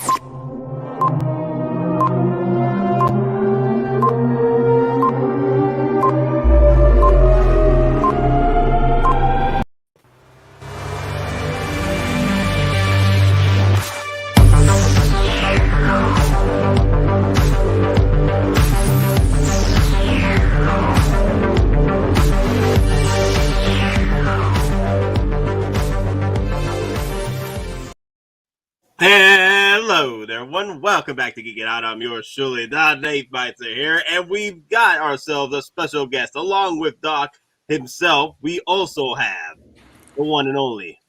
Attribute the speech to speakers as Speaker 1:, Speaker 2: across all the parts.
Speaker 1: Hello there, everyone. Welcome back to Geek It Out. I'm yours truly, Doc Nate Bites here, and we've got ourselves a special guest along with Doc himself. We also have the one and only.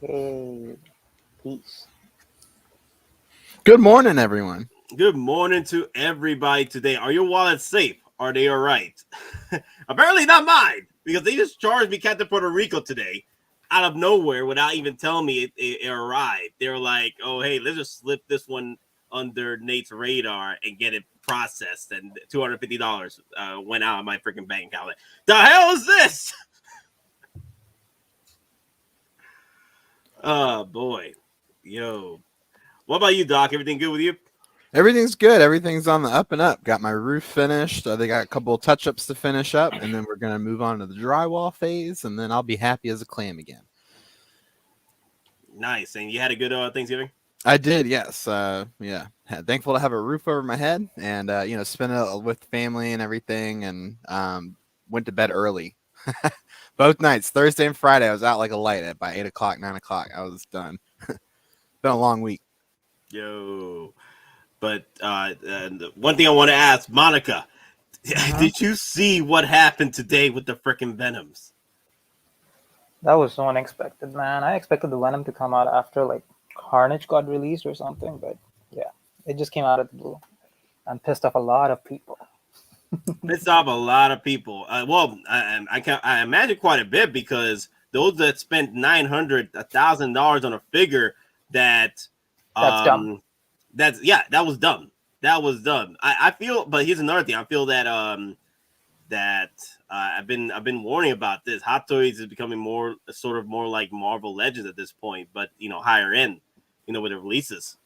Speaker 2: Hey, peace.
Speaker 3: Good morning, everyone.
Speaker 1: Good morning to everybody today. Are your wallets safe? Are they all right? Apparently not mine, because they just charged me Captain Puerto Rico today out of nowhere without even telling me it arrived. They were like, oh, hey, let's just slip this one under Nate's radar and get it processed. And $250 went out of my freaking bank account. Like, the hell is this? Oh, boy. Yo. What about you, Doc? Everything good with you?
Speaker 3: Everything's good. Everything's on the up and up. Got my roof finished. They got a couple of touch-ups to finish up, and then we're going to move on to the drywall phase, and then I'll be happy as a clam again.
Speaker 1: Nice. And you had a good Thanksgiving?
Speaker 3: I did, yes. Yeah. Thankful to have a roof over my head and, spend it with family and everything, and went to bed early. Both nights, Thursday and Friday, I was out like a light by 8 o'clock, 9 o'clock. I was done. Been a long week.
Speaker 1: Yo. But one thing I want to ask, Monica, did you see what happened today with the freaking Venoms?
Speaker 2: That was so unexpected, man. I expected the Venom to come out after like Carnage got released or something, but yeah, it just came out of the blue and pissed off a lot of people.
Speaker 1: Pissed off a lot of people. I imagine quite a bit, because those that spent $900, $1,000 on a figure that's
Speaker 2: dumb.
Speaker 1: That was dumb. That was dumb. I feel, but here's another thing. I feel that I've been warning about this. Hot Toys is becoming more like Marvel Legends at this point, but higher end, with the releases,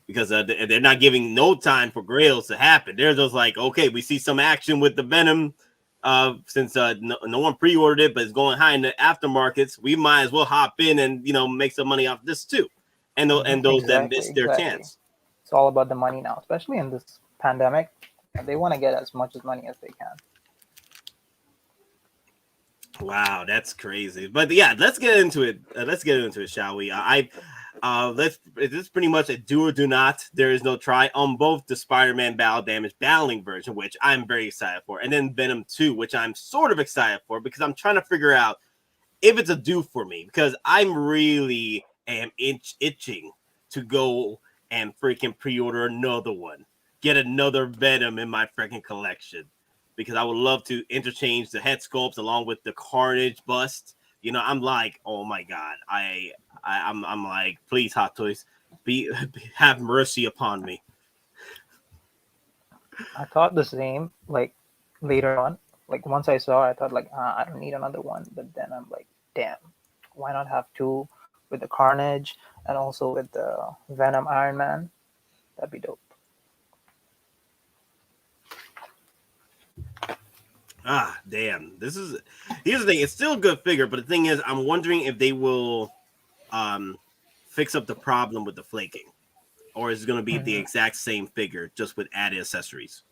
Speaker 1: because they're not giving no time for grails to happen. They're just like, okay, we see some action with the Venom, since no one pre-ordered it, but it's going high in the aftermarkets. We might as well hop in and make some money off this too, and those that missed their chance.
Speaker 2: It's all about the money now, especially in this pandemic. They want to get as much money as they can.
Speaker 1: Wow, that's crazy. But yeah, let's get into it. Shall we? This is pretty much a do or do not. There is no try on both the Spider-Man Battle Damage battling version, which I'm very excited for, and then Venom 2, which I'm sort of excited for, because I'm trying to figure out if it's a do for me, because I'm really itching to go and freaking pre-order another one, get another Venom in my freaking collection, because I would love to interchange the head sculpts along with the Carnage bust. I'm like, oh my god, I'm like, please, Hot Toys, have mercy upon me.
Speaker 2: I thought the same, like later on, like once I saw it, I thought like, I don't need another one, but then I'm like, damn, why not have two with the Carnage and also with the Venom Iron Man? That'd be dope.
Speaker 1: Ah, damn. Here's the thing. It's still a good figure, but the thing is, I'm wondering if they will fix up the problem with the flaking, or is it going to be the exact same figure, just with added accessories?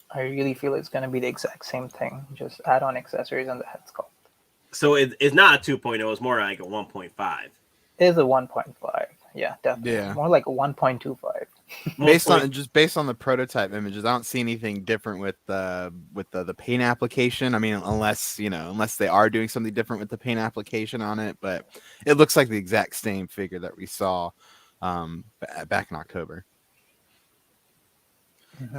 Speaker 2: I really feel it's going to be the exact same thing, just add on accessories and the head sculpt.
Speaker 1: So it's not a 2.0, it's more like a 1.5.
Speaker 2: It is a 1.5. Yeah, definitely. Yeah. More like 1.25.
Speaker 3: based on the prototype images, I don't see anything different with the paint application. I mean, unless they are doing something different with the paint application on it, but it looks like the exact same figure that we saw back in October.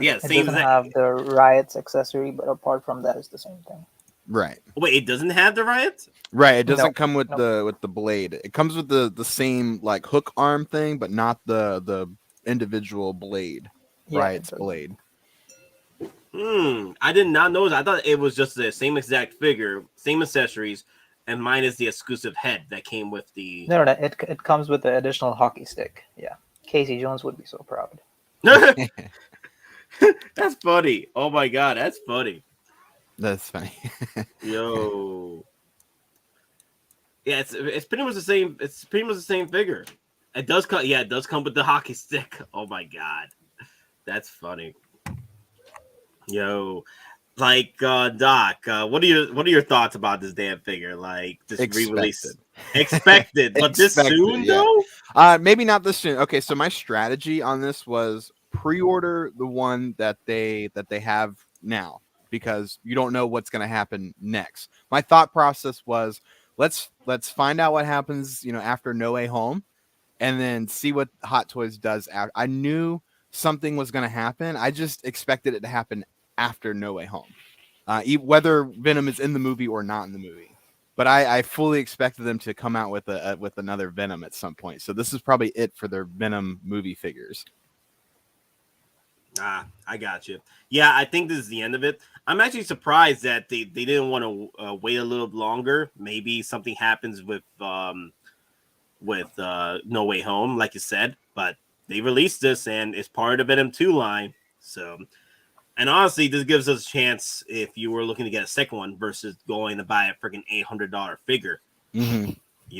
Speaker 1: Yeah,
Speaker 2: it doesn't have the Riots accessory, but apart from that, it's the same thing.
Speaker 3: Right.
Speaker 1: Wait, it doesn't have the Riots?
Speaker 3: Right. It doesn't come with the blade. It comes with the same like hook arm thing, but not the individual blade. Riot's blade.
Speaker 1: I did not know that. I thought it was just the same exact figure, same accessories, and minus the exclusive head that came with the.
Speaker 2: No, it comes with the additional hockey stick. Yeah, Casey Jones would be so proud.
Speaker 1: That's funny. Oh my god, that's funny.
Speaker 3: That's funny.
Speaker 1: Yo. Yeah, it's pretty much the same. It's pretty much the same figure. It does come. Yeah, it does come with the hockey stick. Oh my god, that's funny. Yo, like Doc, what are your thoughts about this damn figure? Like this re-release? Expected, but this soon though?
Speaker 3: Maybe not this soon. Okay, so my strategy on this was pre-order the one that they have now, because you don't know what's going to happen next. My thought process was let's find out what happens, after No Way Home, and then see what Hot Toys does after. I knew something was going to happen. I just expected it to happen after No Way Home, whether Venom is in the movie or not in the movie. But I fully expected them to come out with another Venom at some point. So this is probably it for their Venom movie figures.
Speaker 1: I got you. Yeah, I think this is the end of it. I'm actually surprised that they didn't want to wait a little longer. Maybe something happens with No Way Home, like you said. But they released this, and it's part of the Venom 2 line. So, and honestly, this gives us a chance if you were looking to get a second one versus going to buy a freaking $800 figure.
Speaker 3: Mm-hmm.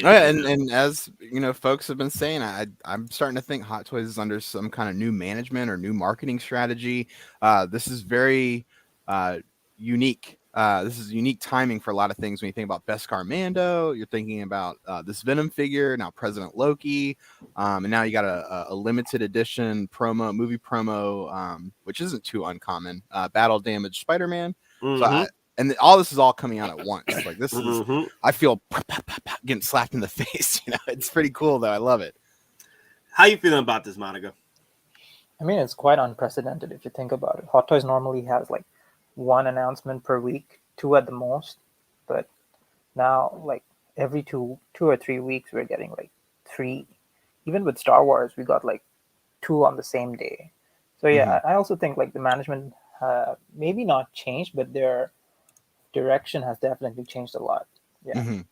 Speaker 3: And as folks have been saying, I'm starting to think Hot Toys is under some kind of new management or new marketing strategy. This is very unique. This is unique timing for a lot of things. When you think about Beskar Mando, you're thinking about this Venom figure, now President Loki, and now you got a limited edition movie promo, which isn't too uncommon. Battle Damaged Spider-Man.
Speaker 1: Mm-hmm.
Speaker 3: And all this is all coming out at once. Like this is,
Speaker 1: Mm-hmm.
Speaker 3: I feel getting slapped in the face. It's pretty cool though. I love it.
Speaker 1: How you feeling about this, Monica?
Speaker 2: I mean, it's quite unprecedented if you think about it. Hot Toys normally has like one announcement per week, 2 at the most, but now like every two or 3 weeks we're getting like 3. Even with Star Wars, we got like 2 on the same day. So yeah, I also think like the management maybe not changed, but their direction has definitely changed a lot. Yeah.
Speaker 3: Mm-hmm.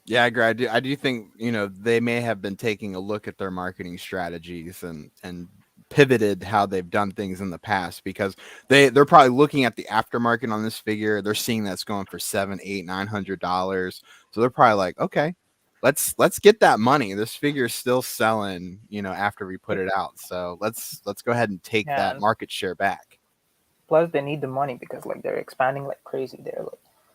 Speaker 3: Yeah, I agree. I do think they may have been taking a look at their marketing strategies and pivoted how they've done things in the past, because they're probably looking at the aftermarket on this figure. They're seeing that's going for $700, $800, $900. So they're probably like, okay, let's get that money. This figure is still selling, after we put it out. So let's go ahead and take that market share back.
Speaker 2: Plus, they need the money because like they're expanding like crazy.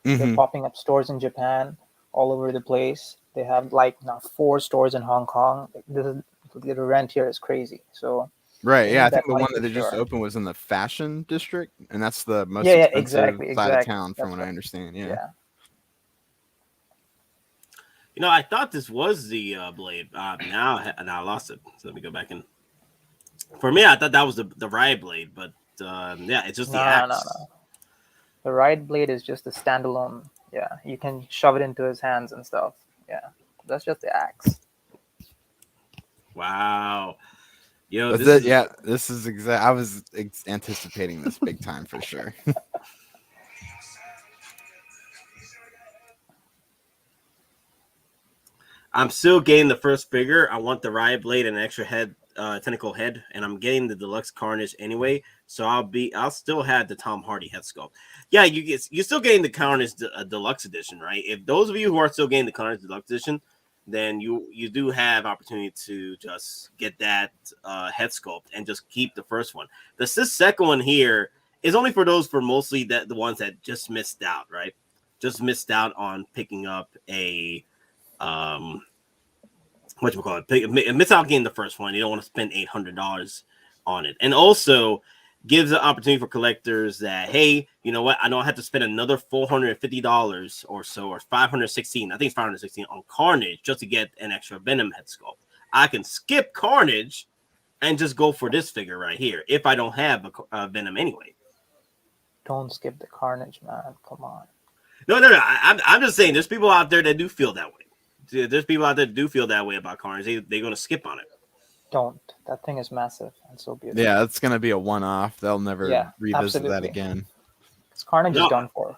Speaker 2: They're popping up stores in Japan, all over the place. They have like now 4 stores in Hong Kong. The rent here is crazy. So
Speaker 3: right, yeah, I think the one that they just opened was in the fashion district, and that's the most expensive side of town, from what I understand. Yeah.
Speaker 1: I thought this was the blade. Now I lost it. So let me go back in. For me, I thought that was the riot blade, but it's just the axe.
Speaker 2: No. The riot blade is just a standalone. Yeah, you can shove it into his hands and stuff. Yeah, that's just the axe.
Speaker 1: Wow. Yo,
Speaker 3: this is exact. I was anticipating this big time for sure.
Speaker 1: I'm still getting the first figure. I want the riot blade and an extra head, tentacle head, and I'm getting the deluxe Carnage anyway. So I'll still have the Tom Hardy head sculpt. Yeah, you're still getting the Carnage deluxe edition, right? If those of you who are still getting the Carnage deluxe edition, then you do have opportunity to just get that head sculpt and just keep the first one. This second one here is only for mostly the ones that just missed out, right? Just missed out on picking up a miss out getting the first one. You don't want to spend $800 on it, and also gives an opportunity for collectors that, hey, you know what? I don't have to spend another $450 or so, or $516. I think it's $516 on Carnage just to get an extra Venom head sculpt. I can skip Carnage and just go for this figure right here if I don't have a Venom anyway.
Speaker 2: Don't skip the Carnage, man. Come on.
Speaker 1: No. I'm just saying there's people out there that do feel that way. There's people out there that do feel that way about Carnage. They're going to skip on it.
Speaker 2: Don't. That thing is massive and so beautiful.
Speaker 3: Yeah, it's going to be a one-off. They'll never revisit
Speaker 2: absolutely.
Speaker 3: that again.
Speaker 2: Carnage is
Speaker 1: No.
Speaker 2: done for,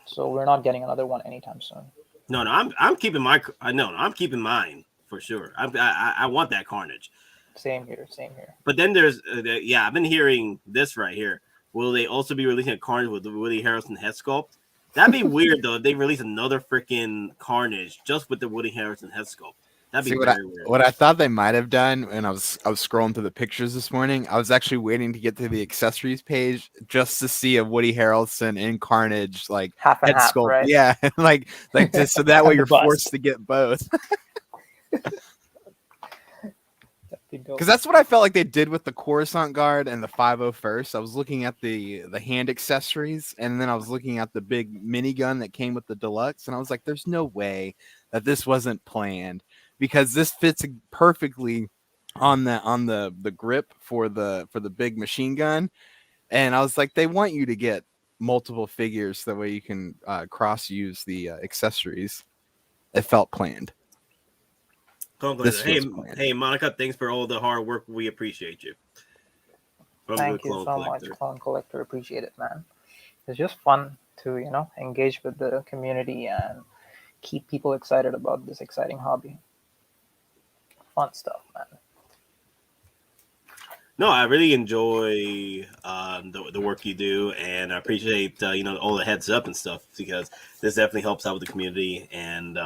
Speaker 2: so we're not getting another one anytime soon.
Speaker 1: No, I'm keeping my. I'm keeping mine for sure. I want that Carnage.
Speaker 2: Same here. Same here.
Speaker 1: But then there's I've been hearing this right here. Will they also be releasing a Carnage with the Woody Harrelson head sculpt? That'd be weird though if they release another freaking Carnage just with the Woody Harrelson head sculpt. That'd be very weird.
Speaker 3: What I thought they might have done, and I was scrolling through the pictures this morning. I was actually waiting to get to the accessories page just to see a Woody Harrelson in Carnage like
Speaker 2: Half and
Speaker 3: head
Speaker 2: half,
Speaker 3: sculpt.
Speaker 2: right?
Speaker 3: Yeah, like just so that way
Speaker 2: The
Speaker 3: you're
Speaker 2: bust.
Speaker 3: forced to get both.
Speaker 2: That'd be dope.
Speaker 3: Because that's what I felt like they did with the Coruscant Guard and the 501st. I was looking at the hand accessories, and then I was looking at the big minigun that came with the deluxe, and I was like, "There's no way that this wasn't planned." Because this fits perfectly on the grip for the big machine gun, and I was like, they want you to get multiple figures that way you can cross use the accessories. It felt planned.
Speaker 1: Hey, Monica, thanks for all the hard work. We appreciate you.
Speaker 2: Thank you so much, Clone Collector. Appreciate it, man. It's just fun to engage with the community and keep people excited about this exciting hobby. Fun stuff, man.
Speaker 1: No, I really enjoy the work you do, and I appreciate all the heads up and stuff, because this definitely helps out with the community, and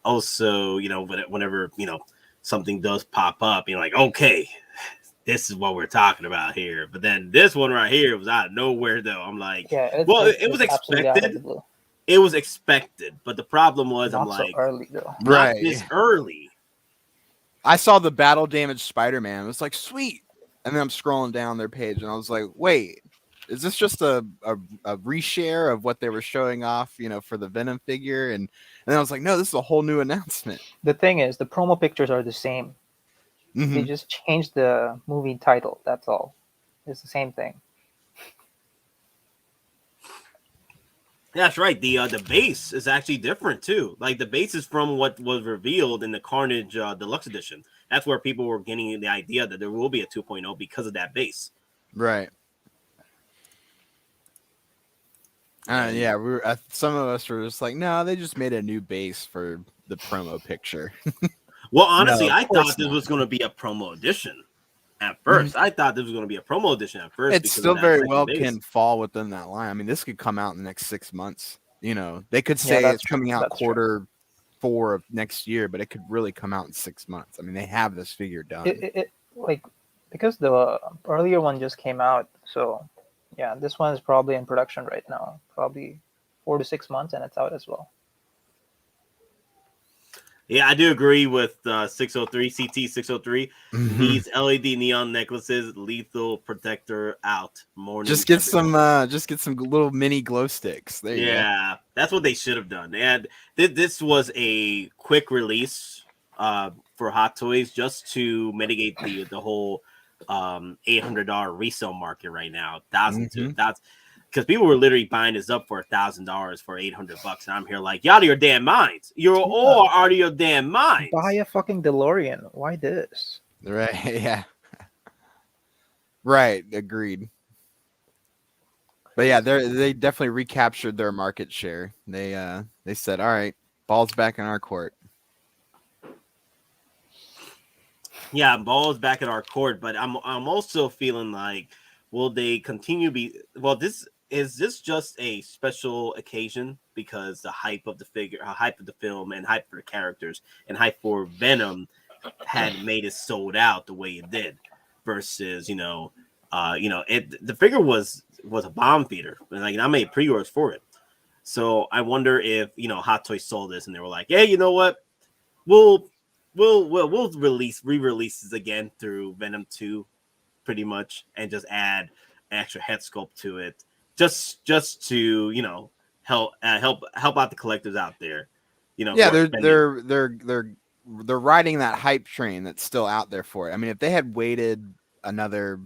Speaker 1: also whenever something does pop up, like, okay, this is what we're talking about here. But then this one right here was out of nowhere, though. I'm like, it was expected. It was expected, but the problem was,
Speaker 2: not
Speaker 1: I'm like,
Speaker 2: so early though.
Speaker 1: Not this early.
Speaker 3: I saw the battle damaged Spider-Man. It was like, sweet. And then I'm scrolling down their page, and I was like, wait, is this just a reshare of what they were showing off, for the Venom figure? And then I was like, no, this is a whole new announcement.
Speaker 2: The thing is, the promo pictures are the same.
Speaker 3: Mm-hmm.
Speaker 2: They just changed the movie title. That's all. It's the same thing.
Speaker 1: That's right. The base is actually different too. Like, the base is from what was revealed in the Carnage Deluxe Edition. That's where people were getting the idea that there will be a 2.0 because of that base.
Speaker 3: Right. Yeah, some of us were just like, no, they just made a new base for the promo picture.
Speaker 1: Well, honestly,
Speaker 3: No,
Speaker 1: I thought this was going to be a promo edition at first. I thought this was going to be a promo edition at first.
Speaker 3: It still very well can fall within that line. I mean, this could come out in the next 6 months. They could say it's coming out quarter 4 of next year, but it could really come out in 6 months. I mean, they have this figure done.
Speaker 2: Because the earlier one just came out, so yeah, this one is probably in production right now, probably 4 to 6 months, and it's out as well.
Speaker 1: Yeah, I do agree with 603 CT 603.
Speaker 3: Mm-hmm.
Speaker 1: These LED neon necklaces, lethal protector out. Morning.
Speaker 3: Just get some little mini glow sticks. There you go.
Speaker 1: That's what they should have done. And this was a quick release for Hot Toys just to mitigate the whole $800 resale market right now. Because people were literally buying this up for $1,000 for $800, and I'm here like, y'all out of your damn minds. You're all out of your damn minds.
Speaker 2: Buy a fucking DeLorean. Why this?
Speaker 3: Right? Yeah. Right. Agreed. But yeah, they definitely recaptured their market share. They said, all right, ball's back in our court.
Speaker 1: Yeah, ball's back in our court, but I'm also feeling like, will they continue is this just a special occasion because the hype of the figure, hype of the film, and hype for the characters, and hype for Venom had made it sold out the way it did, versus the figure was a bomb feeder, like, I made pre-orders for it. So I wonder if Hot Toys saw this and they were like, hey, you know what, we'll re-release this again through Venom 2, pretty much, and just add an extra head sculpt to it, just to help out the collectors out there.
Speaker 3: Yeah, they're riding that hype train that's still out there for it. I mean, if they had waited another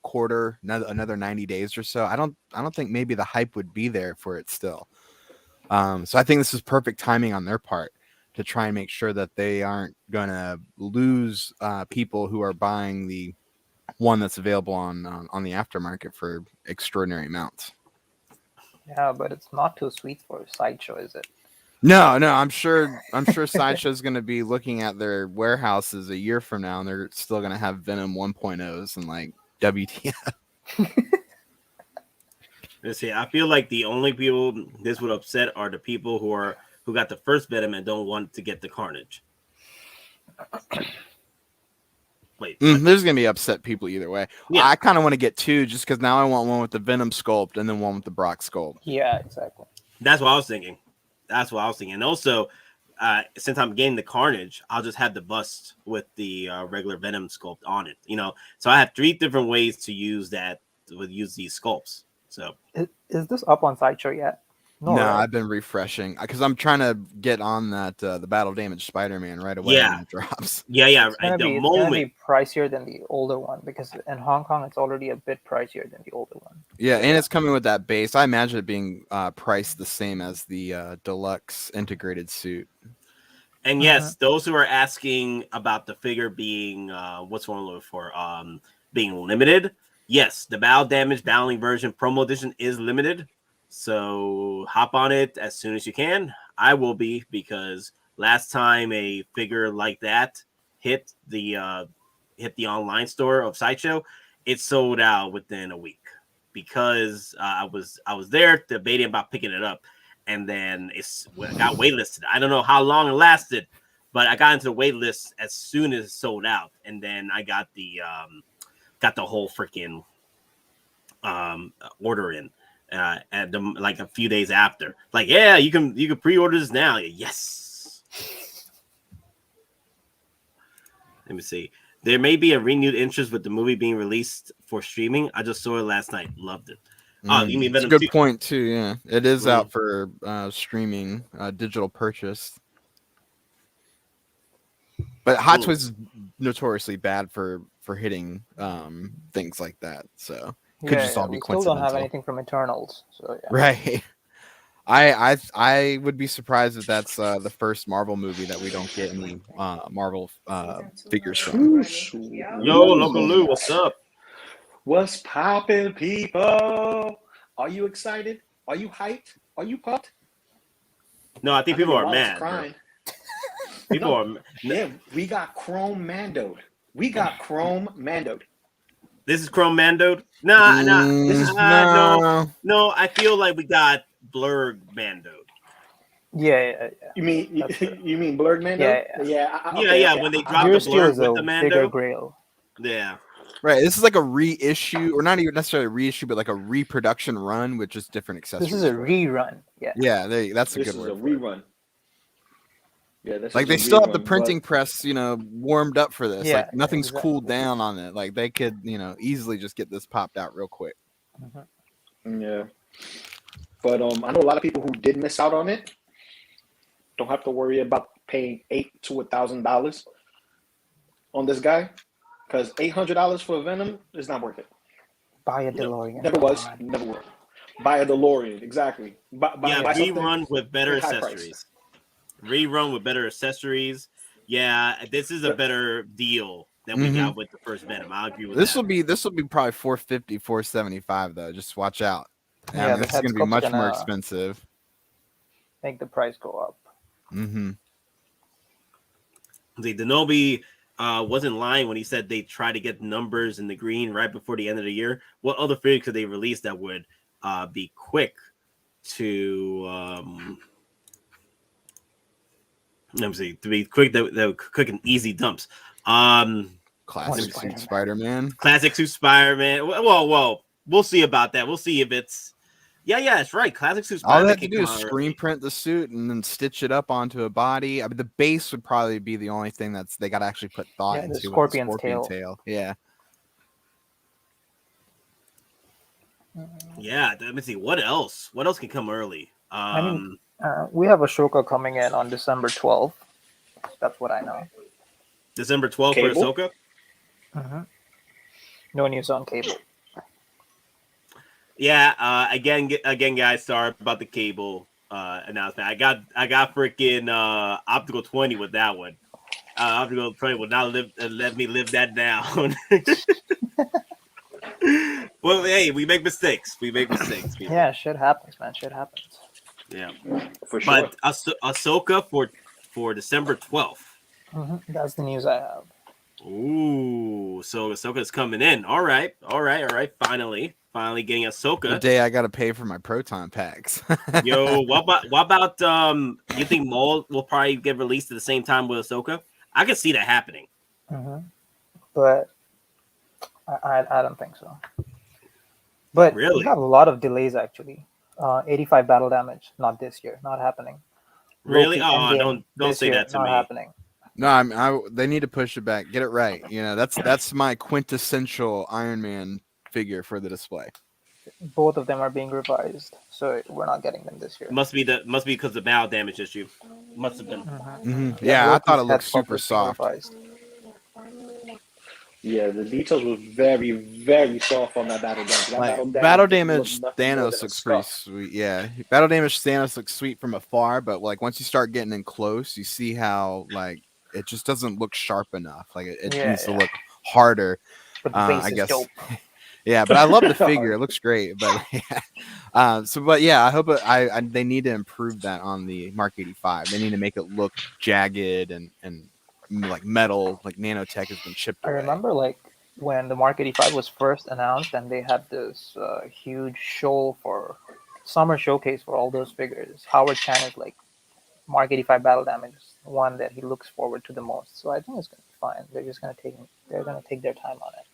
Speaker 3: quarter, another 90 days or so, I don't think maybe the hype would be there for it still. So I think this is perfect timing on their part to try and make sure that they aren't gonna lose people who are buying the one that's available on the aftermarket for extraordinary amounts.
Speaker 2: Yeah, but it's not too sweet for Sideshow, is it?
Speaker 3: No, I'm sure Sideshow's going to be looking at their warehouses a year from now, and they're still going to have Venom 1.0s and like WTF.
Speaker 1: Let's see. I feel like the only people this would upset are the people who got the first Venom and don't want to get the Carnage. Wait,
Speaker 3: there's going to be upset people either way.
Speaker 1: Yeah.
Speaker 3: I kind of want to get two just because now I want one with the Venom sculpt and then one with the Brock sculpt.
Speaker 2: Yeah, exactly.
Speaker 1: That's what I was thinking. And also, since I'm getting the Carnage, I'll just have the bust with the regular Venom sculpt on it. So I have 3 different ways to use these sculpts. So
Speaker 2: is this up on Sideshow yet?
Speaker 3: No,
Speaker 2: right?
Speaker 3: I've been refreshing because I'm trying to get on that the battle damage Spider-Man right away when it drops.
Speaker 1: Yeah.
Speaker 2: It's gonna be pricier than the older one because in Hong Kong it's already a bit pricier than the older one.
Speaker 3: Yeah, and it's coming with that base. I imagine it being priced the same as the deluxe integrated suit.
Speaker 1: And yes, those who are asking about the figure being what's one I'm looking for, being limited. Yes, the battle damage battling version promo edition is limited. So hop on it as soon as you can. I will be, because last time a figure like that hit the online store of Sideshow, it sold out within a week because I was there debating about picking it up, and then it got waitlisted. I don't know how long it lasted, but I got into the wait list as soon as it sold out, and then I got the whole freaking order in. At like a few days after, like, yeah, you can pre-order this now. Yes. Let me see. There may be a renewed interest with the movie being released for streaming. I just saw it last night. Loved it. Oh, you mean Venom?
Speaker 3: That's a good point too. Yeah, it is out for streaming, digital purchase. But Hot Toys is notoriously bad for hitting things like that. So. Could just all be
Speaker 2: coincidental. Still don't have anything from Eternals, so yeah.
Speaker 3: Right. I would be surprised if that's the first Marvel movie that we don't get any Marvel figures from.
Speaker 1: Yo, Loco Lu, what's up?
Speaker 4: What's poppin', people? Are you excited? Are you hyped? Are you pumped?
Speaker 1: No, I think people are mad. Crying. People are.
Speaker 4: Yeah, we got Chrome Mandoed.
Speaker 1: This is Chrome Mandoed? Nah. This is no. I feel like we got Blurred Mandoed.
Speaker 2: Yeah.
Speaker 4: You mean Blurred Mandoed?
Speaker 1: Yeah. When they drop the Blurred with the Mando.
Speaker 2: Grail.
Speaker 1: Yeah.
Speaker 3: Right. This is like a reissue, or not even necessarily a reissue, but like a reproduction run with just different accessories.
Speaker 2: This is a rerun. Yeah.
Speaker 3: Yeah. That's a good word.
Speaker 4: This is a rerun. Yeah,
Speaker 3: like they still have the printing press, warmed up for this. Like nothing's cooled down on it. Like they could, easily just get this popped out real quick.
Speaker 4: Yeah, but I know a lot of people who did miss out on it. Don't have to worry about paying $800 to $1,000 on this guy, because $800 for Venom is not worth it.
Speaker 2: Buy a DeLorean.
Speaker 4: Never was, never will. Buy a DeLorean, exactly. Buy
Speaker 1: rerun with better accessories. Rerun with better accessories. Yeah, this is a better deal than we got with the first Venom. I agree with
Speaker 3: this. This will be probably $450, $475 though. Just watch out. Yeah, this is going to be much more expensive.
Speaker 2: Make the price go up.
Speaker 1: The Denobi wasn't lying when he said they try to get numbers in the green right before the end of the year. What other figure could they release that would be quick to? Let me see. To be quick, that quick and easy dumps.
Speaker 3: Classic suit Spider-Man.
Speaker 1: Classic suit Spider-Man. Well, we'll see about that. We'll see if it's. Yeah, it's right. Classic suit Spider-Man.
Speaker 3: All they have to do is screen print the suit and then stitch it up onto a body. I mean, the base would probably be the only thing they got to actually put thought into.
Speaker 2: The scorpion tail.
Speaker 3: Yeah.
Speaker 1: Yeah. Let me see. What else? What else can come early?
Speaker 2: We have Ahsoka coming in on December 12th. That's what I know.
Speaker 1: December 12th for Ahsoka?
Speaker 2: No news on Cable.
Speaker 1: Yeah, again, guys, sorry about the Cable announcement. I got freaking Optical 20 with that one. Optical Play will not let me live that down. Well, hey, we make mistakes. People.
Speaker 2: Yeah, shit happens, man. Shit happens.
Speaker 1: Yeah.
Speaker 4: For sure.
Speaker 1: But Ahsoka for December 12th.
Speaker 2: That's the news I have.
Speaker 1: Ooh, so Ahsoka's coming in. All right. Finally getting
Speaker 3: The
Speaker 1: Ahsoka.
Speaker 3: day I gotta pay for my proton packs.
Speaker 1: Yo, what about you think Maul will probably get released at the same time with Ahsoka? I can see that happening.
Speaker 2: But I don't think so. But
Speaker 1: Really?
Speaker 2: we have a lot of delays actually. 85 battle damage, not this year, not happening.
Speaker 1: Really?
Speaker 2: Loki,
Speaker 1: Oh,
Speaker 2: EndGame
Speaker 1: don't
Speaker 2: this
Speaker 1: say
Speaker 2: year,
Speaker 1: that to
Speaker 2: not
Speaker 1: me.
Speaker 2: happening.
Speaker 3: No, they need to push it back. Get it right. You know, that's my quintessential Iron Man figure for the display.
Speaker 2: Both of them are being revised, so we're not getting them this year.
Speaker 1: Must be because of the battle damage issue. Must have been.
Speaker 3: Yeah, I thought it
Speaker 2: Loki's
Speaker 3: looked
Speaker 2: head
Speaker 3: super
Speaker 2: sculpt is being
Speaker 3: soft.
Speaker 2: revised.
Speaker 4: Yeah, the details were very, very soft on that battle damage. That
Speaker 3: Like
Speaker 4: didn't
Speaker 3: battle
Speaker 4: look
Speaker 3: damage
Speaker 4: nothing more
Speaker 3: Thanos
Speaker 4: than a
Speaker 3: looks pretty
Speaker 4: scuff.
Speaker 3: sweet. Yeah, battle damage Thanos looks sweet from afar, but like once you start getting in close, you see how like it just doesn't look sharp enough. Like it needs to look harder.
Speaker 2: But the base
Speaker 3: I
Speaker 2: is
Speaker 3: guess.
Speaker 2: dope.
Speaker 3: Yeah, but I love the figure. It looks great. But yeah, but yeah, I hope they need to improve that on the Mark 85. They need to make it look jagged and like metal, like nanotech has been chipped
Speaker 2: I
Speaker 3: away.
Speaker 2: remember like when the Mark 85 was first announced, and they had this huge show for summer showcase for all those figures. Howard Chan is like Mark 85 battle damage is one that he looks forward to the most. So I think it's gonna be fine. They're gonna take their time on it.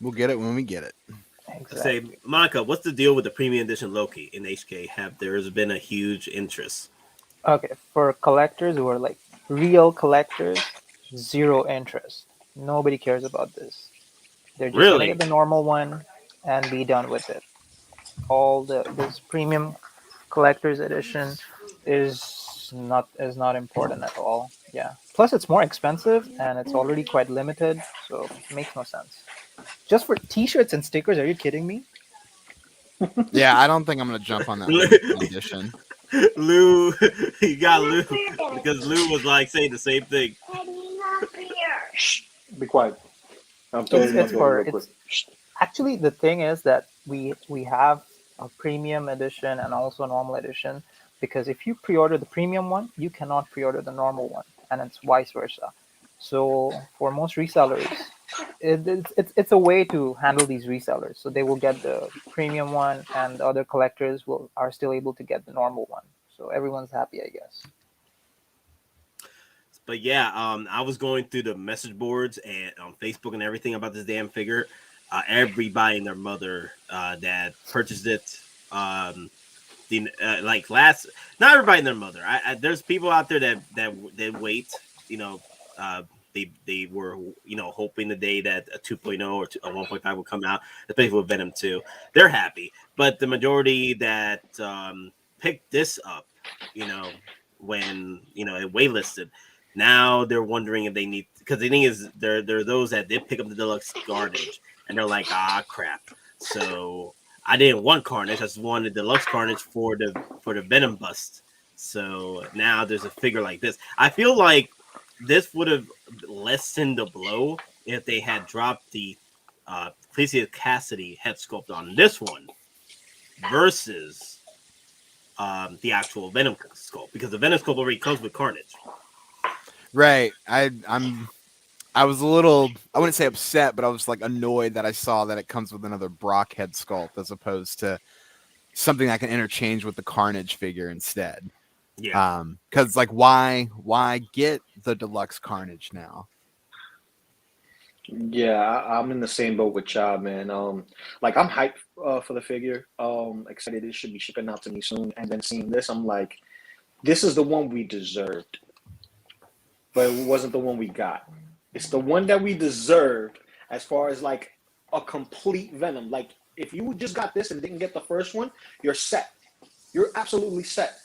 Speaker 3: We'll get it when we get it.
Speaker 2: Exactly.
Speaker 1: Say, Monica, what's the deal with the premium edition Loki in HK? There's been a huge interest.
Speaker 2: Okay, for collectors who are like real collectors, zero interest. Nobody cares about this. They're just gonna
Speaker 1: Really?
Speaker 2: get the normal one and be done with it. This premium collector's edition is not important at all. Yeah. Plus it's more expensive and it's already quite limited, so it makes no sense. Just for t-shirts and stickers, are you kidding me?
Speaker 3: Yeah, I don't think I'm gonna jump on that limited edition.
Speaker 1: Lou, you got Lou because Lou was like saying the same thing.
Speaker 4: Shh, be quiet. I'm telling you,
Speaker 2: It's actually the thing is that we have a premium edition and also a normal edition, because if you pre-order the premium one, you cannot pre-order the normal one, and it's vice versa. So for most resellers, it's a way to handle these resellers. So they will get the premium one, and the other collectors are still able to get the normal one. So everyone's happy, I guess.
Speaker 1: But yeah, I was going through the message boards and on Facebook and everything about this damn figure. Everybody and their mother that purchased it. Not everybody and their mother. There's people out there that wait. You know, they were hoping the day that a 2.0 or a 1.5 would come out, especially with Venom 2. They're happy, but the majority that picked this up, when it waitlisted. Now they're wondering if they need, because the thing is, there are those that did pick up the deluxe Carnage, and they're like, crap. So I didn't want Carnage. I just wanted deluxe Carnage for the Venom bust. So now there's a figure like this. I feel like this would have lessened the blow if they had dropped the Clecia Cassidy head sculpt on this one versus the actual Venom sculpt, because the Venom sculpt already comes with Carnage.
Speaker 3: Right. I was a little, I wouldn't say upset, but I was like annoyed that I saw that it comes with another Brock head sculpt as opposed to something I can interchange with the Carnage figure instead.
Speaker 1: Yeah.
Speaker 3: Because like why get the deluxe Carnage now?
Speaker 4: Yeah, I'm in the same boat with Chad, man. Like I'm hyped for the figure. Excited it should be shipping out to me soon. And then seeing this, I'm like, this is the one we deserved. But it wasn't the one we got. It's the one that we deserved as far as like a complete Venom. Like if you just got this and didn't get the first one, you're set. You're absolutely set.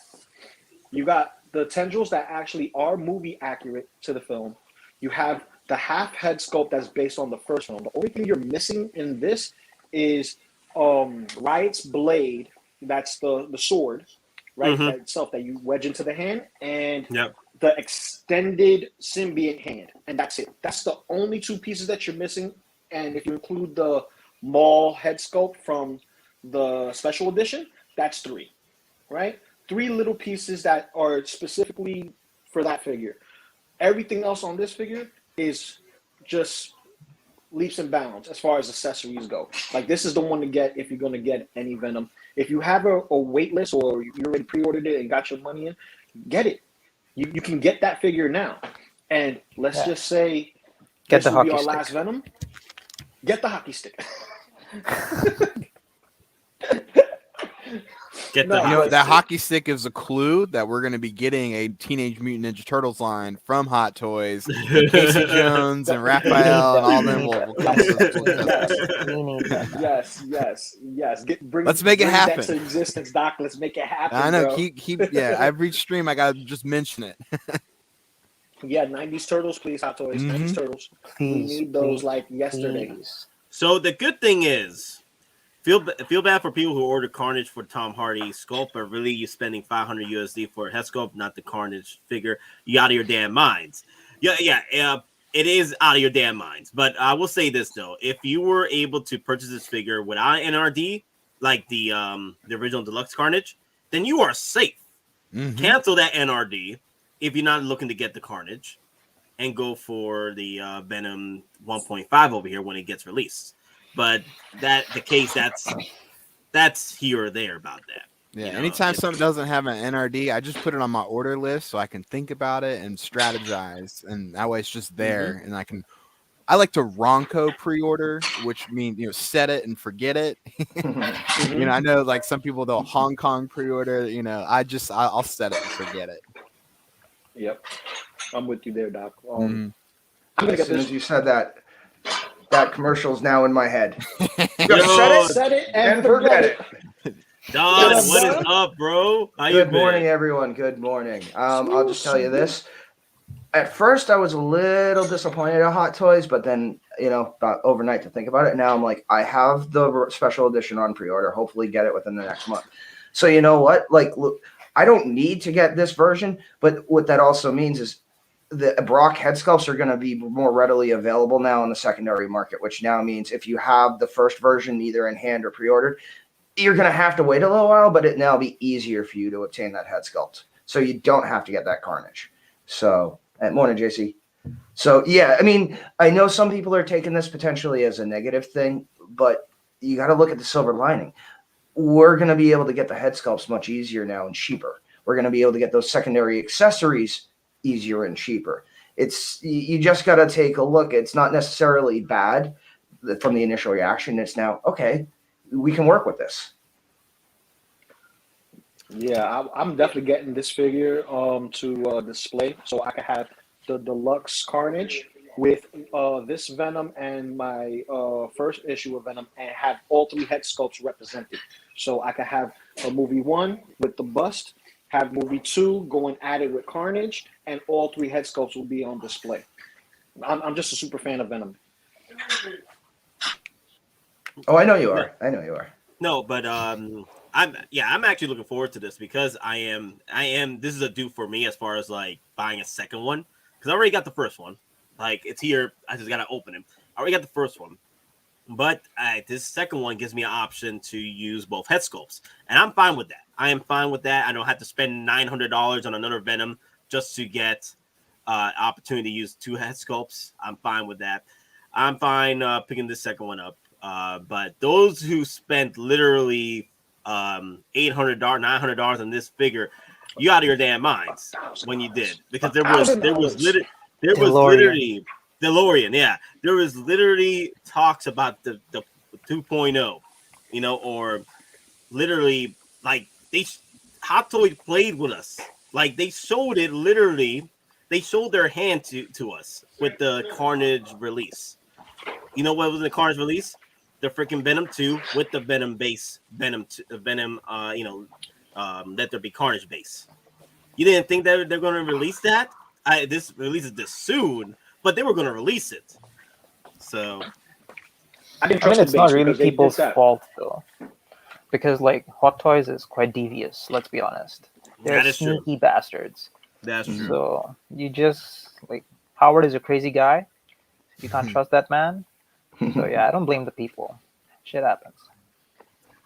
Speaker 4: You got the tendrils that actually are movie accurate to the film. You have the half head sculpt that's based on the first one. The only thing you're missing in this is Riot's blade. That's the sword, right? That itself that you wedge into the hand, and the extended symbiote hand, and that's it. That's the only two pieces that you're missing. And if you include the Maul head sculpt from the special edition, that's 3, right? 3 little pieces that are specifically for that figure. Everything else on this figure is just leaps and bounds as far as accessories go. Like, this is the one to get if you're going to get any Venom. If you have a wait list or you already pre-ordered it and got your money in, get it. You can get that figure now. And let's just say
Speaker 2: Get
Speaker 4: this
Speaker 2: the
Speaker 4: will be
Speaker 2: hockey
Speaker 4: our
Speaker 2: stick.
Speaker 4: last Venom. Get the hockey stick.
Speaker 1: Get
Speaker 4: No,
Speaker 1: the
Speaker 3: You know,
Speaker 1: hockey
Speaker 3: that
Speaker 1: stick.
Speaker 3: hockey stick is a clue that we're going to be getting a Teenage Mutant Ninja Turtles line from Hot Toys. Casey Jones and Raphael and all them will come with those cool accessories.
Speaker 2: We need that.
Speaker 4: Yes.
Speaker 3: Let's make it
Speaker 4: bring
Speaker 3: happen.
Speaker 4: that to existence, Doc. Let's make it happen.
Speaker 3: I know.
Speaker 4: Bro.
Speaker 3: Keep. Yeah, every stream I gotta just mention it.
Speaker 4: Yeah, 90s Turtles, please, Hot Toys. 90s Turtles. We
Speaker 2: Please,
Speaker 4: need those
Speaker 2: please,
Speaker 4: like yesterday.
Speaker 2: please.
Speaker 1: So the good thing is, feel bad for people who order Carnage for Tom Hardy sculpt, but really you're spending $500 USD for a head sculpt, not the Carnage figure. You out of your damn minds. Yeah. It is out of your damn minds. But I will say this though: if you were able to purchase this figure without NRD, like the original deluxe Carnage, then you are safe. Cancel that NRD if you're not looking to get the Carnage, and go for the Venom 1.5 over here when it gets released. But that's here or there about that.
Speaker 3: Yeah,
Speaker 1: You know,
Speaker 3: anytime something doesn't have an NRD, I just put it on my order list so I can think about it and strategize, and that way it's just there, and I like to Ronco pre-order, which means set it and forget it. I know like some people they'll Hong Kong pre-order. I'll set it and forget it.
Speaker 4: Yep, I'm with you there, Doc.
Speaker 3: Mhm.
Speaker 4: I'm gonna
Speaker 5: As
Speaker 4: get
Speaker 5: soon
Speaker 4: this.
Speaker 5: as you said that, that commercial's now in my head.
Speaker 1: Yo,
Speaker 5: Just
Speaker 4: Set it
Speaker 5: and forget it.
Speaker 1: Don,
Speaker 4: Yes,
Speaker 1: what is
Speaker 4: sir.
Speaker 1: up, bro? How you
Speaker 5: Good
Speaker 1: been?
Speaker 5: morning, everyone. Good morning. I'll just tell you this. At first, I was a little disappointed at Hot Toys, but then, about overnight to think about it. Now I'm like, I have the special edition on pre-order. Hopefully get it within the next month. So you know what? Like, look, I don't need to get this version, but what that also means is the Brock head sculpts are going to be more readily available now in the secondary market, which now means if you have the first version either in hand or pre-ordered, you're going to have to wait a little while, but it now be easier for you to obtain that head sculpt. So you don't have to get that Carnage. So, morning, JC. So, yeah, I mean, I know some people are taking this potentially as a negative thing, but you got to look at the silver lining. We're going to be able to get the head sculpts much easier now and cheaper. We're going to be able to get those secondary accessories easier and cheaper. You just got to take a look. It's not necessarily bad from the initial reaction. It's now, okay, we can work with this.
Speaker 4: Yeah, I'm definitely getting this figure to display so I can have the deluxe Carnage with this Venom and my first issue of Venom, and have all 3 head sculpts represented. So I can have a movie 1 with the bust, have movie 2 going at it with Carnage, and all 3 head sculpts will be on display. I'm just a super fan of Venom.
Speaker 5: Oh, I know you are. I know you are.
Speaker 1: No, but I'm actually looking forward to this because I am this is a do for me as far as like buying a second one, because I already got the first one. Like, it's here, I just gotta open it. I already got the first one, but this second one gives me an option to use both head sculpts, and I'm fine with that. I am fine with that. I don't have to spend $900 on another Venom just to get opportunity to use 2 head sculpts. I'm fine with that. I'm fine picking this second one up. But those who spent literally $800, $900 on this figure, you out of your damn minds when you did, because there was literally DeLorean. Yeah, there was literally talks about the 2.0, or literally like Hot Toys played with us. Like, they showed it literally. They showed their hand to us with the Carnage release. You know what was in the Carnage release? The freaking Venom 2 with the Venom base, Let There Be Carnage base. You didn't think that they're going to release that? This releases this soon, but they were going to release it. So,
Speaker 2: I mean, it's not really people's fault though, because like Hot Toys is quite devious. Let's be honest. They're sneaky bastards.
Speaker 1: That's true.
Speaker 2: So you just like Howard is a crazy guy. You can't trust that man. So yeah, I don't blame the people. Shit happens.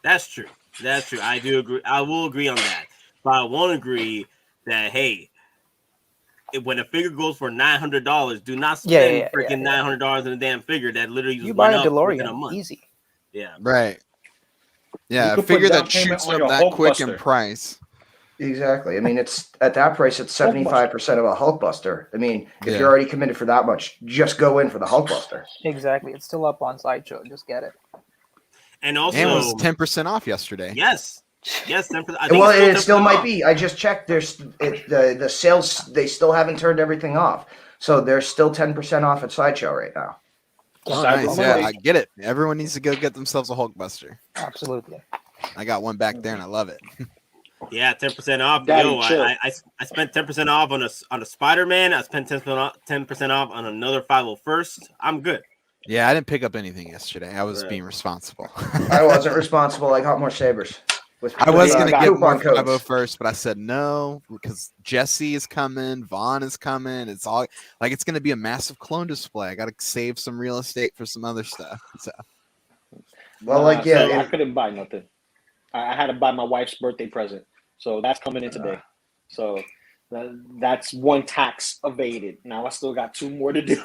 Speaker 1: That's true. That's true. I do agree. I will agree on that. But I won't agree that, hey, when a figure goes for $900, do not spend freaking $900 on a damn figure that literally just
Speaker 2: You buy
Speaker 1: went
Speaker 2: a
Speaker 1: up within a
Speaker 2: DeLorean,
Speaker 1: month.
Speaker 2: easy.
Speaker 1: Yeah.
Speaker 3: Right. Yeah,
Speaker 4: You
Speaker 3: a
Speaker 4: could put
Speaker 3: figure
Speaker 4: down
Speaker 3: that
Speaker 4: payment
Speaker 3: shoots
Speaker 4: on
Speaker 3: up
Speaker 4: your
Speaker 3: that quick in
Speaker 4: Hulkbuster.
Speaker 3: price.
Speaker 5: Exactly. I mean, it's at that price, it's 75% of a Hulkbuster. I mean, if you're already committed for that much, just go in for the Hulkbuster.
Speaker 2: Exactly. It's still up on Sideshow. Just get it.
Speaker 1: And also,
Speaker 3: and it was 10% off yesterday.
Speaker 1: Yes. Yes, 10%.
Speaker 5: Well, it still might be. I just checked. There's the sales. They still haven't turned everything off, so there's still 10% off at Sideshow right now.
Speaker 3: Oh,
Speaker 4: Cyber
Speaker 3: nice.
Speaker 4: Monday.
Speaker 3: Yeah, I get it. Everyone needs to go get themselves a Hulkbuster.
Speaker 2: Absolutely.
Speaker 3: I got one back there, and I love it.
Speaker 1: Yeah, 10% off.
Speaker 4: Daddy,
Speaker 1: Yo,
Speaker 4: chill.
Speaker 1: I spent 10% off on a Spider-Man. I spent 10% off on another 501st. I'm good.
Speaker 3: Yeah, I didn't pick up anything yesterday. I was being responsible.
Speaker 5: I wasn't responsible. I got more sabers.
Speaker 3: I was going to get more
Speaker 5: coupon codes.
Speaker 3: 501st, but I said no because Jesse is coming. Vaughn is coming. It's all like it's going to be a massive clone display. I got to save some real estate for some other stuff. So,
Speaker 5: well,
Speaker 4: I couldn't buy nothing. I had to buy my wife's birthday present, so that's coming in today. So that's one tax evaded. Now I still got 2 more to do.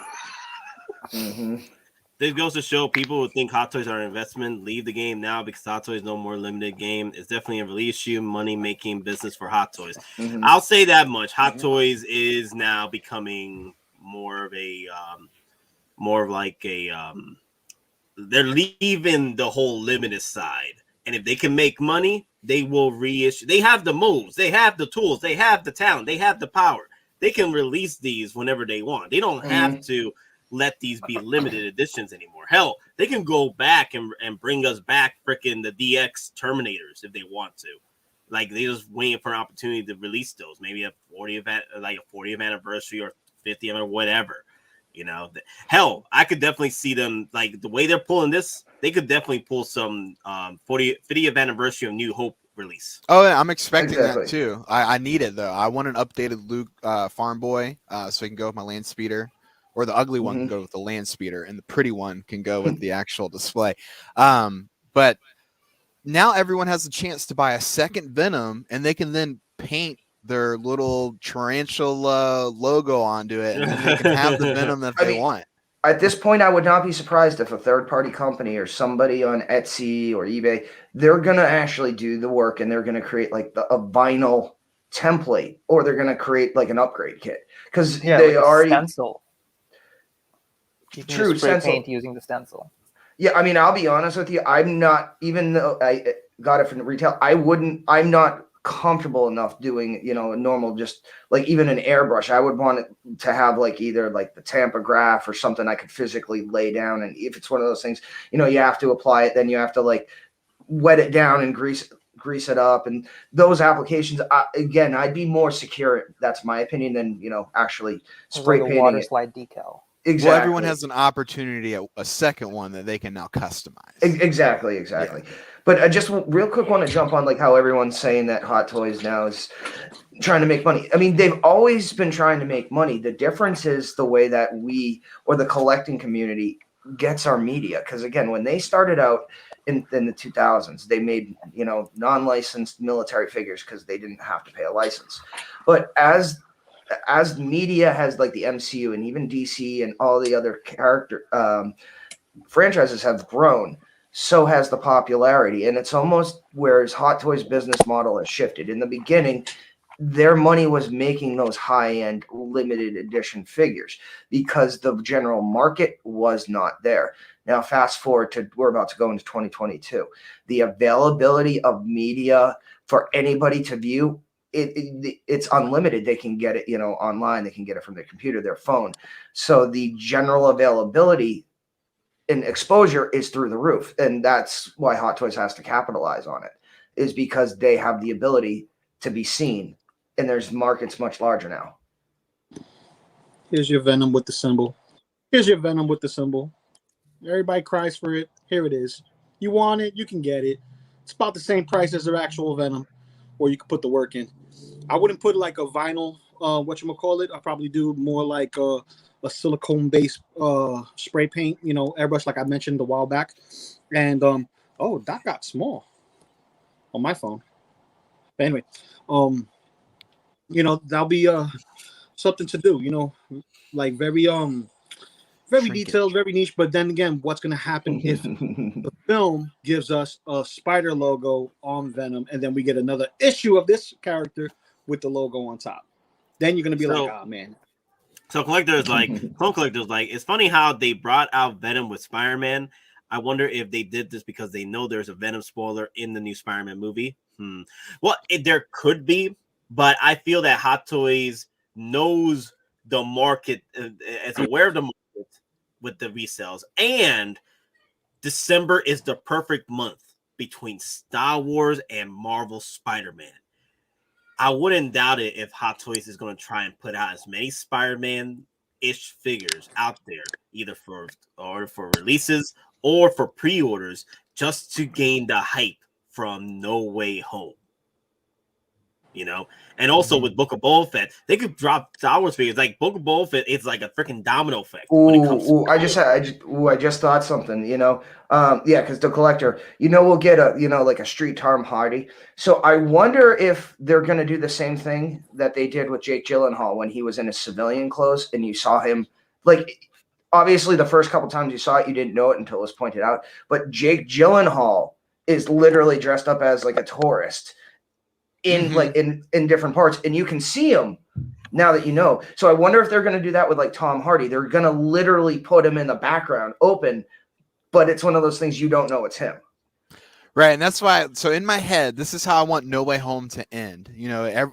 Speaker 5: Mm-hmm.
Speaker 1: This goes to show people who think Hot Toys are an investment leave the game now because Hot Toys no more limited game. It's definitely a reissue money making business for Hot Toys.
Speaker 5: Mm-hmm.
Speaker 1: I'll say that much. Hot Toys is now becoming more of like a they're leaving the whole limited side. And if they can make money, they will reissue. They have the moves, they have the tools, they have the talent, they have the power. They can release these whenever they want. They don't have to let these be limited editions anymore. Hell, they can go back and bring us back freaking the DX Terminators if they want to. Like they just waiting for an opportunity to release those. Maybe a 40th anniversary or 50th or whatever. You know, hell, I could definitely see them like the way they're pulling this. They could definitely pull some 50th anniversary of New Hope release.
Speaker 3: Oh, yeah, I'm expecting that too. I need it though. I want an updated Luke Farm Boy so I can go with my land speeder. Or the ugly one can go with the land speeder, and the pretty one can go with the actual display. But now everyone has a chance to buy a second Venom, and they can then paint their little tarantula logo onto it, and then they can have the Venom that they want.
Speaker 5: At this point, I would not be surprised if a third-party company or somebody on Etsy or eBay, they're going to actually do the work, and they're going to create like a vinyl template, or they're going to create like an upgrade kit. Because they
Speaker 2: like
Speaker 5: already...
Speaker 2: stencil. You can
Speaker 5: True,
Speaker 2: spray
Speaker 5: stencil.
Speaker 2: paint using the stencil.
Speaker 5: Yeah, I mean, I'll be honest with you. I'm not, even though I got it from retail, I'm not comfortable enough doing, a normal, just like even an airbrush. I would want it to have like either like the tampograph or something I could physically lay down. And if it's one of those things, you have to apply it, then you have to like wet it down and grease it up. And those applications, again, I'd be more secure. That's my opinion than, actually spray
Speaker 2: like a
Speaker 5: painting
Speaker 2: water
Speaker 5: it.
Speaker 2: slide decal.
Speaker 5: Exactly.
Speaker 3: Well, everyone has an opportunity at a second one that they can now customize.
Speaker 5: Exactly. Yeah. But I just real quick want to jump on like how everyone's saying that Hot Toys now is trying to make money. I mean, they've always been trying to make money. The difference is the way that we or the collecting community gets our media. Because again, when they started out in the 2000s, they made non-licensed military figures because they didn't have to pay a license. But as media has like the MCU and even DC and all the other character franchises have grown, so has the popularity. And it's almost whereas Hot Toys business model has shifted. In the beginning, their money was making those high-end limited edition figures because the general market was not there. Now, fast forward to we're about to go into 2022. The availability of media for anybody to view, it's unlimited. They can get it, online. They can get it from their computer, their phone. So the general availability and exposure is through the roof. And that's why Hot Toys has to capitalize on it, is because they have the ability to be seen. And there's markets much larger now.
Speaker 6: Here's your Venom with the symbol. Here's your Venom with the symbol. Everybody cries for it. Here it is. You want it, you can get it. It's about the same price as their actual Venom, or you can put the work in. I wouldn't put like a vinyl whatchamacallit, I'll probably do more like a silicone based spray paint, airbrush, like I mentioned a while back. And oh, that got small on my phone. But anyway, that'll be something to do, like very detailed, very niche. But then again, what's gonna happen if the film gives us a spider logo on Venom, and then we get another issue of this character with the logo on top? Then you're gonna be like, oh man.
Speaker 1: So Clone Collector's like, it's funny how they brought out Venom with Spider-Man. I wonder if they did this because they know there's a Venom spoiler in the new Spider-Man movie. Well, there could be, but I feel that Hot Toys knows the market, is aware of the market with the resales, and December is the perfect month between Star Wars and Marvel Spider-Man. I wouldn't doubt it if Hot Toys is going to try and put out as many Spider-Man-ish figures out there, either for releases or for pre-orders, just to gain the hype from No Way Home. And also with Book of Boba Fett, they could drop Star Wars figures. Like Book of Boba Fett, it's like a freaking domino effect.
Speaker 5: I just thought something, because the collector, we'll get like a Street Tom Hardy. So I wonder if they're going to do the same thing that they did with Jake Gyllenhaal when he was in his civilian clothes and you saw him, like, obviously the first couple times you saw it, you didn't know it until it was pointed out. But Jake Gyllenhaal is literally dressed up as like a tourist in like in different parts, and you can see him now that you know. So I wonder if they're going to do that with like Tom Hardy. They're going to literally put him in the background open, but it's one of those things you don't know it's him.
Speaker 3: Right, and that's why. So in my head, this is how I want No Way Home to end.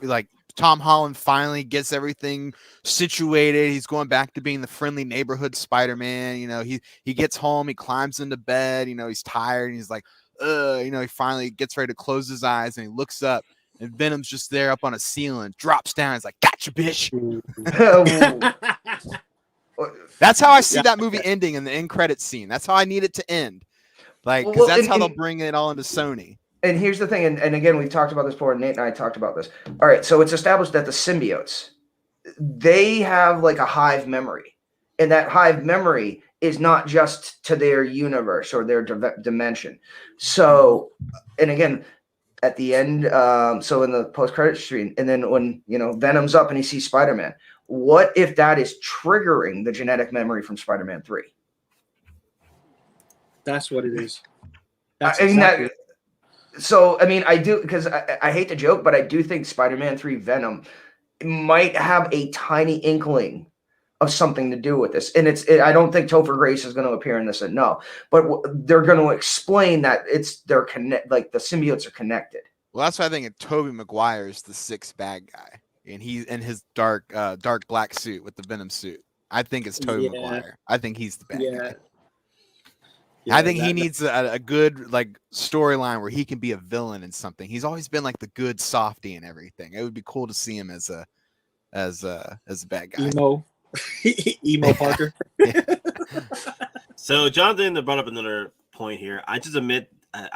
Speaker 3: Like Tom Holland finally gets everything situated. He's going back to being the friendly neighborhood Spider-Man. He gets home, he climbs into bed. He's tired, and he's like, he finally gets ready to close his eyes, and he looks up. And Venom's just there up on a ceiling, drops down. He's like, "Gotcha, bitch." That's how I see that movie ending in the end credit scene. That's how I need it to end. Like, because that's how they'll bring it all into Sony.
Speaker 5: And here's the thing, and again, we've talked about this before. Nate and I talked about this. All right, so it's established that the symbiotes, they have like a hive memory, and that hive memory is not just to their universe or their dimension. So, and again, at the end, so in the post-credit screen, and then when Venom's up and he sees Spider-Man, what if that is triggering the genetic memory from Spider-Man 3?
Speaker 6: That's what it is.
Speaker 5: So I mean, I do, because I hate to joke, but I do think Spider-Man 3 Venom might have a tiny inkling of something to do with this. And I don't think Topher Grace is going to appear in this, and no, but they're going to explain that they're like the symbiotes are connected.
Speaker 3: Well, that's why I think Tobey Maguire is the sixth bad guy, and he's in his dark black suit with the Venom suit. I think it's Tobey Maguire. I think he's the bad guy. Yeah, I think he needs a good like storyline where he can be a villain in something. He's always been like the good softy and everything. It would be cool to see him as a bad guy.
Speaker 6: Emo Parker.
Speaker 1: So Jonathan brought up another point here. I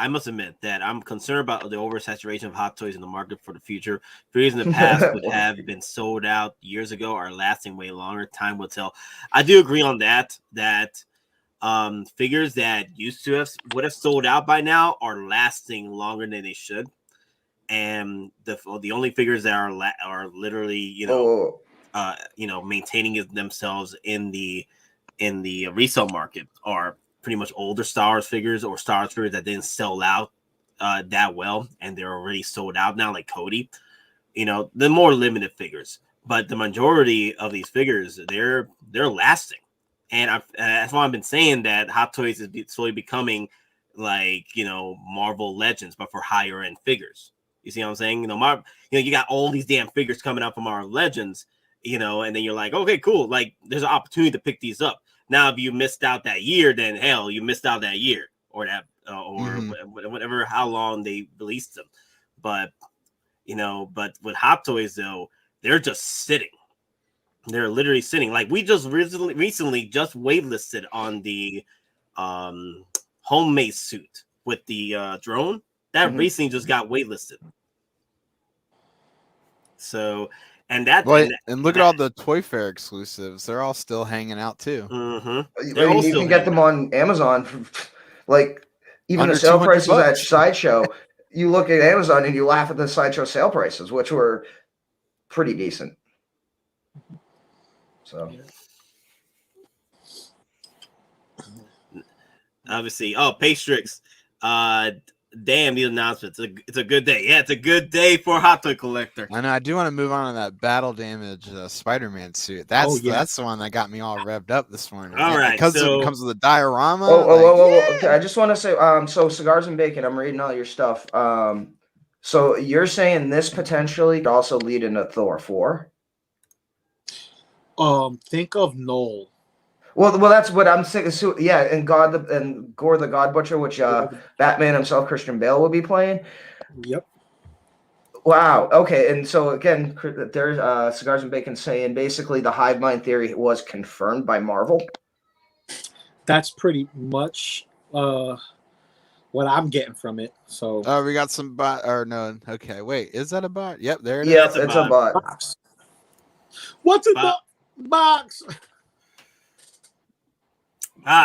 Speaker 1: must admit that I'm concerned about the oversaturation of Hot Toys in the market for the future. Figures in the past would have been sold out years ago are lasting way longer. Time will tell. I do agree on that. Figures that would have sold out by now are lasting longer than they should, and the only figures that are literally maintaining themselves in the resale market are pretty much older Star Wars figures or Star Wars figures that didn't sell out that well, and they're already sold out now, like Cody. The more limited figures, but the majority of these figures they're lasting. And that's why I've been saying that Hot Toys is slowly becoming like, Marvel Legends, but for higher end figures. You see what I'm saying? You got all these damn figures coming out from our Legends, and then you're like, okay, cool. Like, there's an opportunity to pick these up. Now, if you missed out that year, then hell, you missed out that year or that, whatever, how long they released them. But with Hot Toys, though, they're just sitting. They're literally sitting. Like, we just recently just waitlisted on the homemade suit with the drone. That recently just got waitlisted. So, and that
Speaker 3: Well,
Speaker 1: and,
Speaker 3: and look at all the Toy Fair exclusives. They're all still hanging out too.
Speaker 1: They're all
Speaker 5: You
Speaker 1: still
Speaker 5: can get them on Amazon for, like, even
Speaker 3: Under
Speaker 5: the sale prices at
Speaker 3: $200.
Speaker 5: Sideshow. You look at Amazon and you laugh at the Sideshow sale prices, which were pretty decent. So
Speaker 1: obviously, Pastrix, damn these announcements. It's a good day. Yeah, it's a good day for a Hot Toy collector.
Speaker 3: I know. I do want to move on to that battle damage Spider-Man suit. That's the one that got me all revved up this morning.
Speaker 1: All right,
Speaker 3: because it comes with a diorama.
Speaker 5: Okay, I just want to say, so Cigars and Bacon, I'm reading all your stuff. So you're saying this potentially could also lead into Thor 4?
Speaker 6: Think of Noel.
Speaker 5: Well, that's what I'm saying. So, yeah, and Gore the God Butcher, which Batman himself, Christian Bale, will be playing.
Speaker 6: Yep.
Speaker 5: Wow. Okay, and so again, there's Cigars and Bacon saying basically the hive mind theory was confirmed by Marvel.
Speaker 6: That's pretty much what I'm getting from it. So
Speaker 3: we got some bot or no? Okay, wait, is that a bot? Yep, there it is.
Speaker 5: Yep, it's a bot.
Speaker 6: Box. What's in the box?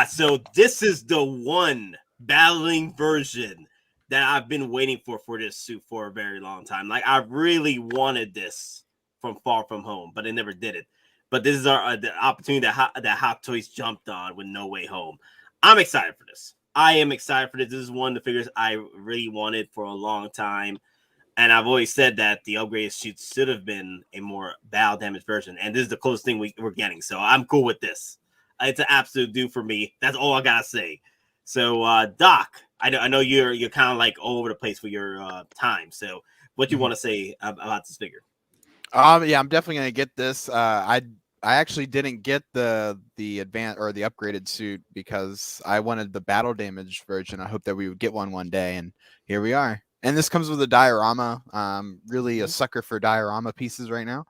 Speaker 1: So this is the one battling version that I've been waiting for this suit for a very long time. Like, I really wanted this from Far From Home, but they never did it. But this is the opportunity that Hot Toys jumped on with No Way Home. I'm excited for this. I am excited for this. This is one of the figures I really wanted for a long time. And I've always said that the upgraded suit should have been a more battle damage version. And this is the closest thing we're getting. So I'm cool with this. It's an absolute do for me. That's all I got to say. So, Doc, I know you're kind of like all over the place for your time. So what do you want to say about this figure?
Speaker 3: Yeah, I'm definitely going to get this. I actually didn't get the advanced or the upgraded suit because I wanted the battle damage version. I hope that we would get one day, and here we are. And this comes with a diorama. Really a sucker for diorama pieces right now.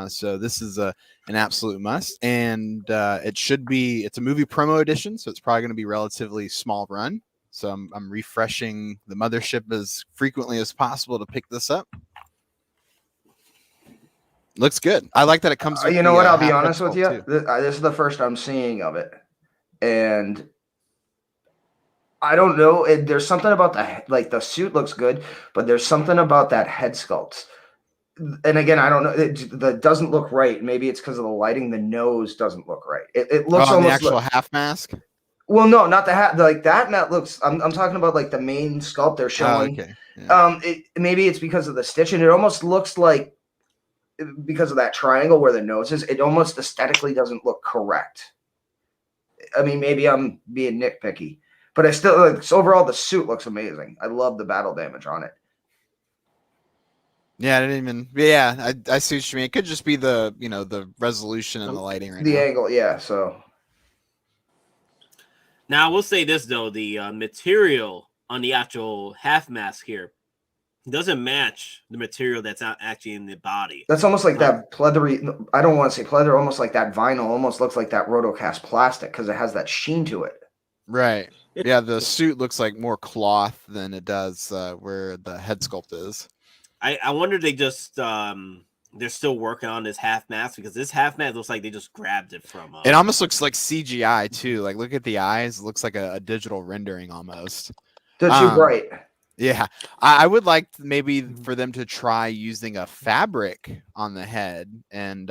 Speaker 3: So this is an absolute must, and it's a movie promo edition, so it's probably going to be relatively small run. So I'm refreshing the mothership as frequently as possible to pick this up. Looks good. I like that it comes with
Speaker 5: you know what? I'll be honest with you. This is the first I'm seeing of it, and I don't know. There's something about the suit looks good, but there's something about that head sculpt. And again, I don't know. That doesn't look right. Maybe it's because of the lighting. The nose doesn't look right. It looks almost
Speaker 3: the actual half mask.
Speaker 5: Well, no, not the hat. Like that looks. I'm talking about like the main sculpt they're showing.
Speaker 3: Okay. Yeah.
Speaker 5: Maybe it's because of the stitching. It almost looks like because of that triangle where the nose is. It almost aesthetically doesn't look correct. I mean, maybe I'm being nitpicky, but I still overall the suit looks amazing. I love the battle damage on it.
Speaker 3: Yeah, I didn't even. Yeah, I see what you mean. It could just be the resolution and the lighting right now.
Speaker 5: The angle, yeah. So
Speaker 1: now I will say this though: the material on the actual half mask here doesn't match the material that's actually in the body.
Speaker 5: That's almost like that pleathery. I don't want to say pleather. Almost like that vinyl. Almost looks like that rotocast plastic because it has that sheen to it.
Speaker 3: Right. Yeah, the suit looks like more cloth than it does where the head sculpt is. I
Speaker 1: wonder if they just they're still working on this half mask because this half mask looks like they just grabbed it from.
Speaker 3: It almost looks like CGI too. Like look at the eyes; it looks like a digital rendering almost.
Speaker 5: That's too bright.
Speaker 3: Yeah, I would like maybe for them to try using a fabric on the head and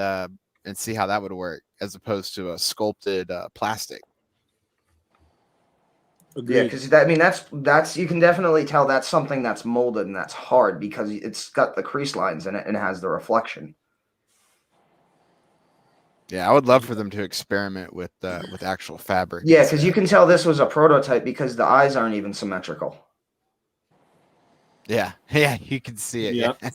Speaker 3: see how that would work as opposed to a sculpted plastic.
Speaker 6: Agreed.
Speaker 5: Yeah, because that's you can definitely tell that's something that's molded and that's hard because it's got the crease lines in it and it has the reflection.
Speaker 3: Yeah, I would love for them to experiment with actual fabric.
Speaker 5: Yeah, because you can tell this was a prototype because the eyes aren't even symmetrical.
Speaker 3: Yeah, you can see it.
Speaker 6: Yep.
Speaker 3: Yeah.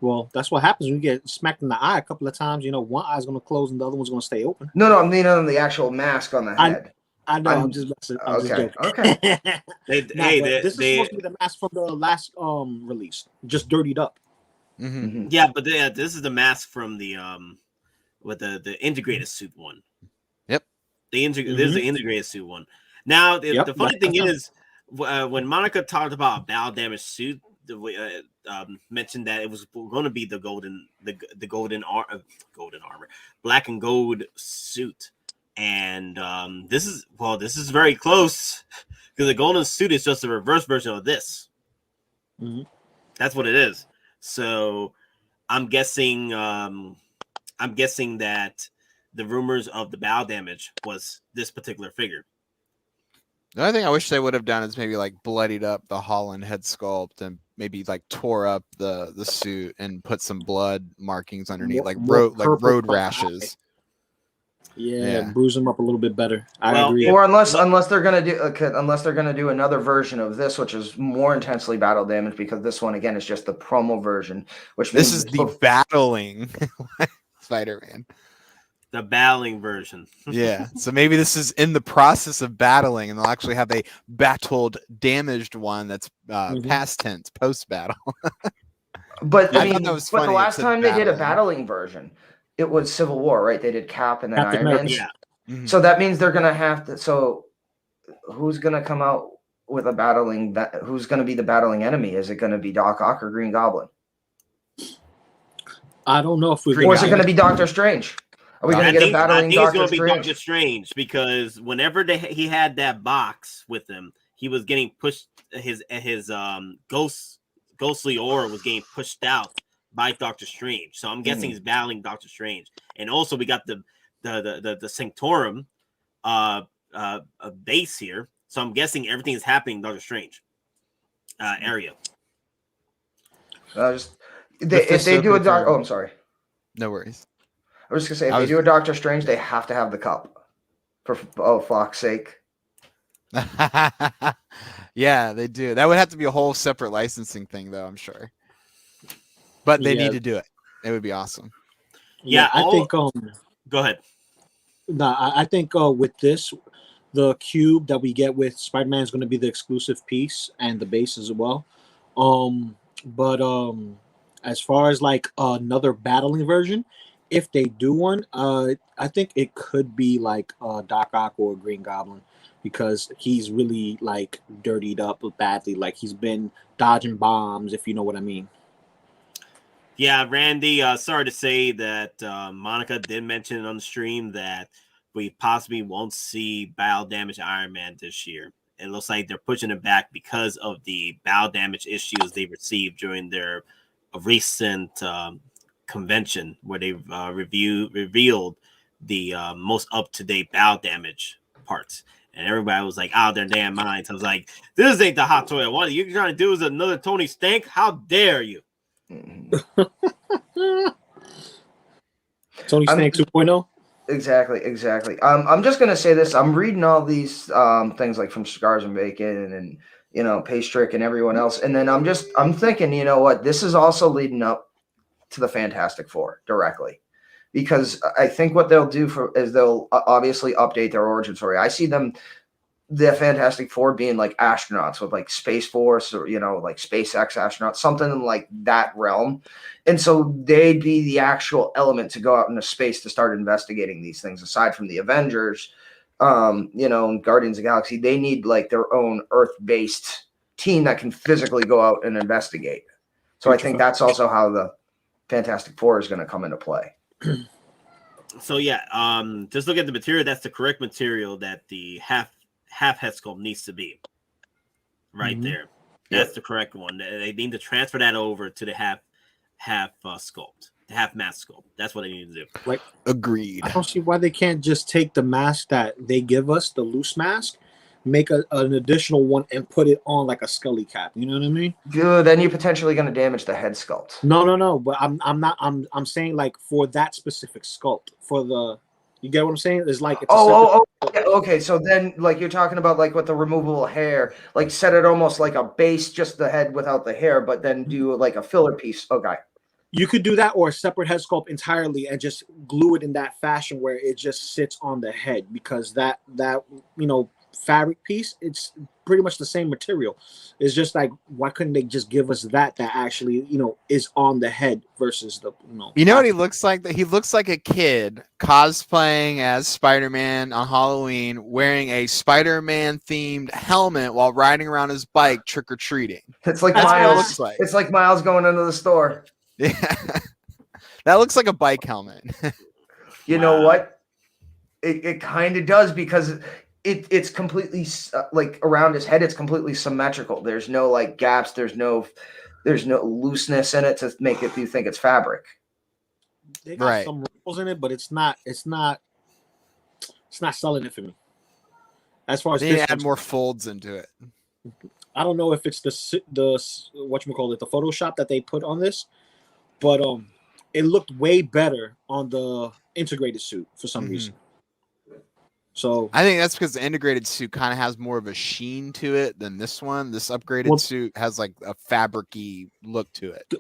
Speaker 6: Well, that's what happens when you get smacked in the eye a couple of times. You know, one eye's going to close and the other one's going to stay open.
Speaker 5: No, I mean on the actual mask on the head.
Speaker 6: I know. I'm just joking.
Speaker 5: Okay.
Speaker 6: This is supposed to be the mask from the last release, just dirtied up.
Speaker 3: Mm-hmm.
Speaker 1: Yeah, but this is the mask from the with the integrated suit one.
Speaker 3: Yep.
Speaker 1: This is the integrated suit one. Now the funny thing is when Monica talked about battle damage suit, mentioned that it was going to be the golden armor, black and gold suit, and this is very close because the golden suit is just a reverse version of this.
Speaker 6: Mm-hmm.
Speaker 1: That's what it is. So I'm guessing that the rumors of the bow damage was this particular figure.
Speaker 3: The only thing I wish they would have done is maybe like bloodied up the Holland head sculpt and maybe like tore up the suit and put some blood markings underneath, like road rashes.
Speaker 6: Yeah, bruise them up a little bit better. I agree.
Speaker 5: Or unless they're gonna do another version of this, which is more intensely battle damage, because this one again is just the promo version, which
Speaker 3: this is the battling Spider-Man.
Speaker 1: The battling version.
Speaker 3: Yeah. So maybe this is in the process of battling, and they'll actually have a battled, damaged one that's past tense, post battle.
Speaker 5: But
Speaker 3: I
Speaker 5: I mean,
Speaker 3: thought that was
Speaker 5: but
Speaker 3: funny.
Speaker 5: the last
Speaker 3: It said
Speaker 5: time they did a
Speaker 3: battling.
Speaker 5: battling version, it was Civil War, right? They did Cap and then
Speaker 6: Captain
Speaker 5: Iron Man.
Speaker 6: America.
Speaker 1: Yeah.
Speaker 5: So that means they're gonna have to. So who's gonna come out with a battling? Who's gonna be the battling enemy? Is it gonna be Doc Ock or Green Goblin?
Speaker 6: I don't know if we.
Speaker 5: Or is it gonna be Doctor Strange? Are we gonna get a battling Doctor
Speaker 1: It's going to be
Speaker 5: Strange?
Speaker 1: Doctor Strange because whenever he had that box with him, he was getting pushed. His ghostly aura was getting pushed out by Doctor Strange. So I'm guessing he's battling Doctor Strange. And also we got the Sanctorum base here. So I'm guessing everything is happening in Doctor Strange area.
Speaker 5: If they do a Doctor, I'm sorry.
Speaker 3: No worries.
Speaker 5: I was just gonna say, if they do a Doctor Strange, they have to have the cup. For fuck's sake.
Speaker 3: Yeah, they do. That would have to be a whole separate licensing thing, though, I'm sure. But they need to do it. It would be awesome.
Speaker 6: Yeah, I think.
Speaker 1: Go ahead.
Speaker 6: No, I think with this, the cube that we get with Spider-Man is going to be the exclusive piece and the base as well. But as far as like another battling version, if they do one, I think it could be like Doc Ock or Green Goblin, because he's really like dirtied up badly. Like he's been dodging bombs, if you know what I mean.
Speaker 1: Yeah, Randy, sorry to say that Monica did mention on the stream that we possibly won't see bow damage Iron Man this year. It looks like they're pushing it back because of the bow damage issues they received during their recent convention where they revealed the most up-to-date bow damage parts. And everybody was like out of their damn minds. I was like, this ain't the hot toy. What you're trying to do is another Tony Stank? How dare you?
Speaker 6: Tony Stank 2.0?
Speaker 5: Exactly. I'm just gonna say this. I'm reading all these things like from Cigars and Bacon and Paystrick and everyone else, and then I'm thinking, you know what? This is also leading up to the Fantastic Four directly, because I think what they'll do is they'll obviously update their origin story. I see the Fantastic Four being like astronauts with like Space Force or like SpaceX astronauts, something in like that realm. And so they'd be the actual element to go out into space to start investigating these things. Aside from the Avengers, and Guardians of the Galaxy, they need like their own Earth-based team that can physically go out and investigate. So I think that's also how the Fantastic Four is going to come into play.
Speaker 1: So yeah, just look at the material. That's the correct material that the half head sculpt needs to be right there. That's the correct one. They need to transfer that over to the half sculpt, the half mask sculpt. That's what they need to do.
Speaker 6: Like,
Speaker 3: agreed.
Speaker 6: I don't see why they can't just take the mask that they give us, the loose mask, make an additional one and put it on like a Scully cap. You know what I mean?
Speaker 5: Good. Then you're potentially going to damage the head sculpt.
Speaker 6: No. But I'm saying like for that specific sculpt, for the. You get what I'm saying? It's like it's
Speaker 5: okay. So then, like you're talking about, like with the removable hair, like set it almost like a base, just the head without the hair, but then do like a filler piece. Okay.
Speaker 6: You could do that, or a separate head sculpt entirely, and just glue it in that fashion where it just sits on the head, because that fabric piece. It's pretty much the same material. It's just like, why couldn't they just give us that actually, is on the head versus the,
Speaker 3: You know what he looks like? He looks like a kid cosplaying as Spider-Man on Halloween, wearing a Spider-Man themed helmet while riding around his bike trick or treating.
Speaker 5: It's like
Speaker 3: That's what it
Speaker 5: Miles.
Speaker 3: looks like.
Speaker 5: It's like Miles going into the store.
Speaker 3: Yeah, that looks like a bike helmet.
Speaker 5: You know what? It kind of does, because it's completely like around his head. It's completely symmetrical. There's no like gaps. There's no looseness in it to make you think it's fabric.
Speaker 6: They got some wrinkles in it, but it's not selling it for me. As far as
Speaker 3: they add more folds into it.
Speaker 6: I don't know if it's the whatchamacallit, the Photoshop that they put on this, but it looked way better on the integrated suit for some reason. So
Speaker 3: I think that's because the integrated suit kind of has more of a sheen to it than this one. This upgraded suit has like a fabric-y look to it.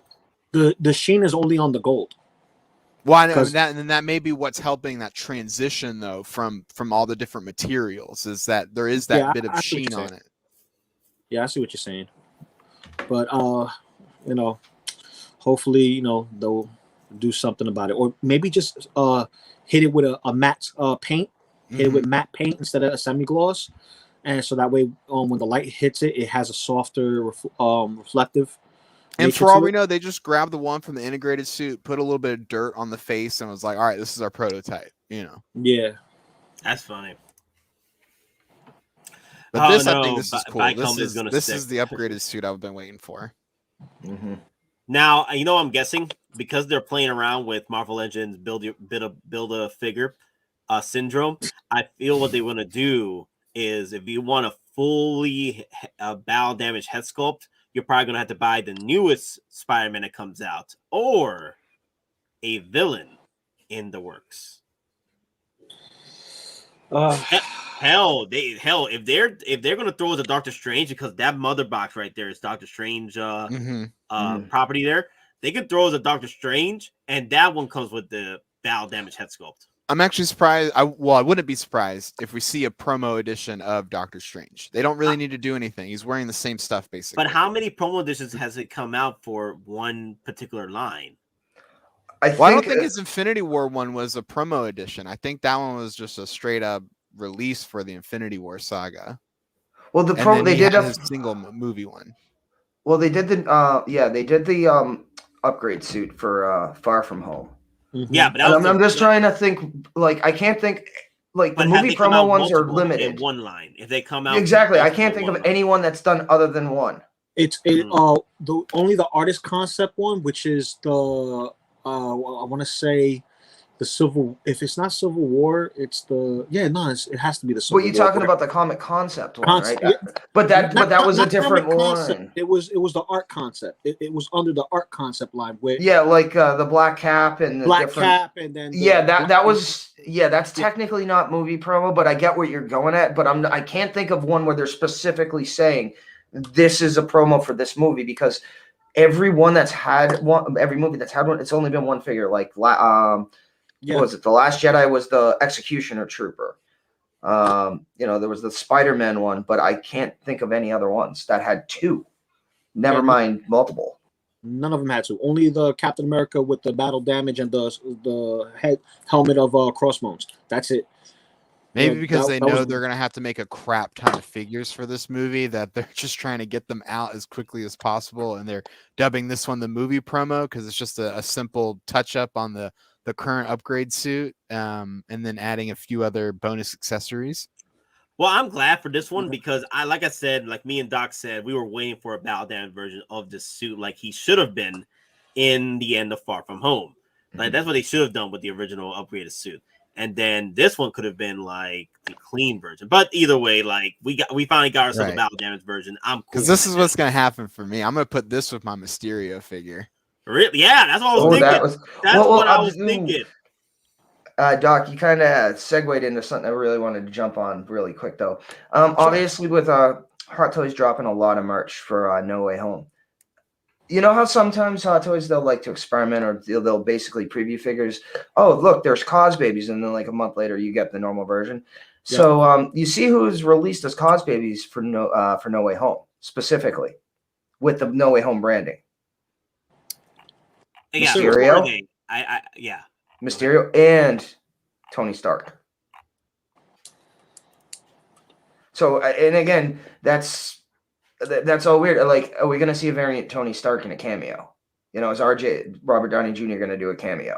Speaker 6: The sheen is only on the gold.
Speaker 3: Well, I know that may be what's helping that transition though from all the different materials, is that there is that bit of sheen on it.
Speaker 6: Yeah, I see what you're saying. But hopefully, they'll do something about it, or maybe just hit it with a matte paint. Hit it with matte paint instead of a semi-gloss, and so that way, when the light hits it, it has a softer, reflective.
Speaker 3: And for all we know, they just grabbed the one from the integrated suit, put a little bit of dirt on the face, and was like, "All right, this is our prototype."
Speaker 6: Yeah,
Speaker 1: that's funny.
Speaker 3: But I think this is cool. This is the upgraded suit I've been waiting for.
Speaker 1: Now, I'm guessing because they're playing around with Marvel Legends build a figure syndrome. I feel what they want to do is, if you want a fully battle damage head sculpt, you're probably going to have to buy the newest Spider-Man that comes out, or a villain in the works. Hell, if they're going to throw us a Doctor Strange, because that mother box right there is Doctor Strange property there, they could throw us a Doctor Strange, and that one comes with the battle damage head sculpt.
Speaker 3: I'm actually surprised. I wouldn't be surprised if we see a promo edition of Doctor Strange. They don't really need to do anything. He's wearing the same stuff, basically.
Speaker 1: But how many promo editions has it come out for one particular line?
Speaker 3: I don't think his Infinity War one was a promo edition. I think that one was just a straight up release for the Infinity War saga.
Speaker 5: Well, they did a
Speaker 3: single movie one.
Speaker 5: Well, they did the upgrade suit for Far From Home.
Speaker 1: Yeah, but
Speaker 5: I'm just trying to think. Like, I can't think. Like, the movie promo ones are limited.
Speaker 1: In one line, if they come out
Speaker 5: exactly, I can't think of anyone that's done other than one.
Speaker 6: It's only the artist concept one, which is the I want to say the Civil. If it's not Civil War, it's the it has to be the Civil War.
Speaker 5: But you're talking about the Comiconcept one, right? Yeah. But that was a different one.
Speaker 6: It was the art concept. It was under the art concept line where
Speaker 5: like the black cap and the
Speaker 6: black cap, and then
Speaker 5: that's technically not movie promo, but I get what you're going at. But I can't think of one where they're specifically saying this is a promo for this movie, because every movie that's had one, it's only been one figure. Like what was it? The Last Jedi was the Executioner Trooper. There was the Spider-Man one, but I can't think of any other ones that had two. Never mind multiple.
Speaker 6: None of them had to. Only the Captain America with the battle damage and the helmet of crossbones. That's it.
Speaker 3: Maybe because they know they're going to have to make a crap ton of figures for this movie, that they're just trying to get them out as quickly as possible, and they're dubbing this one the movie promo because it's just a simple touch-up on the current upgrade suit, and then adding a few other bonus accessories.
Speaker 1: Well, I'm glad for this one because like I said, like me and Doc said, we were waiting for a battle damage version of this suit, like he should have been in the end of Far From Home. Like that's what they should have done with the original upgraded suit. And then this one could have been like the clean version. But either way, like we finally got ourselves a battle damage version. I'm cool.
Speaker 3: Because this is what's gonna happen for me. I'm gonna put this with my Mysterio figure.
Speaker 1: Really? Yeah, that's what I was thinking. That's what I was thinking.
Speaker 5: Doc, you kind of segued into something I really wanted to jump on really quick, though. Obviously, with Hot Toys dropping a lot of merch for No Way Home. You know how sometimes Hot Toys, they'll like to experiment, or they'll basically preview figures. Oh, look, there's Cause Babies, and then like a month later, you get the normal version. So you see who's released as cause babies for No Way Home specifically with the No Way Home branding.
Speaker 1: Yeah,
Speaker 5: Mysterio.
Speaker 1: Yeah.
Speaker 5: Mysterio and Tony Stark. So, and again, that's all weird. Like, are we going to see a variant Tony Stark in a cameo? You know, is Robert Downey Jr. going to do a cameo?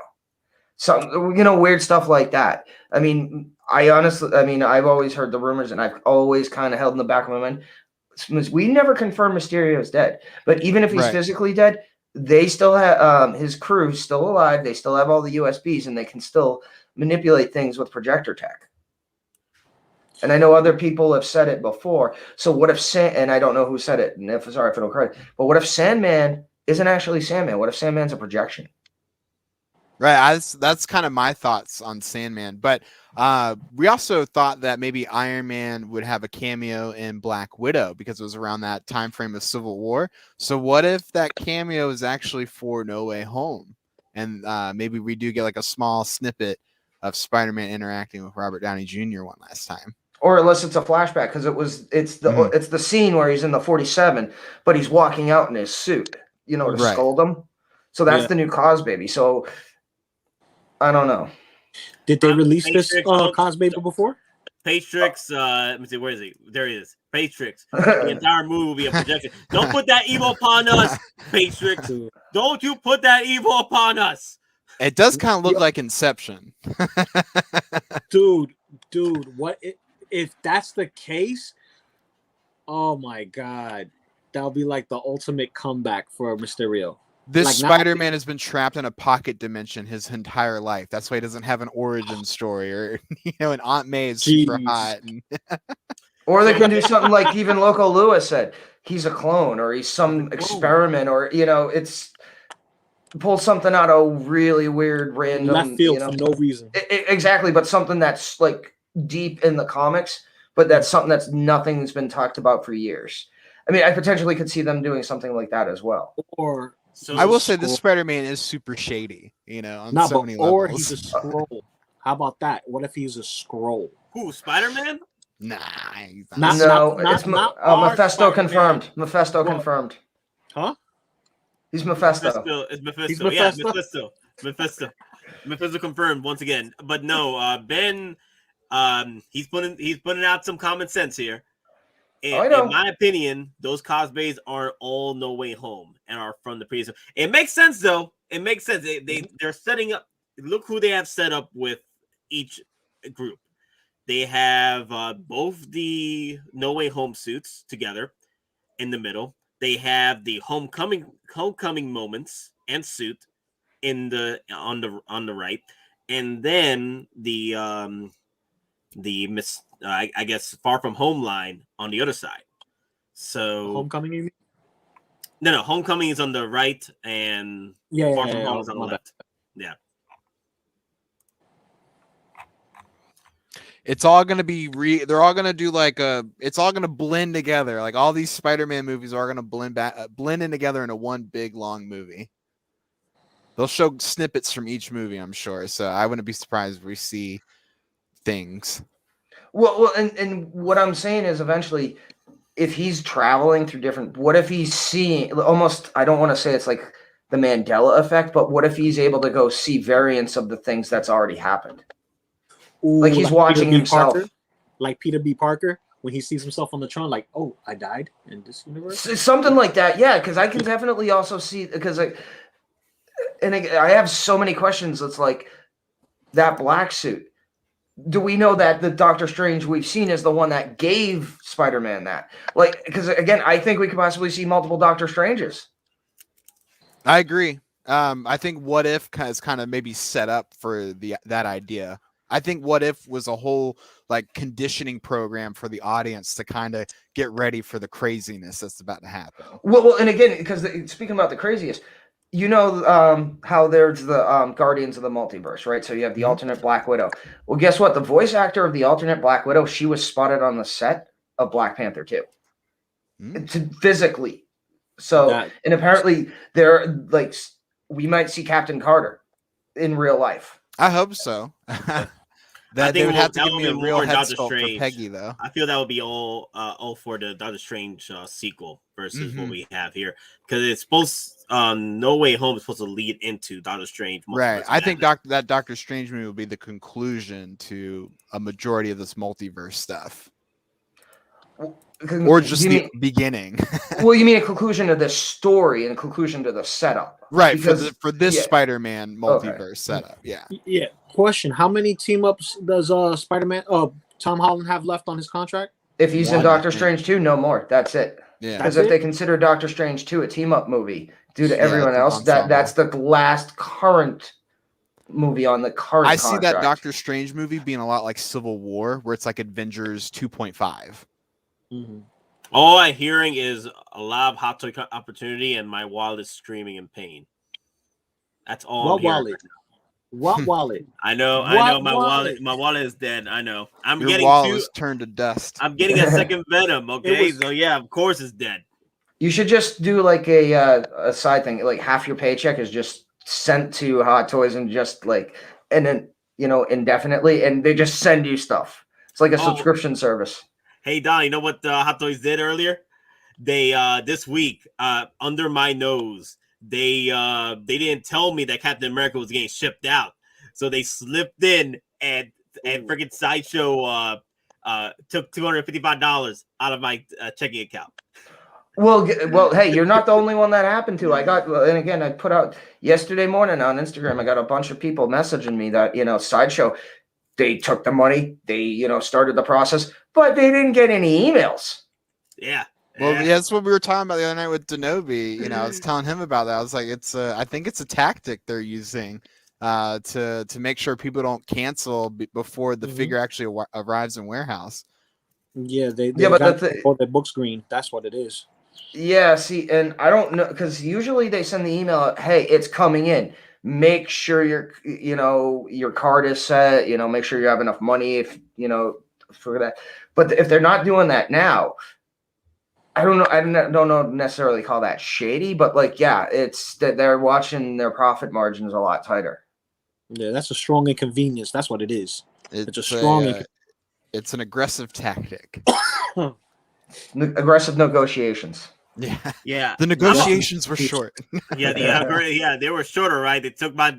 Speaker 5: Some, weird stuff like that. I mean, I've always heard the rumors, and I've always kind of held in the back of my mind. We never confirmed Mysterio's dead, but even if he's physically dead, they still have his crew still alive. They still have all the USBs, and they can still manipulate things with projector tech. And I know other people have said it before. So what if and I don't know who said it, and sorry if I don't correct, but what if Sandman isn't actually Sandman? What if Sandman's a projection?
Speaker 3: Right, that's kind of my thoughts on Sandman. But we also thought that maybe Iron Man would have a cameo in Black Widow because it was around that time frame of Civil War. So what if that cameo is actually for No Way Home, and maybe we do get like a small snippet of Spider-Man interacting with Robert Downey Jr. one last time.
Speaker 5: Or unless it's a flashback, because it's the scene where he's in the 47, but he's walking out in his suit, to scold him. So that's the new cause baby. So I don't know.
Speaker 6: Did they release this cause baby before?
Speaker 1: Patrix, let me see, where is he? There he is. Patrix. The entire movie will be a projection. Don't put that evil upon us, Patrix. Don't you put that evil upon us.
Speaker 3: It does kind of look like Inception.
Speaker 6: Dude, what if that's the case? Oh my god. That'll be like the ultimate comeback for Mysterio.
Speaker 3: This Spider-Man has been trapped in a pocket dimension his entire life. That's why he doesn't have an origin story, or an Aunt May is super hot.
Speaker 5: Or they can do something like even Loco Lu said, he's a clone, or he's some experiment, or it's pull something out of really weird, random
Speaker 6: left field for no reason.
Speaker 5: Exactly, but something that's like deep in the comics, but that's something that's nothing's been talked about for years. I mean, I potentially could see them doing something like that as well.
Speaker 6: Or
Speaker 3: I will say this Spider-Man is super shady, on so many levels.
Speaker 6: Or he's a scroll. How about that? What if he's a scroll?
Speaker 1: Who, Spider-Man?
Speaker 3: Nah,
Speaker 5: it's Mephisto confirmed. Mephisto confirmed.
Speaker 6: Huh?
Speaker 5: He's Mephisto.
Speaker 1: It's Mephisto.
Speaker 6: He's
Speaker 1: Yeah,
Speaker 6: Mephisto.
Speaker 1: Mephisto confirmed once again. But no, Ben, he's putting out some common sense here. In my opinion, those cosplays are all No Way Home and are from the previous. It makes sense though. It makes sense. They're setting up. Look who they have set up with each group. They have both the No Way Home suits together in the middle. They have the homecoming moments and suit on the right, and then I guess Far From Home line on the other side. So
Speaker 6: Homecoming, you mean?
Speaker 1: No, Homecoming is on the right, and Far From Home is on the left. Yeah.
Speaker 3: It's all gonna be they're all gonna do it's all gonna blend together. Like all these Spider-Man movies are gonna blend in together into one big long movie. They'll show snippets from each movie, I'm sure. So I wouldn't be surprised if we see things.
Speaker 5: Well, and what I'm saying is eventually, if he's traveling through different, what if he's seeing almost, I don't want to say it's like the Mandela effect, but what if he's able to go see variants of the things that's already happened?
Speaker 6: Ooh,
Speaker 5: like he's watching himself.
Speaker 6: Parker, like Peter B. Parker, when he sees himself on the Tron, like, oh, I died in this universe?
Speaker 5: Something like that, yeah, because I can definitely also see, because I have so many questions. It's like, that black suit. Do we know that the Doctor Strange we've seen is the one that gave Spider-Man that? Like, because again, I think we could possibly see multiple Doctor Stranges.
Speaker 3: I agree. I think What If is kind of maybe set up for that idea. I think What If was a whole conditioning program for the audience to kind of get ready for the craziness that's about to happen.
Speaker 5: Well, and again, because speaking about the craziest, how there's the Guardians of the Multiverse, right? So you have the alternate Black Widow. Well, guess what? The voice actor of the alternate Black Widow, she was spotted on the set of Black Panther 2. Physically. So, and apparently we might see Captain Carter in real life.
Speaker 3: I hope so. That they would have to
Speaker 1: that
Speaker 3: give
Speaker 1: will
Speaker 3: me
Speaker 1: be
Speaker 3: a
Speaker 1: more
Speaker 3: real
Speaker 1: in
Speaker 3: head
Speaker 1: Doctor
Speaker 3: sculpt for
Speaker 1: Strange.
Speaker 3: Peggy, though.
Speaker 1: I feel that would be all for the Doctor Strange sequel versus what we have here, because it's supposed No Way Home is supposed to lead into Doctor Strange.
Speaker 3: Right. I think that Doctor Strange movie will be the conclusion to a majority of this multiverse stuff. Or just the beginning.
Speaker 5: Well, you mean a conclusion to this story and a conclusion to the setup,
Speaker 3: right?
Speaker 5: Because,
Speaker 3: For this Spider-Man multiverse setup, yeah.
Speaker 6: Yeah. Question: how many team ups does Spider-Man, Tom Holland have left on his contract?
Speaker 5: if he's in Doctor Strange 2, no more. That's it.
Speaker 3: Yeah.
Speaker 5: Because if they consider Doctor Strange 2 a team up movie, due to everyone
Speaker 3: it's an
Speaker 5: else,
Speaker 3: ensemble.
Speaker 5: that's the last current movie on the current
Speaker 3: I see that
Speaker 5: contract.
Speaker 3: Doctor Strange movie being a lot like Civil War, where it's like Avengers 2.5.
Speaker 6: Mm-hmm.
Speaker 1: All I'm hearing is a lot of hot toy opportunity, and my wallet is screaming in pain. That's all I'm hearing.
Speaker 6: What wallet?
Speaker 1: I know. My wallet is dead. I know.
Speaker 3: Your wallet is turned to dust.
Speaker 1: I'm getting a second Venom. Okay, so yeah, of course it's dead.
Speaker 5: You should just do like a side thing, like half your paycheck is just sent to Hot Toys and just like, and then indefinitely, and they just send you stuff. It's like a subscription service.
Speaker 1: Hey Don, you know what Hot Toys did earlier? They this week under my nose, they didn't tell me that Captain America was getting shipped out, so they slipped in and freaking Sideshow took $255 out of my checking account.
Speaker 5: Well, hey, you're not the only one that happened to. And again, I put out yesterday morning on Instagram. I got a bunch of people messaging me that Sideshow. They took the money, they started the process, but they didn't get any emails.
Speaker 1: Yeah.
Speaker 3: Well, yeah, that's what we were talking about the other night with Denobi. I was telling him about that. I was like, I think it's a tactic they're using to make sure people don't cancel before the figure actually arrives in warehouse.
Speaker 6: Yeah, they
Speaker 5: but
Speaker 6: their book screen. That's what it is.
Speaker 5: Yeah, see, and I don't know, because usually they send the email, hey, it's coming in. Make sure your card is set, make sure you have enough money for that. But if they're not doing that now, I don't know necessarily call that shady, but it's that they're watching their profit margins a lot tighter.
Speaker 6: Yeah, that's a strong inconvenience. That's what it is.
Speaker 3: It's
Speaker 6: a strong
Speaker 3: it's an aggressive tactic.
Speaker 5: Aggressive negotiations.
Speaker 1: Yeah.
Speaker 3: The negotiations were short.
Speaker 1: Yeah, they were shorter, right? They took my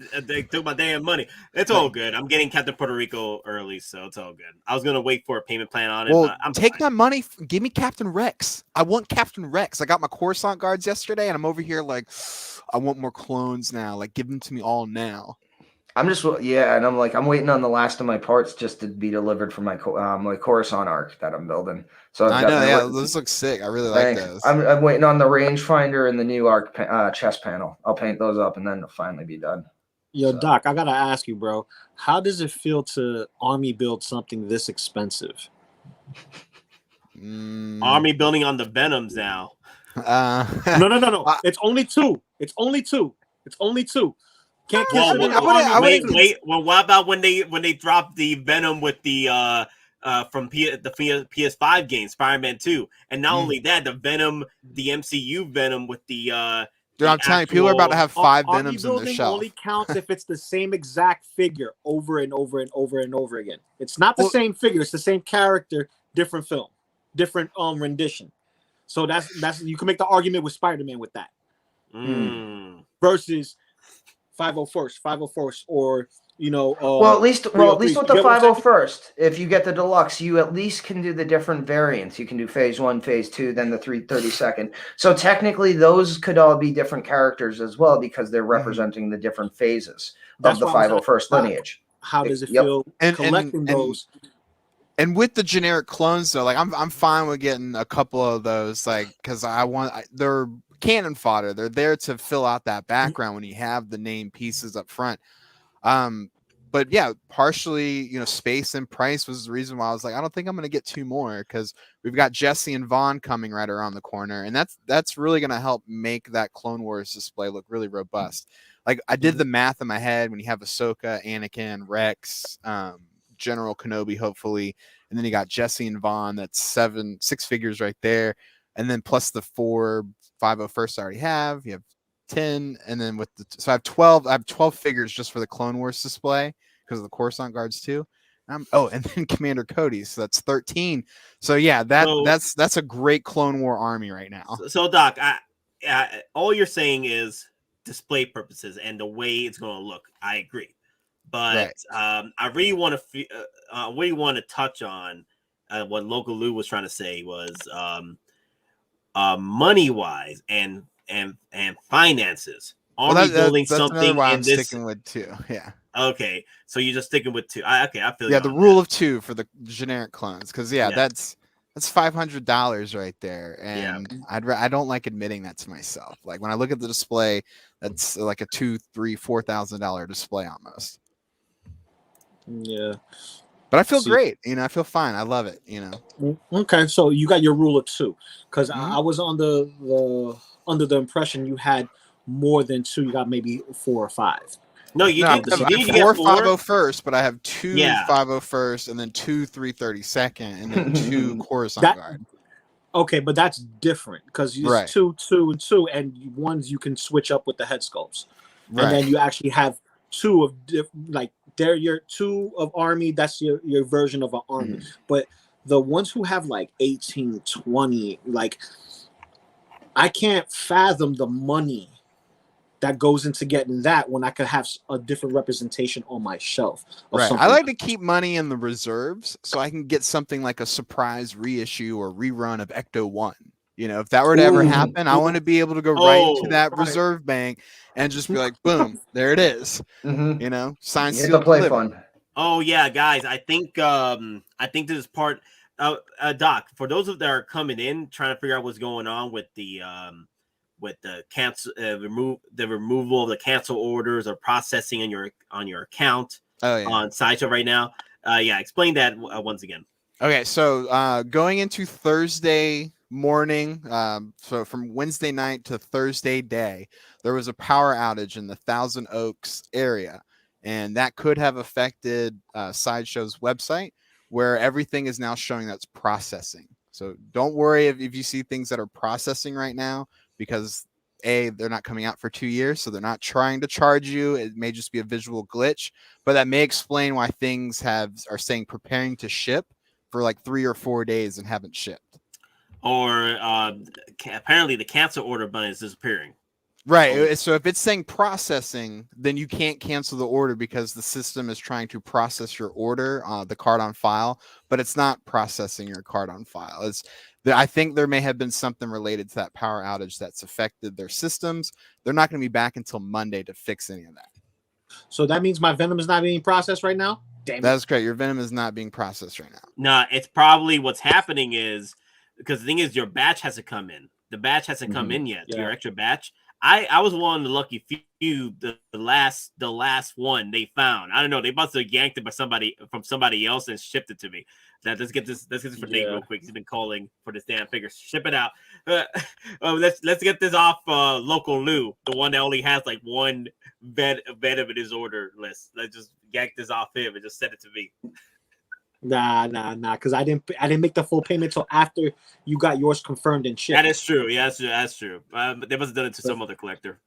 Speaker 1: damn money. It's all good. I'm getting Captain Puerto Rico early, so it's all good. I was gonna wait for a payment plan on it.
Speaker 3: Well,
Speaker 1: I'm
Speaker 3: take
Speaker 1: fine.
Speaker 3: my money. Give me Captain Rex. I want Captain Rex. I got my Coruscant guards yesterday, and I'm over here like, I want more clones now. Like, give them to me all now.
Speaker 5: I'm just and I'm like, I'm waiting on the last of my parts just to be delivered for my my Coruscant arc that I'm building. So
Speaker 3: I know, those look sick. I really like those.
Speaker 5: I'm waiting on the rangefinder and the new arc chest panel. I'll paint those up and then it'll finally be done.
Speaker 6: Yo, Doc, I gotta ask you, bro. How does it feel to army build something this expensive?
Speaker 1: Army building on the Venoms now.
Speaker 6: No. It's only two. Can't
Speaker 1: wait. Well, what about when they dropped the Venom with the from the PS5 game, Spider-Man 2, and not only that, the Venom, the MCU Venom with the.
Speaker 3: Dude, I'm telling you, people are about to have 5 Venoms in their shelf.
Speaker 6: Only counts if it's the same exact figure over and over and over and over again. It's not the same figure; it's the same character, different film, different rendition. So that's you can make the argument with Spider-Man with that versus 501st, or
Speaker 5: at least with the 501st, if you get the deluxe, you at least can do the different variants. You can do phase 1, phase 2, then the 332nd. So technically, those could all be different characters as well because they're representing the different phases of the 501st lineage.
Speaker 6: How does it feel collecting those?
Speaker 3: And with the generic clones, though, like I'm fine with getting a couple of those, like because they're cannon fodder. They're there to fill out that background when you have the name pieces up front. But yeah, partially, space and price was the reason why I was like, I don't think I'm going to get 2 more because we've got Jesse and Vaughn coming right around the corner, and that's really going to help make that Clone Wars display look really robust. Like I did the math in my head when you have Ahsoka, Anakin, Rex, General Kenobi, hopefully, and then you got Jesse and Vaughn. That's 6 figures right there, and then plus the 4 501st I already have. You have 10, and then so I have 12. I have 12 figures just for the Clone Wars display because of the Coruscant guards too. And then Commander Cody, so that's 13. So yeah, that's a great Clone War army right now.
Speaker 1: So Doc, all you're saying is display purposes and the way it's going to look. I agree, but I really want to touch on what Loco Lu was trying to say was money wise and finances. Are we building something in this?
Speaker 3: Sticking with 2, yeah.
Speaker 1: Okay, so you're just sticking with 2. I feel
Speaker 3: the rule of 2 for the generic clones, because that's $500 right there, and I don't like admitting that to myself. Like when I look at the display, that's like a $2,000, $3,000, $4,000 display almost.
Speaker 6: Yeah,
Speaker 3: but I feel great. I feel fine. I love it.
Speaker 6: Okay, so you got your rule of 2, because I was on under the impression you had more than 2. You got maybe 4 or 5.
Speaker 1: No, you did.
Speaker 3: I have 4 501st, but I have 2 501st, and then 2 332nd, and then 2 Coruscant Guard.
Speaker 6: Okay, but that's different because it's 2, 2, and 2, and ones you can switch up with the head sculpts, and then you actually have 2 of they're your 2 of army. That's your version of an army. But the ones who have like 18, 20, like I can't fathom the money that goes into getting that when I could have a different representation on my shelf.
Speaker 3: I like to keep money in the reserves so I can get something like a surprise reissue or rerun of Ecto 1. If that were to ever happen, I want to be able to go right into that reserve bank and just be like, boom, there it is. Signed, sealed,
Speaker 5: play fun.
Speaker 1: Oh yeah, guys, I think this is part. Doc, for those that are coming in trying to figure out what's going on with the cancel removal of the cancel orders or processing on your account on Sideshow right now. Explain that once again.
Speaker 3: Okay, so going into Thursday morning, so from Wednesday night to Thursday day, there was a power outage in the Thousand Oaks area, and that could have affected Sideshow's website, where everything is now showing that's processing. So don't worry if you see things that are processing right now, because they're not coming out for 2 years, so they're not trying to charge you. It may just be a visual glitch, but that may explain why things are saying preparing to ship for like 3 or 4 days and haven't shipped.
Speaker 1: Or apparently the cancel order button is disappearing.
Speaker 3: Right. So if it's saying processing, then you can't cancel the order because the system is trying to process your order, the card on file, but it's not processing your card on file. I think there may have been something related to that power outage that's affected their systems. They're not going to be back until Monday to fix any of that.
Speaker 6: So that means my Venom is not being processed right now? Damn.
Speaker 3: That's correct. Your Venom is not being processed right now.
Speaker 1: No, it's probably what's happening is because the thing is your batch hasn't come in. The batch hasn't come in yet. Your extra batch. I was one of the lucky few. The last one they found. I don't know. They must have yanked it from somebody else and shipped it to me. Let's get this for Nate real quick. He's been calling for this damn figure. Ship it out. Let's get this off Loco Lu, the one that only has like one Venom in his order list. Let's just yank this off him and just send it to me.
Speaker 6: Nah. Because I didn't make the full payment until after you got yours confirmed and shipped.
Speaker 1: That is true. Yeah, that's true. They must have done it to some other collector.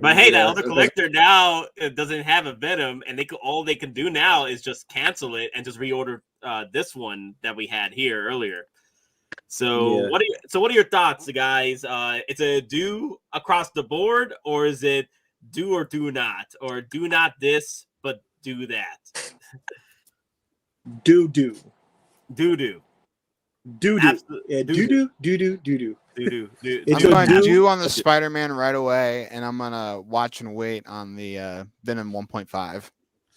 Speaker 1: But hey, that other collector now doesn't have a Venom, and all they can do now is just cancel it and just reorder this one that we had here earlier. So what are your thoughts, guys? It's a do across the board, or is it do or do not, or do not this but do that?
Speaker 6: Do.
Speaker 3: I'm going to do on the Spider-Man right away, and I'm gonna watch and wait on the Venom 1.5.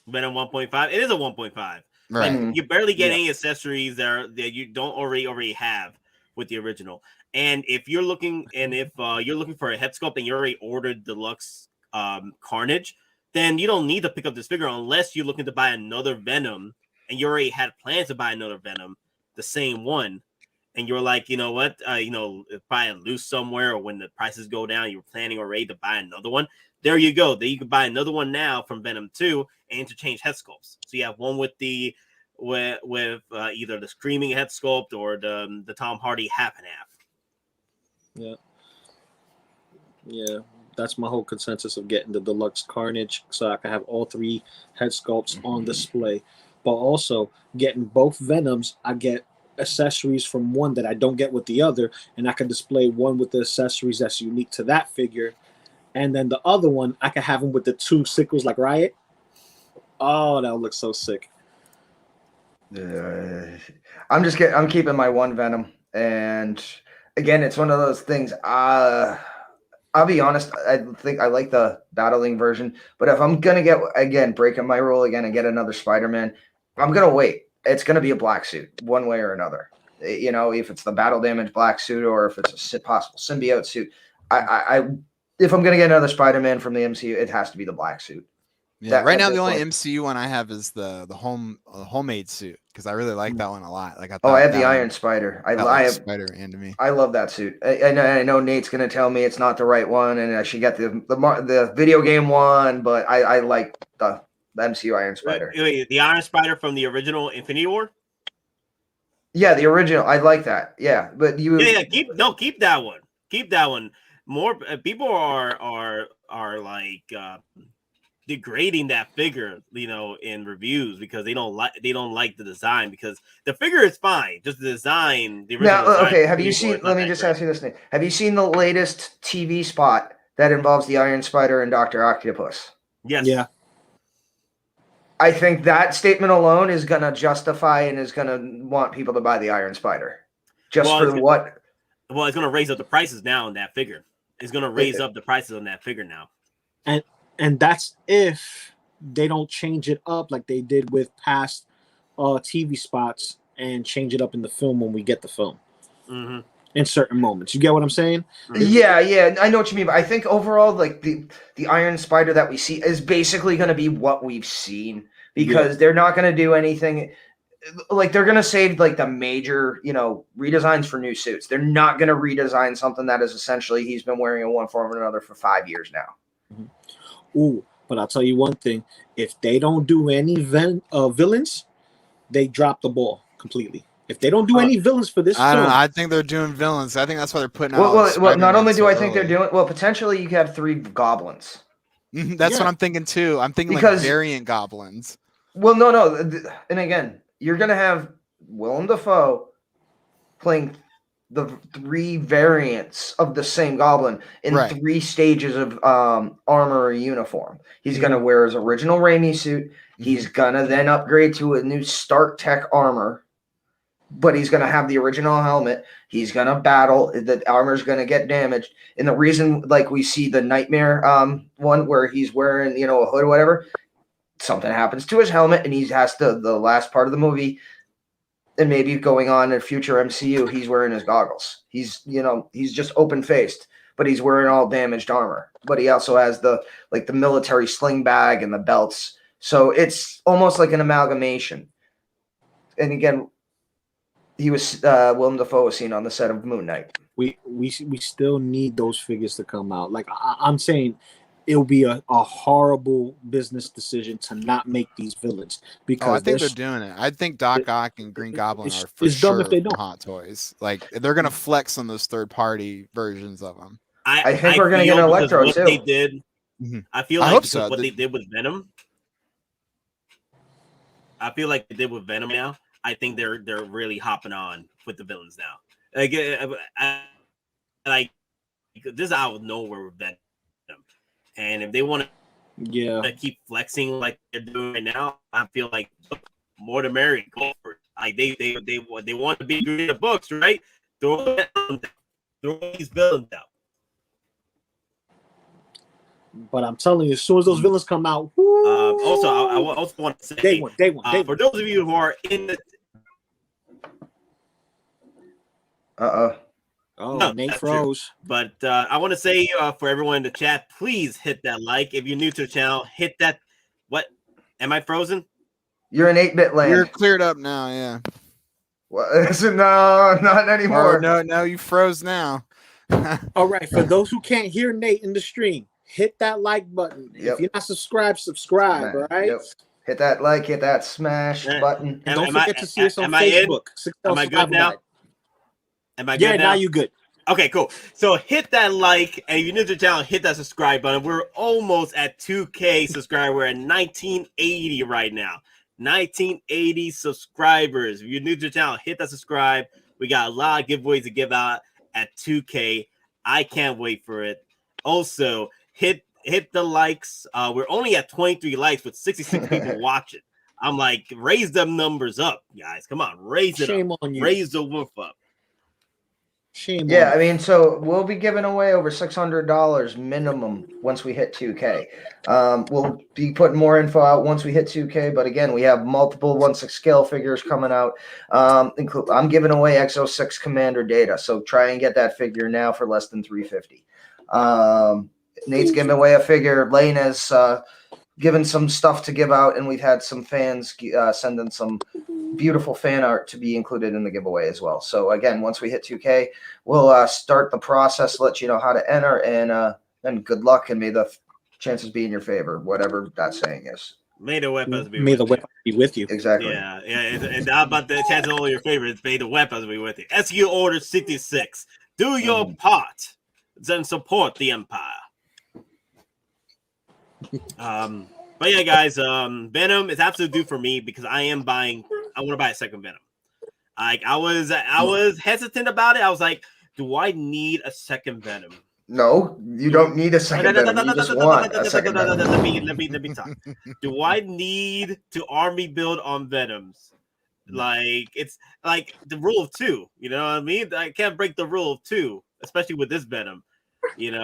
Speaker 1: Venom 1.5. It is a 1.5.
Speaker 3: Right.
Speaker 1: And you barely get any accessories that you don't already have with the original. And if you're looking for a head sculpt and you already ordered deluxe Carnage, then you don't need to pick up this figure unless you're looking to buy another Venom and you already had plans to buy another Venom, the same one. And you're like, you know what, buy it loose somewhere, or when the prices go down, you're planning already to buy another one. There you go. Then you can buy another one now from Venom 2 and interchange head sculpts. So you have one with either the Screaming head sculpt or the Tom Hardy half and half.
Speaker 6: Yeah. That's my whole consensus of getting the deluxe Carnage, so I can have all 3 head sculpts on display. but also getting both Venoms, I get accessories from one that I don't get with the other, and I can display one with the accessories that's unique to that figure, and then the other one I can have him with the 2 sickles like Riot. Oh, that would look so sick.
Speaker 5: I'm keeping my one Venom, and again, it's one of those things. I'll be honest. I think I like the battling version, but if I'm gonna get, again, breaking my rule again and get another Spider-Man, I'm gonna wait. It's gonna be a black suit, one way or another. You know, if it's the battle damage black suit or if it's a possible symbiote suit. If I'm gonna get another Spider-Man from the MCU, it has to be the black suit.
Speaker 3: Yeah, right now the only MCU one I have is the homemade suit because I really like that one a lot. Like
Speaker 5: I have the Iron Spider. I have
Speaker 3: Spider and to me.
Speaker 5: I love that suit. I know Nate's gonna tell me it's not the right one, and I should get the video game one. But I like the MCU Iron Spider.
Speaker 1: Wait, the Iron Spider from the original Infinity War.
Speaker 5: Yeah, the original. I like that. Yeah, but
Speaker 1: keep that one. Keep that one. More people are like degrading that figure, you know, in reviews because they don't like the design, because the figure is fine, just the design. The original design,
Speaker 5: okay. Have you seen? Let me just ask you this thing: have you seen the latest TV spot that involves the Iron Spider and Dr. Octopus?
Speaker 1: Yes.
Speaker 6: Yeah.
Speaker 5: I think that statement alone is gonna justify and is gonna want people to buy the Iron Spider, what?
Speaker 1: Well, it's gonna raise up the prices now on that figure. It's gonna raise up the prices on that figure now.
Speaker 6: And that's if they don't change it up like they did with past TV spots and change it up in the film when we get the film.
Speaker 1: Mm-hmm.
Speaker 6: In certain moments. You get what I'm saying?
Speaker 5: Yeah, I know what you mean. But I think overall, like the Iron Spider that we see is basically going to be what we've seen, because they're not going to do anything. Like, they're going to save like the major, redesigns for new suits. They're not going to redesign something that is essentially he's been wearing in one form or another for 5 years now.
Speaker 6: Mm-hmm. Ooh, but I'll tell you one thing: if they don't do any villains, they drop the ball completely. If they don't do any villains for this
Speaker 3: I
Speaker 6: film,
Speaker 3: don't know. I think they're doing villains. I think that's why they're putting out.
Speaker 5: Well, not only do I think they're doing potentially you have 3 goblins.
Speaker 3: That's what I'm thinking too. I'm thinking
Speaker 5: because,
Speaker 3: like variant goblins.
Speaker 5: Well, no, and again, you're gonna have Willem Dafoe playing the 3 variants of the same goblin in 3 stages of armor or uniform. He's gonna wear his original Raimi suit. He's gonna then upgrade to a new Stark Tech armor, but he's gonna have the original helmet. He's gonna battle. The armor's gonna get damaged. And the reason, like we see the Nightmare one where he's wearing a hood or whatever, something happens to his helmet, and he has to, the last part of the movie, and maybe going on in future MCU, he's wearing his goggles. He's just open-faced, but he's wearing all damaged armor. But he also has the military sling bag and the belts. So it's almost like an amalgamation. And again, he was Willem Dafoe was seen on the set of Moon Knight.
Speaker 6: We still need those figures to come out. Like I'm saying, it'll be a horrible business decision to not make these villains, because
Speaker 3: I think they're doing it. I think Doc Ock and Green Goblin are for sure dumb if they don't. Hot Toys. Like, they're gonna flex on those third-party versions of them.
Speaker 5: I think we're gonna get an Electro too.
Speaker 1: They did. I feel like what they did with Venom. I feel like they did with Venom now. I think they're really hopping on with the villains now. Like this is out of nowhere with Venom. And if they want to keep flexing like they're doing right now, I feel like more the merrier. Go for it. Like they want to be good in the books, right? Throw these villains out.
Speaker 6: But I'm telling you, as soon as those villains come out,
Speaker 1: also I also want to say
Speaker 6: day one.
Speaker 1: For those of you who are in the
Speaker 6: Oh, no, Nate froze.
Speaker 1: True. But I want to say for everyone in the chat, please hit that like. If you're new to the channel, hit that. What? Am I frozen?
Speaker 5: You're in 8-bit land.
Speaker 3: You're cleared up now, yeah.
Speaker 5: Well, no, not anymore.
Speaker 3: No, you froze now.
Speaker 6: All right, for those who can't hear Nate in the stream, hit that like button.
Speaker 5: Yep.
Speaker 6: If you're not subscribe, all right?
Speaker 5: Yep. Hit that like, hit that smash button.
Speaker 6: And don't forget to see us on Facebook.
Speaker 1: Am I good now? Am I good now?
Speaker 6: Now you're good.
Speaker 1: Okay, cool. So hit that like, and if you're new to the channel, hit that subscribe button. We're almost at 2K subscribers. We're at 1980 right now. 1980 subscribers. If you're new to the channel, hit that subscribe. We got a lot of giveaways to give out at 2K. I can't wait for it. Also, hit the likes. We're only at 23 likes with 66 people watching. I'm like, raise them numbers up, guys. Come on, raise it
Speaker 6: Shame
Speaker 1: up.
Speaker 6: on you.
Speaker 1: Raise the wolf up.
Speaker 6: Shame
Speaker 5: Yeah,
Speaker 6: on
Speaker 5: I mean, so we'll be giving away over $600 minimum once we hit 2K. We'll be putting more info out once we hit 2K, but again, we have multiple 1/6 scale figures coming out. I'm giving away Exo 6 Commander data, so try and get that figure now for less than $350. Nate's giving away a figure. Lane has given some stuff to give out, and we've had some fans send in some beautiful fan art to be included in the giveaway as well. So again, once we hit 2K, we'll start the process, let you know how to enter, and then good luck, and may the chances be in your favor, whatever that saying is.
Speaker 1: May the weapons be
Speaker 6: May
Speaker 1: with
Speaker 6: the
Speaker 1: you.
Speaker 6: weapons be with you.
Speaker 5: Exactly.
Speaker 1: Yeah. And how about the chances of all your favorites? May the weapons be with you. SQ Order 66. Do your part, then support the Empire. But yeah, guys, Venom is absolutely due for me because I want to buy a second Venom. Like I was hesitant about it. I was like, do I need a second Venom?
Speaker 5: No, you don't need a second Venom. You just want a second Venom.
Speaker 1: Let me talk. Do I need to army build on Venoms? Like it's like the rule of two. You know what I mean? I can't break the rule of two, especially with this Venom. You know,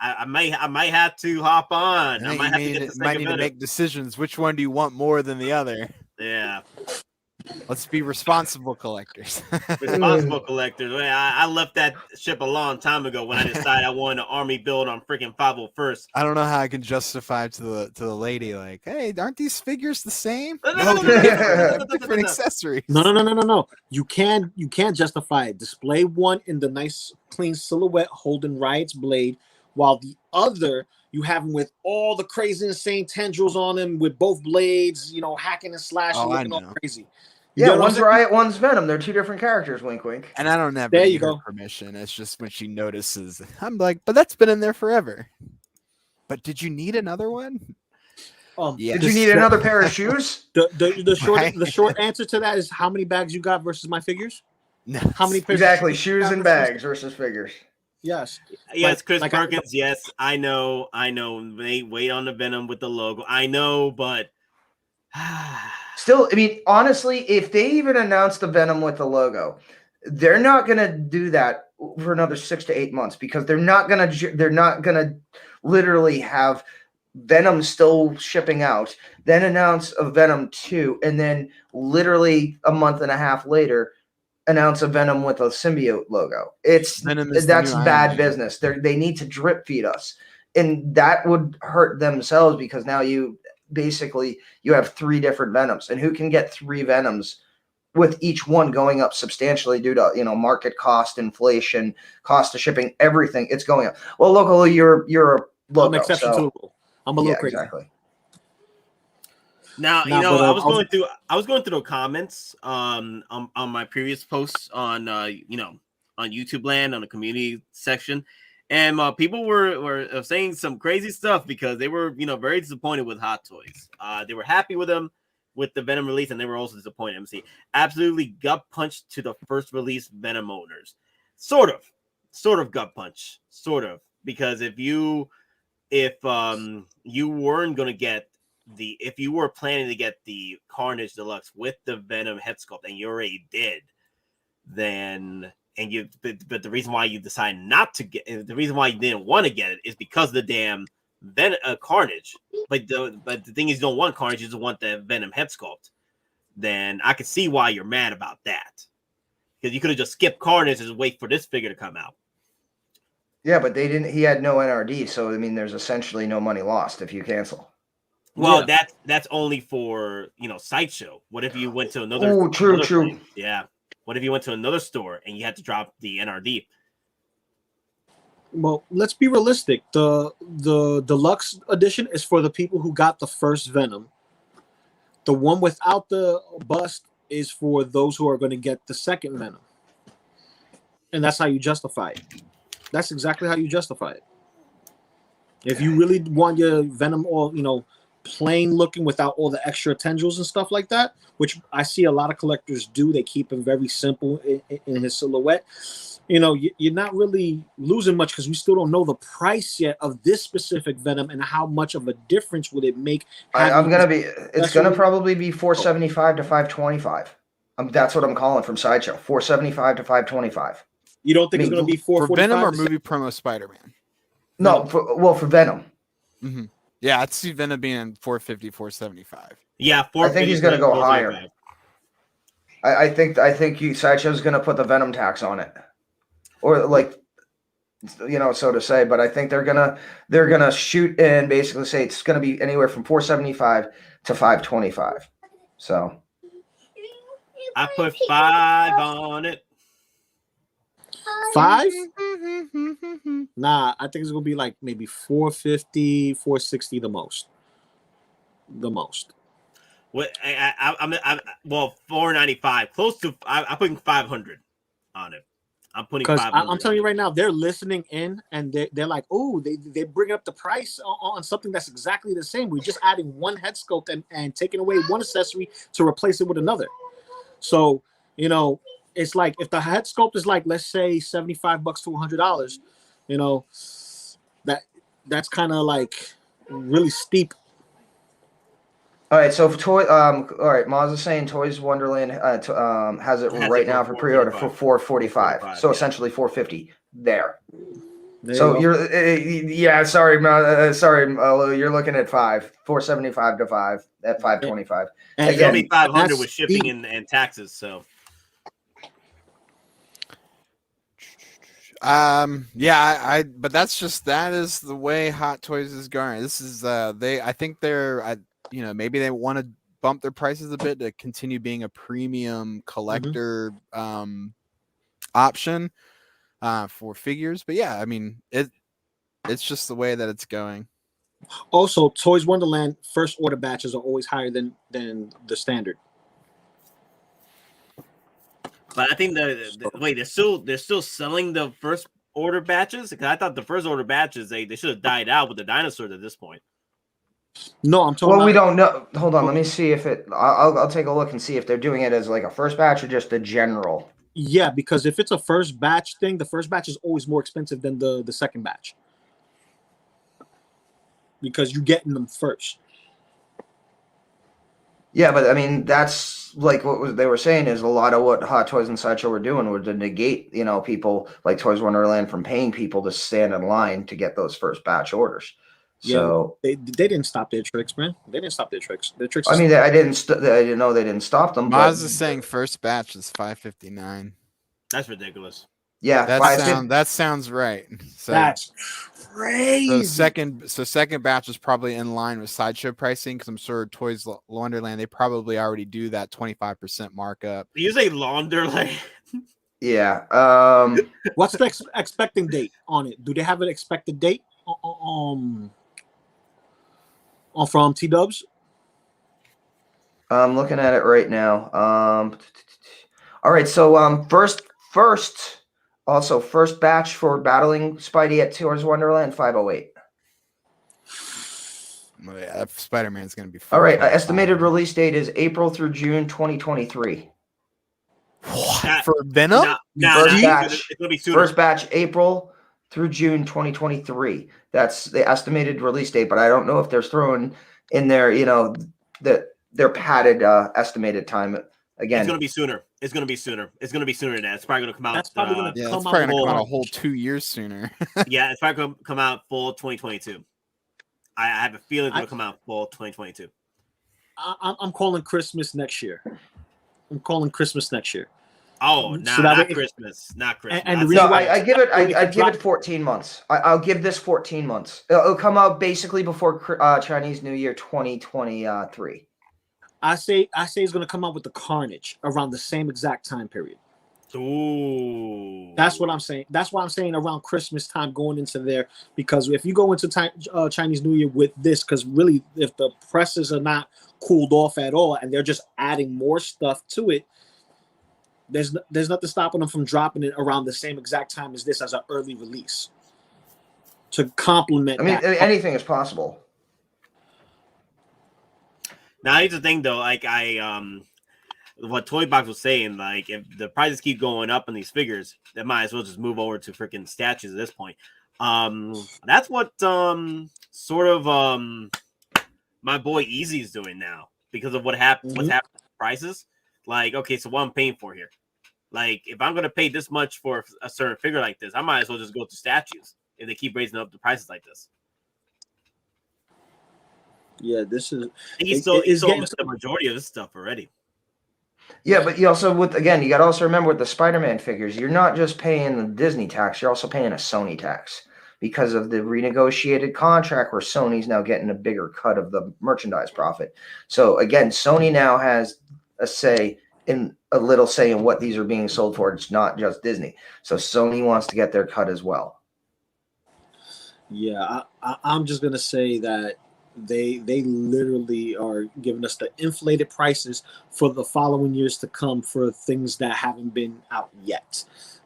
Speaker 1: I might have to hop on. I might have to get the second
Speaker 3: need to
Speaker 1: Venom.
Speaker 3: make decisions. Which one do you want more than the other?
Speaker 1: Yeah.
Speaker 3: Let's be responsible collectors.
Speaker 1: Responsible collectors. I left that ship a long time ago when I decided I wanted an army build on freaking 501st.
Speaker 3: I don't know how I can justify to the lady like, hey, aren't these figures the same?
Speaker 1: No,
Speaker 3: Different accessories.
Speaker 6: No. You can't justify it. Display one in the nice clean silhouette holding Riot's blade, while the other you have him with all the crazy insane tendrils on him with both blades, you know, hacking and slashing, looking all crazy.
Speaker 5: Yeah, one's Riot, one's Venom. They're two different characters. Wink, wink.
Speaker 3: And I don't have
Speaker 6: There
Speaker 3: any
Speaker 6: you go.
Speaker 3: permission. It's just when she notices. I'm like, but that's been in there forever. But did you need another one?
Speaker 5: Yeah. Did you need another pair of shoes?
Speaker 6: The short answer to that is how many bags you got versus my figures.
Speaker 3: No.
Speaker 6: How many pairs
Speaker 5: Exactly, shoes and bags versus figures.
Speaker 6: Yes.
Speaker 1: Yes, Chris Perkins. Yes, I know. They wait on the Venom with the logo. I know, but
Speaker 5: still, I mean, honestly, if they even announce the Venom with the logo, they're not gonna do that for another 6 to 8 months because they're not gonna literally have Venom still shipping out, then announce a Venom 2, and then literally a month and a half later announce a Venom with a symbiote logo. That's bad business. They need to drip feed us, and that would hurt themselves because now you have 3 different Venoms, and who can get 3 Venoms with each one going up substantially due to market cost, inflation, cost of shipping, everything. It's going up. Well, Loco Lu, you're a logo.
Speaker 6: I'm exception to the rule. I'm a little crazy.
Speaker 5: Exactly.
Speaker 1: Now, I was going through the comments on my previous posts on on YouTube land on the community section, and people were saying some crazy stuff because they were very disappointed with Hot Toys. They were happy with them with the Venom release, and they were also disappointed. MC absolutely gut punched to the first release Venom owners, sort of gut punch, because if you weren't going to get if you were planning to get the Carnage Deluxe with the Venom head sculpt and you already did, but the reason why you decided not to get, the reason why you didn't want to get it is because of the damn Carnage. But the thing is, you don't want Carnage, you just want the Venom head sculpt. Then I could see why you're mad about that, because you could have just skipped Carnage and just wait for this figure to come out.
Speaker 5: Yeah, but they didn't. He had no NRD, so I mean, there's essentially no money lost if you cancel.
Speaker 1: Well, that's only for Sideshow. What if you went to another?
Speaker 5: Oh, true.
Speaker 1: Place? Yeah. What if you went to another store and you had to drop the NRD?
Speaker 6: Well, let's be realistic. The deluxe edition is for the people who got the first Venom. The one without the bust is for those who are going to get the second Venom, and that's how you justify it. That's exactly how you justify it. If you really want your Venom all plain looking without all the extra tendrils and stuff like that, which I see a lot of collectors do. They keep him very simple in his silhouette. You know, you're not really losing much because we still don't know the price yet of this specific Venom and how much of a difference would it make.
Speaker 5: It's gonna probably be 475 to 525. That's what I'm calling from Sideshow. 475 to 525.
Speaker 6: You don't think it's gonna be
Speaker 3: for Venom or movie promo Spider-Man?
Speaker 5: No, for Venom.
Speaker 3: Mm-hmm. Yeah, I'd see Venom being 450, 475.
Speaker 1: Yeah,
Speaker 5: I think he's gonna go higher. I think Sideshow's gonna put the Venom tax on it, or like, you know, so to say. But I think they're gonna shoot and basically say it's gonna be anywhere from 475 to 525. So
Speaker 1: I put 5 on it.
Speaker 6: 5? Nah, I think it's gonna be like maybe 450, 460 the most.
Speaker 1: What I'm well, 495, close to. I'm putting 500 on it. I'm putting
Speaker 6: because
Speaker 1: 500.
Speaker 6: I'm telling you right now, they're listening in and they're like, oh, they bring up the price on something that's exactly the same. We're just adding one head sculpt and taking away one accessory to replace it with another. So, you know, it's like if the head sculpt is like, let's say $75 to $100, you know, that's kind of like really steep.
Speaker 5: all right, so for all right, Maz is saying Toys Wonderland has it right now for pre-order for 445. So essentially 450 there. So you're sorry, you're looking at 475 to 5 at 525.
Speaker 1: And it's gonna be 500 with shipping and taxes. So
Speaker 3: yeah, but that is the way Hot Toys is going. This is I think they're you know, maybe they want to bump their prices a bit to continue being a premium collector option for figures. But yeah, I mean, it's just the way that it's going.
Speaker 6: Also, Toys Wonderland first order batches are always higher than the standard.
Speaker 1: But I think wait, they're still selling the first order batches? Because I thought the first order batches they should have died out with the dinosaurs at this point.
Speaker 6: No, I'm talking.
Speaker 5: Well, we don't know. Hold on, let me see if it. I'll take a look and see if they're doing it as like a first batch or just a general.
Speaker 6: Yeah, because if it's a first batch thing, the first batch is always more expensive than the second batch because you're getting them first.
Speaker 5: Yeah, but I mean that's like what they were saying is a lot of what Hot Toys and Sideshow were doing were to negate, you know, people like Toys Wonderland from paying people to stand in line to get those first batch orders. So
Speaker 6: yeah, they didn't stop their tricks, man. They didn't stop their tricks. Their tricks.
Speaker 5: I mean, I didn't know they didn't stop them.
Speaker 3: Maz is saying first batch is 559.
Speaker 1: That's ridiculous.
Speaker 5: Yeah,
Speaker 3: that sounds right. So
Speaker 6: that's crazy.
Speaker 3: So second batch is probably in line with Sideshow pricing because I'm sure Toys Wonderland they probably already do that 25% markup.
Speaker 1: You say Launderland?
Speaker 5: Yeah.
Speaker 6: What's the expecting date on it? Do they have an expected date? From T-Dubs?
Speaker 5: I'm looking at it right now. All right, so first batch for battling Spidey at Toys Wonderland 508.
Speaker 3: Oh, yeah, Spider-Man's going to be fun.
Speaker 5: All right, estimated release date is April through June 2023.
Speaker 3: What? For Venom?
Speaker 5: First batch April through June 2023. That's the estimated release date, but I don't know if they're throwing in there, you know, their padded estimated time. Again,
Speaker 1: it's gonna be sooner. It's gonna be sooner than that. It's probably gonna come out.
Speaker 3: It's probably gonna come out a whole 2 years sooner.
Speaker 1: Yeah, it's probably gonna come out fall 2022. I have a feeling it's gonna come out fall 2022.
Speaker 6: I'm calling Christmas next year.
Speaker 1: Oh, not Christmas.
Speaker 6: And
Speaker 5: no, I give it 14 months. I'll give this 14 months. It'll come out basically before Chinese New Year 2023.
Speaker 6: I say it's going to come out with the Carnage around the same exact time period.
Speaker 1: Ooh.
Speaker 6: That's what I'm saying. That's why I'm saying around Christmas time going into there, because if you go into Chinese New Year with this, because really if the presses are not cooled off at all and they're just adding more stuff to it, there's nothing stopping them from dropping it around the same exact time as this as an early release to complement.
Speaker 5: I mean, anything is possible.
Speaker 1: Now here's the thing though, like what Toy Box was saying, like if the prices keep going up on these figures, they might as well just move over to freaking statues at this point. That's what sort of my boy Easy is doing now because of what's happening with prices. Like, okay, so what I'm paying for here? Like, if I'm gonna pay this much for a certain figure like this, I might as well just go to statues if they keep raising up the prices like this.
Speaker 6: Yeah, this is.
Speaker 1: He's sold the majority of this stuff already.
Speaker 5: Yeah, but you also you got to also remember with the Spider-Man figures, you're not just paying the Disney tax, you're also paying a Sony tax because of the renegotiated contract where Sony's now getting a bigger cut of the merchandise profit. So again, Sony now has a say in what these are being sold for. It's not just Disney. So Sony wants to get their cut as well.
Speaker 6: Yeah, I'm just gonna say that they literally are giving us the inflated prices for the following years to come for things that haven't been out yet.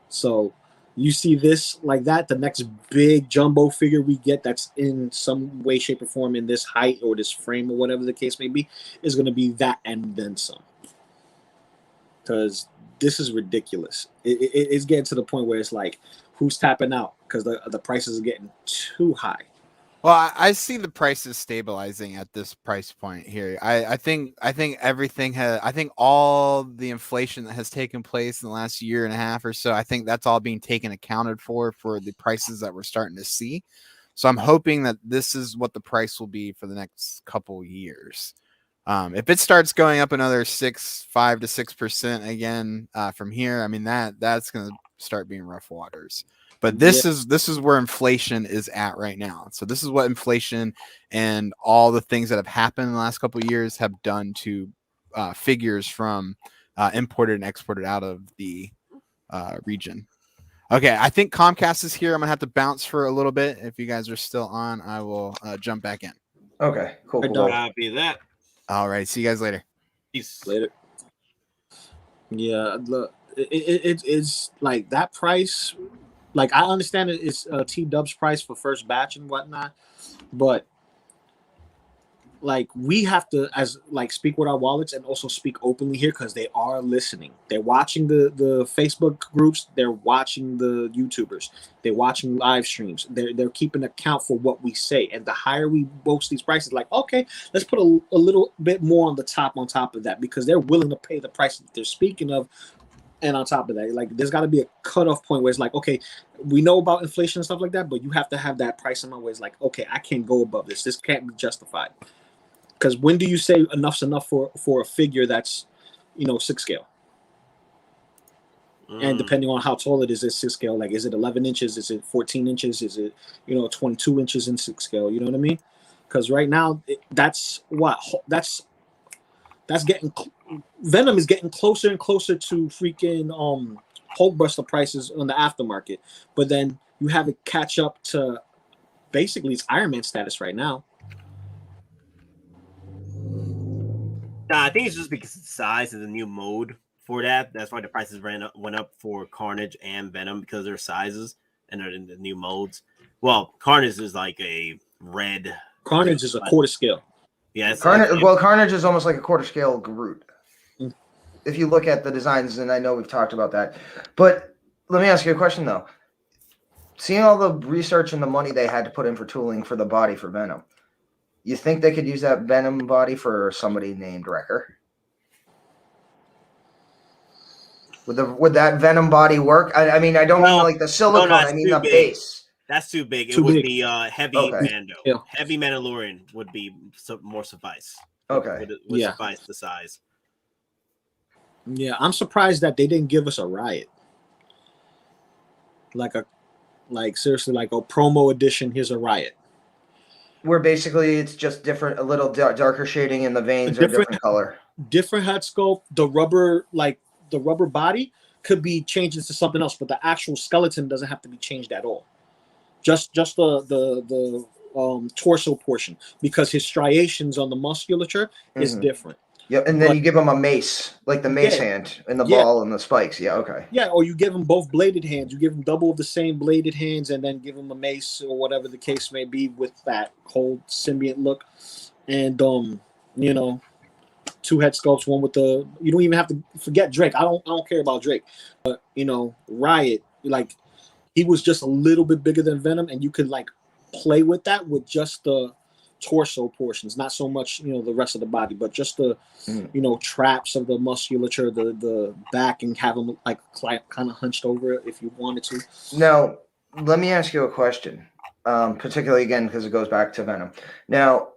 Speaker 6: So you see this like that, the next big jumbo figure we get that's in some way, shape, or form in this height or this frame or whatever the case may be is going to be that and then some. Because this is ridiculous. It's getting to the point where it's like, who's tapping out? Because the prices are getting too high.
Speaker 3: Well, I see the prices stabilizing at this price point here. I think everything has. I think all the inflation that has taken place in the last year and a half or so, I think that's all being accounted for the prices that we're starting to see. So I'm hoping that this is what the price will be for the next couple years. If it starts going up another 5 to 6% again from here, I mean that's going to start being rough waters. But this is where inflation is at right now. So this is what inflation and all the things that have happened in the last couple of years have done to figures from imported and exported out of the region. Okay, I think Comcast is here. I'm gonna have to bounce for a little bit. If you guys are still on, I will jump back in.
Speaker 5: Okay, cool.
Speaker 1: Copy that.
Speaker 3: All right, see you guys later.
Speaker 1: Peace.
Speaker 6: Later. Yeah, look, it's like that price. Like, I understand it's T-Dub's price for first batch and whatnot, but like we have to speak with our wallets and also speak openly here because they are listening. They're watching the Facebook groups. They're watching the YouTubers. They're watching live streams. They're keeping account for what we say. And the higher we boast these prices, like, okay, let's put a little bit more on top of that because they're willing to pay the price that they're speaking of. And on top of that, like, there's got to be a cutoff point where it's like, okay, we know about inflation and stuff like that, but you have to have that price in my way. It's like, okay, I can't go above this. This can't be justified. Because when do you say enough's enough for a figure that's, 6 scale? And depending on how tall it is, it's 6 scale. Like, is it 11 inches? Is it 14 inches? Is it, 22 inches in 6 scale? You know what I mean? Because right now, that's getting Venom is getting closer and closer to freaking Hulkbuster prices on the aftermarket, but then you have it catch up to basically it's Iron Man status right now.
Speaker 1: Nah, I think it's just because of the size of the new mode for that. That's why the prices went up for Carnage and Venom because of their sizes and they're in the new modes. Well, Carnage is like a red.
Speaker 6: Carnage is a quarter scale.
Speaker 1: Yes.
Speaker 5: Carnage is almost like a quarter scale Groot. If you look at the designs, and I know we've talked about that, but let me ask you a question though. Seeing all the research and the money they had to put in for tooling for the body for Venom, you think they could use that Venom body for somebody named Wrecker? Would that Venom body work? I mean, I don't mean like the silicone. I mean the base.
Speaker 1: That's too big. It would be heavy Mando.
Speaker 6: Yeah.
Speaker 1: Heavy Mandalorian would be more suffice.
Speaker 5: Okay.
Speaker 1: Would suffice the size.
Speaker 6: Yeah, I'm surprised that they didn't give us a Riot. Seriously, like a promo edition, here's a Riot.
Speaker 5: Where basically it's just different, a little darker shading in the veins or different color. Different
Speaker 6: head sculpt. The rubber body could be changed into something else, but the actual skeleton doesn't have to be changed at all. Just the torso portion, because his striations on the musculature is different.
Speaker 5: Yep, and then you give him a mace, like the mace hand and the ball and the spikes. Yeah, okay.
Speaker 6: Yeah, or you give him both bladed hands. You give him double of the same bladed hands and then give him a mace or whatever the case may be with that whole symbiote look. And, two head sculpts. One with the you don't even have to forget Drake. I don't care about Drake, but Riot, like he was just a little bit bigger than Venom, and you could like play with that with just the torso portions, not so much the rest of the body, but just the traps of the musculature, the back, and have them like kind of hunched over if you wanted to.
Speaker 5: Now, let me ask you a question, particularly again because it goes back to Venom. Now,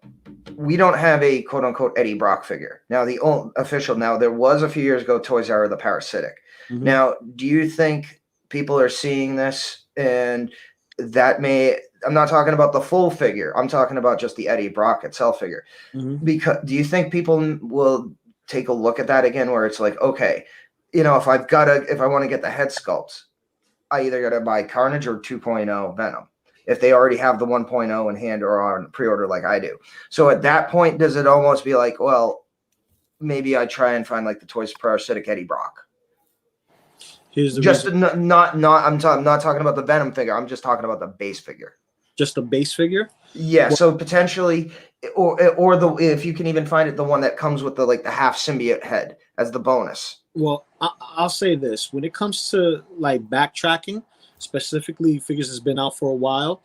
Speaker 5: we don't have a quote unquote Eddie Brock figure. Now, the official. Now, there was a few years ago Toys R Us the Parasitic. Mm-hmm. Now, do you think people are seeing this and that may? I'm not talking about the full figure. I'm talking about just the Eddie Brock itself figure. Mm-hmm. Because do you think people will take a look at that again, where it's like, okay, if I want to get the head sculpts, I either got to buy Carnage or 2.0 Venom if they already have the 1.0 in hand or on pre-order like I do. So at that point, does it almost be like, well, maybe I try and find like the Toys Parasitic Eddie Brock?
Speaker 6: Here's the
Speaker 5: just reason. I'm not talking about the Venom figure. I'm just talking about the base figure.
Speaker 6: Just the base figure?
Speaker 5: Yeah. Well, so potentially, or if you can even find it, the one that comes with the half symbiote head as the bonus.
Speaker 6: Well, I'll say this: when it comes to like backtracking, specifically figures that's been out for a while,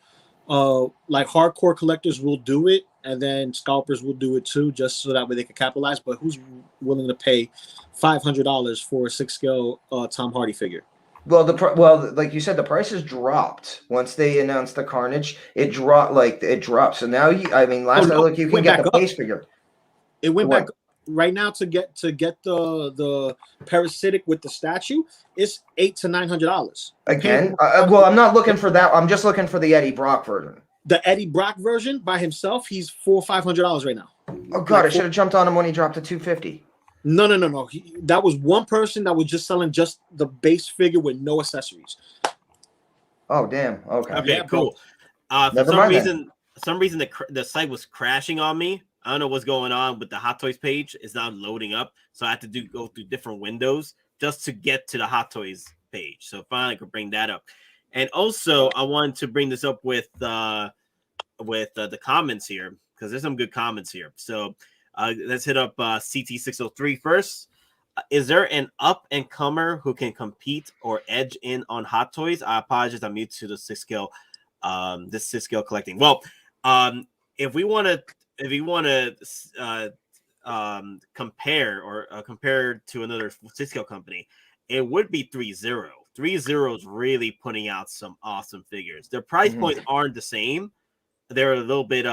Speaker 6: like hardcore collectors will do it, and then scalpers will do it too, just so that way they can capitalize. But who's willing to pay $500 for a 6-scale Tom Hardy figure?
Speaker 5: Well, like you said, the prices dropped once they announced the Carnage. It dropped. So now last I looked, you can get the base figure.
Speaker 6: It went back right now to get the Parasitic with the statue. It's $800 to $900
Speaker 5: again. Well, I'm not looking for that. I'm just looking for the Eddie Brock version.
Speaker 6: The Eddie Brock version by himself, he's $400 or $500 right now.
Speaker 5: Oh God, I should have jumped on him when he dropped to $250.
Speaker 6: No. That was one person that was just selling just the base figure with no accessories.
Speaker 5: Oh damn. Okay.
Speaker 1: Okay. Yeah, cool. For some reason the site was crashing on me. I don't know what's going on with the Hot Toys page. It's not loading up, so I had to go through different windows just to get to the Hot Toys page. So finally, I could bring that up. And also, I wanted to bring this up with the comments here because there's some good comments here. So. Let's hit up CT603 first. Is there an up-and-comer who can compete or edge in on Hot Toys? I apologize, I'm new to the 6-scale collecting. Well, if we want to compare to another 6-scale company, it would be 3-0. 3-0 is really putting out some awesome figures. Their price points aren't the same. They're a little bit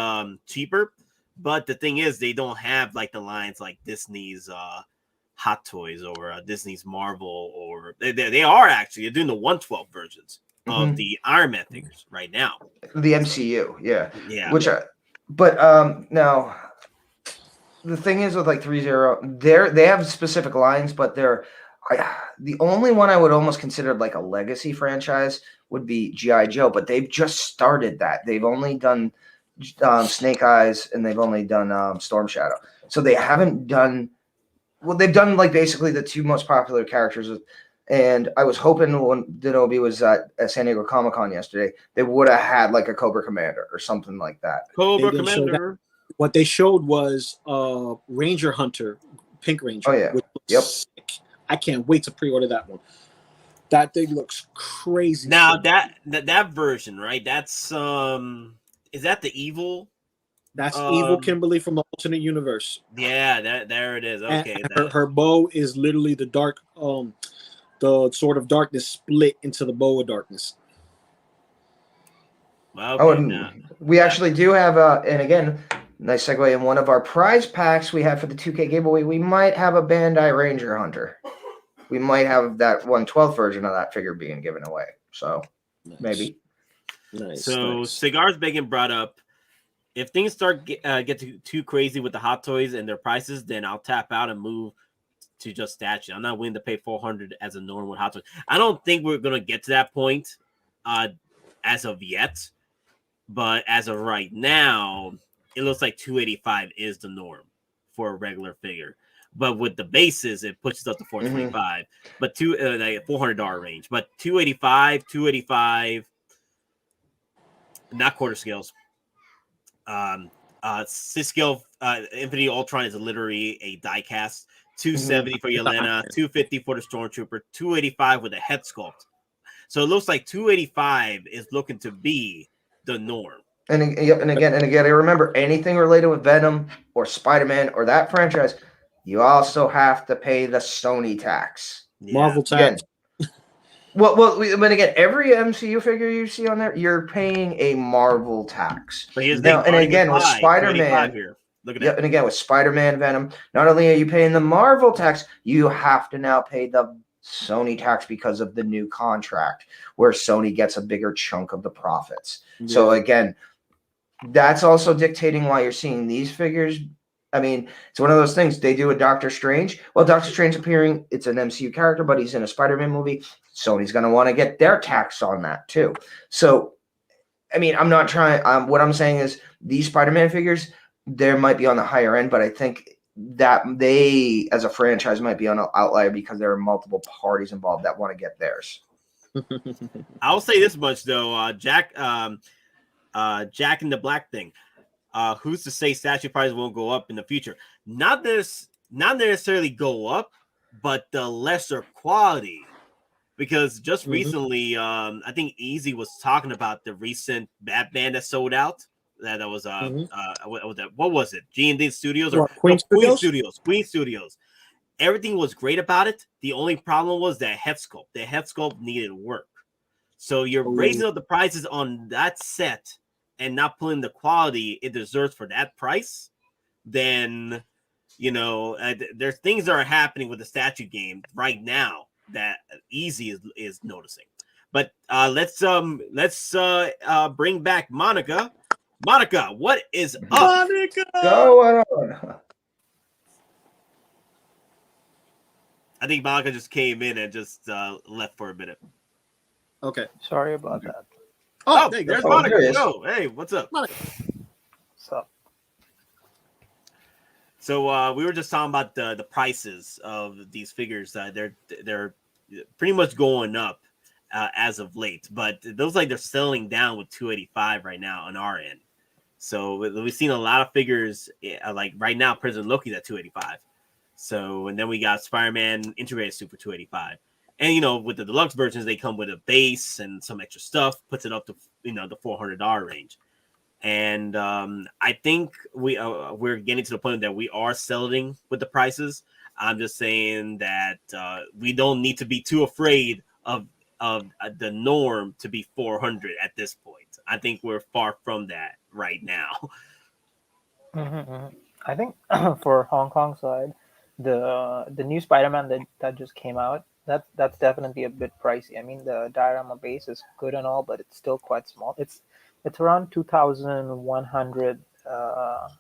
Speaker 1: cheaper. But the thing is, they don't have like the lines like Disney's Hot Toys or Disney's Marvel, or they are actually they're doing the 112 versions of the Iron Man figures right now.
Speaker 5: The MCU, yeah.
Speaker 6: Yeah.
Speaker 5: Now the thing is with like 3-0, they have specific lines, but the only one I would almost consider like a legacy franchise would be G.I. Joe, but they've just started that. They've only done Snake Eyes, and they've only done Storm Shadow. So they haven't done they've done like basically the two most popular characters. And I was hoping when Denobi was at San Diego Comic-Con yesterday, they would have had like a Cobra Commander or something like that.
Speaker 1: Cobra Commander.
Speaker 6: What they showed was Ranger Hunter, Pink Ranger.
Speaker 5: Oh yeah. Yep.
Speaker 6: Sick. I can't wait to pre-order that one. That thing looks crazy.
Speaker 1: Now that version, right? That's is that the evil?
Speaker 6: That's evil Kimberly from the alternate universe.
Speaker 1: Yeah, there it is. Okay.
Speaker 6: Her bow is literally the dark, the sword of darkness split into the bow of darkness.
Speaker 1: Okay,
Speaker 5: we actually do have and again, nice segue. In one of our prize packs we have for the 2K giveaway, we might have a Bandai Ranger Hunter. We might have that 112 version of that figure being given away. So maybe.
Speaker 6: Nice.
Speaker 1: So Cigars Bacon brought up, if things start get too crazy with the Hot Toys and their prices, then I'll tap out and move to just statue. I'm not willing to pay $400 as a normal Hot Toys. I don't think we're gonna get to that point as of yet, but as of right now, it looks like $285 is the norm for a regular figure. But with the bases, it pushes up to $425, but like $400 range. But $285, not quarter scales. Cisco Infinity Ultron is literally a diecast. 270 for Yelena, 250 for the Stormtrooper, 285 with a head sculpt. So it looks like 285 is looking to be the norm.
Speaker 5: And again, I remember anything related with Venom or Spider-Man or that franchise, you also have to pay the Sony tax.
Speaker 1: Yeah.
Speaker 6: Marvel tax.
Speaker 5: But again, every MCU figure you see on there, you're paying a Marvel tax.
Speaker 1: But here's
Speaker 5: Now, and again, with
Speaker 1: 285
Speaker 5: Spider-Man,
Speaker 1: here. Look at
Speaker 5: yeah,
Speaker 1: that.
Speaker 5: and again with Spider-Man, Venom, not only are you paying the Marvel tax, you have to now pay the Sony tax because of the new contract, where Sony gets a bigger chunk of the profits.
Speaker 6: Yeah.
Speaker 5: So again, that's also dictating why you're seeing these figures. I mean, it's one of those things. They do a Doctor Strange. Well, Doctor Strange appearing, it's an MCU character, but he's in a Spider-Man movie. Sony's going to want to get their tax on that too. So, I mean, I'm not trying. What I'm saying is these Spider-Man figures, they might be on the higher end, but I think that they, as a franchise, might be on an outlier because there are multiple parties involved that want to get theirs.
Speaker 1: I'll say this much though, Jack in the Black thing. Who's to say statue prices won't go up in the future? Not necessarily go up, but the lesser quality. Because just recently, I think Easy was talking about the recent Batman that sold out. That was what was it? G&D Studios or
Speaker 6: Queen
Speaker 1: Studios? Queen Studios. Everything was great about it. The only problem was that head sculpt. The head sculpt needed work. So you're raising up the prices on that set and not putting the quality it deserves for that price. Then, there's things that are happening with the statue game right now that Easy is noticing. But let's bring back Monica. Monica, what is up?
Speaker 6: Monica!
Speaker 5: Going on.
Speaker 1: I think Monica just came in and just left for a minute.
Speaker 6: Okay.
Speaker 2: Sorry about that.
Speaker 1: Oh, there's Monica.
Speaker 5: There
Speaker 1: Yo, hey, what's up?
Speaker 6: Monica.
Speaker 2: What's up?
Speaker 1: So we were just talking about the prices of these figures. They're pretty much going up as of late, but it looks like they're selling down with 285 right now on our end. So we've seen a lot of figures like right now. President Loki's at 285. So and then we got Spider-Man integrated suit for 285. And with the deluxe versions, they come with a base and some extra stuff, puts it up to the $400 range. And I think we're getting to the point that we are selling with the prices. I'm just saying that we don't need to be too afraid of the norm to be 400 at this point. I think we're far from that right now.
Speaker 2: I think for Hong Kong side, the new Spider-Man that just came out, that's definitely a bit pricey. I mean, the diorama base is good and all, but it's still quite small. It's around 2,100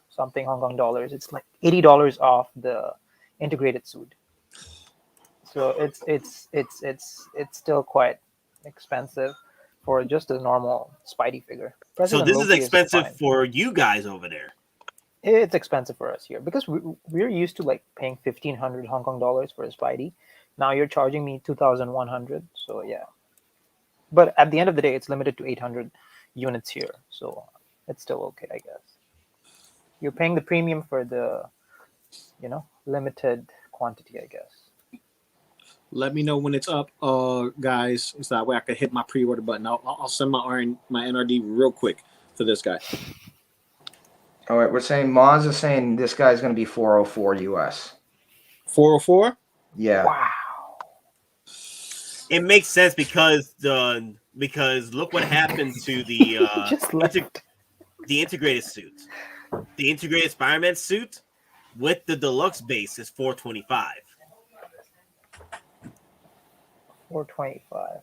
Speaker 2: something Hong Kong dollars. It's like $80 off the integrated suit. So it's still quite expensive for just a normal Spidey figure.
Speaker 1: So this is expensive for you guys over there.
Speaker 2: It's expensive for us here because we're used to like paying 1,500 Hong Kong dollars for a Spidey. Now you're charging me 2,100. So yeah, but at the end of the day, it's limited to 800 units here, so it's still okay, I guess. You're paying the premium for the limited quantity, I guess.
Speaker 6: Let me know when it's up, guys, so that way I can hit my pre-order button. I'll send my NRD real quick for this guy.
Speaker 5: All right, we're saying Moz is saying this guy's going to be 404 US.
Speaker 6: 404?
Speaker 5: Yeah.
Speaker 2: Wow.
Speaker 1: It makes sense because look what happened to the the integrated suit. The integrated Spider-Man suit with the deluxe base is 425.
Speaker 2: 425.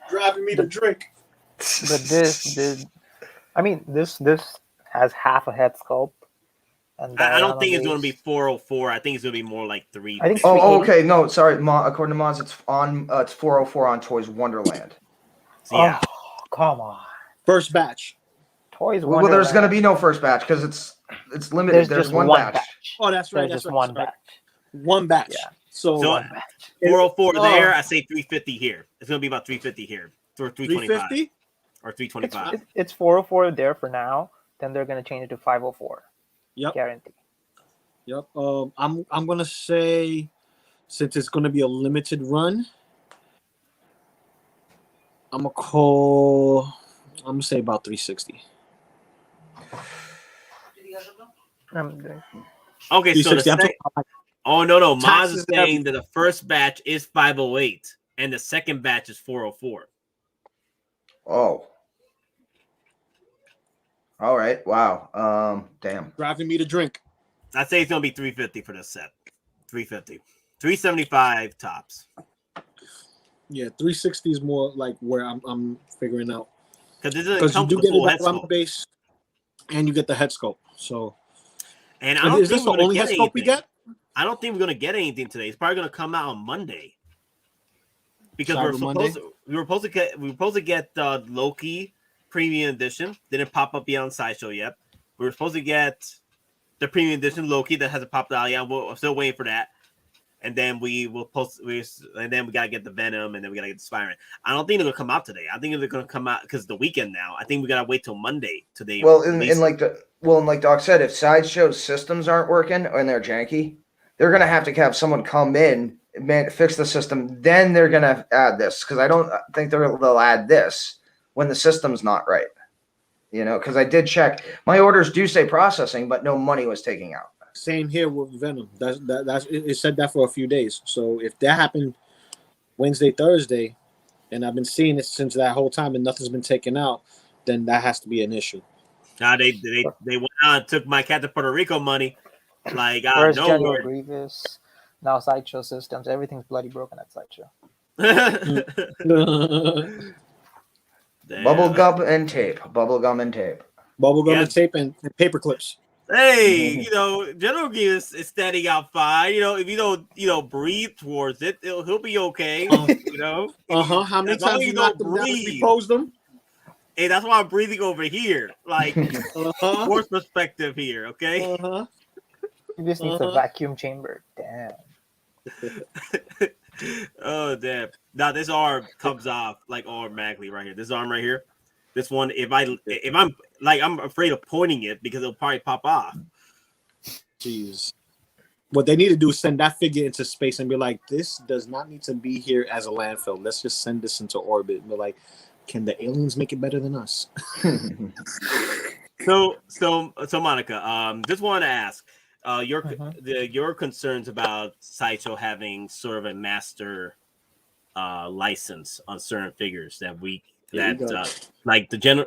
Speaker 6: Driving me to drink.
Speaker 2: But this has half a head sculpt. And
Speaker 1: I don't think it's going to be 404. I think it's going to be more like 3.
Speaker 2: I think.
Speaker 5: Okay. No, sorry. According to Moz, it's 404 on Toys Wonderland.
Speaker 1: So, yeah.
Speaker 2: Oh, come on.
Speaker 6: First batch.
Speaker 2: Toys
Speaker 5: Well,
Speaker 2: Wonderland.
Speaker 5: there's going to be no first batch because it's limited. There's
Speaker 2: just
Speaker 5: one batch.
Speaker 6: Oh, that's right.
Speaker 2: There's
Speaker 6: That's
Speaker 2: just one
Speaker 6: right.
Speaker 2: batch.
Speaker 6: One batch.
Speaker 2: Yeah.
Speaker 6: So
Speaker 2: One batch.
Speaker 1: 404 there. I say 350 here. It's going to be about 350 here. Or 325.
Speaker 6: 350?
Speaker 1: or 325.
Speaker 2: It's 404 there for now. Then they're gonna change it to 504.
Speaker 6: Yep.
Speaker 2: Guarantee.
Speaker 6: Yep. I'm gonna say, since it's gonna be a limited run, I'm gonna say about 360.
Speaker 1: Okay, so
Speaker 6: 360.
Speaker 1: oh no, Maz
Speaker 6: Taxes
Speaker 1: is
Speaker 6: and
Speaker 1: saying that the first batch is 508 and the second batch is 404.
Speaker 5: Oh. All right. Wow. Damn.
Speaker 6: Driving me to drink.
Speaker 1: I'd say it's gonna be 350 for this set. 350. 375 tops.
Speaker 6: Yeah, 360 is more like where I'm figuring out.
Speaker 1: Because it doesn't
Speaker 6: Because
Speaker 1: come
Speaker 6: you
Speaker 1: with
Speaker 6: do
Speaker 1: the
Speaker 6: get
Speaker 1: full
Speaker 6: the
Speaker 1: head
Speaker 6: armor
Speaker 1: sculpt.
Speaker 6: base and you get the head sculpt. So
Speaker 1: And I don't
Speaker 6: is this
Speaker 1: think
Speaker 6: the
Speaker 1: we're
Speaker 6: only
Speaker 1: gonna
Speaker 6: head
Speaker 1: get
Speaker 6: sculpt we
Speaker 1: anything.
Speaker 6: get?
Speaker 1: I don't think we're gonna get anything today. It's probably gonna come out on Monday. Because
Speaker 6: Cyber Monday?
Speaker 1: we were supposed to get Loki premium edition. Didn't pop up yet on Sideshow yet. We were supposed to get the premium edition Loki that hasn't popped out yet. We're still waiting for that. And then and then we gotta get the Venom, and then we gotta get the Spiderman. I don't think they're gonna come out today. I think they're gonna come out because the weekend now. I think we gotta wait till Monday today.
Speaker 5: Well, and like Doc said, if Sideshow's systems aren't working and they're janky, they're gonna have to have someone come in, fix the system. Then they're gonna add this, because I don't think they'll add this when the system's not right. You know, because I did check. My orders do say processing, but no money was taking out.
Speaker 6: Same here with Venom. That's it said that for a few days. So if that happened Wednesday, Thursday, and I've been seeing it since that whole time and nothing's been taken out, then that has to be an issue.
Speaker 1: Now they went on and took my Captain Puerto Rico money. Like
Speaker 2: Where's General
Speaker 1: nowhere.
Speaker 2: Grievous? Now Sideshow systems. Everything's bloody broken at Sideshow.
Speaker 5: Bubble gum and tape. Bubble gum and tape.
Speaker 6: Bubble gum and tape and paper clips.
Speaker 1: Hey, General Grievous is standing out fine. If you don't, breathe towards it, he'll be okay.
Speaker 6: How many times you knocked him down and reposed him?
Speaker 1: Hey, that's why I'm breathing over here, like force perspective here. Okay.
Speaker 2: He just needs a vacuum chamber. Damn.
Speaker 1: Oh damn! Now this arm comes off like automatically right here. This arm right here. This one, if I'm afraid of pointing it because it'll probably pop off.
Speaker 6: Jeez. What they need to do is send that figure into space and be like, this does not need to be here as a landfill. Let's just send this into orbit. But like, can the aliens make it better than us?
Speaker 1: So Monica, just wanted to ask your concerns about Sideshow having sort of a master license on certain figures like the general,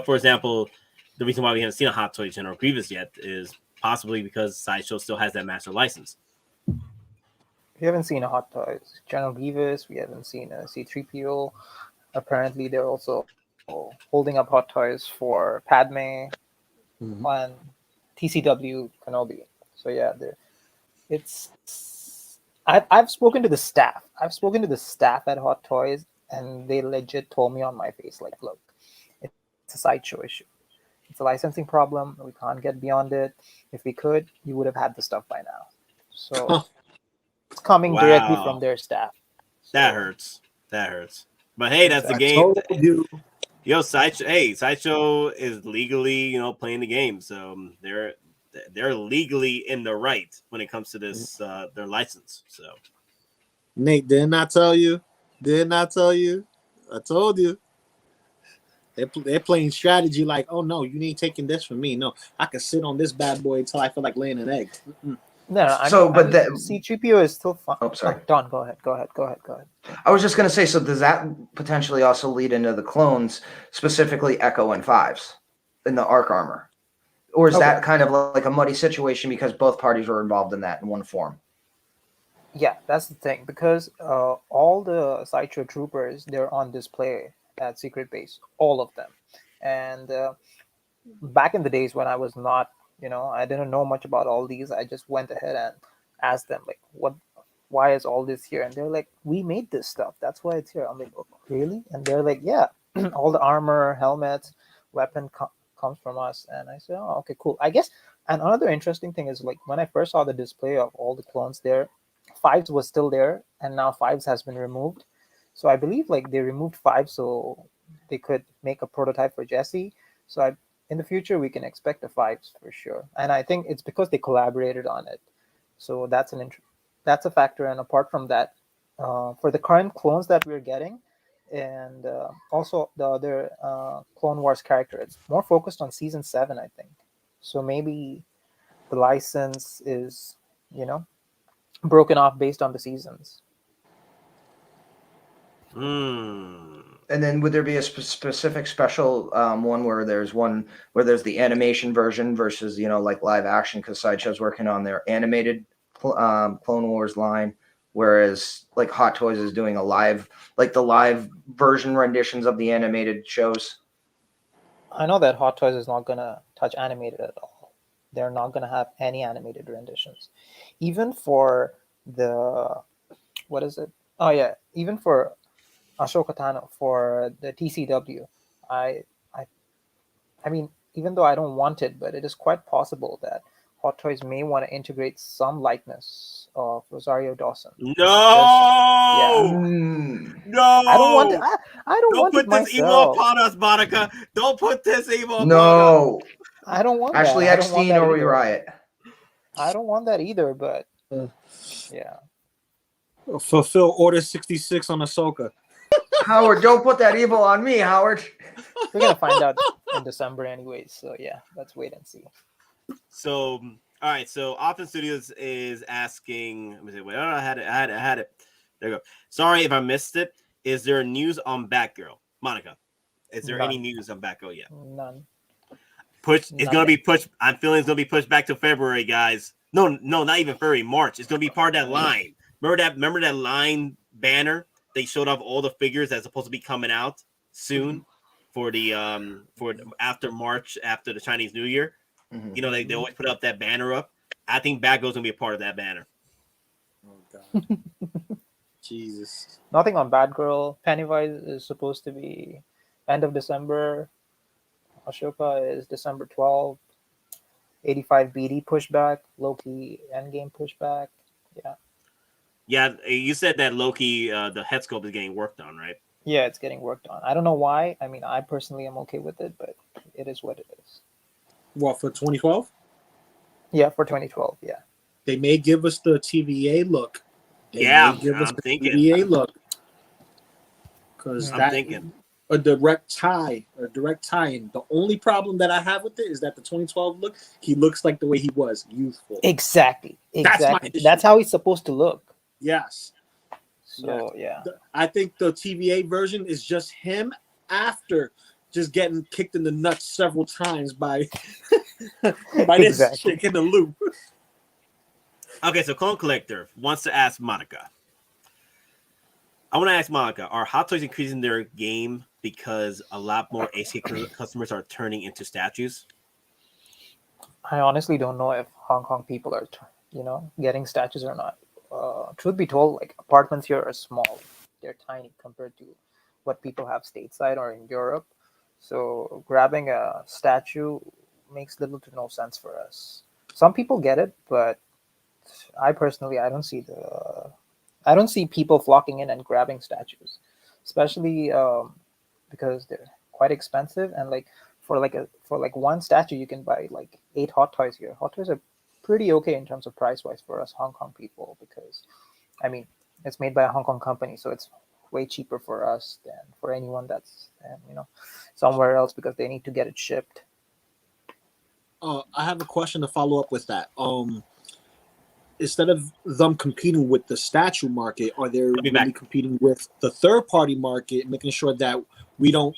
Speaker 1: for example, the reason why we haven't seen a Hot Toy General Grievous yet is possibly because Sideshow still has that master license.
Speaker 2: We haven't seen a Hot Toys General Grievous. We haven't seen a C-3PO. Apparently, they're also holding up Hot Toys for Padme and TCW Kenobi. So yeah, I've spoken to the staff. I've spoken to the staff at Hot Toys, and they legit told me on my face, like, look, it's a Sideshow issue. It's a licensing problem. We can't get beyond it. If we could, you would have had the stuff by now. So it's coming directly from their staff. So,
Speaker 1: that hurts. But hey, that's the game. Sideshow is legally, playing the game, so they're legally in the right when it comes to this their license. So
Speaker 6: Nate, didn't I tell you? I told you. They're playing strategy like, oh no, you ain't taking this from me. No, I can sit on this bad boy until I feel like laying an egg.
Speaker 2: No, C-3PO is still fun.
Speaker 5: Oh, sorry.
Speaker 2: Don, go ahead.
Speaker 5: I was just going to say, so does that potentially also lead into the clones, specifically Echo and Fives in the Arc armor? Or is that kind of like a muddy situation because both parties were involved in that in one form?
Speaker 2: Yeah, that's the thing. Because all the Sideshow troopers, they're on display at Secret Base. All of them. And back in the days when I was not, I didn't know much about all these. I just went ahead and asked them, like, why is all this here? And they're like, we made this stuff. That's why it's here. I'm like, oh, really? And they're like, yeah, all the armor, helmets, weapon comes from us. And I said, oh, okay, cool. I guess. And another interesting thing is, like, when I first saw the display of all the clones there, Fives was still there, and now Fives has been removed. So I believe, like, they removed Fives so they could make a prototype for Jesse. So in the future, we can expect the 5s for sure. And I think it's because they collaborated on it. So that's a factor. And apart from that, for the current clones that we're getting, and also the other Clone Wars character, it's more focused on season 7, I think. So maybe the license is, broken off based on the seasons.
Speaker 5: And then would there be a specific special one where there's the animation version versus like live action, because Sideshow's working on their animated Clone Wars line, whereas like Hot Toys is doing the live version renditions of the animated shows?
Speaker 2: I know that Hot Toys is not gonna touch animated at all. They're not gonna have any animated renditions, even for the what is it? Oh yeah, even for Ahsoka Tano for the TCW. I mean, even though I don't want it, but it is quite possible that Hot Toys may want to integrate some likeness of Rosario Dawson.
Speaker 1: No, no,
Speaker 2: I don't want it. I don't want
Speaker 1: put
Speaker 2: it
Speaker 1: this evil
Speaker 2: myself.
Speaker 1: upon us, Monica. Don't put this evil upon us.
Speaker 5: No,
Speaker 2: I don't want
Speaker 5: Ashley
Speaker 2: that.
Speaker 5: Eckstein or we riot.
Speaker 2: I don't want that either, but yeah.
Speaker 6: Fulfill Order 66 on Ahsoka.
Speaker 5: Howard, don't put that evil on me, Howard.
Speaker 2: We're gonna find out in December anyways, so yeah, let's wait and see.
Speaker 1: So, all right. So, Optin Studios is asking. Let me see. Wait, I had it. There you go. Sorry if I missed it. Is there news on Batgirl, Monica? Is there any news on Batgirl yet?
Speaker 2: None.
Speaker 1: It's gonna be pushed. I'm feeling it's gonna be pushed back to February, guys. No, not even February. March. It's gonna be part of that line. Remember that line banner? They showed off all the figures that's supposed to be coming out soon for the for after March, after the Chinese New Year. They always put up that banner up. I think Batgirl's gonna be a part of that banner.
Speaker 6: Oh God. Jesus.
Speaker 2: Nothing on Batgirl. Pennywise is supposed to be end of December. Ahsoka is December 12th. 85 BD pushback. Loki EndGame pushback. Yeah.
Speaker 1: Yeah, you said that Loki, the head sculpt is getting worked on, right?
Speaker 2: Yeah, it's getting worked on. I don't know why. I mean, I personally am okay with it, but it is what it is.
Speaker 6: What, for 2012?
Speaker 2: Yeah, for 2012. Yeah.
Speaker 6: They may give us the TVA look.
Speaker 1: I'm thinking.
Speaker 6: TVA look. Because
Speaker 1: I'm thinking
Speaker 6: a direct tie. And the only problem that I have with it is that the 2012 look, he looks like the way he was, youthful.
Speaker 2: Exactly. That's how he's supposed to look.
Speaker 6: Yes.
Speaker 2: So yeah.
Speaker 6: I think the TVA version is just him after just getting kicked in the nuts several times by this chick in the loop.
Speaker 1: Okay, so Clone Collector wants to ask Monica. I want to ask Monica, are Hot Toys increasing their game because a lot more HK customers are turning into statues?
Speaker 2: I honestly don't know if Hong Kong people are, getting statues or not. Truth be told, like apartments here are small. They're tiny compared to what people have stateside or in Europe. So grabbing a statue makes little to no sense for us. Some people get it, but I personally, I don't see people flocking in and grabbing statues, especially because they're quite expensive. And like for one statue, you can buy like 8 Hot Toys here. Hot Toys are pretty okay in terms of price wise for us Hong Kong people, because I mean it's made by a Hong Kong company, so it's way cheaper for us than for anyone that's somewhere else, because they need to get it shipped.
Speaker 6: I have a question to follow up with that. Instead of them competing with the statue market, are they really competing with the third-party market, making sure that we don't,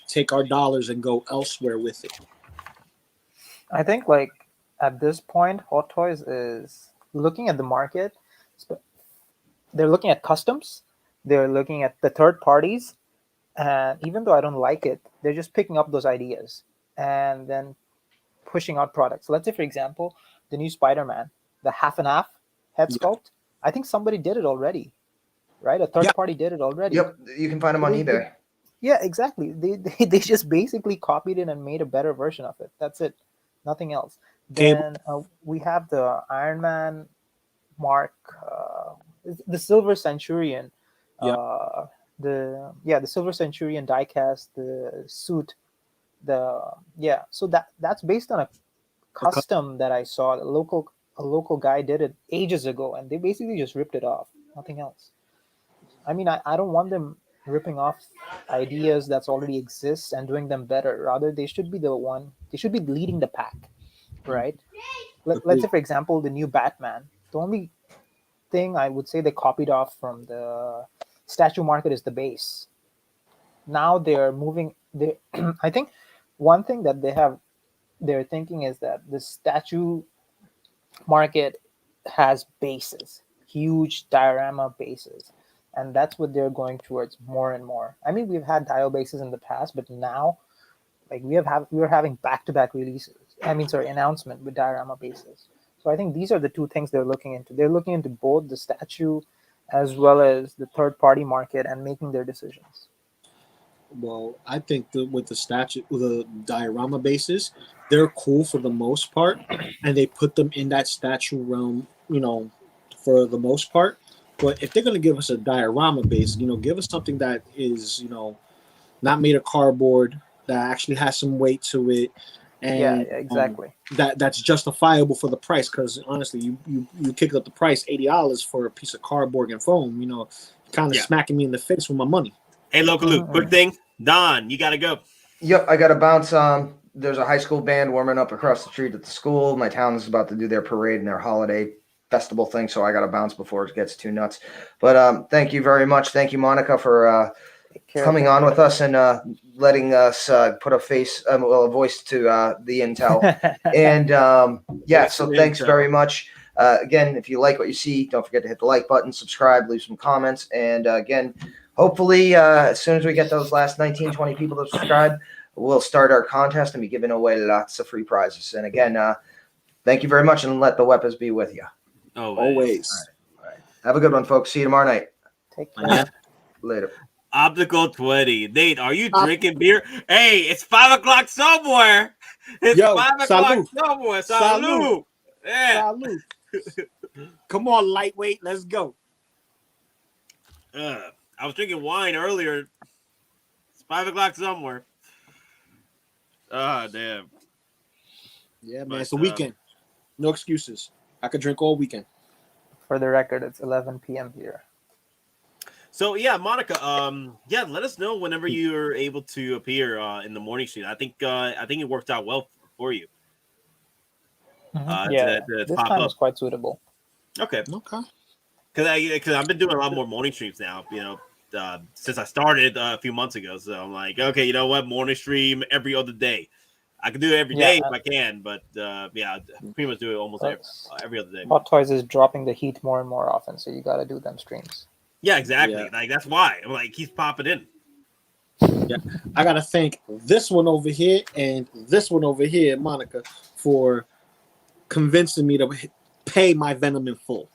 Speaker 6: take our dollars and go elsewhere with it?
Speaker 2: I think like at this point, Hot Toys is looking at the market. They're looking at customs. They're looking at the third parties. And even though I don't like it, they're just picking up those ideas and then pushing out products. Let's say, for example, the new Spider-Man, the half and half head sculpt. I think somebody did it already, right? A third party did it already.
Speaker 5: Yep, you can find them on eBay.
Speaker 2: Yeah, exactly. They just basically copied it and made a better version of it. That's it. Nothing else. Then we have the Iron Man mark, the Silver Centurion the Silver Centurion diecast, the suit, so that's based on a custom that I saw. A local guy did it ages ago, and they basically just ripped it off. Nothing else. I mean, I don't want them ripping off ideas that's already exists and doing them better. Rather, they should be the one. They should be leading the pack, right? Let's say, for example, the new Batman. The only thing I would say they copied off from the statue market is the base. Now they're moving. They, I think, one thing that they're thinking is that the statue market has bases, huge diorama bases, and that's what they're going towards more and more. I mean, we've had dio bases in the past, but now, like we are having back-to-back releases. I mean, sorry, announcement with diorama bases. So I think these are the two things they're looking into. They're looking into both the statue as well as the third-party market and making their decisions.
Speaker 6: Well, I think with the diorama bases, they're cool for the most part, and they put them in that statue realm, for the most part. But if they're going to give us a diorama base, give us something that is, not made of cardboard, that actually has some weight to it, and
Speaker 2: exactly.
Speaker 6: That's justifiable for the price. Because honestly, you kick up the price $80 for a piece of cardboard and foam, kind of smacking me in the face with my money.
Speaker 1: Hey, Loco Lu, quick thing. Don, you got to go.
Speaker 5: Yep, I got to bounce. There's a high school band warming up across the street at the school. My town is about to do their parade and their holiday festival thing, so I got to bounce before it gets too nuts. But thank you very much. Thank you, Monica, for coming on with us and letting us put a voice to the intel. And so thanks very much. Again, if you like what you see, don't forget to hit the like button, subscribe, leave some comments, and again, hopefully, as soon as we get those last 19, 20 people to subscribe, we'll start our contest and be giving away lots of free prizes. And again, thank you very much, and let the weapons be with you.
Speaker 6: Always.
Speaker 5: All right. Have a good one, folks. See you tomorrow night.
Speaker 2: Take care.
Speaker 5: Later.
Speaker 1: Optical 20. Nate, are you drinking beer? Hey, it's 5 o'clock somewhere. It's 5 o'clock somewhere. Salud. Yeah.
Speaker 6: Salud. Come on, lightweight. Let's go.
Speaker 1: I was drinking wine earlier. It's 5 o'clock somewhere. Ah, damn.
Speaker 6: Yeah, man. It's a weekend. No excuses. I could drink all weekend.
Speaker 2: For the record, it's 11 p.m. here.
Speaker 1: So yeah, Monica, let us know whenever you're able to appear in the morning stream. I think it worked out well for you.
Speaker 2: This time is quite suitable.
Speaker 1: Okay. Because I've been doing a lot more morning streams now. Since I started a few months ago. So I'm like, okay, you know what, morning stream every other day. I can do it every day if I can, but I pretty much do it almost every other day.
Speaker 2: Hot Toys is dropping the heat more and more often, so you got to do them streams.
Speaker 1: Yeah, exactly. Yeah. Like that's why. I'm like, he's popping in.
Speaker 6: Yeah, I gotta thank this one over here and this one over here, Monica, for convincing me to pay my Venom in full.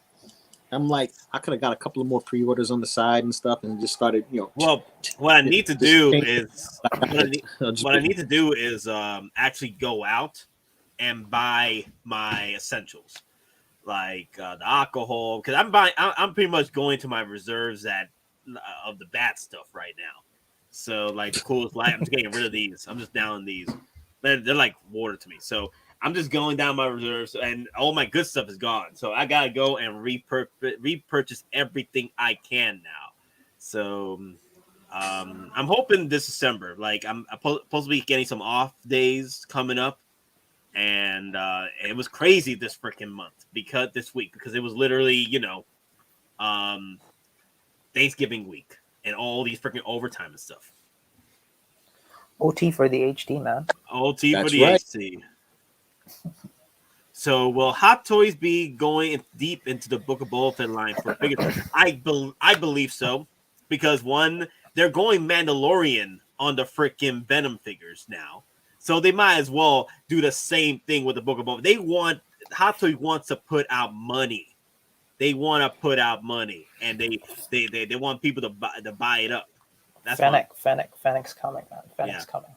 Speaker 6: I'm like, I could have got a couple of more pre-orders on the side and stuff, and just started,
Speaker 1: Well, what I need to do is actually go out and buy my essentials, like the alcohol, because I'm pretty much going to my reserves of the bat stuff right now. So like the coolest light, I'm just getting rid of these. I'm just down these. They're like water to me. So I'm just going down my reserves, and all my good stuff is gone. So I gotta go and repurchase everything I can now. So I'm hoping this December, like I'm supposed to be getting some off days coming up, and it was crazy this freaking month because it was literally Thanksgiving week and all these freaking overtime and stuff.
Speaker 2: OT for the HD, man.
Speaker 1: OT for the HD. So will Hot Toys be going deep into the Book of Boba Fett line for figures? I believe so, because one, they're going Mandalorian on the freaking Venom figures now, so they might as well do the same thing with the Book of Boba. Hot Toys wants to put out money. They want to put out money, and they want people to buy it up. That's
Speaker 2: Pheonix coming, man. Pheonix coming.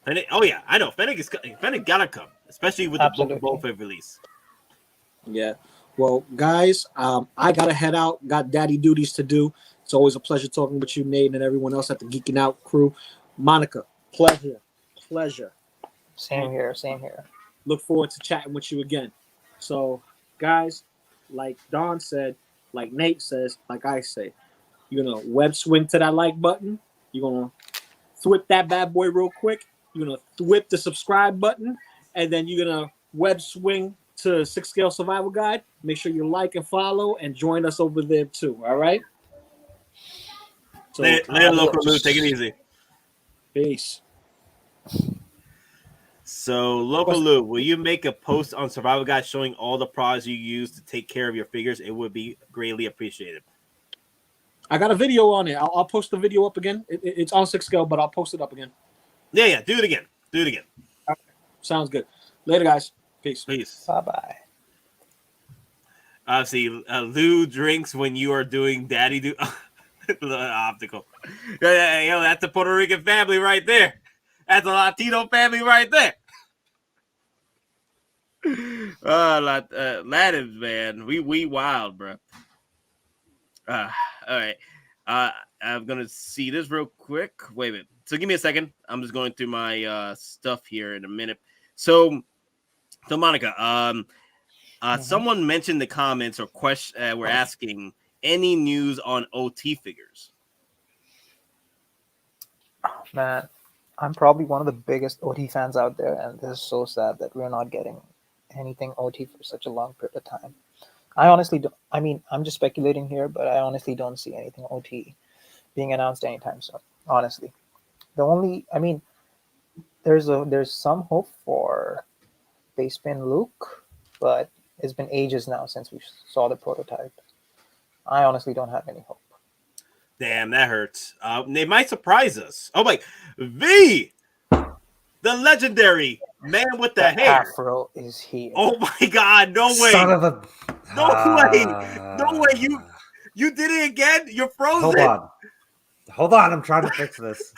Speaker 1: Fennec, oh yeah, I know. Fennec gotta come, especially with the Book of Boba Fett release.
Speaker 6: Yeah. Well, guys, I gotta head out. Got daddy duties to do. It's always a pleasure talking with you, Nate, and everyone else at the Geeking Out crew. Monica, pleasure.
Speaker 2: Same here. Same here.
Speaker 6: Look forward to chatting with you again. So, guys, like Don said, like Nate says, like I say, you're going to web swing to that like button. You're going to thwip that bad boy real quick. You're going to thwip the subscribe button. And then you're going to web swing to 6 Scale Survival Guide. Make sure you like and follow and join us over there too. All right? So,
Speaker 1: later, Loco Lu. Take it easy.
Speaker 6: Peace.
Speaker 1: So, Loco Lu, will you make a post on Survival Guide showing all the products you use to take care of your figures? It would be greatly appreciated.
Speaker 6: I got a video on it. I'll post the video up again. It's on 6 Scale, but I'll post it up again.
Speaker 1: Yeah. Do it again.
Speaker 6: Okay. Sounds good. Later, guys. Peace.
Speaker 2: Bye-bye.
Speaker 1: See, Lou drinks when you are doing daddy do optical. Yo, that's a Puerto Rican family right there. That's a Latino family right there. Latins, man. We wild, bro. All right. I'm gonna see this real quick. Wait a minute. So give me a second. I'm just going through my stuff here in a minute. So Monica, someone mentioned the comments or question. We're asking any news on OT figures.
Speaker 2: Man, I'm probably one of the biggest OT fans out there, and this is so sad that we're not getting anything OT for such a long period of time. I honestly don't. I mean, I'm just speculating here, but I honestly don't see anything OT being announced anytime soon. Honestly, there's some hope for Basepin Luke, but it's been ages now since we saw the prototype. I honestly don't have any hope.
Speaker 1: Damn, that hurts. They might surprise us. Oh my, V, the legendary man with the hair.
Speaker 2: Afro is here.
Speaker 1: Oh my God! No way!
Speaker 7: Son of a...
Speaker 1: No way! You did it again. You're frozen.
Speaker 7: Hold on. I'm trying to fix this.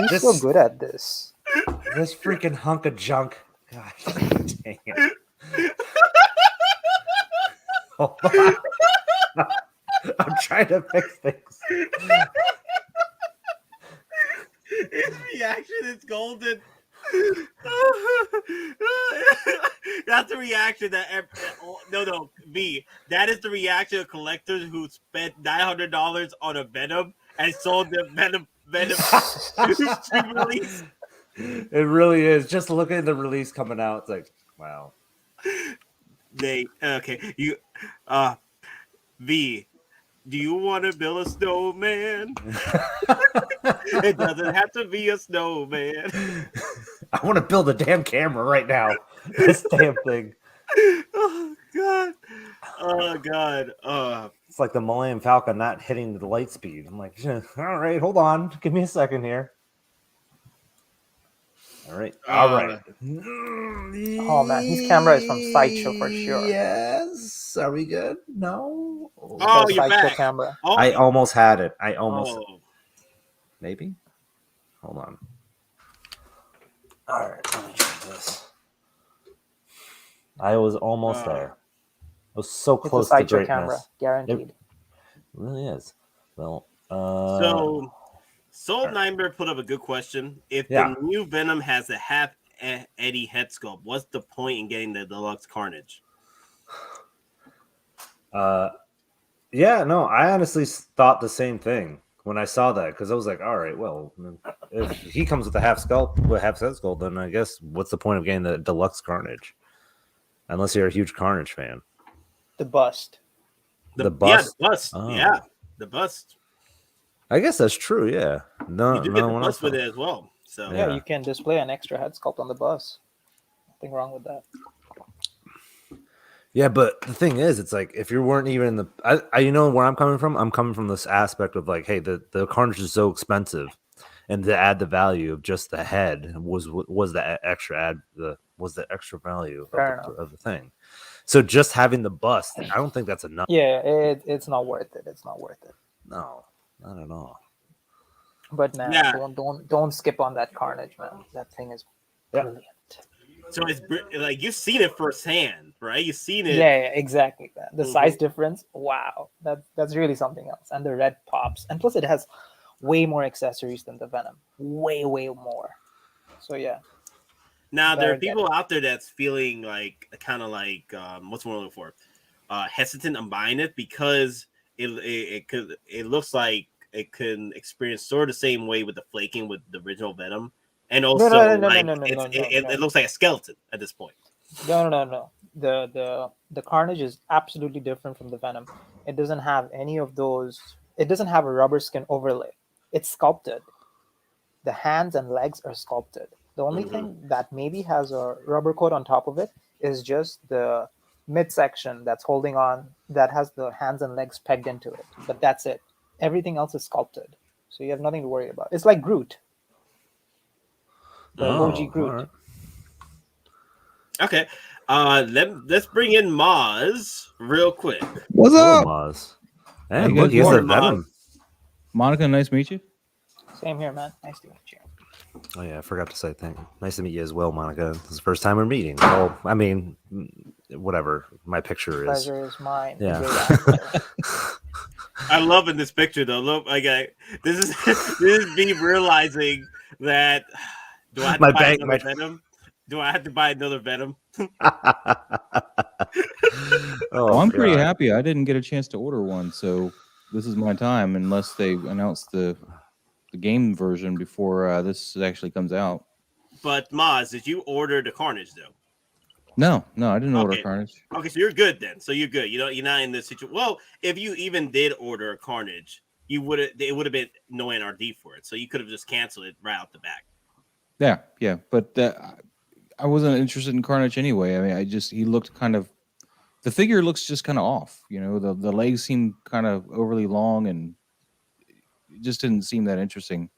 Speaker 2: He's so good at this.
Speaker 7: This freaking hunk of junk. God dang it. Hold on. I'm trying to fix things.
Speaker 1: His reaction is golden. That's the reaction that no V. That is the reaction of collectors who spent $900 on a Venom and sold the Venom release.
Speaker 7: It really is. Just look at the release coming out. It's like, wow.
Speaker 1: You V. Do you want to build a snowman? It doesn't have to be a snowman.
Speaker 7: I want to build a damn camera right now. This damn thing.
Speaker 1: Oh God.
Speaker 7: It's like the Millennium Falcon not hitting the light speed. I'm like, all right, hold on. Give me a second here. All right.
Speaker 2: Oh man, his camera is from Sideshow for sure.
Speaker 7: Yes. Are we good? No.
Speaker 1: Oh, you're
Speaker 2: Sideshow
Speaker 1: back.
Speaker 2: Camera.
Speaker 1: Oh,
Speaker 7: I almost had it. Maybe. Hold on. All right. Let me try this. I was almost there. I was so close
Speaker 2: it's a
Speaker 7: to
Speaker 2: Sideshow
Speaker 7: greatness.
Speaker 2: camera, guaranteed.
Speaker 7: It really is. Well,
Speaker 1: So Soul Nightmare put up a good question. If the new Venom has a half Eddie head sculpt, what's the point in getting the deluxe Carnage?
Speaker 7: Yeah, no, I honestly thought the same thing when I saw that, because I was like, all right, well, if he comes with a half head sculpt, then I guess what's the point of getting the deluxe Carnage? Unless you're a huge Carnage fan.
Speaker 2: The bust.
Speaker 1: The bust. Yeah, the bust.
Speaker 7: Oh.
Speaker 1: Yeah, the bust.
Speaker 7: I guess that's true. Yeah,
Speaker 1: You do get the bust with it as well. So
Speaker 2: Yeah, you can display an extra head sculpt on the bus. Nothing wrong with that.
Speaker 7: Yeah, but the thing is, it's like if you weren't even in the, you know where I'm coming from. I'm coming from this aspect of like, hey, the Carnage is so expensive, and to add the value of just the head was the extra value of the thing. So just having the bust, I don't think that's enough.
Speaker 2: Yeah, it's not worth it. It's not worth it.
Speaker 7: No, not at all.
Speaker 2: But man, don't skip on that Carnage, man. That thing is brilliant.
Speaker 1: So it's like you've seen it firsthand, right? You've seen it.
Speaker 2: Yeah, exactly, man. the size difference, wow, that's really something else. And the red pops, and plus it has way more accessories than the Venom, way more. So yeah.
Speaker 1: Now there are
Speaker 2: Better get
Speaker 1: people out there that's feeling like kind of like what's one looking for, hesitant on buying it because it looks like it can experience sort of the same way with the flaking with the original Venom, and also it looks like a skeleton at this point.
Speaker 2: No. The Carnage is absolutely different from the Venom. It doesn't have any of those. It doesn't have a rubber skin overlay. It's sculpted. The hands and legs are sculpted. The only thing that maybe has a rubber coat on top of it is just the midsection that's holding on, that has the hands and legs pegged into it. But that's it. Everything else is sculpted. So you have nothing to worry about. It's like Groot. The OG Groot.
Speaker 7: Right.
Speaker 1: Okay. Let's bring in Maz real quick.
Speaker 8: What's
Speaker 7: Hello,
Speaker 8: up?
Speaker 7: Maz.
Speaker 8: How
Speaker 7: Hey,
Speaker 8: you
Speaker 7: look,
Speaker 8: guys
Speaker 7: he's a
Speaker 1: doing,
Speaker 7: Venom.
Speaker 8: Monica, nice to meet you.
Speaker 2: Same here, man. Nice to meet you.
Speaker 7: Oh yeah, I forgot to say thank you. Nice to meet you as well, Monica. This is the first time we're meeting. Well, I mean, whatever my picture is.
Speaker 2: Pleasure is mine.
Speaker 7: Yeah.
Speaker 1: I love in this picture though. Look, this is me realizing that do I have to buy another Venom? Do I have to buy another Venom?
Speaker 8: I'm pretty happy. I didn't get a chance to order one, so this is my time unless they announce the game version before this actually comes out.
Speaker 1: But Maz, did you order the Carnage though?
Speaker 8: No, I didn't order Carnage.
Speaker 1: Okay, so you're good then. So you're good. You're not in this situation. Well, if you even did order a Carnage, it would have been no NRD for it. So you could have just canceled it right out the back.
Speaker 8: Yeah, but I wasn't interested in Carnage anyway. I mean, he looked kind of, the figure looks just kind of off. You know, the legs seem kind of overly long and it just didn't seem that interesting.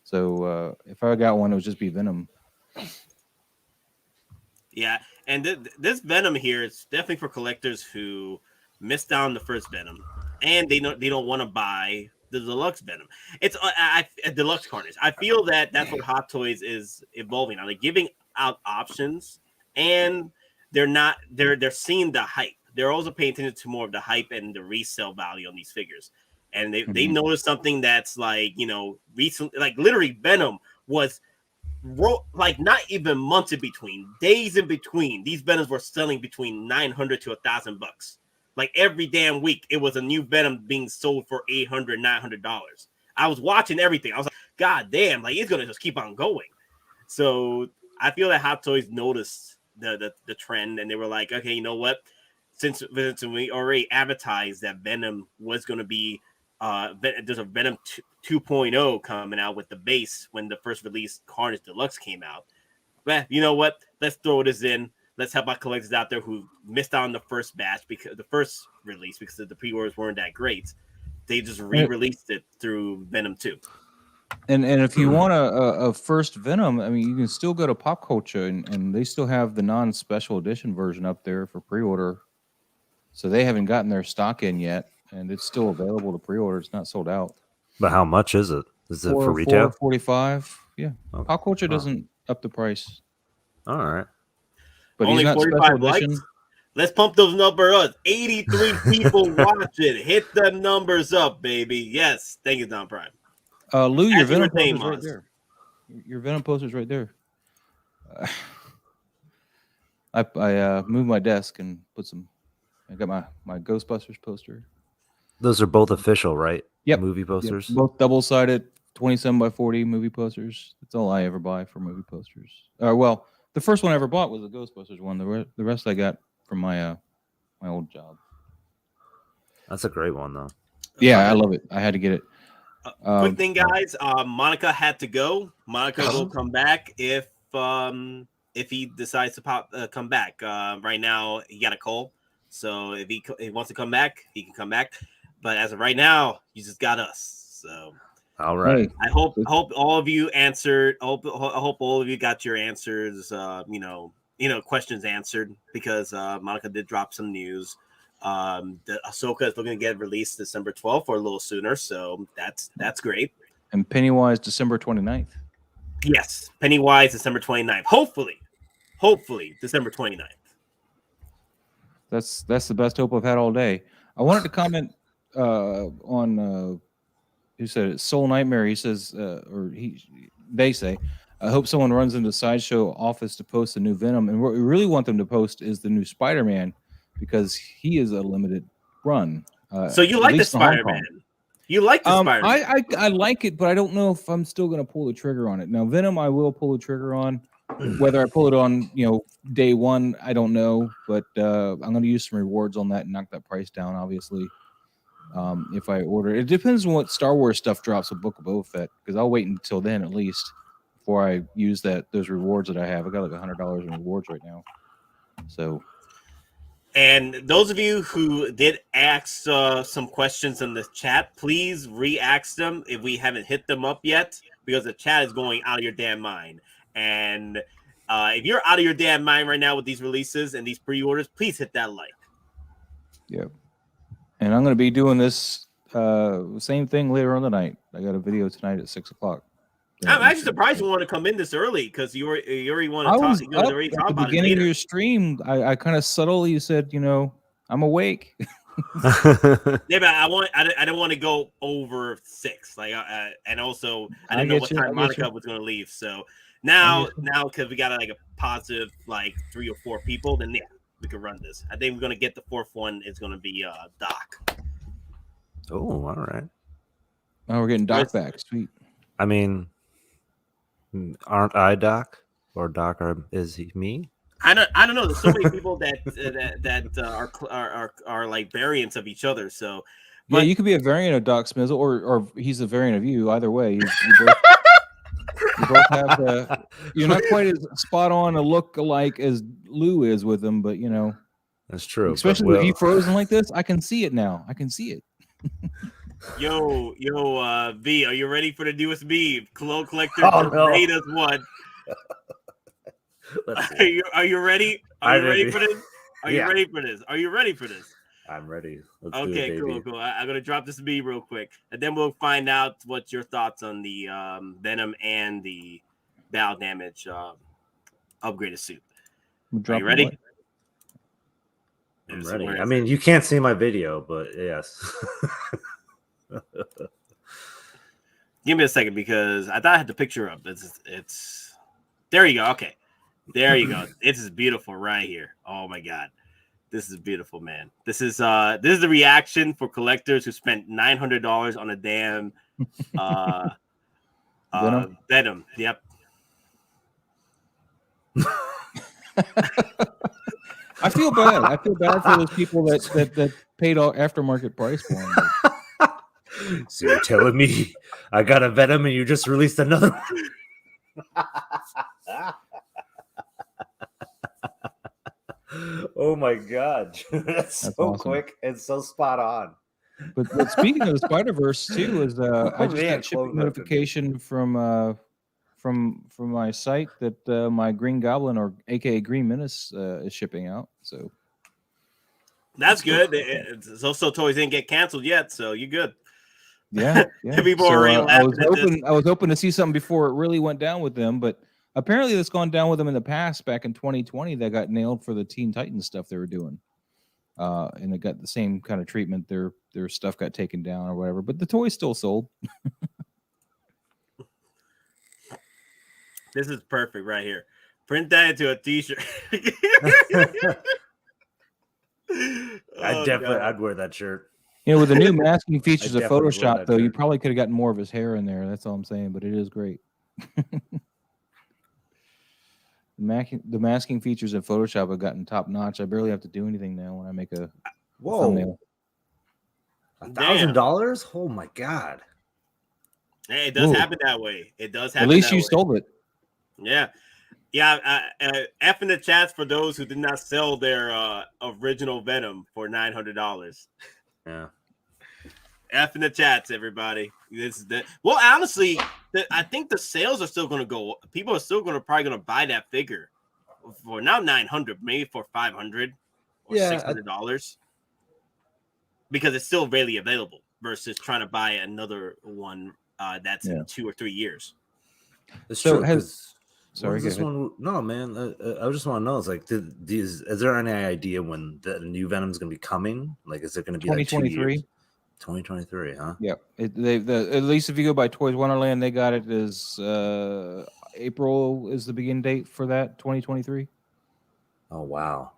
Speaker 8: So if I got one, it would just be Venom.
Speaker 1: Yeah, and this Venom here is definitely for collectors who missed out on the first Venom, and they don't want to buy the deluxe Venom. It's a deluxe Carnage. I feel that that's what Hot Toys is evolving on. They're giving out options, and they're seeing the hype. They're also paying attention to more of the hype and the resale value on these figures. And they noticed something that's recently, like literally Venom was like not even months in between, days in between. These Venoms were selling between $900 to $1,000. Like every damn week, it was a new Venom being sold for $800, $900. I was watching everything. I was like, God damn, like it's gonna just keep on going. So I feel that Hot Toys noticed the trend, and they were like, okay, you know what? Since we already advertised that Venom was going to be there's a Venom 2.0 coming out with the base when the first release Carnage Deluxe came out. But you know what? Let's throw this in. Let's help our collectors out there who missed out on the first batch because the first release because the pre-orders weren't that great. They just re-released it through Venom 2.
Speaker 8: And if you want a first Venom, I mean, you can still go to Popcultcha and they still have the non-special edition version up there for pre-order. So they haven't gotten their stock in yet, and it's still available to pre-order. It's not sold out.
Speaker 7: But how much is it? Is it for retail?
Speaker 8: $45. Yeah.
Speaker 7: Okay.
Speaker 8: Popcultcha doesn't up the price.
Speaker 7: All right.
Speaker 8: But
Speaker 1: only
Speaker 8: he's not
Speaker 1: 45
Speaker 8: special edition.
Speaker 1: likes. Let's pump those numbers up. 83 people watching. Hit the numbers up, baby. Yes. Thank you, DonPrime.
Speaker 8: Lou, your Venom
Speaker 1: name,
Speaker 8: poster's right there. Your Venom poster's right there. I moved my desk and put some. I got my Ghostbusters poster.
Speaker 7: Those are both official, right?
Speaker 8: Yep.
Speaker 7: Movie posters.
Speaker 8: Yep. Both double-sided 27 by 40 movie posters. That's all I ever buy for movie posters. Well, the first one I ever bought was the Ghostbusters one. The rest I got from my old job.
Speaker 7: That's a great one, though.
Speaker 8: Yeah, I love it. I had to get it.
Speaker 1: Quick thing, guys. Monica had to go. Monica will come back if he decides to come back. Right now, he got a call. So if he wants to come back, he can come back. But as of right now, you just got us. So
Speaker 7: all right.
Speaker 1: I hope all of you answered. I hope all of you got your answers. Questions answered because Monica did drop some news. The Ahsoka is looking to get released December 12th or a little sooner. So that's great.
Speaker 8: And Pennywise December 29th.
Speaker 1: Yes, Pennywise December 29th. Hopefully December 29th.
Speaker 8: That's the best hope I've had all day. I wanted to comment on who said it? Soul Nightmare. He says, they say, I hope someone runs into Sideshow office to post a new Venom. And what we really want them to post is the new Spider-Man because he is a limited run.
Speaker 1: So you like the Spider-Man? You like the Spider-Man?
Speaker 8: I like it, but I don't know if I'm still going to pull the trigger on it. Now, Venom, I will pull the trigger on. Whether I pull it on, day one, I don't know. But I'm going to use some rewards on that and knock that price down, obviously. If I order it. It depends on what Star Wars stuff drops with Book of Boba Fett, because I'll wait until then at least before I use those rewards that I have. I got like $100 in rewards right now. So,
Speaker 1: and those of you who did ask some questions in the chat, please re-ask them if we haven't hit them up yet, because the chat is going out of your damn mind. And if you're out of your damn mind right now with these releases and these pre-orders, please hit that like.
Speaker 8: Yeah. And I'm going to be doing this same thing later on tonight. I got a video tonight at 6:00.
Speaker 1: I'm actually surprised you want to come in this early because you already want to talk. You already talk about it
Speaker 8: beginning
Speaker 1: later.
Speaker 8: of your stream. I kind of subtly said, I'm awake.
Speaker 1: Yeah, but I don't want to go over 6. And also I didn't know what time Monica was going to leave. So now because we got like a positive 3 or 4 people, then we can run this. I think we're gonna get the 4th one. It's gonna be Doc.
Speaker 7: Oh, all right.
Speaker 8: Oh, we're getting Doc back. Sweet.
Speaker 7: I mean, aren't I Doc or Doc is he me?
Speaker 1: I don't know. There's so many people that are like variants of each other. So,
Speaker 8: yeah, you could be a variant of Doc Smizzle, or he's a variant of you. Either way, you both have you're not quite as spot on a look alike as Lou is with him, but
Speaker 7: that's true.
Speaker 8: Especially with you frozen like this, I can see it now. I can see it.
Speaker 1: Yo, V, are you ready for the newest meme? Clone Collector made us one. Are you ready? Are you ready for this? Are you ready for this? Are you ready for this?
Speaker 7: I'm ready.
Speaker 1: Okay, cool. I'm gonna drop this meme real quick, and then we'll find out what your thoughts on the Venom and the battle damage upgraded suit. Are you ready?
Speaker 7: I'm ready. I mean, you can't see my video, but yes.
Speaker 1: Give me a second because I thought I had the picture up. It's there you go. Okay, there you go. This is beautiful right here. Oh my god. This is beautiful, man. This is the reaction for collectors who spent $900 on a damn Venom. Yep.
Speaker 8: I feel bad. I feel bad for those people that paid all aftermarket price for them.
Speaker 7: So you're telling me I got a Venom and you just released another one? Oh my god, that's so
Speaker 8: awesome.
Speaker 7: Quick and so spot on.
Speaker 8: But speaking of the Spider-Verse too, I just got shipping notification from my site that my Green Goblin, or aka Green Menace, is shipping out. So
Speaker 1: that's good. It's also toys didn't get canceled yet, so you're good.
Speaker 8: Yeah.
Speaker 1: People are already laughing
Speaker 8: I was hoping to see something before it really went down with them, but apparently that's gone down with them in the past. Back in 2020, they got nailed for the Teen Titans stuff they were doing, and it got the same kind of treatment. Their stuff got taken down or whatever, but the toys still sold.
Speaker 1: This is perfect right here. Print that into a t-shirt.
Speaker 7: I'd wear that shirt.
Speaker 8: With the new masking features of Photoshop, though, you probably could have gotten more of his hair in there. That's all I'm saying, but it is great. The masking features in Photoshop have gotten top notch. I barely have to do anything now when I make a thumbnail.
Speaker 7: $1,000? Oh my god!
Speaker 1: Hey, it does happen that way. It does happen.
Speaker 8: At least you sold it.
Speaker 1: Yeah. F in the chats for those who did not sell their original Venom for $900.
Speaker 7: Yeah.
Speaker 1: F in the chats, everybody. Well, honestly, I think the sales are still going to go. People are still probably going to buy that figure for now $900, maybe for $500 or $600, because it's still readily available versus trying to buy another one that's in 2 or 3 years.
Speaker 7: So
Speaker 8: Sorry,
Speaker 7: When's this
Speaker 8: go ahead.
Speaker 7: one? No, man. I just want to know. It's like, is there any idea when the new Venom's going to be coming? Like, is it going to be like 2
Speaker 8: 2023?
Speaker 7: years? 2023, huh?
Speaker 8: Yeah, at least if you go by Toys Wonderland, they got it as April is the begin date for that 2023,
Speaker 7: Oh, wow.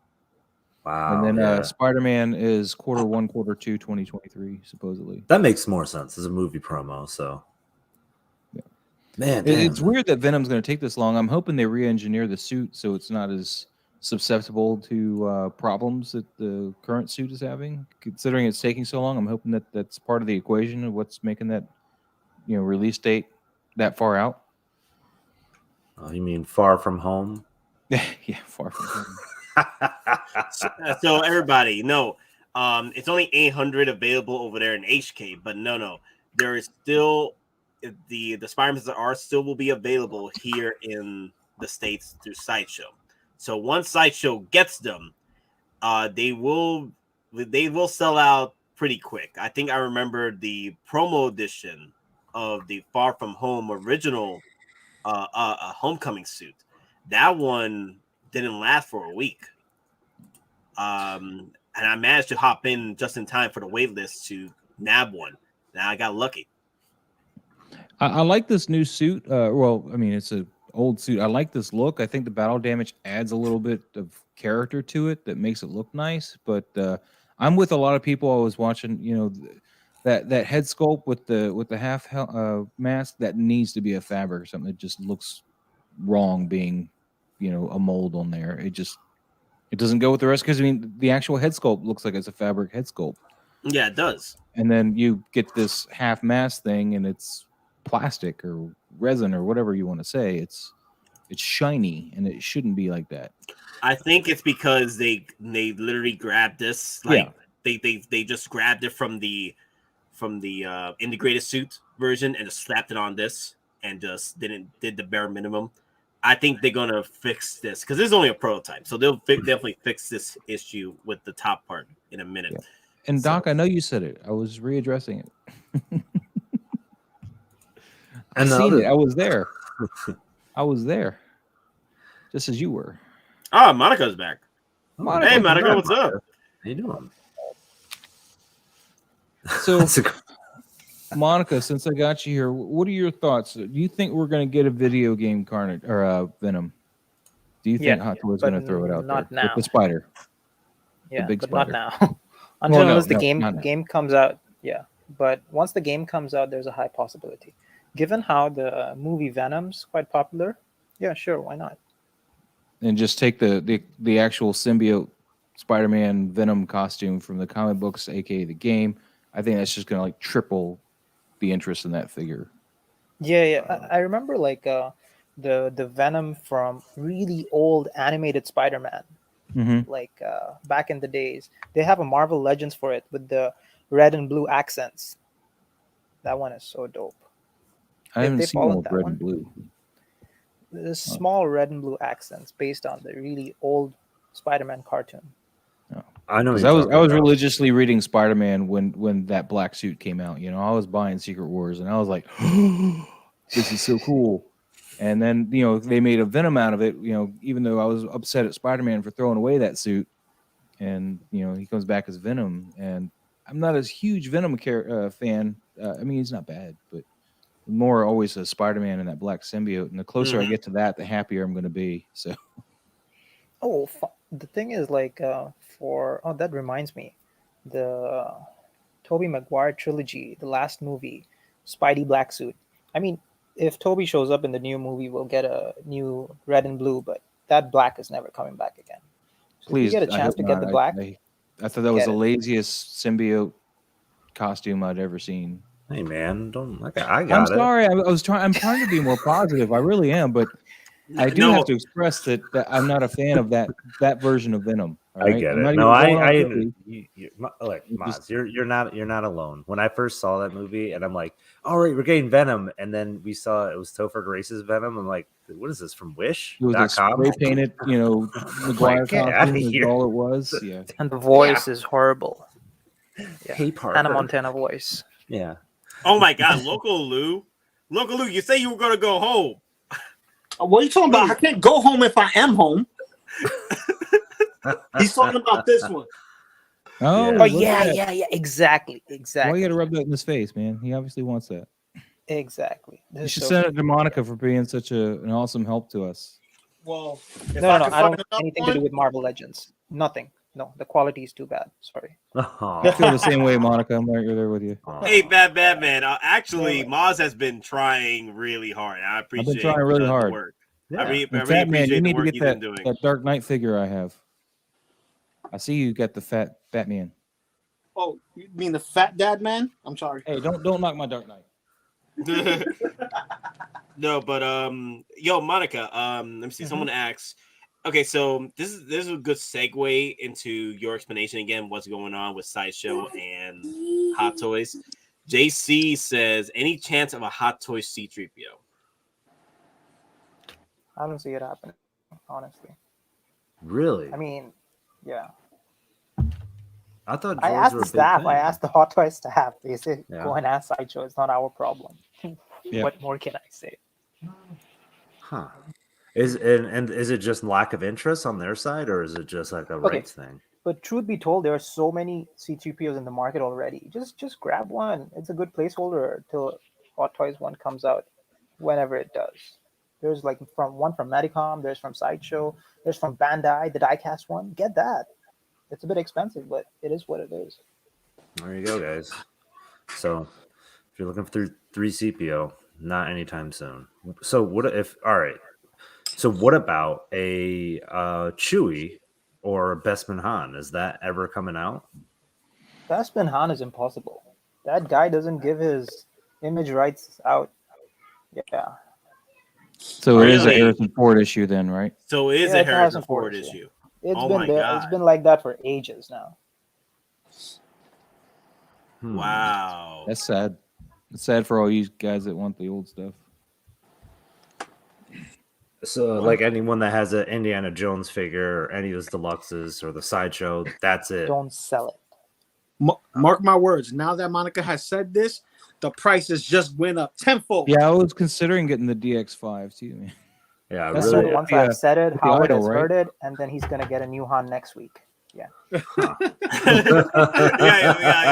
Speaker 8: and then
Speaker 7: Yeah.
Speaker 8: Spider-Man is Q1, Q2, 2023, supposedly.
Speaker 7: That makes more sense as a movie promo. So,
Speaker 8: Yeah.
Speaker 7: man,
Speaker 8: It's
Speaker 7: damn.
Speaker 8: weird that Venom's going to take this long. I'm hoping they re-engineer the suit so it's not as susceptible to problems that the current suit is having. Considering it's taking so long, I'm hoping that that's part of the equation of what's making that release date that far out.
Speaker 7: Oh, you mean Far From Home?
Speaker 8: Yeah, far from home.
Speaker 1: So everybody, no, it's only 800 available over there in HK, but no, there is still the Spider-Man that are still will be available here in the States through Sideshow. So once Sideshow gets them, they will sell out pretty quick. I think I remember the promo edition of the Far From Home original homecoming suit. That one didn't last for a week. And I managed to hop in just in time for the wait list to nab one. Now I got lucky.
Speaker 8: I like this new suit. Well, I mean, it's an old suit. I like this look. I think the battle damage adds a little bit of character to it that makes it look nice. But I'm with a lot of people. I was watching, that head sculpt with the half mask that needs to be a fabric or something. It just looks wrong being, a mold on there. It doesn't go with the rest because I mean the actual head sculpt looks like it's a fabric head sculpt.
Speaker 1: Yeah, it does.
Speaker 8: And then you get this half mask thing, and it's plastic or resin or whatever you want to say. It's shiny, and it shouldn't be like that.
Speaker 1: I think it's because they literally grabbed this. Like they just grabbed it from the integrated suit version and just slapped it on this and just did the bare minimum. I think they're gonna fix this because this is only a prototype, so they'll definitely fix this issue with the top part in a minute.
Speaker 8: Yeah. And Doc, I know you said it. I was readdressing it. I seen it. I was there. I was there, just as you were.
Speaker 1: Oh, Monica's back.
Speaker 8: Monica,
Speaker 1: hey, Monica, what's up?
Speaker 7: How you doing?
Speaker 8: So, Monica, since I got you here, what are your thoughts? Do you think we're going to get a video game Carnage or Venom? Do you think Hot Toys going to throw it out
Speaker 2: not
Speaker 8: there
Speaker 2: now.
Speaker 8: with the spider?
Speaker 2: Yeah,
Speaker 8: the big
Speaker 2: but
Speaker 8: spider.
Speaker 2: not now. Unless the game
Speaker 8: not now.
Speaker 2: game comes out. Yeah, but once the game comes out, there's a high possibility. Given how the movie Venom's quite popular, yeah, sure, why not?
Speaker 8: And just take the actual symbiote Spider-Man Venom costume from the comic books, aka the game. I think that's just going to like triple the interest in that figure.
Speaker 2: Yeah. I remember like the Venom from really old animated Spider-Man.
Speaker 8: Mm-hmm.
Speaker 2: Like back in the days, they have a Marvel Legends for it with the red and blue accents. That one is so dope.
Speaker 8: I haven't
Speaker 2: they
Speaker 8: seen
Speaker 2: followed
Speaker 8: one with
Speaker 2: that
Speaker 8: red
Speaker 2: one?
Speaker 8: and blue.
Speaker 2: The small red and blue accents based on the really old Spider-Man cartoon.
Speaker 7: I know.
Speaker 8: Because I was religiously reading Spider-Man when that black suit came out. I was buying Secret Wars, and I was like, "This is so cool." And then they made a Venom out of it. Even though I was upset at Spider-Man for throwing away that suit, and he comes back as Venom, and I'm not a huge Venom fan. I mean, he's not bad, but more always a Spider-Man and that black symbiote. And the closer I get to that, the happier I'm going to be. So.
Speaker 2: Oh, the thing is, like, that reminds me, the Tobey Maguire trilogy, the last movie, Spidey black suit. I mean, if Tobey shows up in the new movie, we'll get a new red and blue, but that black is never coming back again. So
Speaker 8: Please,
Speaker 2: if you get a chance to get the black.
Speaker 8: I thought that was the laziest symbiote costume I'd ever seen.
Speaker 7: Hey man, I got
Speaker 8: I'm sorry. I'm trying to be more positive. I really am, but I do have to express that I'm not a fan of that
Speaker 7: version of Venom.
Speaker 8: Right?
Speaker 7: I get it. No, look, Maz, you're not alone. When I first saw that movie, and I'm like, all right, we're getting Venom, and then we saw it was Topher Grace's Venom. I'm like, what is this from Wish?
Speaker 8: It was a spray painted, Maguire costume is all it was. Yeah,
Speaker 2: and the voice is horrible. Yeah.
Speaker 7: Hey, Parker.
Speaker 2: Hannah Montana voice.
Speaker 7: Yeah.
Speaker 1: Oh my God, Loco Lu, you say you were gonna go home.
Speaker 6: What are you talking about? I can't go home if I am home. He's talking about this one.
Speaker 8: Oh,
Speaker 2: Oh
Speaker 8: look
Speaker 2: yeah,
Speaker 8: at that.
Speaker 2: yeah, yeah. Exactly,
Speaker 8: Why
Speaker 2: exactly,
Speaker 8: you gotta rub that in his face, man? He obviously wants that.
Speaker 2: exactly. This
Speaker 8: You
Speaker 2: is
Speaker 8: should
Speaker 2: so
Speaker 8: send
Speaker 2: cute.
Speaker 8: it to Monica for being such an awesome help to us.
Speaker 6: Well, if
Speaker 2: No,
Speaker 6: I
Speaker 2: no, no.
Speaker 6: can
Speaker 2: I don't
Speaker 6: find
Speaker 2: have
Speaker 6: another
Speaker 2: anything to do
Speaker 6: one,
Speaker 2: with Marvel Legends. Nothing. No, the quality is too bad. Sorry.
Speaker 8: I feel the same way, Monica. I'm right there with you.
Speaker 1: Hey, bad man. Actually, Moz has been trying really hard. I
Speaker 8: I've been
Speaker 1: appreciate
Speaker 8: trying really
Speaker 1: the
Speaker 8: hard.
Speaker 1: work.
Speaker 7: Yeah.
Speaker 1: I really
Speaker 8: And Fat Man, you
Speaker 1: appreciate the
Speaker 8: need to
Speaker 1: work
Speaker 8: get
Speaker 1: he's been
Speaker 8: that,
Speaker 1: doing.
Speaker 8: that Dark Knight figure I have. I see you got the fat Batman.
Speaker 6: oh, you mean the fat dad man? I'm sorry.
Speaker 8: Hey, don't knock my Dark Knight.
Speaker 1: No, but yo, Monica, let me see. Someone asks. Okay, so this is a good segue into your explanation again. What's going on with Sideshow and Hot Toys? JC says, any chance of a Hot Toy C-3PO?
Speaker 2: I don't see it happening, honestly.
Speaker 7: Really?
Speaker 2: I mean, yeah.
Speaker 7: I thought
Speaker 2: I
Speaker 7: droids
Speaker 2: asked
Speaker 7: were
Speaker 2: the
Speaker 7: a big
Speaker 2: staff. I
Speaker 7: thing.
Speaker 2: asked the Hot Toy staff. They said,
Speaker 7: Yeah.
Speaker 2: "Go and ask Sideshow. It's not our problem."
Speaker 8: Yeah.
Speaker 2: What more can I say?
Speaker 7: Huh. Is it just lack of interest on their side, or is it just like a
Speaker 2: Okay.
Speaker 7: rights thing?
Speaker 2: But truth be told, there are so many C3POs in the market already. Just grab one. It's a good placeholder till Hot Toys one comes out, whenever it does. There's like one from Medicom. There's from Sideshow. There's from Bandai, the diecast one. Get that. It's a bit expensive, but it is what it is.
Speaker 7: There you go, guys. So if you're looking for 3CPO, not anytime soon. So what if? All right. So what about a Chewie or a Bespin Han? Is that ever coming out?
Speaker 2: Bespin Han is impossible. That guy doesn't give his image rights out. Yeah.
Speaker 8: So it is a
Speaker 1: Really?
Speaker 8: Harrison Ford issue then, right?
Speaker 1: So it is
Speaker 2: Yeah,
Speaker 1: a
Speaker 2: it's a
Speaker 1: Harrison
Speaker 2: Harrison
Speaker 1: Ford
Speaker 2: Ford issue.
Speaker 1: issue.
Speaker 2: It's
Speaker 1: Oh
Speaker 2: been
Speaker 1: my
Speaker 2: there.
Speaker 1: God.
Speaker 2: It's been like that for ages now.
Speaker 1: Wow.
Speaker 8: That's sad. It's sad for all you guys that want the old stuff.
Speaker 7: So like anyone that has an Indiana Jones figure or any of those deluxes or the Sideshow, that's it.
Speaker 2: Don't sell it.
Speaker 6: Mark my words. Now that Monica has said this, the prices just went up tenfold.
Speaker 8: Yeah, I was considering getting the DX5 too, man.
Speaker 7: Yeah,
Speaker 8: That's
Speaker 7: really.
Speaker 8: what-
Speaker 2: Once
Speaker 8: yeah,
Speaker 2: I've said it,
Speaker 8: with the
Speaker 2: Howard
Speaker 8: idol,
Speaker 2: has
Speaker 8: right?
Speaker 2: heard it, and then he's gonna get a new Han next week. Yeah.
Speaker 1: yeah.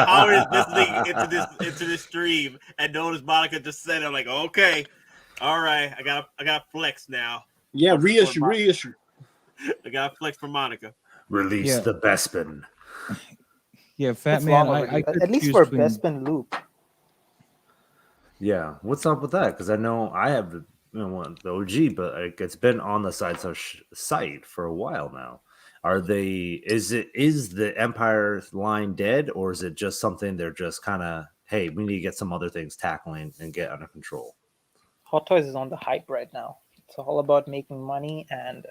Speaker 1: Howard is listening into this stream and notice Monica just said, "I'm like, okay, all right, I got flex now.
Speaker 6: Yeah, reissue.
Speaker 1: I got flex for Monica.
Speaker 7: Release
Speaker 8: Yeah.
Speaker 7: the Bespin.
Speaker 8: Yeah, Fat
Speaker 2: It's
Speaker 8: Man.
Speaker 2: long
Speaker 8: I
Speaker 2: overdue.
Speaker 8: could
Speaker 2: At least
Speaker 8: choose
Speaker 2: for
Speaker 8: between-
Speaker 2: Bespin Luke.
Speaker 7: Yeah, what's up with that? Because I know I have the OG, but like, it's been on the Sideshow site for a while now. Is the Empire line dead, or is it just something they're just kind of, hey, we need to get some other things tackling and get under control?
Speaker 2: Hot Toys is on the hype right now. It's all about making money, and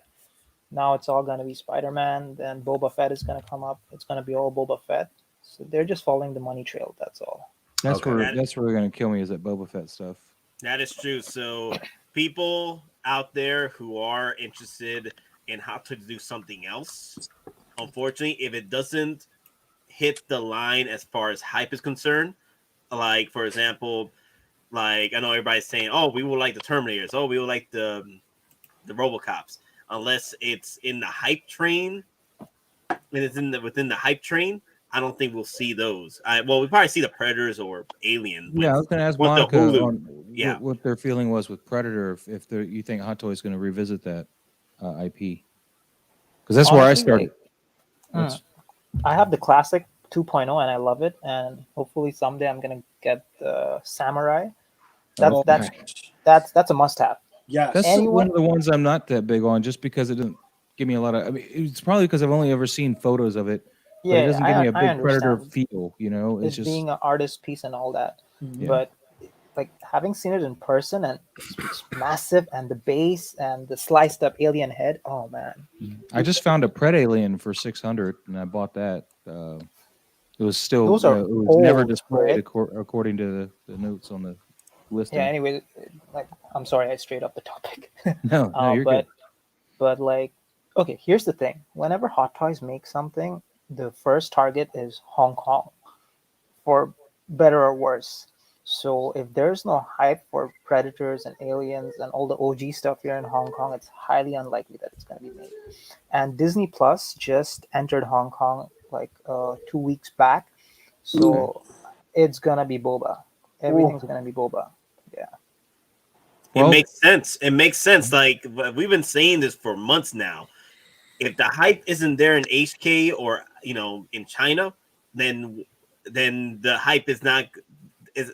Speaker 2: now it's all gonna be Spider-Man. Then Boba Fett is gonna come up. It's gonna be all Boba Fett. So they're just following the money trail. That's all.
Speaker 8: That's
Speaker 7: Okay.
Speaker 8: where they're gonna kill me is that Boba Fett stuff.
Speaker 1: That is true. So people out there who are interested in how to do something else, unfortunately, if it doesn't hit the line as far as hype is concerned, like for example, like I know everybody's saying, "Oh, we will like the Terminators. Oh, we will like the RoboCops." Unless it's in the hype train, and it's within the hype train, I don't think we'll see those. We probably see the Predators or Alien.
Speaker 8: Yeah, I was gonna ask
Speaker 1: with the
Speaker 8: Monica
Speaker 1: Hulu.
Speaker 8: on what their feeling was with Predator. If you think Hot Toys is gonna revisit that IP, because that's where I
Speaker 2: Honestly,
Speaker 8: started.
Speaker 2: like, I have the classic 2.0 and I love it. And hopefully someday I'm gonna get the Samurai. That's a must-have.
Speaker 6: Yes.
Speaker 8: That's
Speaker 2: Anyone-
Speaker 8: one of the ones I'm not that big on, just because it doesn't give me a lot of. I mean, it's probably because I've only ever seen photos of it. But it doesn't give me a big Predator
Speaker 2: understand.
Speaker 8: feel. You know,
Speaker 2: It's
Speaker 8: just
Speaker 2: being an artist piece and all that.
Speaker 8: Yeah.
Speaker 2: But like having seen it in person, and it's massive, and the base and the sliced up alien head. Oh man.
Speaker 8: I just found a Pred Alien for 600, and I bought that. It was still
Speaker 2: Those are
Speaker 8: it was never
Speaker 2: old,
Speaker 8: displayed
Speaker 2: right?
Speaker 8: according to the notes on the listing.
Speaker 2: Yeah. Anyway, like I'm sorry, I strayed off the topic.
Speaker 8: No, you're good.
Speaker 2: But like, okay, here's the thing. Whenever Hot Toys make something, the first target is Hong Kong, for better or worse. So if there's no hype for Predators and Aliens and all the OG stuff here in Hong Kong, it's highly unlikely that it's going to be made. And Disney Plus just entered Hong Kong like 2 weeks back, so it's gonna be boba. Everything's gonna be boba. Yeah.
Speaker 1: It makes sense. It makes sense. Like we've been saying this for months now. If the hype isn't there in HK or in China, then the hype is not.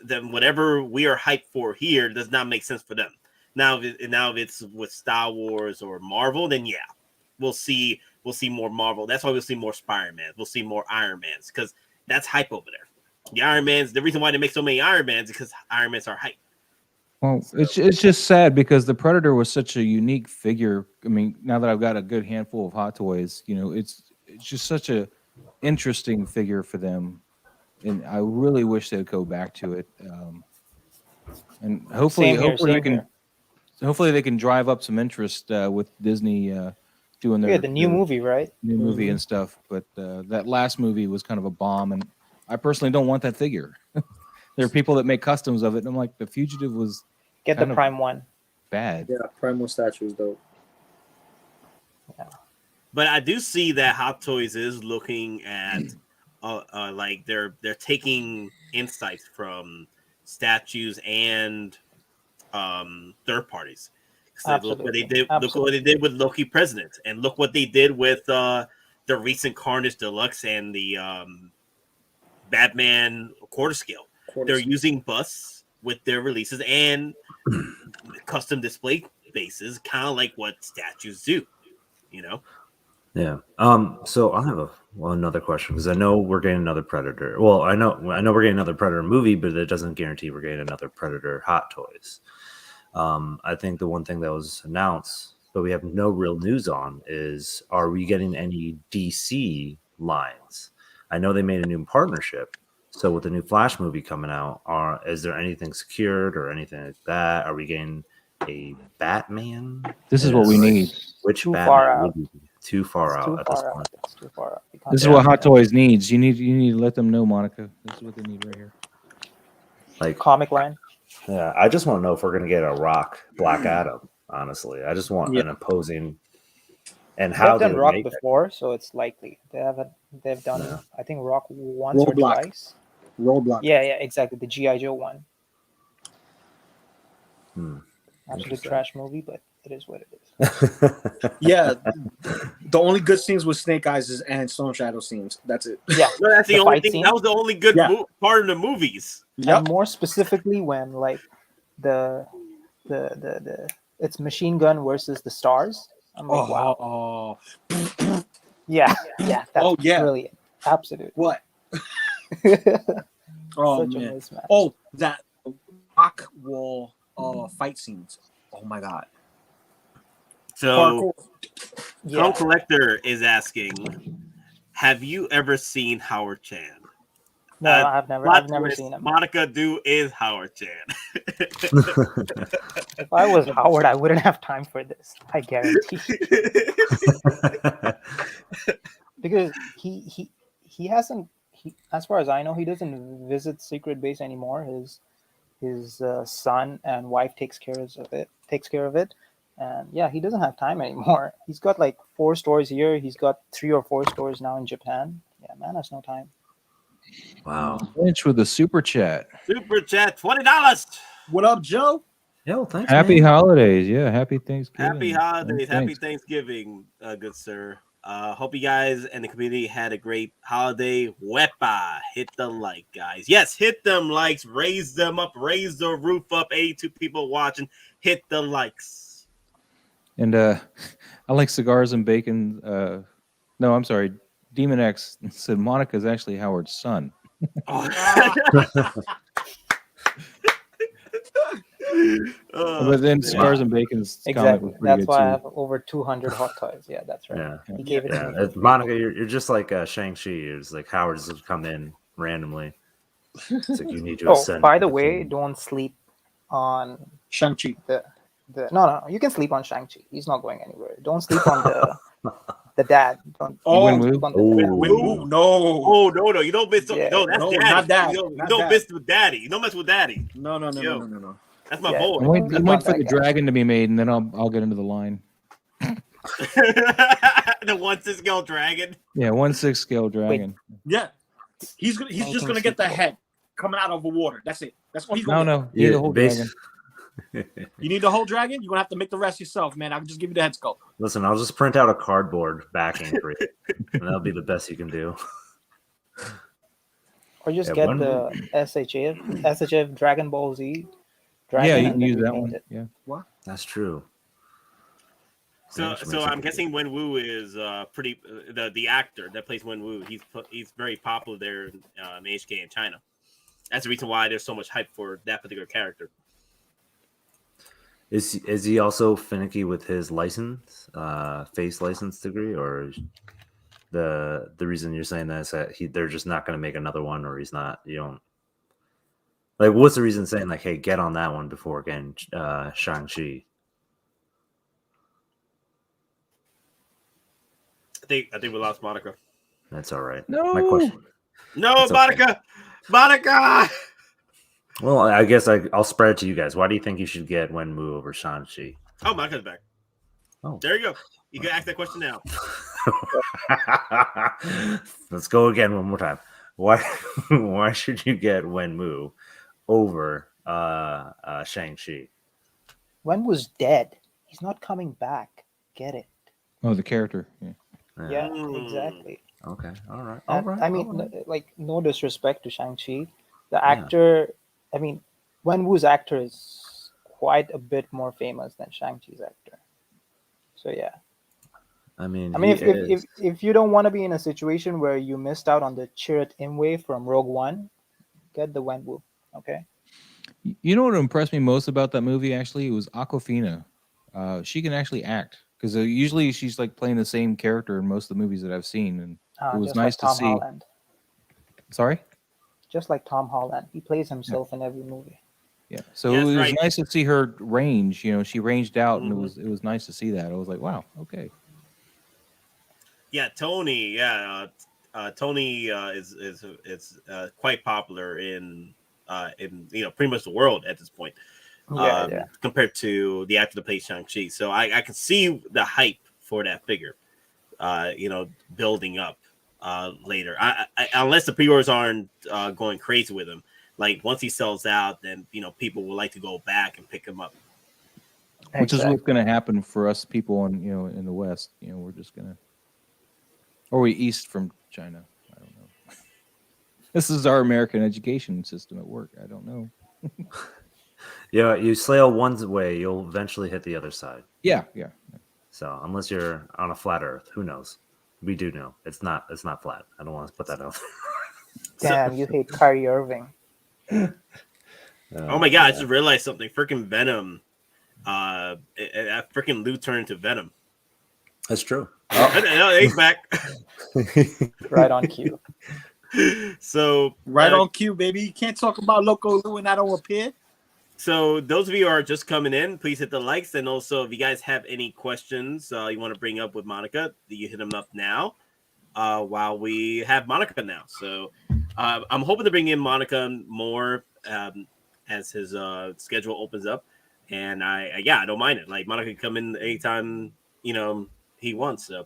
Speaker 1: Then whatever we are hyped for here does not make sense for them. Now if it's with Star Wars or Marvel, then yeah, we'll see more Marvel. That's why we'll see more Spider-Man. We'll see more Iron Mans because that's hype over there. The Iron Mans. The reason why they make so many Iron Mans is because Iron Mans are hype.
Speaker 8: Well, it's just sad because the Predator was such a unique figure. I mean, now that I've got a good handful of Hot Toys, it's just such a interesting figure for them, and I really wish they'd go back to it. And hopefully they can drive up some interest with Disney doing
Speaker 2: the new movie, right?
Speaker 8: New movie and stuff. But that last movie was kind of a bomb, and I personally don't want that figure. There are people that make customs of it, and I'm like, the Fugitive was
Speaker 2: get the Prime one.
Speaker 8: Bad.
Speaker 6: Yeah, Prime one statue is dope.
Speaker 2: Yeah.
Speaker 1: But I do see that Hot Toys is looking at like they're taking insights from statues and third parties. Look what they did. Look what they did with Loki President, and look what they did with the recent Carnage Deluxe and the Batman quarter scale. They're using busts with their releases and custom display bases, kind of like what statues do.
Speaker 7: Yeah. So I have another question because I know we're getting another Predator. Well, I know we're getting another Predator movie, but it doesn't guarantee we're getting another Predator Hot Toys. I think the one thing that was announced, but we have no real news on, is are we getting any DC lines? I know they made a new partnership. So with the new Flash movie coming out, is there anything secured or anything like that? Are we getting a Batman?
Speaker 8: This is what we need.
Speaker 7: Which
Speaker 2: Too
Speaker 7: Batman
Speaker 2: far out.
Speaker 7: would be too far out at this point?
Speaker 2: It's too far out.
Speaker 8: This is what Hot Toys needs. You need to let them know, Monica. This is what they need right here.
Speaker 7: Like
Speaker 2: comic line.
Speaker 7: Yeah, I just want to know if we're going to get a Rock Black Adam. Honestly, I just want an opposing. And how
Speaker 2: they've done Rock before, so it's likely they've done. I think Rock once or twice.
Speaker 6: Roadblock.
Speaker 2: Yeah, exactly. The G.I. Joe one. Actually, trash movie, but it is what it is.
Speaker 6: Yeah, the only good scenes with Snake Eyes and Storm Shadow scenes. That's it.
Speaker 2: Yeah,
Speaker 1: no, that's the only thing. Scene. That was the only good part of the movies.
Speaker 2: And more specifically, when like the it's Machine Gun versus the Stars. I'm like, wow. Yeah, that's brilliant. Absolute.
Speaker 6: What? Oh man. Oh, that rock wall fight scenes. Oh my god.
Speaker 1: So Home Collector is asking, have you ever seen Howard Chan?
Speaker 2: No, I've never seen him.
Speaker 1: Monica Do is Howard Chan.
Speaker 2: If I was Howard, I wouldn't have time for this. I guarantee. Because he hasn't. As far as I know, he doesn't visit Secret Base anymore. His son and wife takes care of it, and yeah, he doesn't have time anymore. He's got like 4 stores here. He's got 3 or 4 stores now in Japan. Yeah, man has no time.
Speaker 7: Wow.
Speaker 8: Lynch with a super chat.
Speaker 1: Super chat, $20.
Speaker 6: What up, Joe?
Speaker 7: Yo, thanks.
Speaker 8: Happy holidays. Yeah, happy Thanksgiving.
Speaker 1: Happy holidays. Happy Thanksgiving, good sir. Hope you guys and the community had a great holiday. Wepa, hit the like, guys. Yes, hit them likes, raise them up, raise the roof up. 82 people watching, hit the likes.
Speaker 8: And I like cigars and bacon. No, I'm sorry. Demon X said Monica's actually Howard's son. But then cigars and bacon's
Speaker 2: exactly. That's why I have over 200 Hot Toys. Yeah, that's right.
Speaker 7: Yeah.
Speaker 2: He gave it to me.
Speaker 7: Monica, you're just like Shang-Chi. It's like Howard just come in randomly. It's like you need to ascend.
Speaker 2: By the way, don't sleep on
Speaker 6: Shang-Chi.
Speaker 2: No, you can sleep on Shang-Chi. He's not going anywhere. Don't sleep on the The dad. Don't,
Speaker 6: Oh,
Speaker 8: Win Woo?
Speaker 2: don't-
Speaker 6: Woo, no.
Speaker 1: Oh no, you don't miss.
Speaker 2: Yeah.
Speaker 1: No, that's
Speaker 6: No,
Speaker 1: daddy.
Speaker 6: not that.
Speaker 1: You
Speaker 6: Not
Speaker 1: don't
Speaker 6: that.
Speaker 1: miss with daddy. You don't mess with daddy.
Speaker 6: No.
Speaker 1: Yo. That's my
Speaker 2: Yeah.
Speaker 1: boy.
Speaker 8: I'm waiting
Speaker 2: Not
Speaker 8: for
Speaker 2: that
Speaker 8: the
Speaker 2: guy.
Speaker 8: dragon to be made, and then I'll get into the line.
Speaker 1: The 1/6 scale dragon.
Speaker 8: Yeah, 1/6 scale dragon.
Speaker 6: Yeah. He's just gonna get the head coming out of the water. That's it. That's all he's
Speaker 8: No,
Speaker 6: gonna
Speaker 8: no, you need the whole dragon.
Speaker 6: get. You need the whole dragon? You're gonna have to make the rest yourself, man. I'll just give you the head sculpt.
Speaker 7: Listen, I'll just print out a cardboard backing for you, and that'll be the best you can do.
Speaker 2: Or just
Speaker 7: Yeah,
Speaker 2: get
Speaker 7: one-
Speaker 2: the SHF Dragon Ball Z. Dragon,
Speaker 8: Yeah, you
Speaker 2: and
Speaker 8: can
Speaker 2: then
Speaker 8: use that
Speaker 2: repaint
Speaker 8: one.
Speaker 2: it.
Speaker 8: Yeah.
Speaker 7: That's true.
Speaker 1: So I'm guessing Wen Wu is pretty the actor that plays Wen Wu. He's very popular there in HK in China. That's the reason why there's so much hype for that particular character.
Speaker 7: Is he also finicky with his license, face license degree, or is the reason you're saying that is that they're just not going to make another one, or he's not? You don't like. What's the reason saying like, hey, get on that one before getting Shang-Chi?
Speaker 1: I think we lost Monica.
Speaker 7: That's all right.
Speaker 8: No.
Speaker 7: My question.
Speaker 1: No,
Speaker 7: It's okay.
Speaker 1: Monica.
Speaker 7: Well, I guess I'll spread it to you guys. Why do you think you should get Wenwu over Shang-Chi?
Speaker 1: Oh, Monica's back.
Speaker 7: Oh.
Speaker 1: There you go. You can ask that question now.
Speaker 7: Let's go again one more time. Why should you get Wenwu over Shang-Chi?
Speaker 2: Wen was dead. He's not coming back. Get it?
Speaker 8: Oh, the character. Yeah.
Speaker 2: Yeah,
Speaker 1: Mm.
Speaker 2: exactly.
Speaker 7: Okay. All right.
Speaker 2: And, I mean,
Speaker 7: all right.
Speaker 2: like, no disrespect to Shang-Chi. The actor, I mean, Wen Wu's actor is quite a bit more famous than Shang-Chi's actor. So, yeah.
Speaker 7: I mean,
Speaker 2: if you don't want to be in a situation where you missed out on the Chirrut Imwe from Rogue One, get the Wen Wu, okay?
Speaker 8: You know what impressed me most about that movie? Actually, it was Awkwafina. She can actually act because usually she's like playing the same character in most of the movies that I've seen, and it was
Speaker 2: Just
Speaker 8: nice
Speaker 2: like Tom
Speaker 8: to see.
Speaker 2: Holland.
Speaker 8: Sorry.
Speaker 2: Just like Tom Holland, he plays himself in every movie.
Speaker 8: Yeah. So
Speaker 1: Yes,
Speaker 8: it was
Speaker 1: right.
Speaker 8: nice to see her range. You know, she ranged out, and
Speaker 1: Mhm.
Speaker 8: it was nice to see that. I was like, wow, okay.
Speaker 1: Yeah, Tony. Yeah, Tony is quite popular in pretty much the world at this point.
Speaker 2: Yeah.
Speaker 1: Compared to the actor that plays Shang-Chi. So I can see the hype for that figure, building up later. I unless the pre-orders aren't going crazy with him. Like once he sells out, then people will like to go back and pick him up.
Speaker 8: Which is what's going to happen for us people in the West. We're just gonna, or we east from China. I don't know. This is our American education system at work. I don't know.
Speaker 7: Yeah, you sail one way, you'll eventually hit the other side.
Speaker 8: Yeah.
Speaker 7: So unless you're on a flat Earth, who knows? We do know it's not flat. I don't want to put that out.
Speaker 2: Damn, you hate Kyrie Irving.
Speaker 1: Oh my god! I just realized something. Freaking Venom. Freaking Lou turned into Venom.
Speaker 7: That's true.
Speaker 1: No, he's back.
Speaker 2: Right on cue.
Speaker 1: So
Speaker 6: Right on cue, baby. You can't talk about Loco Lu and I don't appear.
Speaker 1: So those of you who are just coming in, please hit the likes. And also, if you guys have any questions you want to bring up with Monica, you hit them up now while we have Monica now. So I'm hoping to bring in Monica more as his schedule opens up. And I don't mind it. Like Monica can come in anytime, he wants. So.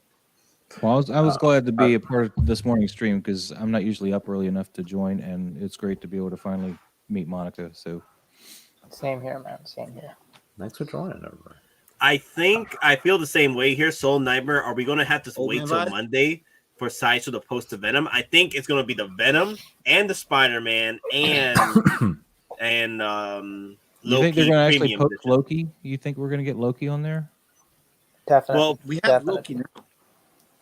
Speaker 8: Well, I was glad to be a part of this morning's stream because I'm not usually up early enough to join, and it's great to be able to finally meet Monica. So.
Speaker 2: Same here, man. Same here.
Speaker 7: Thanks for joining, everybody.
Speaker 1: I think I feel the same way here. Soul Nightmare. Are we going to have to
Speaker 6: Old
Speaker 1: wait
Speaker 6: man
Speaker 1: till
Speaker 6: vibe?
Speaker 1: Monday for Sideshow to post the Venom? I think it's going to be the Venom and the Spider-Man and
Speaker 8: You think they're
Speaker 1: Loki
Speaker 8: going to actually
Speaker 1: premium
Speaker 8: post
Speaker 1: edition.
Speaker 8: Loki? You think we're going to get Loki on there?
Speaker 2: Definitely.
Speaker 1: Well,
Speaker 6: We have
Speaker 2: Definitely.
Speaker 6: Loki now.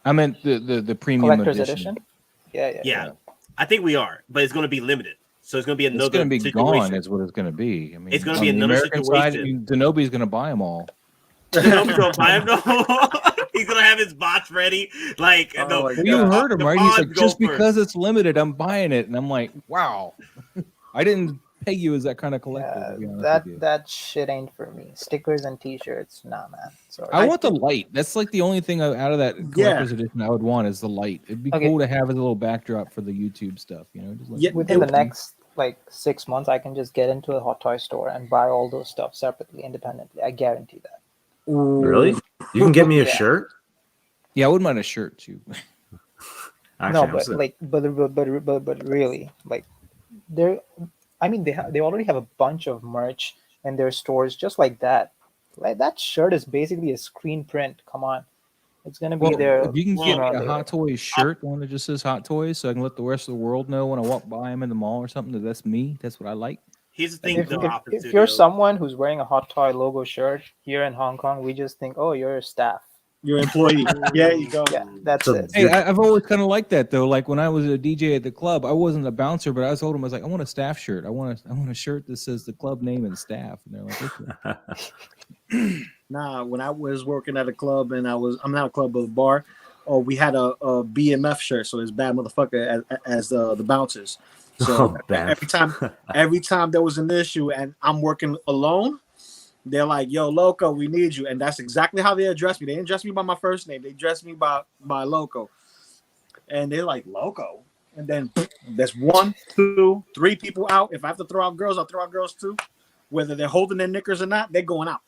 Speaker 8: I meant the premium
Speaker 2: Collector's
Speaker 8: edition.
Speaker 2: edition? Yeah.
Speaker 1: I think we are, but it's going to be limited. So it's going to be
Speaker 8: It's
Speaker 1: another
Speaker 8: going to be
Speaker 1: situation.
Speaker 8: gone. Is what it's going to be. I mean,
Speaker 1: It's gonna
Speaker 8: on
Speaker 1: be
Speaker 8: the
Speaker 1: another
Speaker 8: American side.
Speaker 1: situation.
Speaker 8: Denobi's going to buy them all.
Speaker 1: Nobody's gonna buy him. No. He's going to have his bots ready. Like,
Speaker 6: Oh
Speaker 1: no,
Speaker 6: my
Speaker 8: Well, you
Speaker 1: the-
Speaker 8: heard him,
Speaker 1: the
Speaker 8: right? He's
Speaker 1: pods
Speaker 8: like,
Speaker 1: go
Speaker 8: just
Speaker 1: first.
Speaker 8: because it's limited, I'm buying it. And I'm like, wow. I didn't peg you as that kind of collector.
Speaker 2: Yeah,
Speaker 8: To be honest with you.
Speaker 2: that shit ain't for me. Stickers and T-shirts, nah, man. Sorry.
Speaker 8: I want the light. That's like the only thing out of that collector's edition I would want is the light. It'd be
Speaker 2: Okay.
Speaker 8: cool to have as a little backdrop for the YouTube stuff. You know, just like,
Speaker 6: Yeah,
Speaker 2: Within the next like 6 months, I can just get into a Hot Toy store and buy all those stuff separately, independently. I guarantee that.
Speaker 7: Really? You can get me a
Speaker 2: Yeah.
Speaker 7: shirt?
Speaker 8: yeah, I wouldn't mind a shirt too.
Speaker 7: Actually,
Speaker 2: No,
Speaker 7: I'm
Speaker 2: but
Speaker 7: sick.
Speaker 2: like, but really, like, they already have a bunch of merch in their stores just like that. Like that shirt is basically a screen print. Come on, it's gonna be
Speaker 8: Well,
Speaker 2: there.
Speaker 8: if you can get me a
Speaker 2: there.
Speaker 8: Hot Toys shirt, one that just says Hot Toys, so I can let the rest of the world know when I walk by them in the mall or something that that's me. That's what I like.
Speaker 1: Here's the thing,
Speaker 2: If,
Speaker 1: though,
Speaker 2: if,
Speaker 1: Opera
Speaker 2: if you're
Speaker 1: Studio.
Speaker 2: someone who's wearing a Hot Toy logo shirt here in Hong Kong, we just think, oh, you're a staff.
Speaker 6: your employee. Yeah, you go.
Speaker 2: Yeah, that's
Speaker 7: So
Speaker 2: it.
Speaker 8: Hey, I've always kind of liked that though. Like when I was a DJ at the club, I wasn't a bouncer, but I told them I was like, I want a staff shirt. I want a shirt that says the club name and staff. And they're like, okay.
Speaker 6: Nah, when I was working at a club and I'm not a club but a bar, we had a BMF shirt, so it's bad motherfucker as the bouncers. So
Speaker 7: Oh, bad.
Speaker 6: every time there was an issue and I'm working alone, they're like, "Yo, Loco, we need you," and that's exactly how they address me. They didn't address me by my first name; they addressed me by Loco, and they're like, "Loco," and then there's 1, 2, 3 people out. If I have to throw out girls, I'll throw out girls too, whether they're holding their knickers or not. They're going out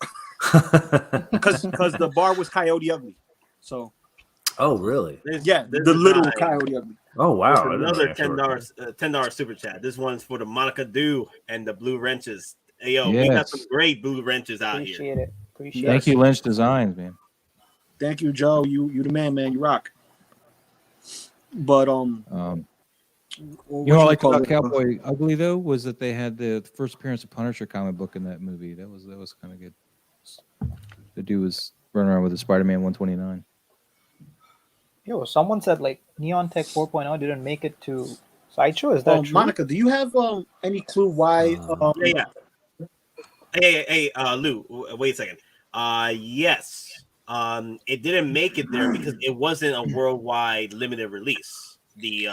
Speaker 6: because the bar was Coyote Ugly. So
Speaker 7: Oh, really?
Speaker 6: yeah,
Speaker 1: This
Speaker 6: the
Speaker 1: is
Speaker 6: little
Speaker 1: nice.
Speaker 6: Coyote Ugly.
Speaker 7: Oh, wow. I didn't know
Speaker 1: Another
Speaker 7: you actually worked there.
Speaker 1: $10 super chat. This one's for the Monica Dew and the Blue Wrenches. Hey, yo, we got
Speaker 8: Yes.
Speaker 1: some great blue wrenches out here.
Speaker 2: Appreciate it. Appreciate
Speaker 8: Thank
Speaker 2: it.
Speaker 8: you, Lynch Designs, man.
Speaker 6: Thank you, Joe. You the man, you rock. But
Speaker 8: You know what I liked about Cowboy Ugly though was that they had the first appearance of Punisher comic book in that movie. That was kind of good. The dude was running around with the Spider-Man 129.
Speaker 2: Yo, someone said like Neon Tech 4.0 didn't make it to Sideshow. Is that true?
Speaker 6: Monica, do you have any clue why?
Speaker 1: Yeah. Hey, Lou, wait a second. Yes. It didn't make it there because it wasn't a worldwide limited release. The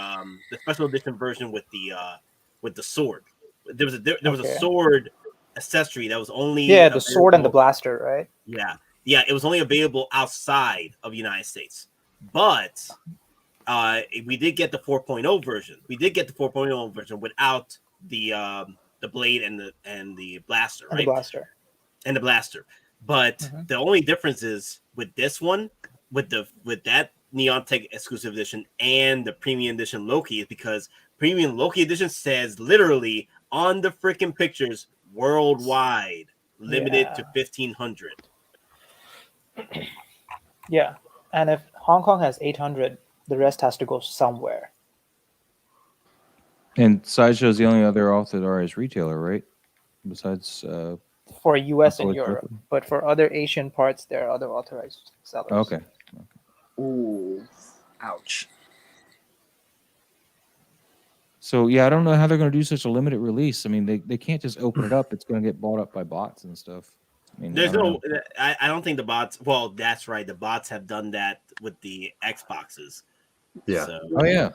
Speaker 1: special edition version with the sword. There was a sword accessory that was only
Speaker 2: the sword and the blaster, right?
Speaker 1: Yeah, it was only available outside of the United States. But we did get the 4.0 version. We did get the 4.0 version without the blade and the blaster, right? And the blaster. But the only difference is with this one, with that Neon Tech exclusive edition and the premium edition Loki, is because premium Loki edition says literally on the freaking pictures worldwide limited to 1,500.
Speaker 2: Yeah, and if Hong Kong has 800, the rest has to go somewhere.
Speaker 8: And Sideshow's the only other authorized retailer, right? Besides
Speaker 2: for US and
Speaker 8: Toys
Speaker 2: Europe,
Speaker 8: Brooklyn.
Speaker 2: but for other Asian parts, there are other authorized sellers.
Speaker 8: Okay.
Speaker 6: Ooh, ouch.
Speaker 8: So yeah, I don't know how they're going to do such a limited release. I mean, they can't just open it up. It's going to get bought up by bots and stuff. I mean,
Speaker 1: There's I don't think the bots. Well, that's right. The bots have done that with the Xboxes.
Speaker 7: Yeah.
Speaker 1: So,
Speaker 8: Oh yeah.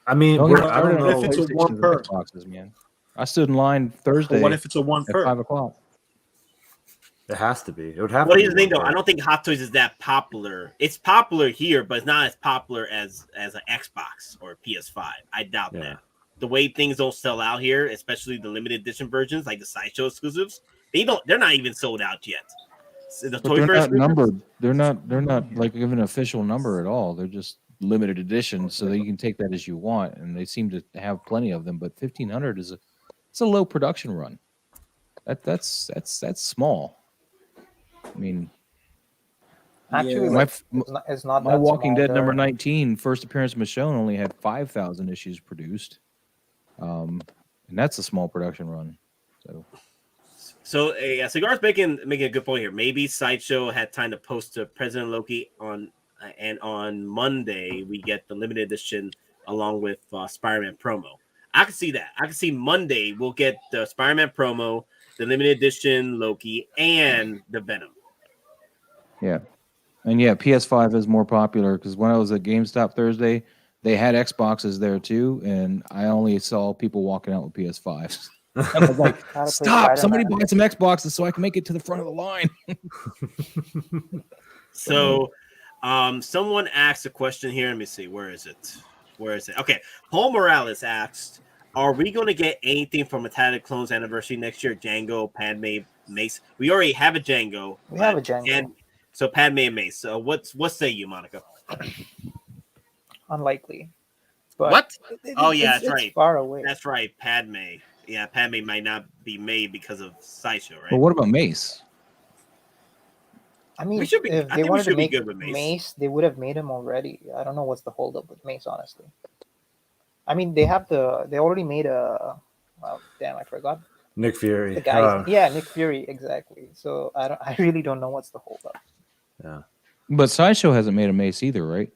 Speaker 7: I mean, I don't know.
Speaker 6: If it's a one per
Speaker 8: boxes, man. I stood in line Thursday.
Speaker 6: What if it's a one
Speaker 8: at
Speaker 6: per?
Speaker 8: 5:00?
Speaker 7: It has to be. It would have
Speaker 1: what
Speaker 7: to
Speaker 1: is
Speaker 7: be.
Speaker 1: the thing though?
Speaker 7: one
Speaker 1: I don't think Hot Toys is that popular. It's popular here, but it's not as popular as an Xbox or PS5. I doubt that. The way things don't sell out here, especially the limited edition versions, like the Sideshow exclusives, they're not even sold out yet. So the
Speaker 8: But they're not numbered. They're not like given an official number at all. They're just limited edition, so that you can take that as you want. And they seem to have plenty of them. But 1,500 it's a low production run. That's small. I mean,
Speaker 2: Actually, it's not
Speaker 8: my
Speaker 2: that
Speaker 8: Walking
Speaker 2: small.
Speaker 8: Dead number 19, first appearance of Michonne, only had 5,000 issues produced, and that's a small production run.
Speaker 1: So Cigar's making a good point here. Maybe Sideshow had time to post to President Loki on Monday we get the limited edition along with Spider-Man promo. I can see that. I can see Monday we'll get the Spider-Man promo, the limited edition Loki, and the Venom.
Speaker 8: Yeah. And yeah, PS5 is more popular because when I was at GameStop Thursday, they had Xboxes there too, and I only saw people walking out with PS5s. I was like,
Speaker 2: How to play
Speaker 8: stop! Somebody
Speaker 2: Spider-Man.
Speaker 8: buy some Xboxes so I can make it to the front of the line.
Speaker 1: So, someone asked a question here. Let me see. Where is it? Okay. Paul Morales asked, "Are we going to get anything from Attack of the Clones anniversary next year? Django, Padme, Mace. We already have a Django.
Speaker 2: We have a Django.
Speaker 1: So Padme and Mace. So what say you, Monica?
Speaker 2: Unlikely. But
Speaker 1: What? Oh yeah,
Speaker 2: it's
Speaker 1: that's right.
Speaker 2: far away.
Speaker 1: That's right. Padme. Yeah, Padme might not be made because of Sideshow, right?
Speaker 8: But what about Mace?
Speaker 2: I mean,
Speaker 1: We should be-
Speaker 2: if
Speaker 1: I
Speaker 2: they
Speaker 1: think we
Speaker 2: wanted
Speaker 1: should
Speaker 2: to
Speaker 1: be
Speaker 2: make
Speaker 1: good with Mace.
Speaker 2: they would have made him already. I don't know what's the holdup with Mace, honestly. I mean, they already made a. Oh, damn, I forgot
Speaker 7: Nick Fury.
Speaker 2: the guy. Yeah, Nick Fury, exactly. So I really don't know what's the holdup.
Speaker 7: Yeah.
Speaker 8: But Sideshow hasn't made a Mace either, right?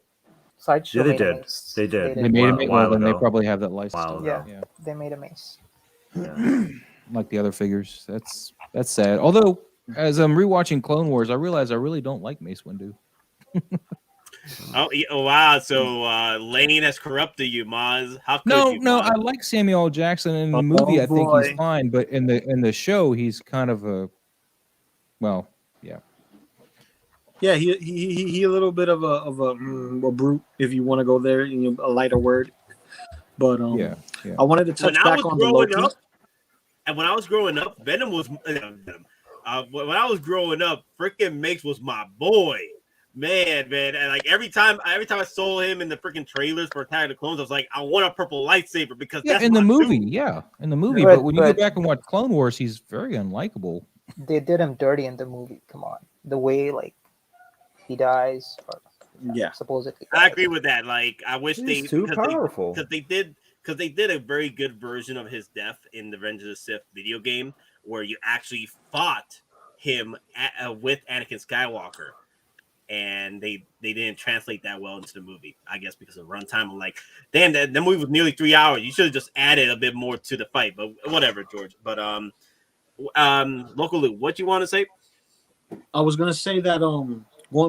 Speaker 2: Sideshow
Speaker 7: Yeah, they
Speaker 2: made a
Speaker 7: did.
Speaker 2: Mace.
Speaker 7: They did.
Speaker 8: They made a Mace.
Speaker 7: while
Speaker 8: Well, then they
Speaker 7: ago.
Speaker 8: probably have that license.
Speaker 7: While
Speaker 2: Yeah,
Speaker 7: ago.
Speaker 2: they made a Mace.
Speaker 7: Yeah.
Speaker 8: Like the other figures. That's sad. Although, as I'm rewatching Clone Wars, I realize I really don't like Mace Windu.
Speaker 1: Oh, wow. So Lane has corrupted you, Maz. How could
Speaker 8: No,
Speaker 1: you?
Speaker 8: no,
Speaker 1: Maz?
Speaker 8: I like Samuel L. Jackson in the
Speaker 1: Oh,
Speaker 8: movie. I think he's
Speaker 1: boy.
Speaker 8: fine, but in the show, he's kind of a yeah.
Speaker 6: Yeah, he a little bit of a brute, if you want to go there, a lighter word. But
Speaker 8: Yeah.
Speaker 6: I wanted to touch
Speaker 1: When I
Speaker 6: back
Speaker 1: was
Speaker 6: on the
Speaker 1: growing
Speaker 6: Loki.
Speaker 1: up, and when I was growing up, Venom was Venom. When I was growing up, freaking Mace was my boy, man. And like every time I saw him in the freaking trailers for Attack of the Clones, I was like, I want a purple lightsaber because
Speaker 8: Yeah,
Speaker 1: that's
Speaker 8: in the
Speaker 1: my
Speaker 8: movie,
Speaker 1: dude.
Speaker 8: in the movie.
Speaker 2: But-
Speaker 8: But when you go
Speaker 2: but-
Speaker 8: back and watch Clone Wars, he's very unlikable.
Speaker 2: They did him dirty in the movie. Come on, the way like he dies, or
Speaker 6: Yeah.
Speaker 2: supposedly.
Speaker 1: I
Speaker 2: dies.
Speaker 1: agree with that. Like, I wish they
Speaker 7: He's too powerful.
Speaker 1: because they did a very good version of his death in the Revenge of the Sith video game, where you actually fought him with Anakin Skywalker, and they didn't translate that well into the movie. I guess because of runtime. I'm like, damn, that movie was nearly 3 hours. You should have just added a bit more to the fight. But whatever, George. But Loco Lu, what you want to say?
Speaker 6: I was gonna say that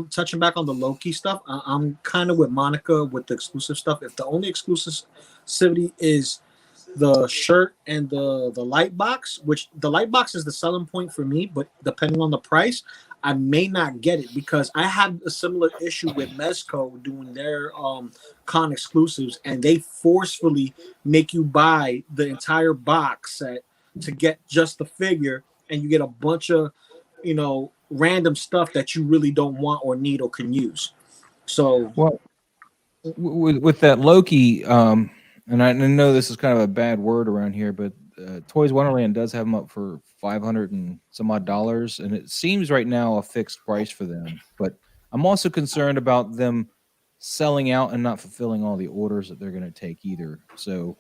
Speaker 6: touching back on the Loki stuff, I'm kind of with Monica with the exclusive stuff. If the only exclusivity is the shirt and the light box, which the light box is the selling point for me, but depending on the price, I may not get it because I have a similar issue with Mezco doing their con exclusives, and they forcefully make you buy the entire box set to get just the figure, and you get a bunch of random stuff that you really don't want or need or can use. So
Speaker 8: Well, with that Loki, and I know this is kind of a bad word around here, but Toys Wonderland does have them up for $500 and some odd, and it seems right now a fixed price for them. But I'm also concerned about them selling out and not fulfilling all the orders that they're going to take either. So,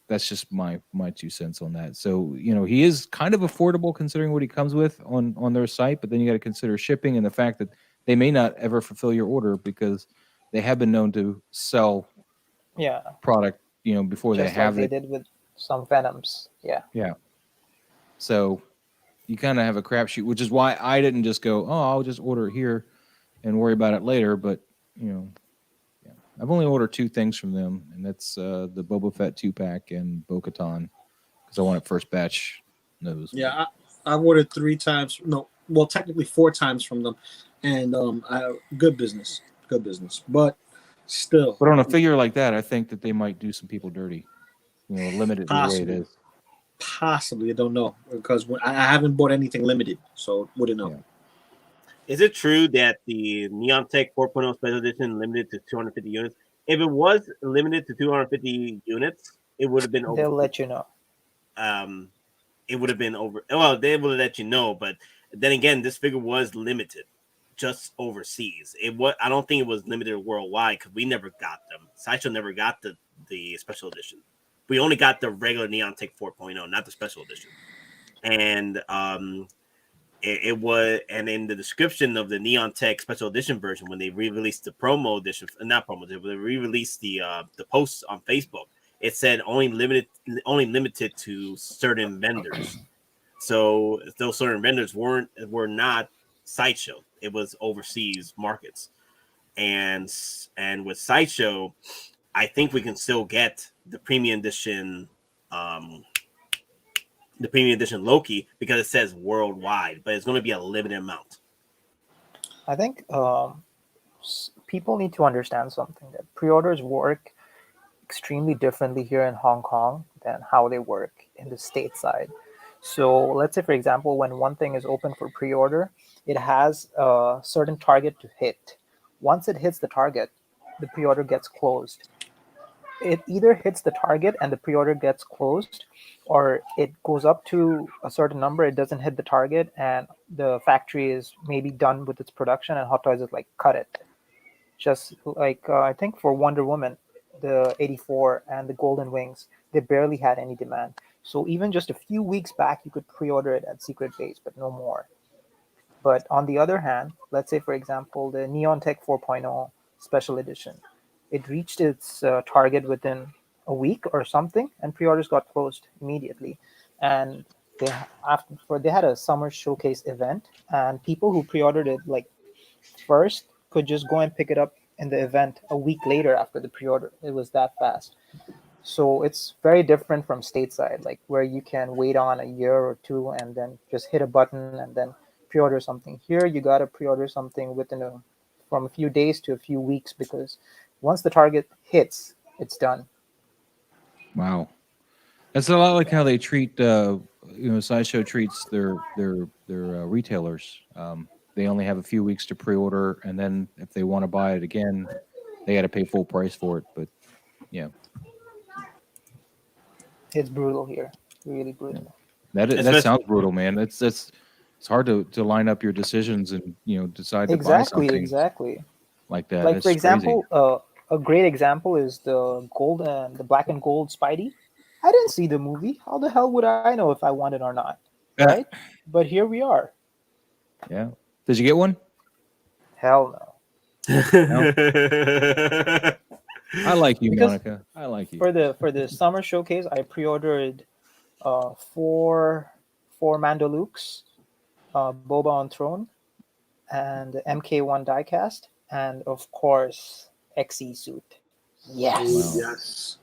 Speaker 8: that's just my 2 cents on that. So, he is kind of affordable considering what he comes with on their site, but then you got to consider shipping and the fact that they may not ever fulfill your order because they have been known to sell product, before
Speaker 2: Just
Speaker 8: they have
Speaker 2: like
Speaker 8: it.
Speaker 2: they did with some Venoms. Yeah.
Speaker 8: Yeah. So you kind of have a crapshoot, which is why I didn't just go, oh, I'll just order it here and worry about it later. But, I've only ordered 2 things from them, and that's the Boba Fett 2-pack and Bo-Katan because I wanted first batch those.
Speaker 6: yeah, I ordered 3 times. No, well, technically 4 times from them, and good business, but still.
Speaker 8: But on a figure like that, I think that they might do some people dirty. Limited the way it is.
Speaker 6: Possibly, I don't know because I haven't bought anything limited, so wouldn't know.
Speaker 8: Yeah.
Speaker 1: Is it true that the Neon Tech 4.0 Special Edition limited to 250 units? If it was limited to 250 units, it would have been over.
Speaker 2: They'll let you know.
Speaker 1: It would have been over. Well, they would have let you know, but then again, this figure was limited just overseas. I don't think it was limited worldwide because we never got them. Sideshow never got the special edition. We only got the regular Neon Tech 4.0, not the special edition. And it was, and in the description of the Neon Tech special edition version, when they re-released the promo edition, not promo, they re-released the posts on Facebook, it said only limited to certain vendors. So those certain vendors were not Sideshow. It was overseas markets, and with Sideshow, I think we can still get the premium edition um the premium edition Loki because it says worldwide, but it's going to be a limited amount.
Speaker 2: I think people need to understand something, that pre-orders work extremely differently here in Hong Kong than how they work in the stateside. So let's say, for example, when one thing is open for pre-order, it has a certain target to hit. Once it hits the target, the pre-order gets closed. It either hits the target and the pre-order gets closed, or it goes up to a certain number, it doesn't hit the target, and the factory is maybe done with its production, and Hot Toys is like, cut it. Just like I think for Wonder Woman, the 84 and the Golden Wings, they barely had any demand. So even just a few weeks back, you could pre-order it at Secret Base, but no more. But on the other hand, let's say, for example, the Neon Tech 4.0 Special Edition, it reached its target within a week or something, and pre-orders got closed immediately. And they had a summer showcase event, and people who pre-ordered it like first could just go and pick it up in the event a week later after the pre-order. It was that fast. So it's very different from stateside, like where you can wait on a year or two and then just hit a button and then pre-order something. Here you gotta pre-order something from a few days to a few weeks, because once the target hits, it's done.
Speaker 8: Wow, that's a lot like how they treat Sideshow treats their retailers. They only have a few weeks to pre-order, and then if they want to buy it again, they got to pay full price for it. But yeah,
Speaker 2: It's brutal here, really brutal.
Speaker 8: That sounds brutal, man. It's hard to line up your decisions and decide to buy something
Speaker 2: Exactly.
Speaker 8: like that.
Speaker 2: Like
Speaker 8: That's
Speaker 2: for example,
Speaker 8: crazy.
Speaker 2: a great example is the black and gold Spidey. I didn't see the movie. How the hell would I know if I want it or not? Right? But here we are.
Speaker 8: Yeah. Did you get one?
Speaker 2: Hell no.
Speaker 8: I like you,
Speaker 2: Because
Speaker 8: Monica. I like you.
Speaker 2: For the summer showcase, I pre-ordered four Mandalukes, Boba on Throne, and MK1 diecast, and of course XE suit. Yes.
Speaker 8: Wow.
Speaker 6: Yes.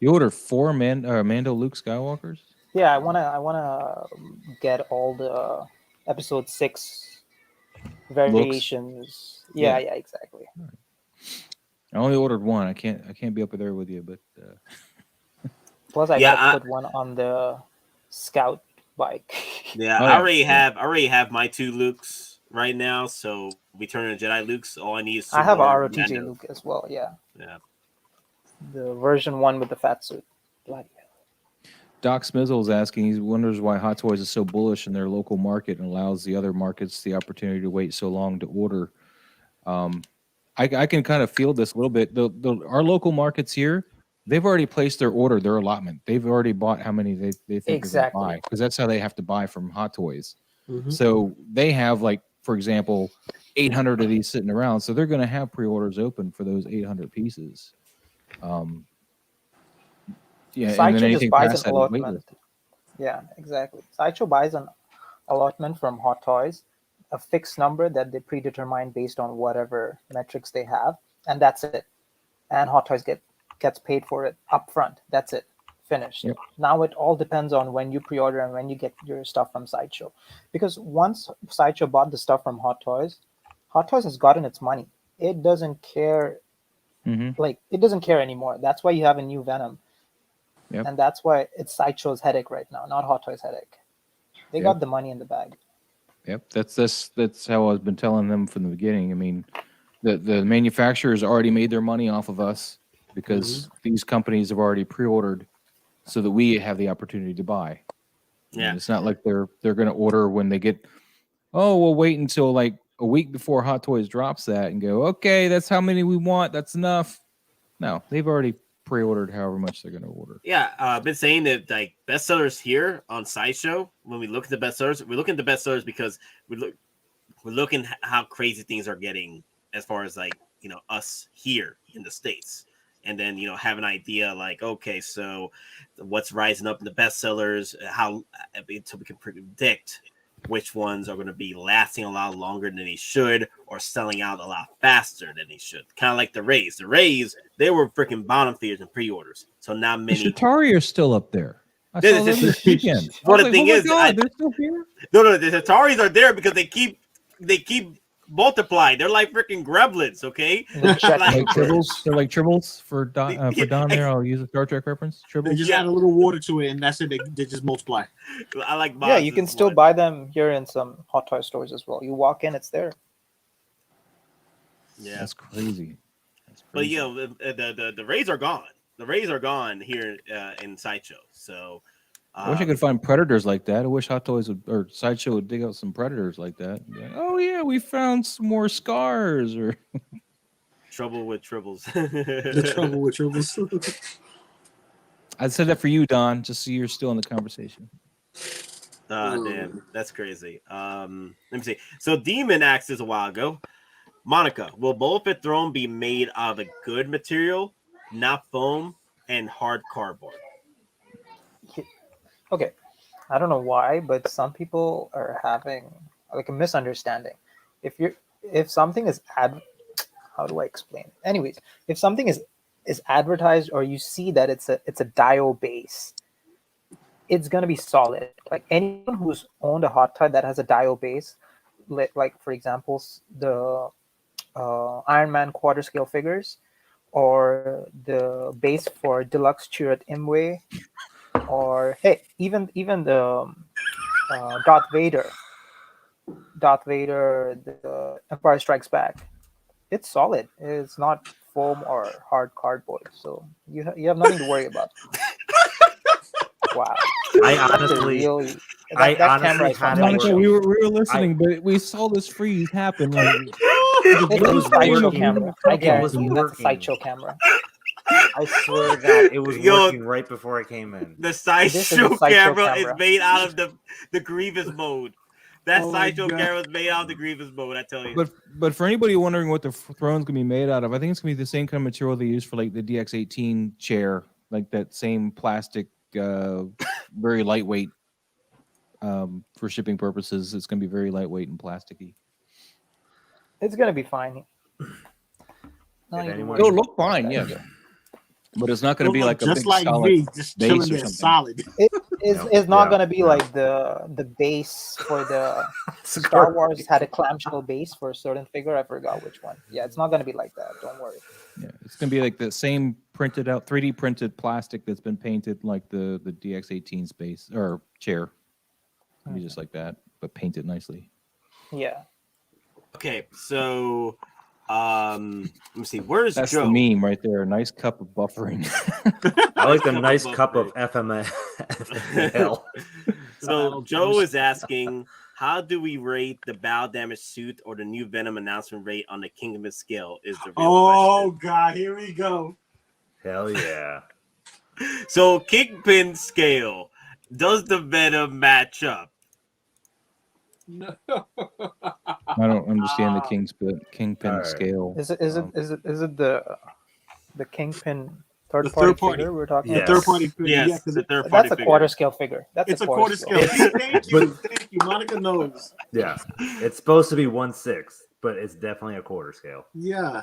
Speaker 8: You ordered 4 Mando Luke Skywalkers?
Speaker 2: Yeah, I wanna get all the episode 6 variations. Yeah, exactly.
Speaker 8: I only ordered one. I can't be up there with you, but
Speaker 2: Plus, I gotta put one on the scout bike.
Speaker 1: Yeah, I already have my 2 Lukes right now. So Return of the Jedi Lukes. All I need is 2
Speaker 2: I have a
Speaker 1: more
Speaker 2: ROTJ
Speaker 1: Mando.
Speaker 2: Luke as well. Yeah.
Speaker 1: Yeah.
Speaker 2: The version 1 with the fat suit. Bloody hell.
Speaker 8: Doc Smizzle is asking, he wonders why Hot Toys is so bullish in their local market and allows the other markets the opportunity to wait so long to order. I can kind of feel this a little bit. Our local markets here, they've already placed their order, their allotment. They've already bought how many they think they're going to buy, because that's how they have to buy from Hot Toys. Mm-hmm. So they have, like, for example, 800 of these sitting around. So they're going to have pre-orders open for those 800 pieces. Yeah,
Speaker 2: Sideshow
Speaker 8: and then anything
Speaker 2: just buys
Speaker 8: past
Speaker 2: an
Speaker 8: that is waitlist.
Speaker 2: allotment. Yeah, exactly. Sideshow buys an allotment from Hot Toys, a fixed number that they predetermine based on whatever metrics they have, and that's it. And Hot Toys gets paid for it upfront. That's it. Finished. Yep. Now it all depends on when you pre-order and when you get your stuff from Sideshow. Because once Sideshow bought the stuff from Hot Toys has gotten its money. It doesn't care. Mm-hmm. Like, it doesn't care anymore. That's why you have a new Venom. Yep. And that's why it's Sideshow's headache right now, not Hot Toys' headache. They got the money in the bag.
Speaker 8: Yep, that's how I've been telling them from the beginning. I mean, the manufacturers already made their money off of us because these companies have already pre-ordered, so that we have the opportunity to buy. Yeah, and it's not like they're going to order when they get. Oh, we'll wait until like a week before Hot Toys drops that and go, okay, that's how many we want. That's enough. No, they've already pre-ordered however much they're going to order.
Speaker 1: Yeah, I've been saying that, like, bestsellers here on Sideshow, when we look at the bestsellers, we look at the bestsellers because we're looking at how crazy things are getting as far as, like, us here in the States. And then, have an idea like, okay, so what's rising up in the bestsellers, how, so we can predict which ones are going to be lasting a lot longer than they should or selling out a lot faster than they should. Kind of like the Rays. The Rays, they were freaking bottom feeders and pre-orders. So not
Speaker 8: The
Speaker 1: many.
Speaker 8: Shatari are still up there. I
Speaker 1: This
Speaker 8: saw
Speaker 1: is
Speaker 8: them
Speaker 1: just-
Speaker 8: this weekend.
Speaker 1: Well,
Speaker 8: I
Speaker 1: the
Speaker 8: was like,
Speaker 1: thing
Speaker 8: oh my
Speaker 1: is,
Speaker 8: God, they're still here.
Speaker 1: No, the Ataris are there because they keep multiplying. They're like freaking greblets, okay?
Speaker 2: The jet
Speaker 1: Like-
Speaker 8: Like
Speaker 2: troopers.
Speaker 8: tribbles. They're like tribbles for Don. For Don, there, I'll use a Star Trek reference.
Speaker 6: They
Speaker 8: Tribbles.
Speaker 6: just
Speaker 1: Yeah.
Speaker 6: add a little water to it, and that's it. They just multiply.
Speaker 1: I like
Speaker 2: Yeah, you can
Speaker 1: Boz's
Speaker 2: still
Speaker 1: one.
Speaker 2: buy them here in some Hot Toy stores as well. You walk in, it's there.
Speaker 1: Yeah,
Speaker 8: That's crazy. That's
Speaker 1: but
Speaker 8: crazy.
Speaker 1: you know the Rays are gone. The Rays are gone here in Sideshow. So
Speaker 8: I wish I could find predators like that. I wish Hot Toys or Sideshow would dig out some predators like that. Be like, oh yeah, we found some more scars. Or
Speaker 1: trouble with tribbles.
Speaker 6: The trouble with tribbles.
Speaker 8: I said that for you, Don, just so you're still in the conversation.
Speaker 1: Damn, that's crazy. Let me see. So Demon asked this a while ago. Monica, will Boba Fett throne be made out of a good material, not foam and hard cardboard?
Speaker 2: Okay, I don't know why, but some people are having like a misunderstanding. If something is how do I explain it? Anyways, if something is advertised or you see that it's a dio base, it's gonna be solid. Like anyone who's owned a hot toy that has a dio base, like for example the Iron Man quarter scale figures, or the base for deluxe Chirrut Imwe, or hey, even the Darth Vader, the Empire Strikes Back. It's solid. It's not foam or hard cardboard, so you have nothing to worry about. Wow.
Speaker 7: I
Speaker 2: That's a
Speaker 7: honestly,
Speaker 2: really,
Speaker 7: I
Speaker 2: that
Speaker 7: honestly
Speaker 2: camera is
Speaker 7: had
Speaker 2: from
Speaker 7: it
Speaker 8: Monica,
Speaker 2: Sideshow.
Speaker 7: working.
Speaker 8: we were listening, but we saw this freeze happen. Like
Speaker 2: It's a
Speaker 7: was
Speaker 2: Sideshow
Speaker 7: working.
Speaker 2: camera. I
Speaker 7: It was
Speaker 2: guarantee you that's a
Speaker 7: working.
Speaker 2: Sideshow camera.
Speaker 7: I swear to God, it was
Speaker 1: Yo.
Speaker 7: working right before I came in.
Speaker 1: The
Speaker 2: is a
Speaker 1: Sideshow
Speaker 2: Sideshow
Speaker 1: camera is
Speaker 2: camera.
Speaker 1: made out of the Grievous mode. That
Speaker 6: Oh my
Speaker 1: Sideshow
Speaker 6: God.
Speaker 1: camera is made out of the Grievous mode, I tell you.
Speaker 8: But for anybody wondering what the throne's gonna be made out of, I think it's gonna be the same kind of material they use for like the DX18 chair, like that same plastic, very lightweight. For shipping purposes, it's gonna be very lightweight and plasticky.
Speaker 2: It's gonna be fine.
Speaker 7: If
Speaker 2: Not even
Speaker 7: anyone-
Speaker 2: worried
Speaker 8: It'll
Speaker 2: about
Speaker 8: look fine,
Speaker 2: that.
Speaker 8: yeah. But it's not gonna be
Speaker 6: It'll
Speaker 8: like
Speaker 6: look
Speaker 8: a
Speaker 6: just
Speaker 8: big
Speaker 6: like
Speaker 8: solid
Speaker 6: me, just
Speaker 8: base
Speaker 6: chilling
Speaker 8: or
Speaker 6: there,
Speaker 8: something.
Speaker 6: solid.
Speaker 2: It's not
Speaker 7: Yeah,
Speaker 2: gonna be
Speaker 7: yeah.
Speaker 2: like the base for the Star Wars had a clamshell base for a certain figure. I forgot which one. Yeah, it's not gonna be like that. Don't worry.
Speaker 8: Yeah, it's gonna be like the same printed out 3D printed plastic that's been painted like the DX18 space or chair. It'll be just like that, but painted nicely.
Speaker 2: Yeah.
Speaker 1: Okay, so let me see. Where's
Speaker 8: That's
Speaker 1: Joe?
Speaker 8: the meme right there. A nice cup of buffering.
Speaker 7: I like the
Speaker 1: Cup of
Speaker 7: nice
Speaker 1: buffering.
Speaker 7: cup of FML.
Speaker 1: So Joe is asking, how do we rate the battle damage suit or the new Venom announcement rate on the Kingdom scale? Is the real
Speaker 6: Oh God, here we go.
Speaker 7: Hell yeah.
Speaker 1: question. So Kingpin scale, does the Venom match up?
Speaker 6: No.
Speaker 8: I don't understand the kingpin
Speaker 7: All right.
Speaker 8: scale.
Speaker 2: Is it the Kingpin third
Speaker 6: The
Speaker 2: party
Speaker 6: third party.
Speaker 2: figure we're talking
Speaker 7: Yes.
Speaker 2: about?
Speaker 6: Third party figure.
Speaker 1: Yes,
Speaker 6: Yeah, 'cause
Speaker 1: the third party
Speaker 2: That's a
Speaker 1: figure.
Speaker 2: quarter scale figure. That's
Speaker 6: it's a quarter scale.
Speaker 7: It's-
Speaker 6: Thank you, thank you. Monica knows.
Speaker 7: Yeah. It's supposed to be 1/6, but it's definitely a quarter scale.
Speaker 6: Yeah.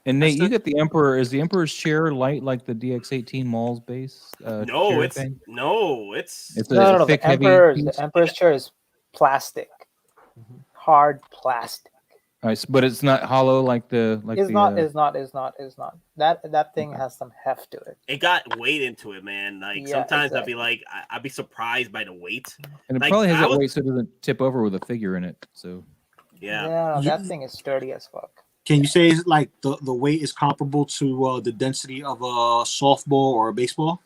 Speaker 8: And Nate,
Speaker 6: That's
Speaker 8: you
Speaker 6: the-
Speaker 8: get the Emperor. Is the Emperor's chair light like the DX18 Mall's base?
Speaker 1: No,
Speaker 8: chair
Speaker 1: it's
Speaker 8: thing?
Speaker 1: it's
Speaker 8: It's a
Speaker 2: No.
Speaker 8: thick,
Speaker 2: The
Speaker 8: heavy
Speaker 2: Emperor's
Speaker 8: piece?
Speaker 2: the Emperor's chair is plastic, hard plastic.
Speaker 8: All right, but it's not hollow like the
Speaker 2: It's not. That thing
Speaker 8: Okay.
Speaker 2: has some heft to it.
Speaker 1: it got weight into it, man. Like
Speaker 2: Yeah,
Speaker 1: sometimes I'd be
Speaker 2: exactly.
Speaker 1: like, I'd be surprised by the weight.
Speaker 8: and it
Speaker 1: like,
Speaker 8: probably has
Speaker 1: I
Speaker 8: that
Speaker 1: was-
Speaker 8: weight so it doesn't tip over with a figure in it. So
Speaker 1: Yeah.
Speaker 2: That thing is sturdy as fuck.
Speaker 6: Can you say it's like the weight is comparable to the density of a softball or a baseball?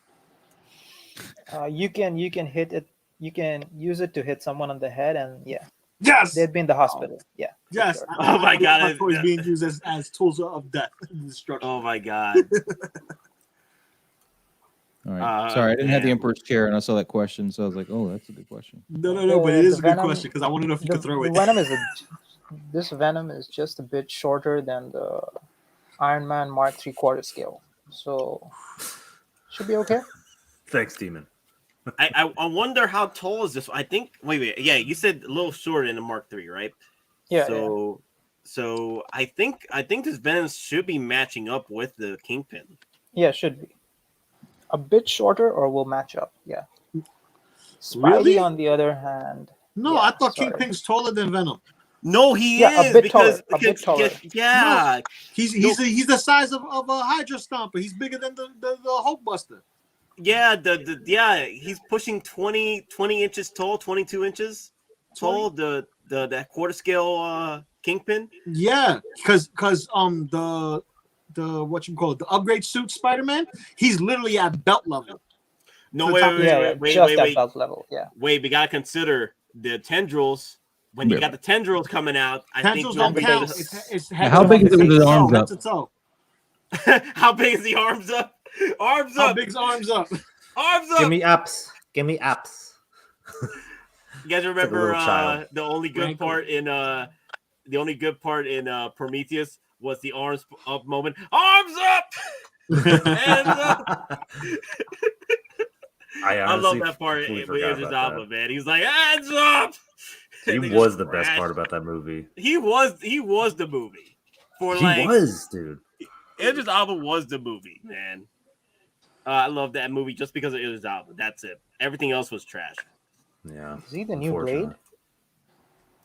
Speaker 2: You can hit it. You can use it to hit someone on the head, and yeah,
Speaker 6: Yes.
Speaker 2: they'd be in the hospital. Yeah. for
Speaker 6: Yes.
Speaker 2: sure.
Speaker 1: Oh my God,
Speaker 6: My toys being used as tools of death and destruction.
Speaker 1: Oh my God.
Speaker 8: all right, sorry, I didn't have the
Speaker 1: man.
Speaker 8: Emperor's chair, and I saw that question, so I was like, oh, that's a good question.
Speaker 6: No, but it is
Speaker 2: The
Speaker 6: a good
Speaker 2: Venom-
Speaker 6: question because I want to know if you
Speaker 2: The,
Speaker 6: can throw
Speaker 2: the
Speaker 6: it.
Speaker 2: Venom this Venom is just a bit shorter than the Iron Man Mark 3/4 scale, so should be okay.
Speaker 7: Thanks, Demon.
Speaker 1: I wonder how tall is this? I think. Wait. Yeah, you said a little shorter in the Mark III, right?
Speaker 2: Yeah.
Speaker 1: So I think this Venom should be matching up with the Kingpin.
Speaker 2: Yeah, should be a bit shorter, or will match up. Yeah. Spidey,
Speaker 6: Really?
Speaker 2: on the other hand.
Speaker 6: No,
Speaker 2: yeah,
Speaker 6: I thought
Speaker 2: sorry.
Speaker 6: Kingpin's taller than Venom.
Speaker 1: No, he
Speaker 2: Yeah,
Speaker 1: is
Speaker 2: a bit taller. A bit taller.
Speaker 1: yeah.
Speaker 6: He's he's the size of a Hydra Stomper. He's bigger than the Hulk Buster.
Speaker 1: Yeah, he's pushing 20 inches tall, 22 inches tall. The quarter scale Kingpin.
Speaker 6: Yeah, because the what you call it, the upgrade suit Spider-Man, he's literally at belt level.
Speaker 1: No,
Speaker 6: So
Speaker 1: wait,
Speaker 2: just at belt level. Yeah.
Speaker 1: Wait, we gotta consider the tendrils. When you got the tendrils coming out,
Speaker 6: Tendrils
Speaker 1: I
Speaker 6: don't
Speaker 1: think
Speaker 6: count.
Speaker 1: it's
Speaker 8: How big is it with his arms up?
Speaker 6: Head to toe.
Speaker 1: how big is the arms up? Arms
Speaker 6: How
Speaker 1: up!
Speaker 6: big's arms up?
Speaker 1: Arms up!
Speaker 7: Give me apps. Give me apps.
Speaker 1: You guys
Speaker 7: like a
Speaker 1: remember
Speaker 7: little child.
Speaker 1: the only good part in Prometheus was the arms up moment. Arms up! Hands up! I love that part with Idris Elba, man. He's like, hands up!
Speaker 7: He was the best part about that movie.
Speaker 1: He was the movie.
Speaker 7: He was, dude.
Speaker 1: Idris Elba was the movie, man. I love that movie just because of Idris Elba. That's it. Everything else was trash.
Speaker 7: Yeah.
Speaker 2: Is he the new Blade?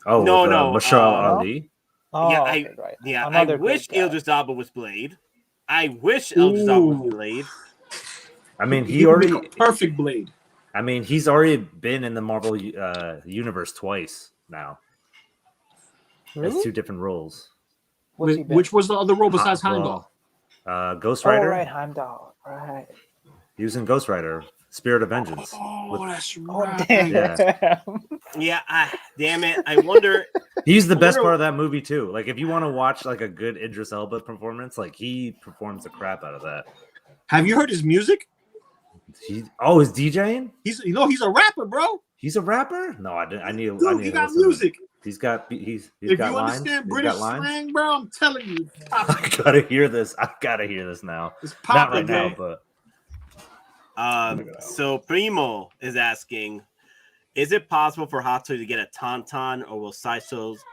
Speaker 7: Oh
Speaker 1: no,
Speaker 7: Mashal Ali.
Speaker 2: Oh,
Speaker 1: yeah,
Speaker 2: okay, right.
Speaker 1: Yeah,
Speaker 2: Another
Speaker 1: I wish
Speaker 2: great guy.
Speaker 1: Idris Elba was Blade. I wish Idris Elba was Blade.
Speaker 7: I mean,
Speaker 6: He would make a perfect Blade.
Speaker 7: I mean, he's already been in the Marvel universe twice now.
Speaker 2: Really?
Speaker 7: As two different roles.
Speaker 2: What's he been?
Speaker 6: Which was the other role besides Heimdall?
Speaker 7: Ghost Rider.
Speaker 2: Oh, right, Heimdall. Right.
Speaker 7: He was in Ghost Rider, Spirit of Vengeance.
Speaker 6: Oh, that's
Speaker 2: Oh,
Speaker 6: right.
Speaker 2: damn.
Speaker 7: Yeah.
Speaker 1: Yeah, damn it. I wonder.
Speaker 7: He's the best part of that movie too. Like, if you want to watch like a good Idris Elba performance, like he performs the crap out of that.
Speaker 6: Have you heard his music?
Speaker 7: He's DJing.
Speaker 6: He's a rapper, bro.
Speaker 7: He's a rapper. No, I didn't. I need.
Speaker 6: Dude,
Speaker 7: I need
Speaker 6: he
Speaker 7: to
Speaker 6: got
Speaker 7: listen.
Speaker 6: music.
Speaker 7: He's got.
Speaker 6: If
Speaker 7: got
Speaker 6: you
Speaker 7: lines.
Speaker 6: understand
Speaker 7: He's
Speaker 6: British
Speaker 7: got lines.
Speaker 6: slang, bro, I'm telling you.
Speaker 7: I gotta hear this. I gotta hear this now.
Speaker 6: It's
Speaker 7: Not
Speaker 6: popping,
Speaker 7: right now,
Speaker 6: man.
Speaker 7: but
Speaker 1: So Primo is asking, is it possible for Hot Toy to get a Tauntaun, or will Sideshow's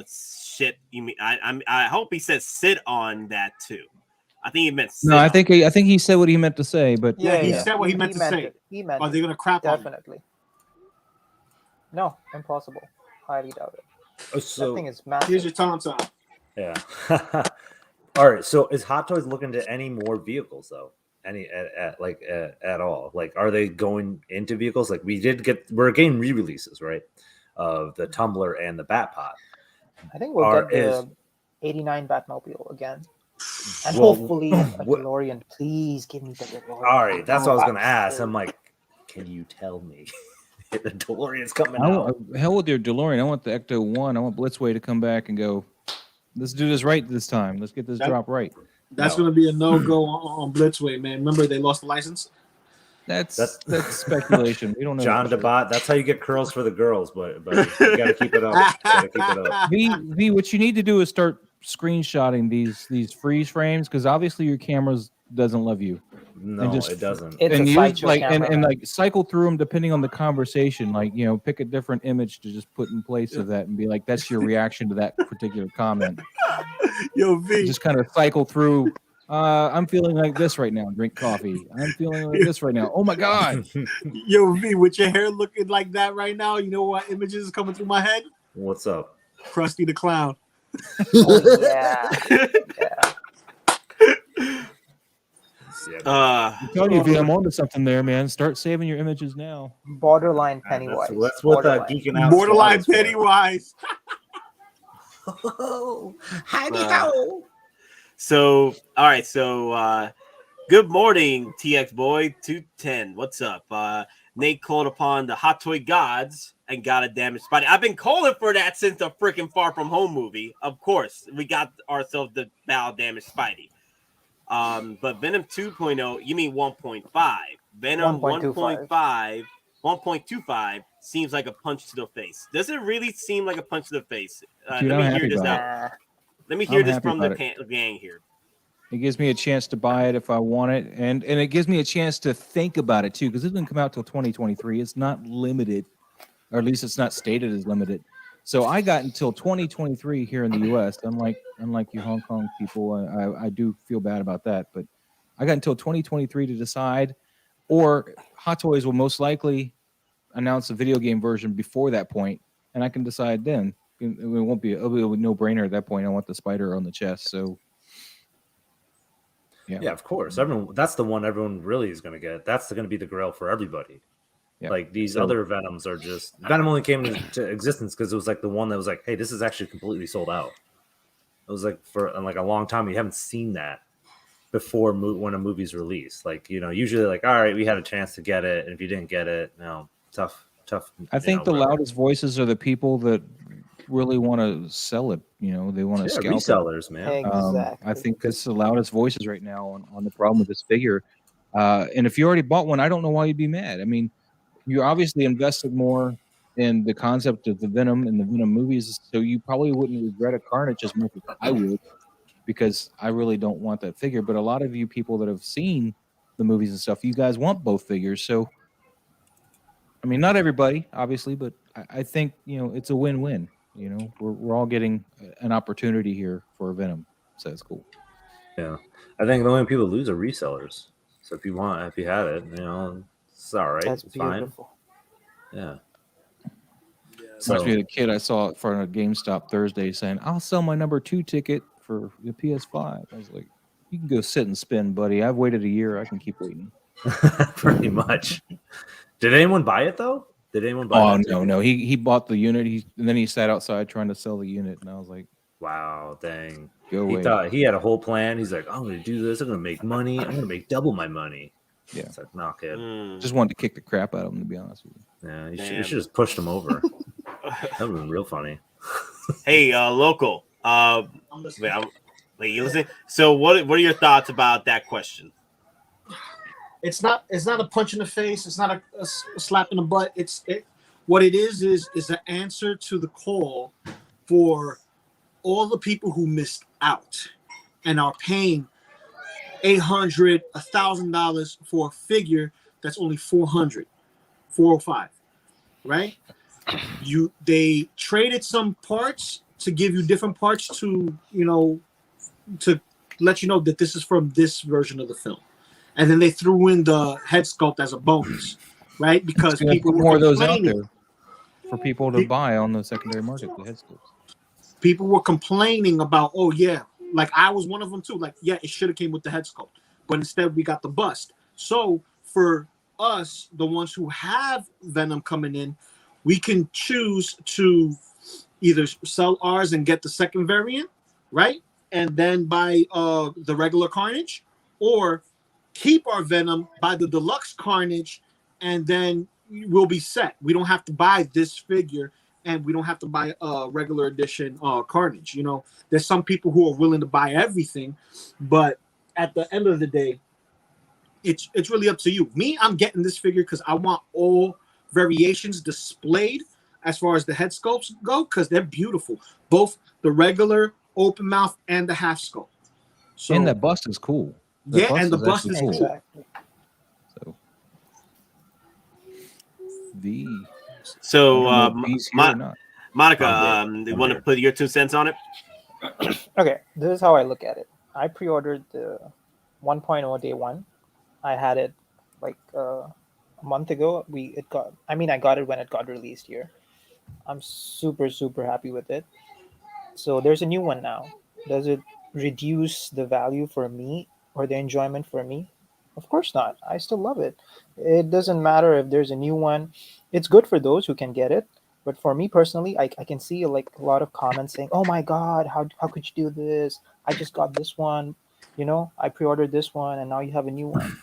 Speaker 1: shit? You mean I hope he says sit on that too. I think he meant sit
Speaker 8: No, I
Speaker 1: on.
Speaker 8: think he said what he meant to say, but
Speaker 6: Yeah, he said what he meant to say.
Speaker 2: It. He meant
Speaker 6: Are they
Speaker 2: it.
Speaker 6: gonna crap on him?
Speaker 2: Definitely. No, impossible. Highly doubt it. That
Speaker 7: so
Speaker 2: thing is massive.
Speaker 6: Here's your Tauntaun.
Speaker 7: yeah. All right. So is Hot Toys looking to any more vehicles though? Any at all? Like, are they going into vehicles? Like, we're getting re-releases, right? Of the Tumbler and the Batpod.
Speaker 2: I think we'll get the 89 Batmobile again. And hopefully a DeLorean. Please give me the DeLorean.
Speaker 7: All right, that's what I was gonna ask. I'm like, can you tell me the DeLorean's coming out?
Speaker 8: Hell with your DeLorean. I want the Ecto 1. I want Blitzway to come back and go, let's do this right this time. Let's get this drop right.
Speaker 6: That's going to be a no-go on Blitzway, man. Remember, they lost the license?
Speaker 8: That's speculation. We don't know.
Speaker 7: John DeBot, that's how you get curls for the girls, but you gotta keep it up.
Speaker 8: V, what you need to do is start screenshotting these freeze frames, because obviously your cameras doesn't love you.
Speaker 7: No, it doesn't.
Speaker 2: It's
Speaker 8: and
Speaker 2: a
Speaker 8: use
Speaker 2: Sideshow
Speaker 8: like
Speaker 2: camera,
Speaker 8: and
Speaker 2: man.
Speaker 8: like cycle through them depending on the conversation. Like, you know, pick a different image to just put in place of that and be like, that's your reaction to that particular comment.
Speaker 6: Yo, V.
Speaker 8: Just kind of cycle through. I'm feeling like this right now. Drink coffee. I'm feeling like this right now. Oh my god.
Speaker 6: Yo, V, with your hair looking like that right now, you know what images is coming through my head?
Speaker 7: What's up?
Speaker 6: Krusty the Clown.
Speaker 2: Oh, yeah. Yeah.
Speaker 8: I'm telling you, V, I'm onto something there, man. Start saving your images now.
Speaker 2: Borderline Pennywise.
Speaker 7: That's what geeking out.
Speaker 6: Borderline Pennywise.
Speaker 1: So, all right. So, good morning, TX Boy 210. What's up? Nate called upon the Hot Toy gods and got a damaged Spidey. I've been calling for that since the freaking Far From Home movie. Of course, we got ourselves the battle damaged Spidey. But Venom 2.0, you mean 1.5? Venom 1.5, 1.25 seems like a punch to the face. Does it really seem like a punch to the face?
Speaker 8: Dude,
Speaker 1: let
Speaker 8: I'm
Speaker 1: me hear
Speaker 8: happy
Speaker 1: this
Speaker 8: about
Speaker 1: out. Let me hear
Speaker 8: I'm
Speaker 1: this
Speaker 8: happy
Speaker 1: from the
Speaker 8: about
Speaker 1: gang here.
Speaker 8: It gives me a chance to buy it if I want it, and it gives me a chance to think about it too, because it doesn't come out till 2023. It's not limited, or at least it's not stated as limited. So I got until 2023 here in the U.S. Unlike you Hong Kong people, I do feel bad about that, but I got until 2023 to decide. Or Hot Toys will most likely announce a video game version before that point, and I can decide then. It'll be a no-brainer at that point. I want the spider on the chest, so
Speaker 7: yeah, of course. Everyone, that's the one everyone really is going to get. That's going to be the grail for everybody.
Speaker 8: Yeah.
Speaker 7: Like these other Venoms are just Venom only came into existence because it was like the one that was like, hey, this is actually completely sold out. It was like for like a long time you haven't seen that before when a movie's released. Like, you know, usually like, all right, we had a chance to get it, and if you didn't get it, no, tough.
Speaker 8: I think the loudest voices are the people that really want to sell it. You know, they want to scalp
Speaker 7: resellers, man.
Speaker 2: Exactly.
Speaker 8: I think that's the loudest voices right now on the problem with this figure. And if you already bought one, I don't know why you'd be mad. I mean, you obviously invested more in the concept of the Venom and the Venom movies, so you probably wouldn't regret a Carnage as much as I would, because I really don't want that figure. But a lot of you people that have seen the movies and stuff, you guys want both figures. So, I mean, not everybody, obviously, but I think, you know, it's a win-win. You know, we're all getting an opportunity here for Venom, so it's cool.
Speaker 7: Yeah, I think the only people lose are resellers. So if you have it, you know, it's all right.
Speaker 2: That's
Speaker 7: it's
Speaker 2: beautiful.
Speaker 7: Fine. Yeah.
Speaker 8: Reminds me of a kid I saw in front of GameStop Thursday saying, "I'll sell my number 2 ticket for the PS5." I was like, "You can go sit and spin, buddy. I've waited a year. I can keep waiting."
Speaker 7: Pretty much. Did anyone buy it though? Did anyone buy it?
Speaker 8: Oh no. He bought the unit. And then he sat outside trying to sell the unit, and I was like,
Speaker 7: wow, dang.
Speaker 8: Go
Speaker 7: he
Speaker 8: away.
Speaker 7: thought he had a whole plan. He's like, I'm gonna do this, I'm gonna make money, I'm gonna make double my money.
Speaker 8: Yeah.
Speaker 7: It's like, no, kid.
Speaker 8: Just wanted to kick the crap out of him, to be honest with you.
Speaker 7: Yeah, you should just pushed him over. That would have been real funny.
Speaker 1: Hey, Loco. Wait, you listen. So what are your thoughts about that question?
Speaker 6: It's not a punch in the face. It's not a slap in the butt. What it is an answer to the call for all the people who missed out and are paying $800, $1,000 for a figure that's only $400, $405, right? They traded some parts to give you different parts to let you know that this is from this version of the film. And then they threw in the head sculpt as a bonus, right? Because people were
Speaker 8: more of those out
Speaker 6: complaining.
Speaker 8: there for people to buy on the secondary market, the head sculpts.
Speaker 6: People were complaining about, oh yeah, like I was one of them too. Like, yeah, it should have came with the head sculpt, but instead we got the bust. So for us, the ones who have Venom coming in, we can choose to either sell ours and get the second variant, right? And then buy the regular Carnage, or keep our Venom, buy the deluxe Carnage, and then we'll be set. We don't have to buy this figure, and we don't have to buy a regular edition Carnage. You know, there's some people who are willing to buy everything, but at the end of the day, it's really up to you. Me, I'm getting this figure because I want all variations displayed as far as the head sculpts go, because they're beautiful. Both the regular open mouth and the half sculpt. So,
Speaker 8: and that bust is cool.
Speaker 6: And the bust is cool.
Speaker 2: Exactly.
Speaker 8: So
Speaker 1: Monica, you want to put your 2 cents on it?
Speaker 2: Okay, this is how I look at it. I pre-ordered the 1.0 day one. I had it like a month ago. I got it when it got released here. I'm super happy with it. So there's a new one now. Does it reduce the value for me or the enjoyment for me? Of course not. I still love it. It doesn't matter if there's a new one. It's good for those who can get it. But for me personally, I can see like a lot of comments saying, "Oh my God, how could you do this? I just got this one. You know, I pre-ordered this one and now you have a new one."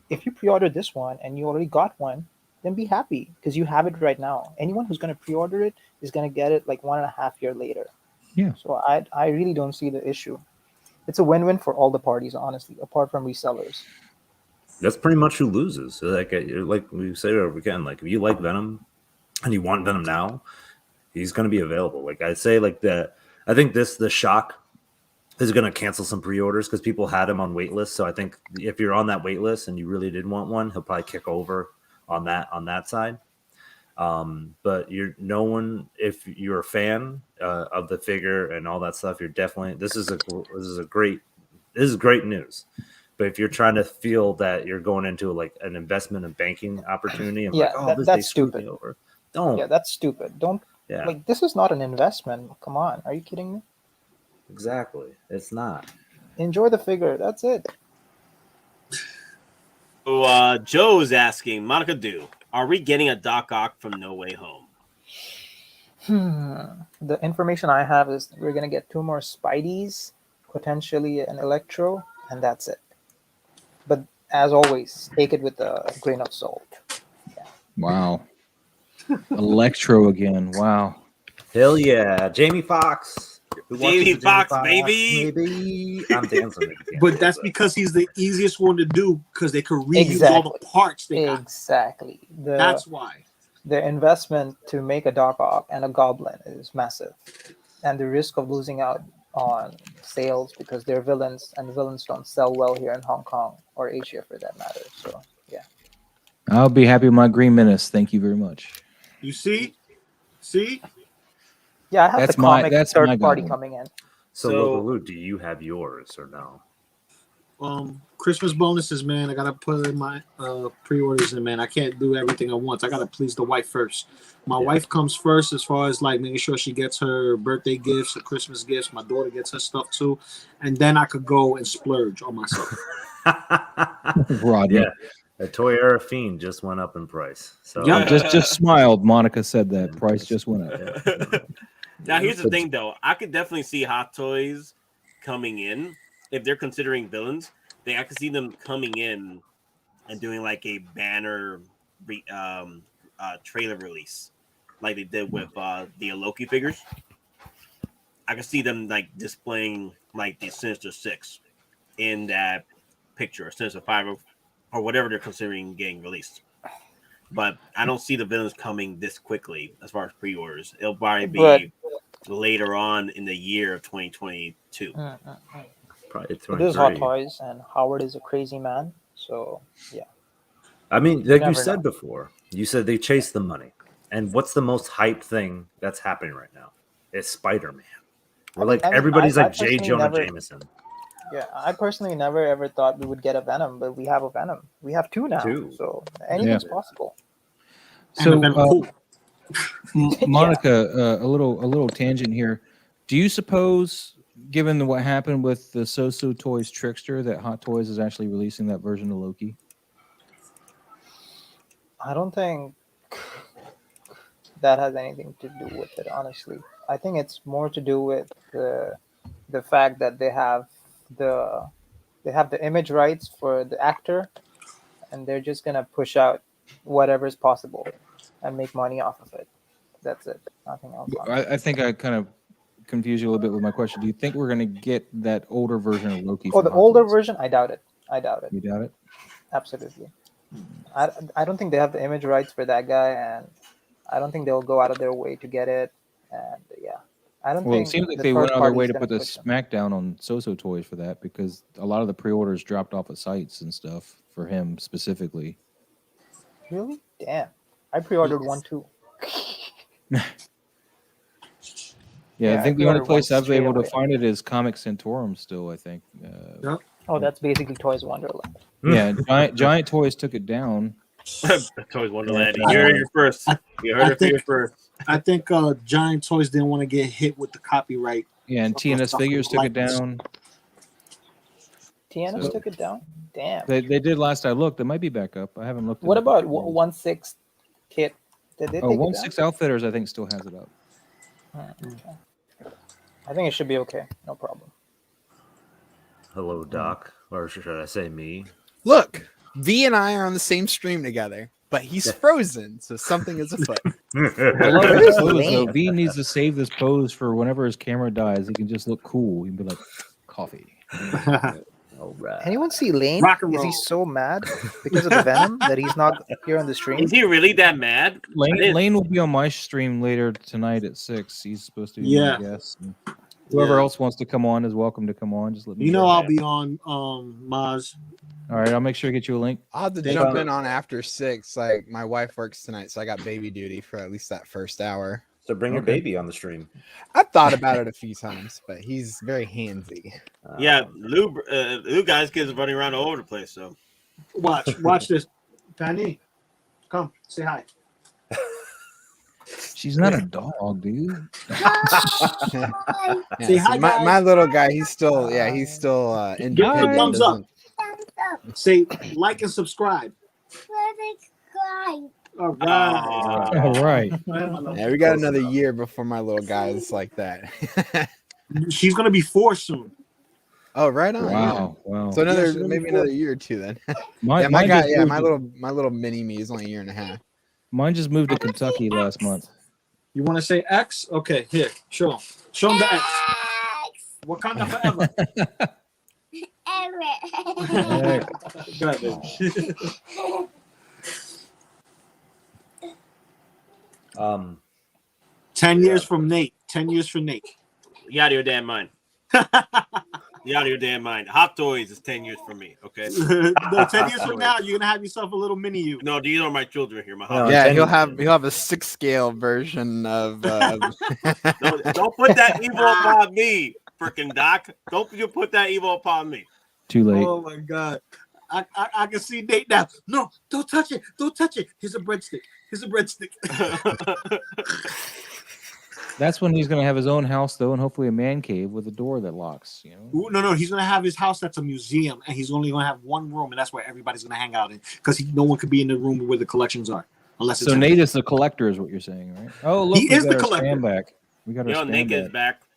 Speaker 2: If you pre-ordered this one and you already got one, then be happy because you have it right now. Anyone who's going to pre-order it is going to get it like 1.5 years later.
Speaker 8: Yeah.
Speaker 2: So I really don't see the issue. It's a win-win for all the parties, honestly, apart from resellers.
Speaker 7: That's pretty much who loses. Like we say it over again. Like if you like Venom and you want Venom now, he's going to be available. Like I say, I think the shock is going to cancel some pre-orders because people had him on wait lists. So I think if you're on that wait list and you really did want one, he'll probably kick over on that side. But you're no one, if you're a fan of the figure and all that stuff, you're definitely, this is great news. But if you're trying to feel that you're going into like an investment and banking opportunity, and
Speaker 2: that's stupid.
Speaker 7: Over. Don't.
Speaker 2: Yeah, that's stupid. Don't. Yeah. Like, this is not an investment. Come on, are you kidding me?
Speaker 7: Exactly. It's not.
Speaker 2: Enjoy the figure. That's it.
Speaker 1: So Joe's asking, Monica Du, are we getting a Doc Ock from No Way Home?
Speaker 2: The information I have is we're gonna get 2 more Spideys, potentially an Electro, and that's it. But as always, take it with a grain of salt. Yeah.
Speaker 8: Wow. Electro again. Wow.
Speaker 7: Hell yeah. Jamie Foxx.
Speaker 1: Jamie Foxx, baby.
Speaker 7: I'm dancing.
Speaker 6: But that's because he's the easiest one to do because they could reuse all the parts they got.
Speaker 2: Exactly.
Speaker 6: That's why.
Speaker 2: The investment to make a Doc Ock and a Goblin is massive. And the risk of losing out on sales because they're villains, and villains don't sell well here in Hong Kong or Asia for that matter. So, yeah.
Speaker 8: I'll be happy with my Green Menace. Thank you very much.
Speaker 6: You see? See?
Speaker 2: Yeah, I have
Speaker 8: That's
Speaker 2: the comic
Speaker 8: my
Speaker 2: third party
Speaker 8: goblin.
Speaker 2: coming in.
Speaker 7: So Loco Lu, do you have yours or no?
Speaker 6: Christmas bonuses, man. I gotta put in my pre-orders in, man. I can't do everything at once. I gotta please the wife first. My wife comes first as far as like making sure she gets her birthday gifts, her Christmas gifts. My daughter gets her stuff too, and then I could go and splurge on myself.
Speaker 8: Rodney.
Speaker 7: Yeah. The Toy Era Fiend just went up in price. So
Speaker 8: Yeah, just smiled. Monica said that price just went up.
Speaker 1: Now here's the thing, though. I could definitely see Hot Toys coming in if they're considering villains. I could see them coming in and doing like a banner trailer release, like they did with the Loki figures. I could see them like displaying like the Sinister Six in that picture, or Sinister Five, or whatever they're considering getting released. But I don't see the villains coming this quickly as far as pre-orders. It'll probably be later on in the year of 2022.
Speaker 7: Probably
Speaker 2: it is Hot Toys, and Howard is a crazy man. So, yeah.
Speaker 7: I mean, like you said before, you said they chase the money. And what's the most hyped thing that's happening right now? It's Spider-Man. Everybody's like J. Jonah Jameson.
Speaker 2: Yeah, I personally never ever thought we would get a Venom, but we have a Venom. We have 2 now, so anything's possible.
Speaker 8: So, Monica, a little tangent here. Do you suppose, given what happened with the So-So Toys Trickster, that Hot Toys is actually releasing that version of Loki?
Speaker 2: I don't think that has anything to do with it, honestly. I think it's more to do with the fact that they have the image rights for the actor, and they're just gonna push out whatever's possible and make money off of it. That's it. Nothing else.
Speaker 8: I think I kind of confused you a little bit with my question. Do you think we're gonna get that older version of Loki?
Speaker 2: Oh, the older version? I doubt it.
Speaker 8: You doubt it?
Speaker 2: Absolutely. I don't think they have the image rights for that guy, and I don't think they'll go out of their way to get it. And yeah, I don't think.
Speaker 8: Well, it seems like they went out of their way to put the smackdown on So-So Toys for that, because a lot of the pre-orders dropped off of sites and stuff for him specifically.
Speaker 2: Really? Damn. I pre-ordered one too.
Speaker 8: Yeah, I think the only place I've been able to find it is Comic Centaurum still, I think.
Speaker 2: Oh, that's basically Toys Wonderland.
Speaker 8: Yeah, Giant Toys took it down.
Speaker 1: Toys Wonderland. You heard it first. You heard it here first.
Speaker 6: I think Giant Toys didn't want to get hit with the copyright.
Speaker 8: Yeah, and TNS Figures took it down.
Speaker 2: TNS took it down? Damn.
Speaker 8: They did last I looked. It might be back up. I haven't looked.
Speaker 2: What about 1/6 kit? Did they take
Speaker 8: 1/6 Outfitters, I think, still has it up.
Speaker 2: Okay. I think it should be okay. No problem.
Speaker 7: Hello, Doc. Or should I say me?
Speaker 3: Look, V and I are on the same stream together, but he's frozen, so something is afoot.
Speaker 8: I love this pose, though. V needs to save this pose for whenever his camera dies. He can just look cool. He can be like, coffee.
Speaker 7: All right.
Speaker 2: Anyone see Lane? Is he so mad because of the Venom that he's not here on the stream?
Speaker 1: Is he really that mad?
Speaker 8: Lane will be on my stream later tonight at 6. He's supposed to be my guest. Whoever
Speaker 1: Yeah.
Speaker 8: else wants to come on is welcome to come on. Just let me
Speaker 6: You know,
Speaker 8: know.
Speaker 6: I'll be on Maz.
Speaker 8: All right, I'll make sure to get you a link.
Speaker 3: I'll have to
Speaker 6: Thank
Speaker 3: jump
Speaker 7: you.
Speaker 3: in on after 6. Like my wife works tonight, so I got baby duty for at least that first hour.
Speaker 7: So bring your
Speaker 8: Okay.
Speaker 7: baby on the stream.
Speaker 3: I've thought about it a few times, but he's very handsy.
Speaker 1: Yeah, Lou guys kids running around all over the place. So
Speaker 6: Watch this. Penny, come say hi.
Speaker 8: She's not a dog, dude.
Speaker 3: Yeah,
Speaker 6: Say hi,
Speaker 3: my
Speaker 6: guys.
Speaker 3: little guy, he's still independent.
Speaker 6: thumbs up.
Speaker 3: doesn't-
Speaker 6: Say like and subscribe. All right.
Speaker 8: All right.
Speaker 3: Yeah, we got another year before my little guy is like that.
Speaker 6: She's gonna be 4 soon.
Speaker 3: Oh, right on.
Speaker 8: Wow. Wow.
Speaker 3: So
Speaker 6: Yes, it'll be
Speaker 3: maybe another year or 2 then.
Speaker 8: Mine,
Speaker 3: Yeah, my
Speaker 8: mine
Speaker 3: guy,
Speaker 8: just
Speaker 3: yeah,
Speaker 8: moved
Speaker 3: my little mini me is only a year and a half.
Speaker 8: mine just moved to Kentucky last month.
Speaker 6: You want to say X? Okay, here. Show him. Show him the X. Wakanda forever. Go ahead, baby. 10 years from Nate. 10 years from Nate.
Speaker 1: you out of your damn mind. You out of your damn mind. Hot Toys is 10 years from me. Okay.
Speaker 6: No, 10 years from now, you're gonna have yourself a little mini you.
Speaker 1: No, these are my children here. My
Speaker 7: No,
Speaker 1: hot.
Speaker 3: Yeah,
Speaker 7: 10
Speaker 3: he'll have a 6 scale version of.
Speaker 1: No, don't put that evil upon me, freaking Doc. Don't you put that evil upon me.
Speaker 8: Too late.
Speaker 6: Oh my god. I can see Nate now. No, don't touch it. Don't touch it. Here's a breadstick. Here's a breadstick.
Speaker 8: That's when he's gonna have his own house though, and hopefully a man cave with a door that locks. You know.
Speaker 6: Ooh, no, he's gonna have his house that's a museum, and he's only gonna have one room, and that's where everybody's gonna hang out in, because no one could be in the room where the collections are, unless it's
Speaker 8: So
Speaker 6: him.
Speaker 8: Nate is the collector, is what you're saying, right? Oh, look,
Speaker 6: He
Speaker 8: we
Speaker 6: is
Speaker 8: got
Speaker 6: the
Speaker 8: our
Speaker 6: collector.
Speaker 8: stand back. We got our
Speaker 1: You know,
Speaker 8: stand
Speaker 1: Nick is
Speaker 8: back.
Speaker 1: back.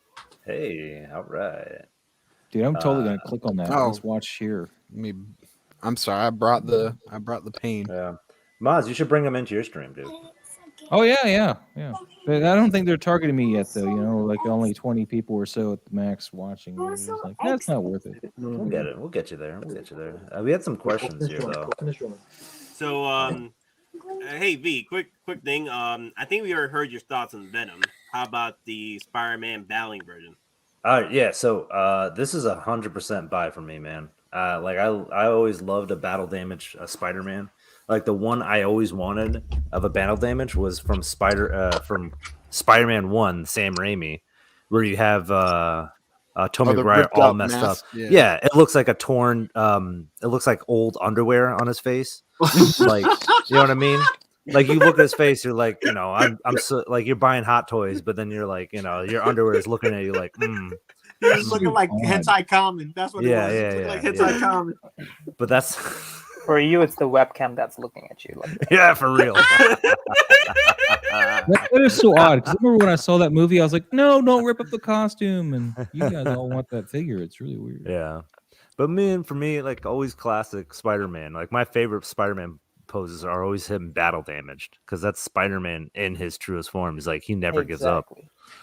Speaker 7: Hey, all right.
Speaker 8: Dude, I'm totally gonna click on that.
Speaker 3: Oh.
Speaker 8: Let's watch here.
Speaker 3: I'm sorry, I brought the pain.
Speaker 7: Yeah. Maz, you should bring them into your stream, dude.
Speaker 8: Oh yeah. But I don't think they're targeting me yet, though. You know, like only 20 people or so at the max watching. It's like, that's not worth it.
Speaker 7: We'll get it. We'll get you there. We had some questions here, though.
Speaker 1: So, hey V, quick thing. I think we already heard your thoughts on Venom. How about the Spider-Man battling version?
Speaker 7: Yeah. So, this is 100% buy for me, man. Like I always loved a battle damage Spider-Man. Like the one I always wanted of a battle damage was from Spider-Man 1, Sam Raimi, where you have Tommy
Speaker 3: the
Speaker 7: Maguire
Speaker 3: ripped
Speaker 7: all
Speaker 3: up
Speaker 7: messed
Speaker 3: mask,
Speaker 7: up.
Speaker 3: yeah.
Speaker 7: Yeah, it looks like a torn it looks like old underwear on his face. Like, you know what I mean? Like you look at his face, you're like, you know, I'm so like you're buying Hot Toys, but then you're like, you know, your underwear is looking at you like,
Speaker 6: He was looking like hentai common. That's what it was. He looked like hentai common.
Speaker 7: But that's
Speaker 2: For you, it's the webcam that's looking at you. Like,
Speaker 7: yeah, for real.
Speaker 8: That is so odd. Because I remember when I saw that movie, I was like, no, don't rip up the costume. And you guys all want that figure. It's really weird.
Speaker 7: Yeah. But for me, like always classic Spider-Man. Like my favorite Spider-Man poses are always him battle damaged, because that's Spider-Man in his truest form. He's like he never gives up.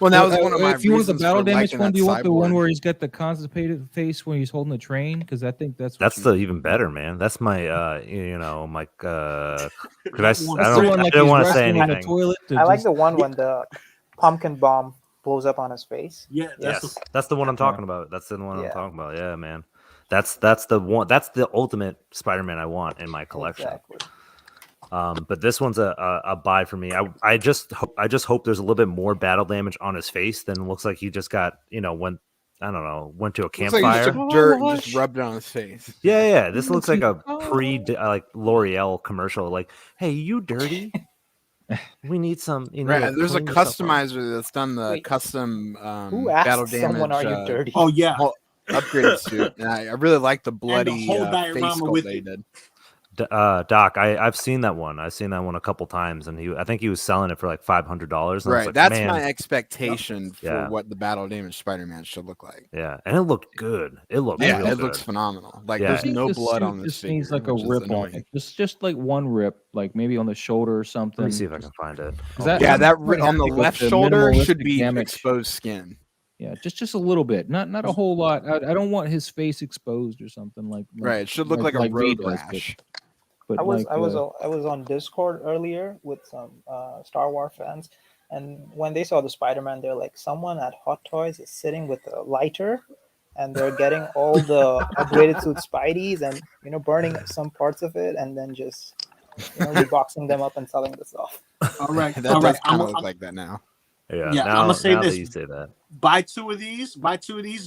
Speaker 3: Well, that was one of my
Speaker 8: If you want the
Speaker 3: reasons
Speaker 8: battle
Speaker 3: for
Speaker 8: damage
Speaker 3: liking
Speaker 8: one,
Speaker 3: that
Speaker 8: do you want the one
Speaker 3: cyborg.
Speaker 8: where he's got the constipated face when he's holding the train? Because I think that's
Speaker 7: The even better, man. That's my you know, my could I
Speaker 8: That's the
Speaker 7: don't
Speaker 8: one, like,
Speaker 7: I don't
Speaker 8: he's
Speaker 7: want to say
Speaker 8: wrestling in a
Speaker 7: anything.
Speaker 8: toilet to
Speaker 2: I like
Speaker 8: just-
Speaker 2: the one when the pumpkin bomb blows up on his face.
Speaker 6: Yeah,
Speaker 7: Yes, that's the one I'm talking about. That's the one I'm
Speaker 2: Yeah.
Speaker 7: talking about. Yeah, man. That's the one. That's the ultimate Spider-Man I want in my collection.
Speaker 2: Exactly.
Speaker 7: But this one's a buy for me. I just hope there's a little bit more battle damage on his face than looks like he just got, you know, went to a
Speaker 3: Looks like he
Speaker 7: campfire.
Speaker 3: just took dirt and just rubbed it on his face.
Speaker 7: Yeah. This looks like a like L'Oreal commercial. Like, hey, you dirty? We need some. You know,
Speaker 3: Right, there's a
Speaker 7: clean yourself up."
Speaker 3: customer that's done the
Speaker 2: Wait,
Speaker 3: custom
Speaker 2: Who
Speaker 3: battle
Speaker 2: asked
Speaker 3: damage
Speaker 2: someone, "Are you dirty?"
Speaker 6: Oh yeah.
Speaker 3: upgraded suit. And I really like the bloody
Speaker 6: whole
Speaker 3: face
Speaker 6: diorama
Speaker 3: sculpt
Speaker 6: with
Speaker 3: they
Speaker 6: it.
Speaker 3: did.
Speaker 7: Doc, I've seen that one. I've seen that one a couple times, and I think he was selling it for like $500.
Speaker 3: Right,
Speaker 7: like,
Speaker 3: that's
Speaker 7: man,
Speaker 3: my expectation for
Speaker 7: Yeah.
Speaker 3: what the battle damage Spider-Man should look like.
Speaker 7: yeah, and it looked good. It looked
Speaker 3: Yeah,
Speaker 7: real
Speaker 3: it
Speaker 7: good.
Speaker 3: looks phenomenal. Like
Speaker 7: Yeah.
Speaker 3: there's
Speaker 8: I think
Speaker 3: no
Speaker 8: the
Speaker 3: blood
Speaker 8: suit
Speaker 3: on this
Speaker 8: just needs
Speaker 3: figure,
Speaker 8: like a
Speaker 3: which is
Speaker 8: rip on
Speaker 3: annoying.
Speaker 8: it. Just like one rip, like maybe on the shoulder or something.
Speaker 7: Let me see if I can find it.
Speaker 8: Is that-
Speaker 3: Yeah, that
Speaker 8: Might
Speaker 3: on the
Speaker 8: have to go
Speaker 3: left
Speaker 8: to
Speaker 3: shoulder should
Speaker 8: minimalistic
Speaker 3: be
Speaker 8: damage.
Speaker 3: exposed skin.
Speaker 8: Yeah, just a little bit, not a whole lot. I don't want his face exposed or something like.
Speaker 3: Right, it should look like a road
Speaker 8: Vader does,
Speaker 3: rash.
Speaker 8: But
Speaker 2: I was
Speaker 8: like,
Speaker 2: I was on Discord earlier with some Star Wars fans, And when they saw the Spider-Man, they're like, someone at Hot Toys is sitting with a lighter, and they're getting all the upgraded suit Spideys, and burning some parts of it, and then just reboxing them up and selling this off.
Speaker 6: All right,
Speaker 3: That
Speaker 6: all
Speaker 3: does
Speaker 6: right.
Speaker 3: kind of look like that now.
Speaker 7: Yeah,
Speaker 6: Yeah,
Speaker 7: now,
Speaker 6: I'ma say
Speaker 7: now
Speaker 6: this.
Speaker 7: that you say that.
Speaker 6: Buy two of these,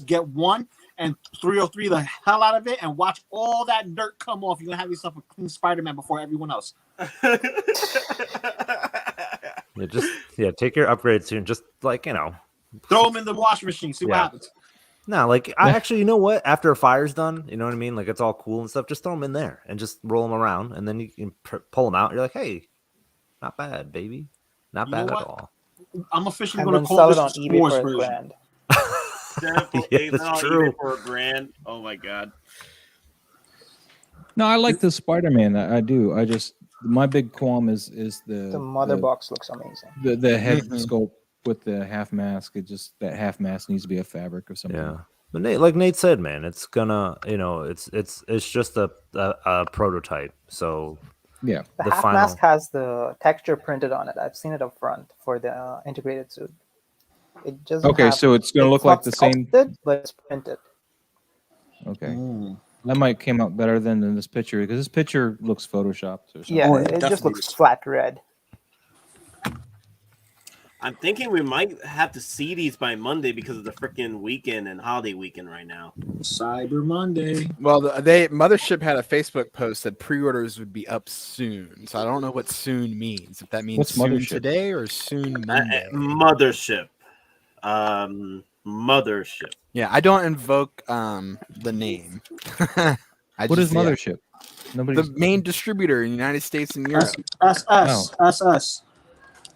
Speaker 6: get one, and 303 the hell out of it, and watch all that dirt come off. You're gonna have yourself a clean Spider-Man before everyone else.
Speaker 7: Yeah, take your upgrade soon. Just like
Speaker 6: Throw them in the washing machine. See what
Speaker 7: Yeah.
Speaker 6: happens.
Speaker 7: no, like I actually, you know what? After a fire's done, you know what I mean. Like it's all cool and stuff. Just throw them in there and just roll them around, and then you can pull them out. You're like, hey, not bad, baby, not
Speaker 6: You know
Speaker 7: bad at
Speaker 6: what?
Speaker 7: all.
Speaker 6: I'm officially
Speaker 2: And
Speaker 6: gonna
Speaker 2: then
Speaker 6: call
Speaker 2: sell
Speaker 6: this
Speaker 2: it on
Speaker 6: the
Speaker 2: eBay
Speaker 6: sports
Speaker 2: for
Speaker 6: version.
Speaker 2: $1,000.
Speaker 7: Yeah, that's true.
Speaker 1: For $1,000. Oh my god.
Speaker 8: No, I like the Spider-Man. I do. I just my big qualm is
Speaker 2: The mother box looks amazing.
Speaker 8: the head
Speaker 3: Mhm.
Speaker 8: sculpt with the half mask. It just that half mask needs to be a fabric or something.
Speaker 7: Yeah, but like Nate said, man, it's gonna, it's just a prototype. So
Speaker 8: Yeah.
Speaker 2: The,
Speaker 7: The
Speaker 2: half
Speaker 7: final-
Speaker 2: mask has the texture printed on it. I've seen it up front for the integrated suit. It just
Speaker 8: Okay, so it's gonna look like the same.
Speaker 2: sculpted, but it's printed.
Speaker 8: Okay,
Speaker 6: Mm.
Speaker 8: that might came out better than in this picture because this picture looks photoshopped or something.
Speaker 2: Yeah,
Speaker 6: Oh,
Speaker 2: it
Speaker 6: it
Speaker 2: just
Speaker 6: definitely
Speaker 2: looks
Speaker 6: is.
Speaker 2: flat red.
Speaker 1: I'm thinking we might have to see these by Monday because of the freaking weekend and holiday weekend right now.
Speaker 6: Cyber Monday.
Speaker 3: Well, they Mothership had a Facebook post that pre-orders would be up soon. So I don't know what soon means. If that means
Speaker 8: What's
Speaker 3: soon
Speaker 8: Mothership?
Speaker 3: today or soon Monday.
Speaker 1: Mothership. Mothership.
Speaker 3: Yeah, I don't invoke the name. I
Speaker 8: What is
Speaker 3: just- yeah.
Speaker 8: Mothership? Nobody's.
Speaker 3: The main distributor in the United States and Europe.
Speaker 6: SS.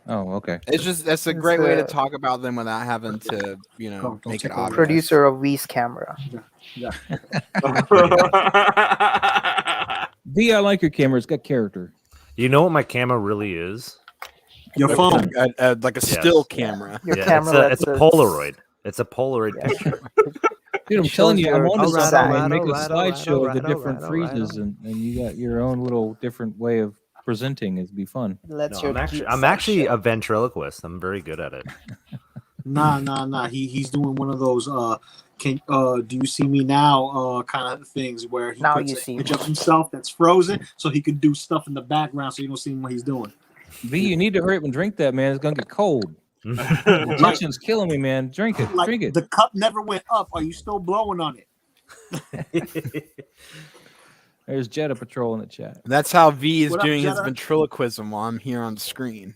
Speaker 8: Oh, okay.
Speaker 3: It's just that's a
Speaker 2: It's
Speaker 3: great way to
Speaker 2: the-
Speaker 3: talk about them without having to,
Speaker 6: Don't
Speaker 3: make
Speaker 6: take
Speaker 3: it
Speaker 6: over.
Speaker 3: obvious.
Speaker 2: Producer of V's camera.
Speaker 8: V, I like your camera. It's got character.
Speaker 7: you know what my camera really is?
Speaker 6: Your phone.
Speaker 3: Like a
Speaker 7: Yes.
Speaker 3: still camera.
Speaker 2: Your
Speaker 7: Yeah,
Speaker 2: camera.
Speaker 7: it's a
Speaker 2: lets us-
Speaker 7: Polaroid. It's a Polaroid
Speaker 2: Yeah.
Speaker 7: picture.
Speaker 8: Dude, I'm
Speaker 2: It
Speaker 8: telling
Speaker 2: shows
Speaker 8: you, I'm
Speaker 2: your
Speaker 8: on to
Speaker 2: alright,
Speaker 8: something.
Speaker 2: alright,
Speaker 8: Make
Speaker 7: alright,
Speaker 8: a slideshow of the
Speaker 7: alright,
Speaker 8: different
Speaker 7: alright,
Speaker 8: freezes, and you got your own little different way of presenting. It'd be fun.
Speaker 2: Lets
Speaker 7: No,
Speaker 2: your
Speaker 7: I'm
Speaker 2: geek
Speaker 7: actually
Speaker 2: side
Speaker 7: a ventriloquist. I'm very good at it.
Speaker 6: Nah. He's doing one of those do you see me now kind of things where he
Speaker 2: Now
Speaker 6: puts
Speaker 2: you
Speaker 6: an
Speaker 2: see
Speaker 6: image
Speaker 2: me.
Speaker 6: of himself that's frozen so he can do stuff in the background so you don't see what he's doing.
Speaker 8: V, you need to hurry up and drink that, man. It's gonna get cold. The tension's killing me, man. Drink it.
Speaker 6: Like
Speaker 8: Drink it.
Speaker 6: the cup never went up. Are you still blowing on it?
Speaker 8: There's Jetta Patrol in the chat.
Speaker 3: That's how V is
Speaker 6: What up,
Speaker 3: doing his
Speaker 6: Jetta?
Speaker 3: ventriloquism while I'm here on screen.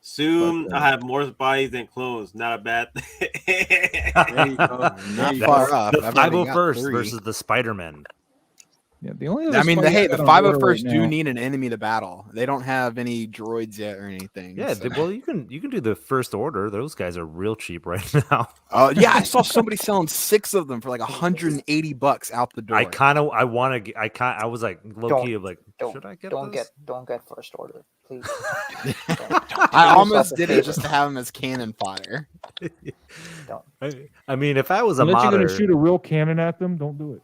Speaker 1: Soon
Speaker 8: But,
Speaker 1: I have more bodies than clothes. Not a bad thing.
Speaker 6: There you go.
Speaker 3: Not far off.
Speaker 7: The
Speaker 3: I've already got
Speaker 7: 501st
Speaker 3: 3.
Speaker 7: versus the Spider-Man.
Speaker 8: Yeah, the only other
Speaker 3: I mean,
Speaker 8: Spider I
Speaker 3: the
Speaker 8: got on order
Speaker 3: 501st
Speaker 8: right
Speaker 3: do
Speaker 8: now-
Speaker 3: need an enemy to battle. They don't have any droids yet or anything.
Speaker 7: Yeah,
Speaker 3: so-
Speaker 7: well, you can do the first order. Those guys are real cheap right now.
Speaker 3: Oh yeah, I saw somebody selling 6 of them for like $180 out the door.
Speaker 7: I was like low key of like,
Speaker 2: Don't-
Speaker 7: should I get
Speaker 2: Don't
Speaker 7: this?
Speaker 2: get first order, please.
Speaker 3: I almost did it just to have them as cannon fodder.
Speaker 7: I mean, if I was a
Speaker 9: Unless you're
Speaker 7: modder,
Speaker 9: gonna shoot a real cannon at them, don't do it.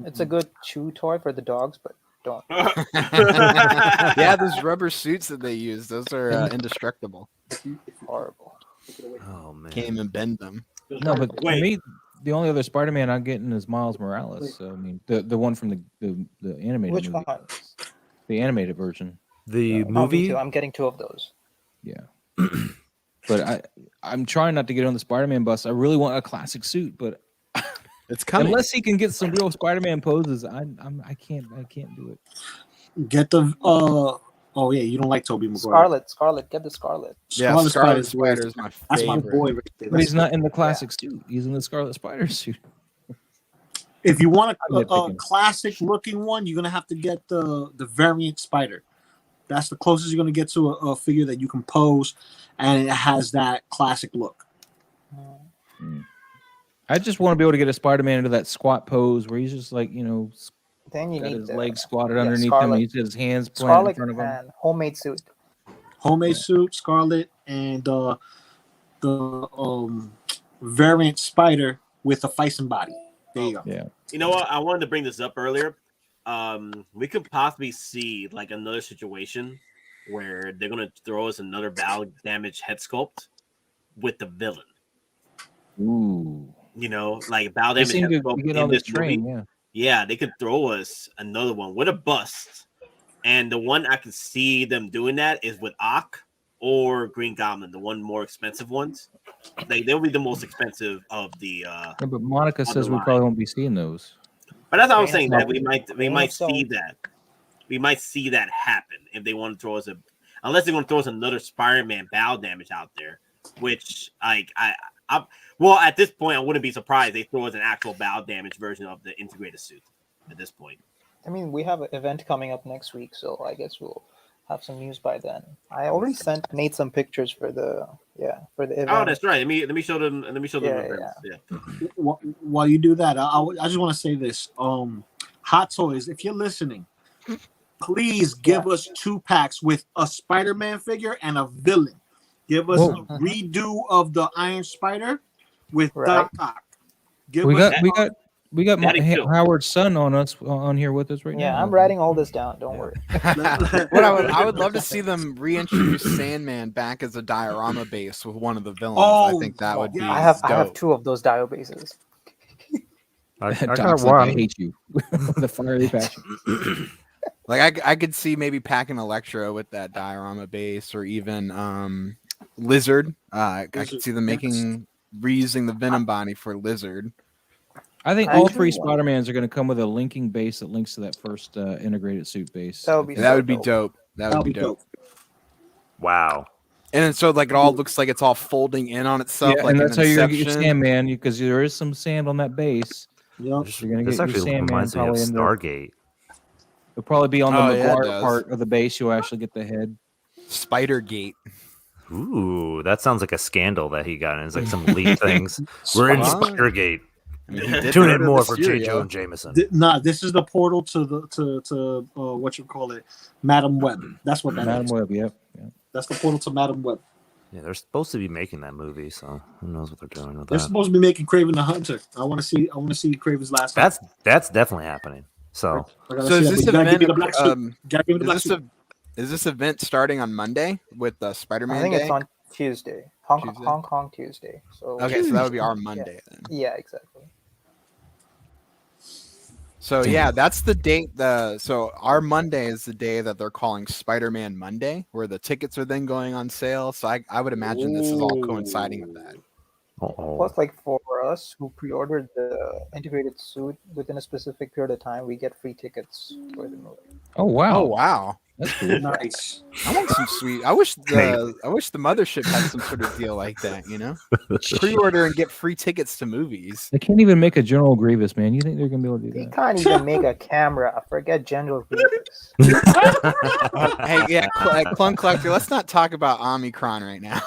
Speaker 2: It's a good chew toy for the dogs, but don't.
Speaker 3: Yeah, those rubber suits that they use, those are indestructible.
Speaker 2: Horrible.
Speaker 7: oh man,
Speaker 3: Can't even bend them.
Speaker 8: No, but for
Speaker 1: Wait.
Speaker 8: me, the only other Spider-Man I'm getting is Miles Morales. So I mean, the one from the animated
Speaker 2: Which
Speaker 8: movie,
Speaker 2: one?
Speaker 8: the animated version.
Speaker 7: the
Speaker 2: Oh, me
Speaker 7: movie.
Speaker 2: too. I'm getting 2 of those.
Speaker 8: Yeah. But I'm trying not to get on the Spider-Man bus. I really want a classic suit, but
Speaker 3: It's coming.
Speaker 8: unless he can get some real Spider-Man poses, I can't do it.
Speaker 6: Get the oh yeah, you don't like Tobey Maguire.
Speaker 2: Scarlet, get the Scarlet.
Speaker 3: Yeah,
Speaker 6: Scarlet
Speaker 3: Scarlet
Speaker 6: Spider
Speaker 3: Spider is my
Speaker 6: That's my
Speaker 3: favorite.
Speaker 6: boy right there.
Speaker 8: But he's not in the classic suit. He's in the Scarlet Spider suit.
Speaker 6: If you want
Speaker 8: I'm
Speaker 6: a
Speaker 8: nitpicking.
Speaker 6: classic looking one, you're gonna have to get the variant Spider. That's the closest you're gonna get to a figure that you can pose, and it has that classic look.
Speaker 8: I just want to be able to get a Spider-Man into that squat pose where he's just like,
Speaker 2: Then you
Speaker 8: got
Speaker 2: need
Speaker 8: his
Speaker 2: the
Speaker 8: legs squatted
Speaker 2: yeah,
Speaker 8: underneath him.
Speaker 2: Scarlet.
Speaker 8: And he's got his hands planted in
Speaker 2: Scarlet
Speaker 8: front of him.
Speaker 2: and homemade suit.
Speaker 6: Homemade suit, Scarlet, and the variant Spider with a Feisen body. There you go.
Speaker 8: Yeah.
Speaker 1: You know what? I wanted to bring this up earlier. We could possibly see like another situation where they're gonna throw us another battle damage head sculpt with the villain.
Speaker 8: Ooh.
Speaker 1: You know, like battle
Speaker 8: They
Speaker 1: damage
Speaker 8: seem
Speaker 1: head
Speaker 8: to
Speaker 1: sculpt
Speaker 8: get
Speaker 1: in
Speaker 8: on
Speaker 1: this
Speaker 8: this train,
Speaker 1: movie.
Speaker 8: yeah.
Speaker 1: Yeah, they could throw us another one with a bust. And the one I can see them doing that is with Ock or Green Goblin, the one more expensive ones. Like they'll be the most expensive of the
Speaker 8: Yeah, but Monica
Speaker 1: on
Speaker 8: says
Speaker 1: the
Speaker 8: we
Speaker 1: line.
Speaker 8: probably won't be seeing those.
Speaker 1: But that's what I'm
Speaker 2: Grain
Speaker 1: saying,
Speaker 2: of
Speaker 1: that we
Speaker 2: Grain
Speaker 1: might
Speaker 2: of
Speaker 1: see
Speaker 2: salt.
Speaker 1: that. We might see that happen if they want to throw us unless they're gonna throw us another Spider-Man battle damage out there, which I well, at this point I wouldn't be surprised they throw us an actual battle damage version of the integrated suit at this point.
Speaker 2: I mean, we have an event coming up next week, so I guess we'll have some news by then. I already sent Nate some pictures for the event.
Speaker 1: Oh, that's right. Let me show them. Let me show them.
Speaker 2: Yeah,
Speaker 1: Yeah.
Speaker 6: While you do that, I just want to say this. Hot Toys, if you're listening, please give us 2 packs with a Spider-Man figure and a villain. Give us
Speaker 8: Whoa.
Speaker 6: a redo of the Iron Spider with
Speaker 2: Right.
Speaker 6: Doc Ock. Give
Speaker 8: We
Speaker 6: us
Speaker 8: got
Speaker 1: Daddy Phil.
Speaker 8: Howard's son on here with us right now.
Speaker 2: Yeah, I'm writing all this down. Don't worry.
Speaker 3: What I would love to see them reintroduce Sandman back as a diorama base with one of the villains. I think that would be
Speaker 6: yeah.
Speaker 2: I have
Speaker 3: dope.
Speaker 2: 2 of those dio bases.
Speaker 7: I got
Speaker 8: Doc's like, I
Speaker 7: one.
Speaker 8: hate you. The fiery passion.
Speaker 3: Like I could see maybe packing Electro with that diorama base, or even Lizard. I could see them reusing the Venom body for Lizard.
Speaker 8: I think
Speaker 2: I
Speaker 8: all
Speaker 2: agree.
Speaker 8: 3 Spider-Mans are going to come with a linking base that links to that first integrated suit base.
Speaker 2: That would be
Speaker 3: That
Speaker 2: so
Speaker 3: would be
Speaker 2: dope.
Speaker 3: dope. That would be dope.
Speaker 7: Wow.
Speaker 3: And then so like it all looks like it's all folding in on itself,
Speaker 8: Yeah,
Speaker 3: like
Speaker 8: and
Speaker 3: an
Speaker 8: that's how you're going to get your
Speaker 3: Inception.
Speaker 8: Sandman, because there is some sand on that base.
Speaker 6: Yep.
Speaker 8: You're going to
Speaker 7: This
Speaker 8: get your
Speaker 7: actually
Speaker 8: Sandman
Speaker 7: reminds me of
Speaker 8: probably in there.
Speaker 7: Stargate.
Speaker 8: It'll probably be on the
Speaker 3: Oh, yeah, it
Speaker 8: McGuire
Speaker 3: does.
Speaker 8: part of the base. You'll actually get the head.
Speaker 3: Spider Gate.
Speaker 7: Ooh, that sounds like a scandal that he got in. It's like some leaked things. We're in
Speaker 3: Wow.
Speaker 7: Spidergate.
Speaker 3: I mean, he did
Speaker 7: Tune
Speaker 3: go
Speaker 7: in
Speaker 3: to
Speaker 7: more
Speaker 3: the
Speaker 7: for
Speaker 3: studio.
Speaker 7: J. Jonah Jameson.
Speaker 6: Nah, this is the portal to what you call it, Madam Web. That's what that
Speaker 8: Madam
Speaker 6: is.
Speaker 8: Web, yep.
Speaker 6: That's the portal to Madam Web.
Speaker 7: Yeah, they're supposed to be making that movie, so who knows what they're doing with
Speaker 6: They're
Speaker 7: that.
Speaker 6: supposed to be making Craven the Hunter. I want to see Craven's last. one.
Speaker 7: That's definitely happening. So
Speaker 6: I gotta
Speaker 3: So
Speaker 6: see
Speaker 3: is
Speaker 6: that,
Speaker 3: this
Speaker 6: but you gotta give
Speaker 3: event
Speaker 6: me the black suit. Gotta give me the black
Speaker 3: is
Speaker 6: suit.
Speaker 3: this event starting on Monday with Spider-Man
Speaker 2: I think
Speaker 3: Day?
Speaker 2: it's on Tuesday. Hong
Speaker 3: Tuesday?
Speaker 2: Kong Tuesday. So
Speaker 3: Okay, so that would be our Monday then.
Speaker 2: yeah, exactly.
Speaker 3: So yeah, that's the date. So our Monday is the day that they're calling Spider-Man Monday, where the tickets are then going on sale. So I would imagine this is all coinciding with that.
Speaker 2: Plus, like for us who pre-ordered the integrated suit within a specific period of time, we get free tickets for the movie.
Speaker 8: Oh, wow.
Speaker 3: Oh wow,
Speaker 8: That's cool.
Speaker 6: Nice.
Speaker 3: I want some sweet. I wish the mothership had some sort of deal like that. You know, pre-order and get free tickets to movies.
Speaker 8: They can't even make a General Grievous, man. You think they're going to be able to do
Speaker 2: They
Speaker 8: that?
Speaker 2: can't even make a camera. Forget General Grievous.
Speaker 3: Hey, yeah, Clone Collector. Let's not talk about Omicron right now.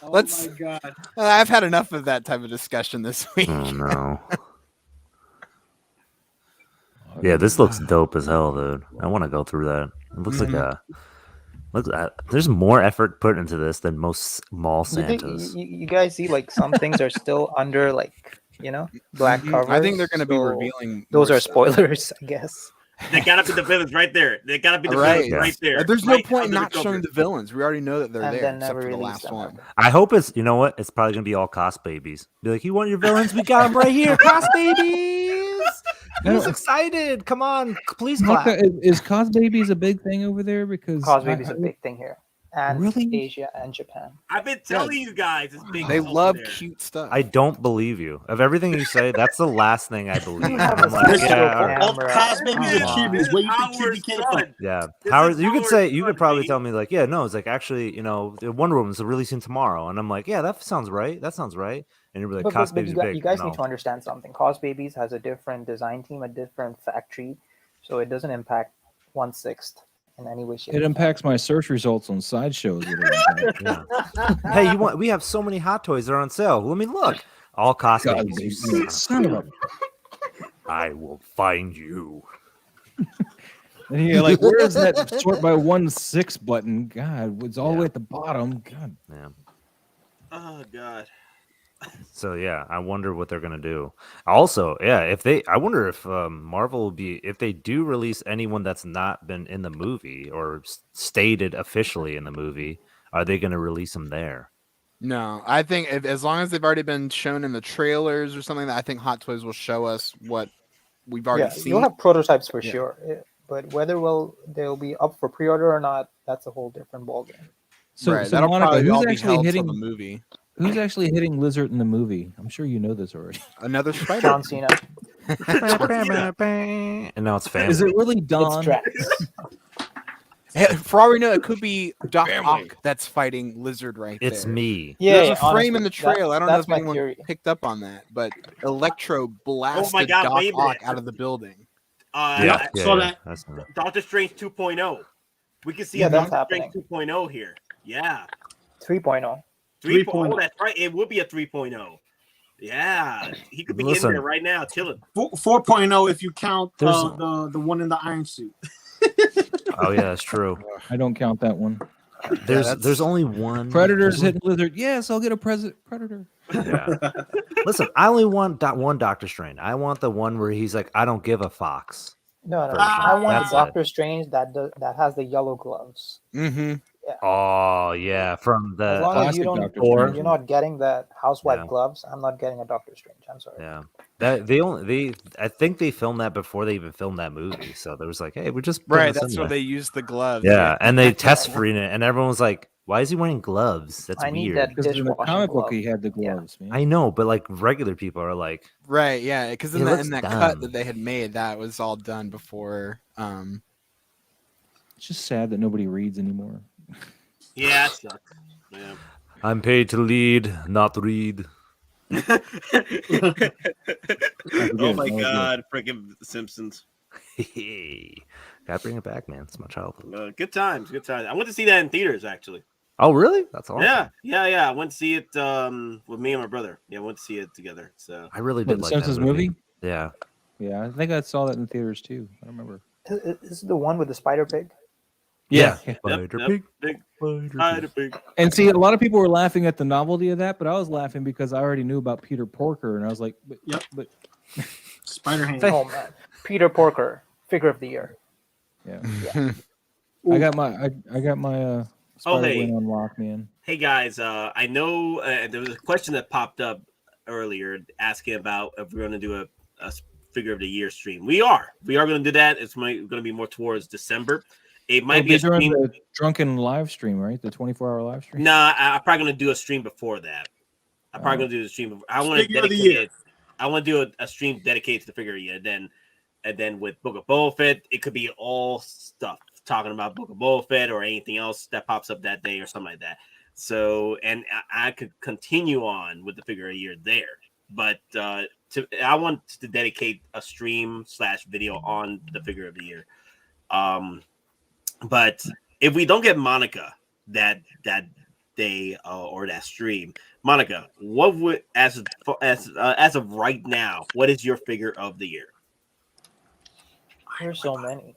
Speaker 6: Oh
Speaker 3: Let's-
Speaker 6: my god.
Speaker 3: I've had enough of that type of discussion this week.
Speaker 7: oh no. Yeah, this looks dope as hell, dude. I want to go through that. It looks like there's more effort put into this than most mall
Speaker 2: You think
Speaker 7: Santas.
Speaker 2: you guys see like some things are still under like black covers?
Speaker 3: I think they're going to be
Speaker 2: so
Speaker 3: revealing.
Speaker 2: Those
Speaker 3: more
Speaker 2: are
Speaker 3: stuff.
Speaker 2: spoilers, I guess.
Speaker 1: They gotta be the villains right there. They gotta be the
Speaker 3: Right.
Speaker 1: villains right there.
Speaker 3: There's no
Speaker 1: right
Speaker 3: point in
Speaker 1: under
Speaker 3: not
Speaker 1: the
Speaker 3: showing
Speaker 1: cover.
Speaker 3: the villains. We already know that they're
Speaker 2: And
Speaker 3: there,
Speaker 2: then
Speaker 3: except
Speaker 2: never
Speaker 3: for the
Speaker 2: release
Speaker 3: last
Speaker 2: them
Speaker 3: one.
Speaker 2: ever.
Speaker 7: I hope it's, you know what? It's probably gonna be all cost babies. Be like, you want your villains? We got them right here, cost babies. Who's excited? Come on, please clap.
Speaker 8: Is Cos Babies a big thing over there? Because
Speaker 2: Cause Baby's a big thing here. And
Speaker 8: Really?
Speaker 2: Asia and Japan.
Speaker 1: I've been telling you guys it's big.
Speaker 3: They
Speaker 1: over
Speaker 3: love
Speaker 1: there.
Speaker 3: cute stuff.
Speaker 7: I don't believe you. Of everything you say, that's the last thing I believe.
Speaker 2: have
Speaker 7: I'm
Speaker 2: a
Speaker 7: like,
Speaker 2: special
Speaker 7: yeah, all right.
Speaker 6: All
Speaker 2: camera.
Speaker 6: Cos Babies
Speaker 7: Come
Speaker 6: are
Speaker 7: on.
Speaker 6: chibies. Where you think
Speaker 1: Our
Speaker 6: chibi came from?
Speaker 1: son.
Speaker 7: Yeah,
Speaker 1: This
Speaker 7: Howard,
Speaker 1: is
Speaker 7: you could
Speaker 1: our
Speaker 7: say, you
Speaker 1: son,
Speaker 7: could probably
Speaker 1: baby.
Speaker 7: tell me like, yeah, no, it's like actually, Wonder Woman's releasing tomorrow, and I'm like, yeah, that sounds right. That sounds right. And you're like,
Speaker 2: But,
Speaker 7: cost
Speaker 2: but
Speaker 7: babies
Speaker 2: you,
Speaker 7: are big.
Speaker 2: you guys
Speaker 7: No.
Speaker 2: need to understand something. Cause Babies has a different design team, a different factory, so it doesn't impact 1/6 in any way, shape,
Speaker 8: it
Speaker 2: or form.
Speaker 8: impacts my search results on Sideshow.
Speaker 7: Yeah. Hey, we have so many hot toys that are on sale. Let me look. All cost
Speaker 8: God,
Speaker 7: babies.
Speaker 8: you
Speaker 7: You
Speaker 8: son of a-
Speaker 7: I will find you.
Speaker 8: And you're like, where is that sort by 1/6 button? God, it's all the way at the bottom. God.
Speaker 7: Yeah.
Speaker 1: Oh god.
Speaker 7: So yeah, I wonder what they're gonna do. Also, yeah, I wonder if Marvel will be if they do release anyone that's not been in the movie or stated officially in the movie, are they gonna release them there?
Speaker 3: No, I think as long as they've already been shown in the trailers or something, I think Hot Toys will show us what we've already seen.
Speaker 2: You'll have prototypes for
Speaker 3: Yeah.
Speaker 2: sure, but whether they'll be up for pre-order or not, that's a whole different ballgame.
Speaker 8: So,
Speaker 3: Right,
Speaker 8: so
Speaker 3: that'll
Speaker 8: Monica,
Speaker 3: probably all
Speaker 8: who's
Speaker 3: be
Speaker 8: actually
Speaker 3: held till
Speaker 8: hitting
Speaker 3: the movie.
Speaker 8: Who's actually hitting Lizard in the movie? I'm sure you know this already.
Speaker 3: Another Spider.
Speaker 2: John Cena.
Speaker 7: And now it's family.
Speaker 8: Is it really
Speaker 2: It's
Speaker 8: Don?
Speaker 2: Drax.
Speaker 3: For all we know, it could be Doc Ock that's fighting Lizard right
Speaker 7: It's
Speaker 3: there.
Speaker 7: me.
Speaker 3: There's a frame
Speaker 2: honestly,
Speaker 3: in the trail. I don't know
Speaker 2: that's
Speaker 3: if
Speaker 2: my
Speaker 3: anyone
Speaker 2: theory.
Speaker 3: picked up on that, but Electro blasted
Speaker 1: God,
Speaker 3: Doc
Speaker 1: wait a minute.
Speaker 3: Ock out of the building.
Speaker 7: Yeah,
Speaker 6: I saw that.
Speaker 7: that's not-
Speaker 1: Doctor Strange 2.0. We can see
Speaker 2: Yeah, that's
Speaker 1: Doctor Strange
Speaker 2: happening.
Speaker 1: 2.0 here. Yeah.
Speaker 2: 3.0.
Speaker 1: 3.0. Oh, that's right. It would be a 3.0. Yeah. He could be in
Speaker 7: Listen.
Speaker 1: there right now, chilling.
Speaker 6: 4.0 if you count
Speaker 7: There's-
Speaker 6: the one in the iron suit.
Speaker 7: Oh yeah, that's true.
Speaker 8: I don't count that one.
Speaker 7: There's only one
Speaker 8: Predator's
Speaker 7: there's
Speaker 8: hitting Lizard. Yes, I'll get a Predator.
Speaker 7: Yeah. Listen, I only want that one Doctor Strange. I want the one where he's like, I don't give a fox.
Speaker 2: No,
Speaker 7: version.
Speaker 2: I want
Speaker 7: That's
Speaker 2: the
Speaker 7: it.
Speaker 2: Doctor Strange that has the yellow gloves.
Speaker 3: Mm-hmm.
Speaker 7: Oh yeah, from
Speaker 2: As
Speaker 7: the
Speaker 2: long as you
Speaker 8: classic
Speaker 2: don't,
Speaker 8: Doctor
Speaker 7: Strange.
Speaker 2: you're not getting that housewife
Speaker 7: Yeah.
Speaker 2: gloves, I'm not getting a Doctor Strange. I'm sorry.
Speaker 7: yeah. I think they filmed that before they even filmed that movie. So there was like, hey, we're just putting
Speaker 3: Right,
Speaker 7: this
Speaker 3: that's
Speaker 7: in
Speaker 3: where
Speaker 7: there.
Speaker 3: they used the gloves.
Speaker 7: Yeah, and they test screened it, and everyone was like, "Why is he wearing gloves? That's
Speaker 2: I need
Speaker 7: weird."
Speaker 2: that
Speaker 8: Because in the
Speaker 2: dishwashing
Speaker 8: comic book,
Speaker 2: glove.
Speaker 8: he had the
Speaker 2: Yeah.
Speaker 8: gloves, man.
Speaker 7: I know, but like regular people are like,
Speaker 3: Right, yeah, because
Speaker 7: He
Speaker 3: in
Speaker 7: looks
Speaker 3: that
Speaker 7: dumb.
Speaker 3: cut that they had made, that was all done before.
Speaker 8: It's just sad that nobody reads anymore.
Speaker 1: Yeah, it sucks. Yeah.
Speaker 7: "I'm paid to lead, not read."
Speaker 1: Oh my
Speaker 8: That was
Speaker 1: God, freaking Simpsons.
Speaker 7: Gotta bring it back, man. It's my childhood.
Speaker 1: Good times, good times. I went to see that in theaters actually.
Speaker 7: Oh, really? That's awesome.
Speaker 1: Yeah. I went to see it with me and my brother. Yeah, I went to see it together. So
Speaker 7: I really
Speaker 8: What,
Speaker 7: did
Speaker 8: the
Speaker 7: like
Speaker 8: Simpsons
Speaker 7: that movie.
Speaker 8: movie?
Speaker 7: Yeah.
Speaker 8: Yeah, I think I saw that in theaters too. I don't remember.
Speaker 2: Is it the one with the spider pig?
Speaker 8: Yeah.
Speaker 7: Spider
Speaker 1: Yep,
Speaker 7: pig.
Speaker 1: big,
Speaker 7: Spider
Speaker 1: spider
Speaker 7: pig.
Speaker 1: pig.
Speaker 8: And see, a lot of people were laughing at the novelty of that, but I was laughing because I already knew about Peter Porker, and I was like, but
Speaker 6: Spider Ham.
Speaker 2: Oh man, Peter Porker, figure of the year.
Speaker 8: yeah.
Speaker 2: Yeah.
Speaker 8: I got my Spider-Man
Speaker 1: hey.
Speaker 8: on lock, man.
Speaker 1: Hey guys, I know there was a question that popped up earlier asking about if we're going to do a figure of the year stream. We are going to do that. It's going to be more towards December. It might be a stream.
Speaker 8: The drunken live stream, right? The 24-hour live stream.
Speaker 1: Nah, I'm probably going to do a stream before that. I'm probably going to do the stream. I want to
Speaker 6: Figure of the
Speaker 1: dedicate
Speaker 6: year.
Speaker 1: it. I want to do a stream dedicated to the figure of the year. And then with Book of Boba Fett, it could be all stuff talking about Book of Boba Fett or anything else that pops up that day or something like that. So, and I could continue on with the figure of the year there, but I want to dedicate a stream / video on the figure of the year. But if we don't get Monica that day or that stream, Monica, what would as of right now, what is your figure of the year?
Speaker 2: There's so many,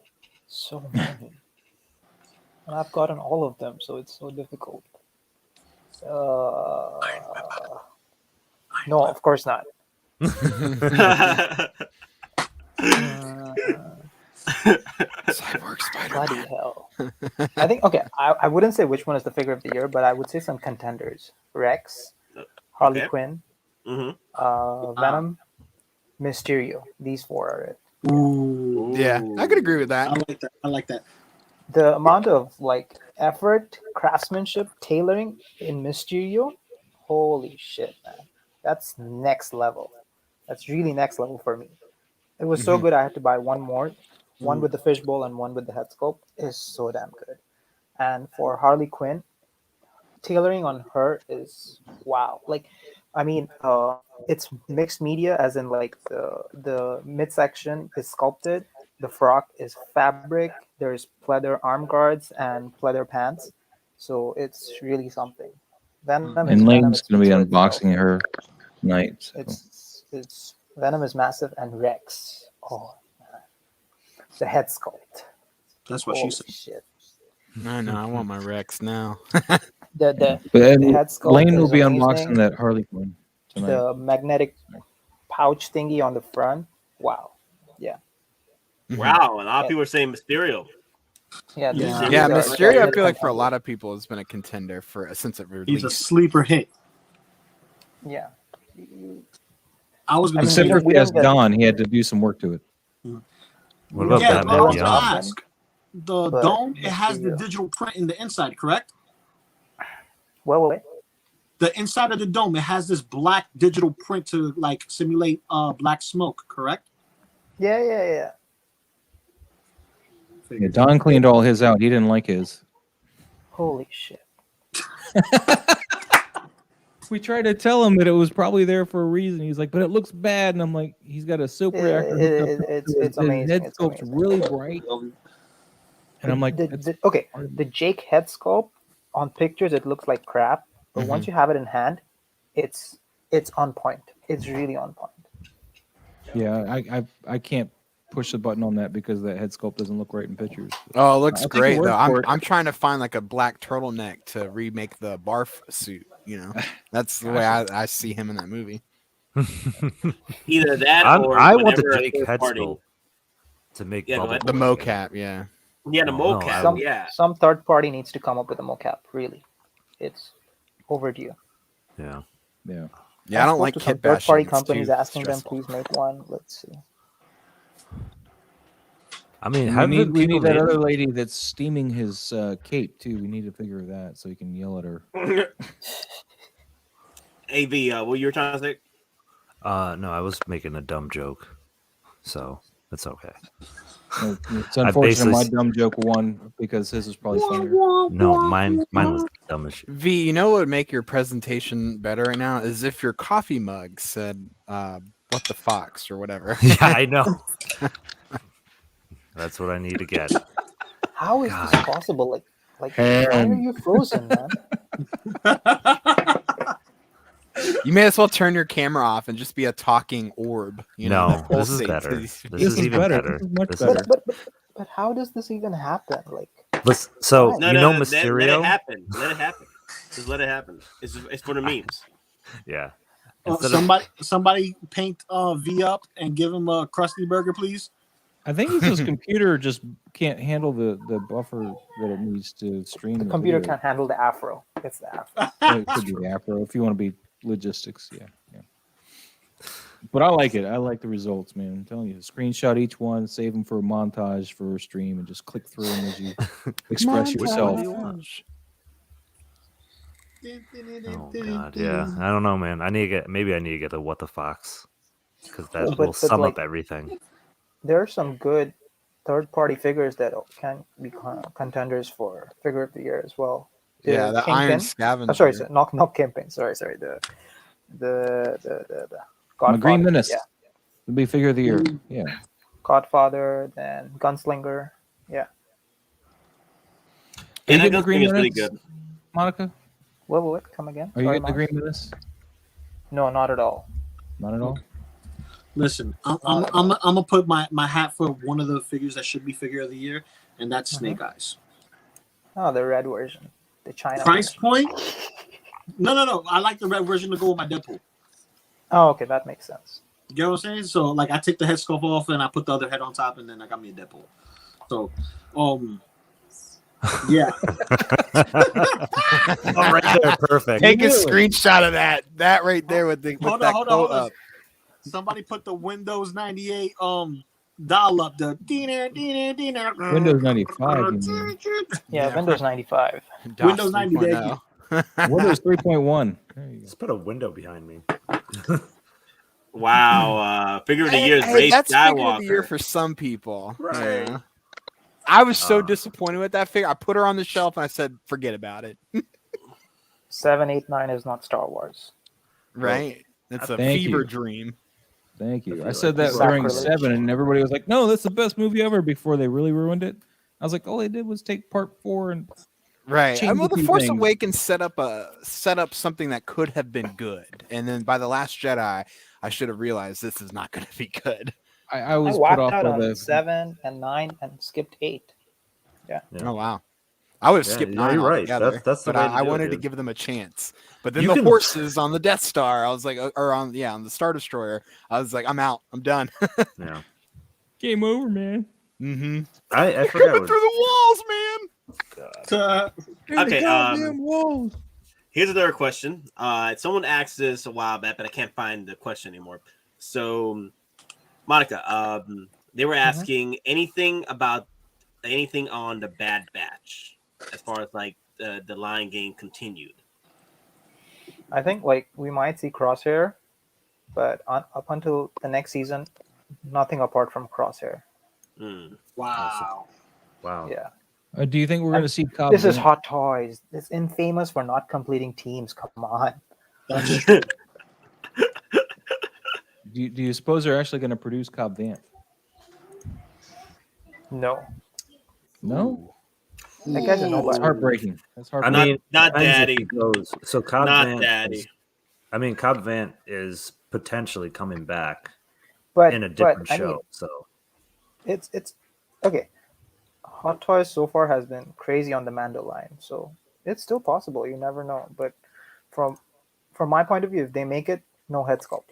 Speaker 2: and I've gotten all of them, so it's so difficult. No, of course not.
Speaker 3: Cyborg Spider.
Speaker 2: Bloody hell! I think okay. I wouldn't say which one is the figure of the year, but I would say some contenders: Rex, Harley
Speaker 1: Okay.
Speaker 2: Quinn,
Speaker 1: Mm-hmm.
Speaker 2: Venom, Mysterio. These four are it.
Speaker 6: Ooh,
Speaker 3: Yeah, I could agree with
Speaker 6: I
Speaker 3: that.
Speaker 6: like that. I like that.
Speaker 2: The amount of like effort, craftsmanship, tailoring in Mysterio, holy shit, man! That's next level. That's really next level for me. It was so good I had to buy one more. One with the fishbowl and one with the head sculpt is so damn good. And for Harley Quinn, tailoring on her is wow. Like, I mean, it's mixed media, as in like the midsection is sculpted, the frock is fabric. There's pleather arm guards and pleather pants, so it's really something. Venom
Speaker 8: And Lane's
Speaker 2: speaks
Speaker 8: going to be
Speaker 2: for itself.
Speaker 8: unboxing her tonight. So.
Speaker 2: It's Venom is massive, and Rex. Oh, man. The head sculpt.
Speaker 6: That's what
Speaker 2: Holy
Speaker 6: she said.
Speaker 2: shit.
Speaker 3: I know. I want my Rex now.
Speaker 2: The
Speaker 8: But
Speaker 2: head sculpt
Speaker 8: Lane will
Speaker 2: is
Speaker 8: be
Speaker 2: amazing.
Speaker 8: unboxing that Harley Quinn. tonight.
Speaker 2: The magnetic pouch thingy on the front. Wow. Yeah.
Speaker 1: Wow, a lot of
Speaker 2: Yeah.
Speaker 1: people are saying Mysterio.
Speaker 2: Yeah.
Speaker 6: Yeah.
Speaker 2: these
Speaker 3: Yeah,
Speaker 2: are
Speaker 3: Mysterio, I
Speaker 2: definite
Speaker 3: feel like for a
Speaker 2: contenders.
Speaker 3: lot of people has been a contender since it released.
Speaker 6: He's a sleeper hit.
Speaker 2: Yeah.
Speaker 6: I was going to
Speaker 8: Except
Speaker 6: say,
Speaker 8: for
Speaker 2: we
Speaker 8: if he has
Speaker 2: don't get-
Speaker 8: Don, he had to do some work to it.
Speaker 7: What about
Speaker 6: yeah,
Speaker 7: Batman
Speaker 6: I was going
Speaker 7: Beyond?
Speaker 6: to ask. The
Speaker 2: But
Speaker 6: dome, it has the
Speaker 2: Mysterio.
Speaker 6: digital print in the inside, correct?
Speaker 2: Wait.
Speaker 6: The inside of the dome, it has this black digital print to like simulate black smoke, correct?
Speaker 2: Yeah.
Speaker 8: Yeah, Don cleaned all his out. He didn't like his.
Speaker 2: Holy shit.
Speaker 8: We tried to tell him that it was probably there for a reason. He's like, but it looks bad. And I'm like, he's got a soap reactor. hooked up
Speaker 2: It's
Speaker 8: to it.
Speaker 2: it's
Speaker 8: His
Speaker 2: amazing.
Speaker 8: head
Speaker 2: It's
Speaker 8: sculpt's
Speaker 2: amazing.
Speaker 8: really bright. And I'm like,
Speaker 2: the Jake head sculpt on pictures it looks like crap, but once you have it in hand, it's on point. It's really on point.
Speaker 8: yeah, I can't push the button on that because that head sculpt doesn't look right in pictures.
Speaker 3: Oh, it looks
Speaker 8: I'll take
Speaker 3: great
Speaker 8: your word
Speaker 3: though.
Speaker 8: for it.
Speaker 3: I'm trying to find like a black turtleneck to remake the Barf suit. You know, that's the way I see him in that movie.
Speaker 1: Either that or
Speaker 7: I want the
Speaker 1: whenever a
Speaker 7: Jake
Speaker 1: third
Speaker 7: head
Speaker 1: party-
Speaker 7: sculpt to make
Speaker 1: Yeah, go
Speaker 7: bubble.
Speaker 1: ahead.
Speaker 3: The mocap, yeah.
Speaker 1: Yeah, the
Speaker 7: Oh, no,
Speaker 1: mocap.
Speaker 2: Some
Speaker 1: yeah.
Speaker 2: some third party needs to come up with a mocap. Really, it's overdue.
Speaker 7: Yeah.
Speaker 8: Yeah.
Speaker 3: Yeah, I don't like
Speaker 2: spoke to some
Speaker 3: kit bashing.
Speaker 2: third party
Speaker 3: It's
Speaker 2: companies
Speaker 3: too
Speaker 2: asking
Speaker 3: stressful.
Speaker 2: them, please make one. Let's see.
Speaker 7: I mean,
Speaker 8: We
Speaker 7: haven't
Speaker 8: need, we
Speaker 7: people
Speaker 8: need that
Speaker 7: made-
Speaker 8: other lady that's steaming his cape too. We need to figure that so he can yell at her.
Speaker 1: AV, what you were trying to say?
Speaker 7: No, I was making a dumb joke, so it's okay.
Speaker 8: It's unfortunate my
Speaker 7: basically-
Speaker 8: dumb joke won because his is probably funnier.
Speaker 7: No, mine was dumb as shit.
Speaker 3: V, you know what would make your presentation better right now is if your coffee mug said "What the Fox" or whatever.
Speaker 7: Yeah, I know. That's what I need to get.
Speaker 2: How is
Speaker 7: God.
Speaker 2: this possible? Like why are you frozen, man?
Speaker 3: You may as well turn your camera off and just be a talking orb. You know,
Speaker 7: No,
Speaker 3: that
Speaker 7: this is
Speaker 3: pulsates
Speaker 7: better.
Speaker 3: these-
Speaker 7: This is even better.
Speaker 8: This is much
Speaker 7: This
Speaker 8: better.
Speaker 7: is-
Speaker 2: But how does this even happen? Like,
Speaker 7: Listen, so
Speaker 1: No,
Speaker 7: you
Speaker 1: no,
Speaker 7: know
Speaker 1: let it
Speaker 7: Mysterio?
Speaker 1: happen. Let it happen. Just let it happen. It's for the memes.
Speaker 7: Yeah. Instead of-
Speaker 6: Somebody paint V up and give him a crusty burger, please.
Speaker 8: I think it's his computer just can't handle the buffer that it needs to stream.
Speaker 2: the
Speaker 8: the
Speaker 2: computer
Speaker 8: video.
Speaker 2: can't handle the afro. It's the afro.
Speaker 8: It could be the Afro if you want to be logistics. Yeah. But I like it. I like the results, man. I'm telling you, screenshot each one, save them for a montage for a stream, and just click through them as you express yourself.
Speaker 7: Oh god, yeah. I don't know, man. I need to get a What the Fox because that
Speaker 2: But-
Speaker 7: will
Speaker 2: but,
Speaker 7: sum
Speaker 2: like,
Speaker 7: up everything.
Speaker 2: There are some good third-party figures that can be contenders for figure of the year as well.
Speaker 3: Yeah, the
Speaker 2: Kingpin.
Speaker 3: Iron Scavenger.
Speaker 2: Oh, sorry, not Kingpin. Sorry. The
Speaker 8: My Green
Speaker 2: Godfather.
Speaker 8: Menace.
Speaker 2: Yeah,
Speaker 8: It'll be figure of the year. Yeah.
Speaker 2: Godfather, then Gunslinger. Yeah.
Speaker 8: Are
Speaker 1: And
Speaker 8: you
Speaker 1: I
Speaker 8: getting the
Speaker 1: don't
Speaker 8: Green
Speaker 1: think it's really
Speaker 8: Menace,
Speaker 1: good.
Speaker 8: Monica?
Speaker 2: What? Come again?
Speaker 8: Are you
Speaker 2: Sorry,
Speaker 8: getting the
Speaker 2: Mark?
Speaker 8: Green Menace?
Speaker 2: No, not at all.
Speaker 8: Not at all.
Speaker 6: Listen, I'm gonna put my hat for one of the figures that should be figure of the year, and that's Snake Eyes.
Speaker 2: Oh, the red version, the China
Speaker 6: Price
Speaker 2: version.
Speaker 6: point? No. I like the red version to go with my Deadpool.
Speaker 2: Oh, okay, that makes sense.
Speaker 6: You get what I'm saying? So like I take the head sculpt off and I put the other head on top, and then I got me a Deadpool. So, yeah.
Speaker 7: Oh, right there, perfect.
Speaker 3: Take a screenshot of that. That right there with that
Speaker 6: Hold
Speaker 3: quote
Speaker 6: on.
Speaker 3: up.
Speaker 6: Somebody put the Windows 98 dial up the
Speaker 8: Windows 95. You mean.
Speaker 2: Yeah, Windows 95.
Speaker 3: DOS
Speaker 6: Windows 90 day.
Speaker 3: 3.0.
Speaker 8: Windows 3.1. There you go.
Speaker 7: Let's put a window behind me.
Speaker 1: Wow. Figure of the year is
Speaker 3: Hey,
Speaker 1: Ray
Speaker 3: that's figure of the year
Speaker 1: Skywalker.
Speaker 3: for some people.
Speaker 6: Right.
Speaker 3: Yeah. I was so disappointed with that figure. I put her on the shelf and I said, forget about it.
Speaker 2: 789 is not Star Wars.
Speaker 3: Right? It's a
Speaker 8: Thank
Speaker 3: fever
Speaker 8: you.
Speaker 3: dream.
Speaker 8: Thank you.
Speaker 7: feel
Speaker 8: I
Speaker 7: like
Speaker 8: said that
Speaker 7: it's
Speaker 8: during
Speaker 2: sacrilege.
Speaker 8: 7, and everybody was like, no, that's the best movie ever before they really ruined it. I was like, all they did was take part 4 and
Speaker 3: Right.
Speaker 8: change
Speaker 3: Well,
Speaker 8: a
Speaker 3: the
Speaker 8: few
Speaker 3: Force
Speaker 8: things.
Speaker 3: Awakens set up something that could have been good, and then by the Last Jedi, I should have realized this is not going to be good.
Speaker 8: I
Speaker 2: I
Speaker 8: was put
Speaker 2: whacked
Speaker 8: off
Speaker 2: out
Speaker 8: by
Speaker 2: on
Speaker 8: the
Speaker 2: 7 and 9 and skipped 8.
Speaker 7: Yeah.
Speaker 3: Oh wow. I would have
Speaker 7: Yeah,
Speaker 3: skipped
Speaker 7: no,
Speaker 3: 9
Speaker 7: you're right.
Speaker 3: altogether.
Speaker 7: That's the
Speaker 3: but
Speaker 7: way to
Speaker 3: I
Speaker 7: do it,
Speaker 3: wanted to
Speaker 7: dude.
Speaker 3: give them a chance. But then
Speaker 7: You
Speaker 3: the
Speaker 7: can-
Speaker 3: horses on the Death Star, I was like, or on the Star Destroyer, I was like, I'm out. I'm done.
Speaker 7: Yeah.
Speaker 8: Game over, man.
Speaker 3: Mm-hmm.
Speaker 7: I forgot
Speaker 3: Coming
Speaker 7: what.
Speaker 3: through the walls, man.
Speaker 1: Okay,
Speaker 8: walls.
Speaker 1: here's another question. Someone asked this a while back, but I can't find the question anymore. So, Monica, they were asking anything on the Bad Batch as far as like the line game continued.
Speaker 2: I think like we might see Crosshair, but up until the next season, nothing apart from Crosshair.
Speaker 1: Hmm.
Speaker 6: Wow.
Speaker 7: Wow.
Speaker 2: Yeah.
Speaker 8: Do you think we're going to see Cobb?
Speaker 2: This is Hot Toys. It's infamous for not completing teams. Come on.
Speaker 6: That's true.
Speaker 8: Do you suppose they're actually going to produce Cobb Vanth?
Speaker 2: No.
Speaker 8: No,
Speaker 2: That guy's a
Speaker 8: that's
Speaker 2: nobody.
Speaker 8: heartbreaking. That's
Speaker 7: I
Speaker 8: heartbreaking.
Speaker 7: mean,
Speaker 1: not
Speaker 7: depends if
Speaker 1: daddy.
Speaker 7: he goes. So Cobb
Speaker 1: Not
Speaker 7: Vanth
Speaker 1: daddy.
Speaker 7: is- I mean, Cobb Vanth is potentially coming back
Speaker 2: But
Speaker 7: in a different
Speaker 2: I
Speaker 7: show.
Speaker 2: mean,
Speaker 7: So
Speaker 2: it's okay. Hot Toys so far has been crazy on the Mando line, so it's still possible. You never know. But from my point of view, if they make it, no head sculpt.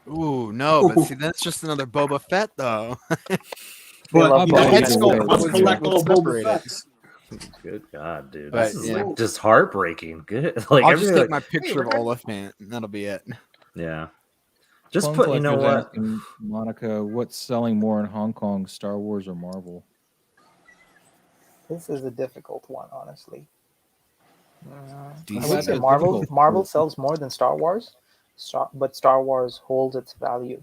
Speaker 3: Ooh, no, but see, that's just another Boba Fett, though.
Speaker 2: They
Speaker 6: But
Speaker 2: love
Speaker 8: the
Speaker 2: Boba
Speaker 8: head
Speaker 2: Fett.
Speaker 8: sculpt
Speaker 6: what's
Speaker 8: was
Speaker 6: collectible Boba
Speaker 3: separated.
Speaker 6: Fett?
Speaker 7: good God, dude,
Speaker 3: But,
Speaker 7: this is
Speaker 3: yeah.
Speaker 7: like just heartbreaking. Good, like
Speaker 3: I'll just
Speaker 7: everything.
Speaker 3: take
Speaker 7: Like,
Speaker 3: my picture of
Speaker 1: we're good.
Speaker 3: Oliphant, and that'll be it.
Speaker 7: yeah, just
Speaker 8: Clone
Speaker 7: put. You know
Speaker 8: Collector's
Speaker 7: what?
Speaker 8: asking Monica, what's selling more in Hong Kong, Star Wars or Marvel?
Speaker 2: This is a difficult one, honestly.
Speaker 3: DC.
Speaker 2: I would say
Speaker 8: That's
Speaker 2: Marvel.
Speaker 8: difficult.
Speaker 2: Marvel sells more than Star Wars, but Star Wars holds its value.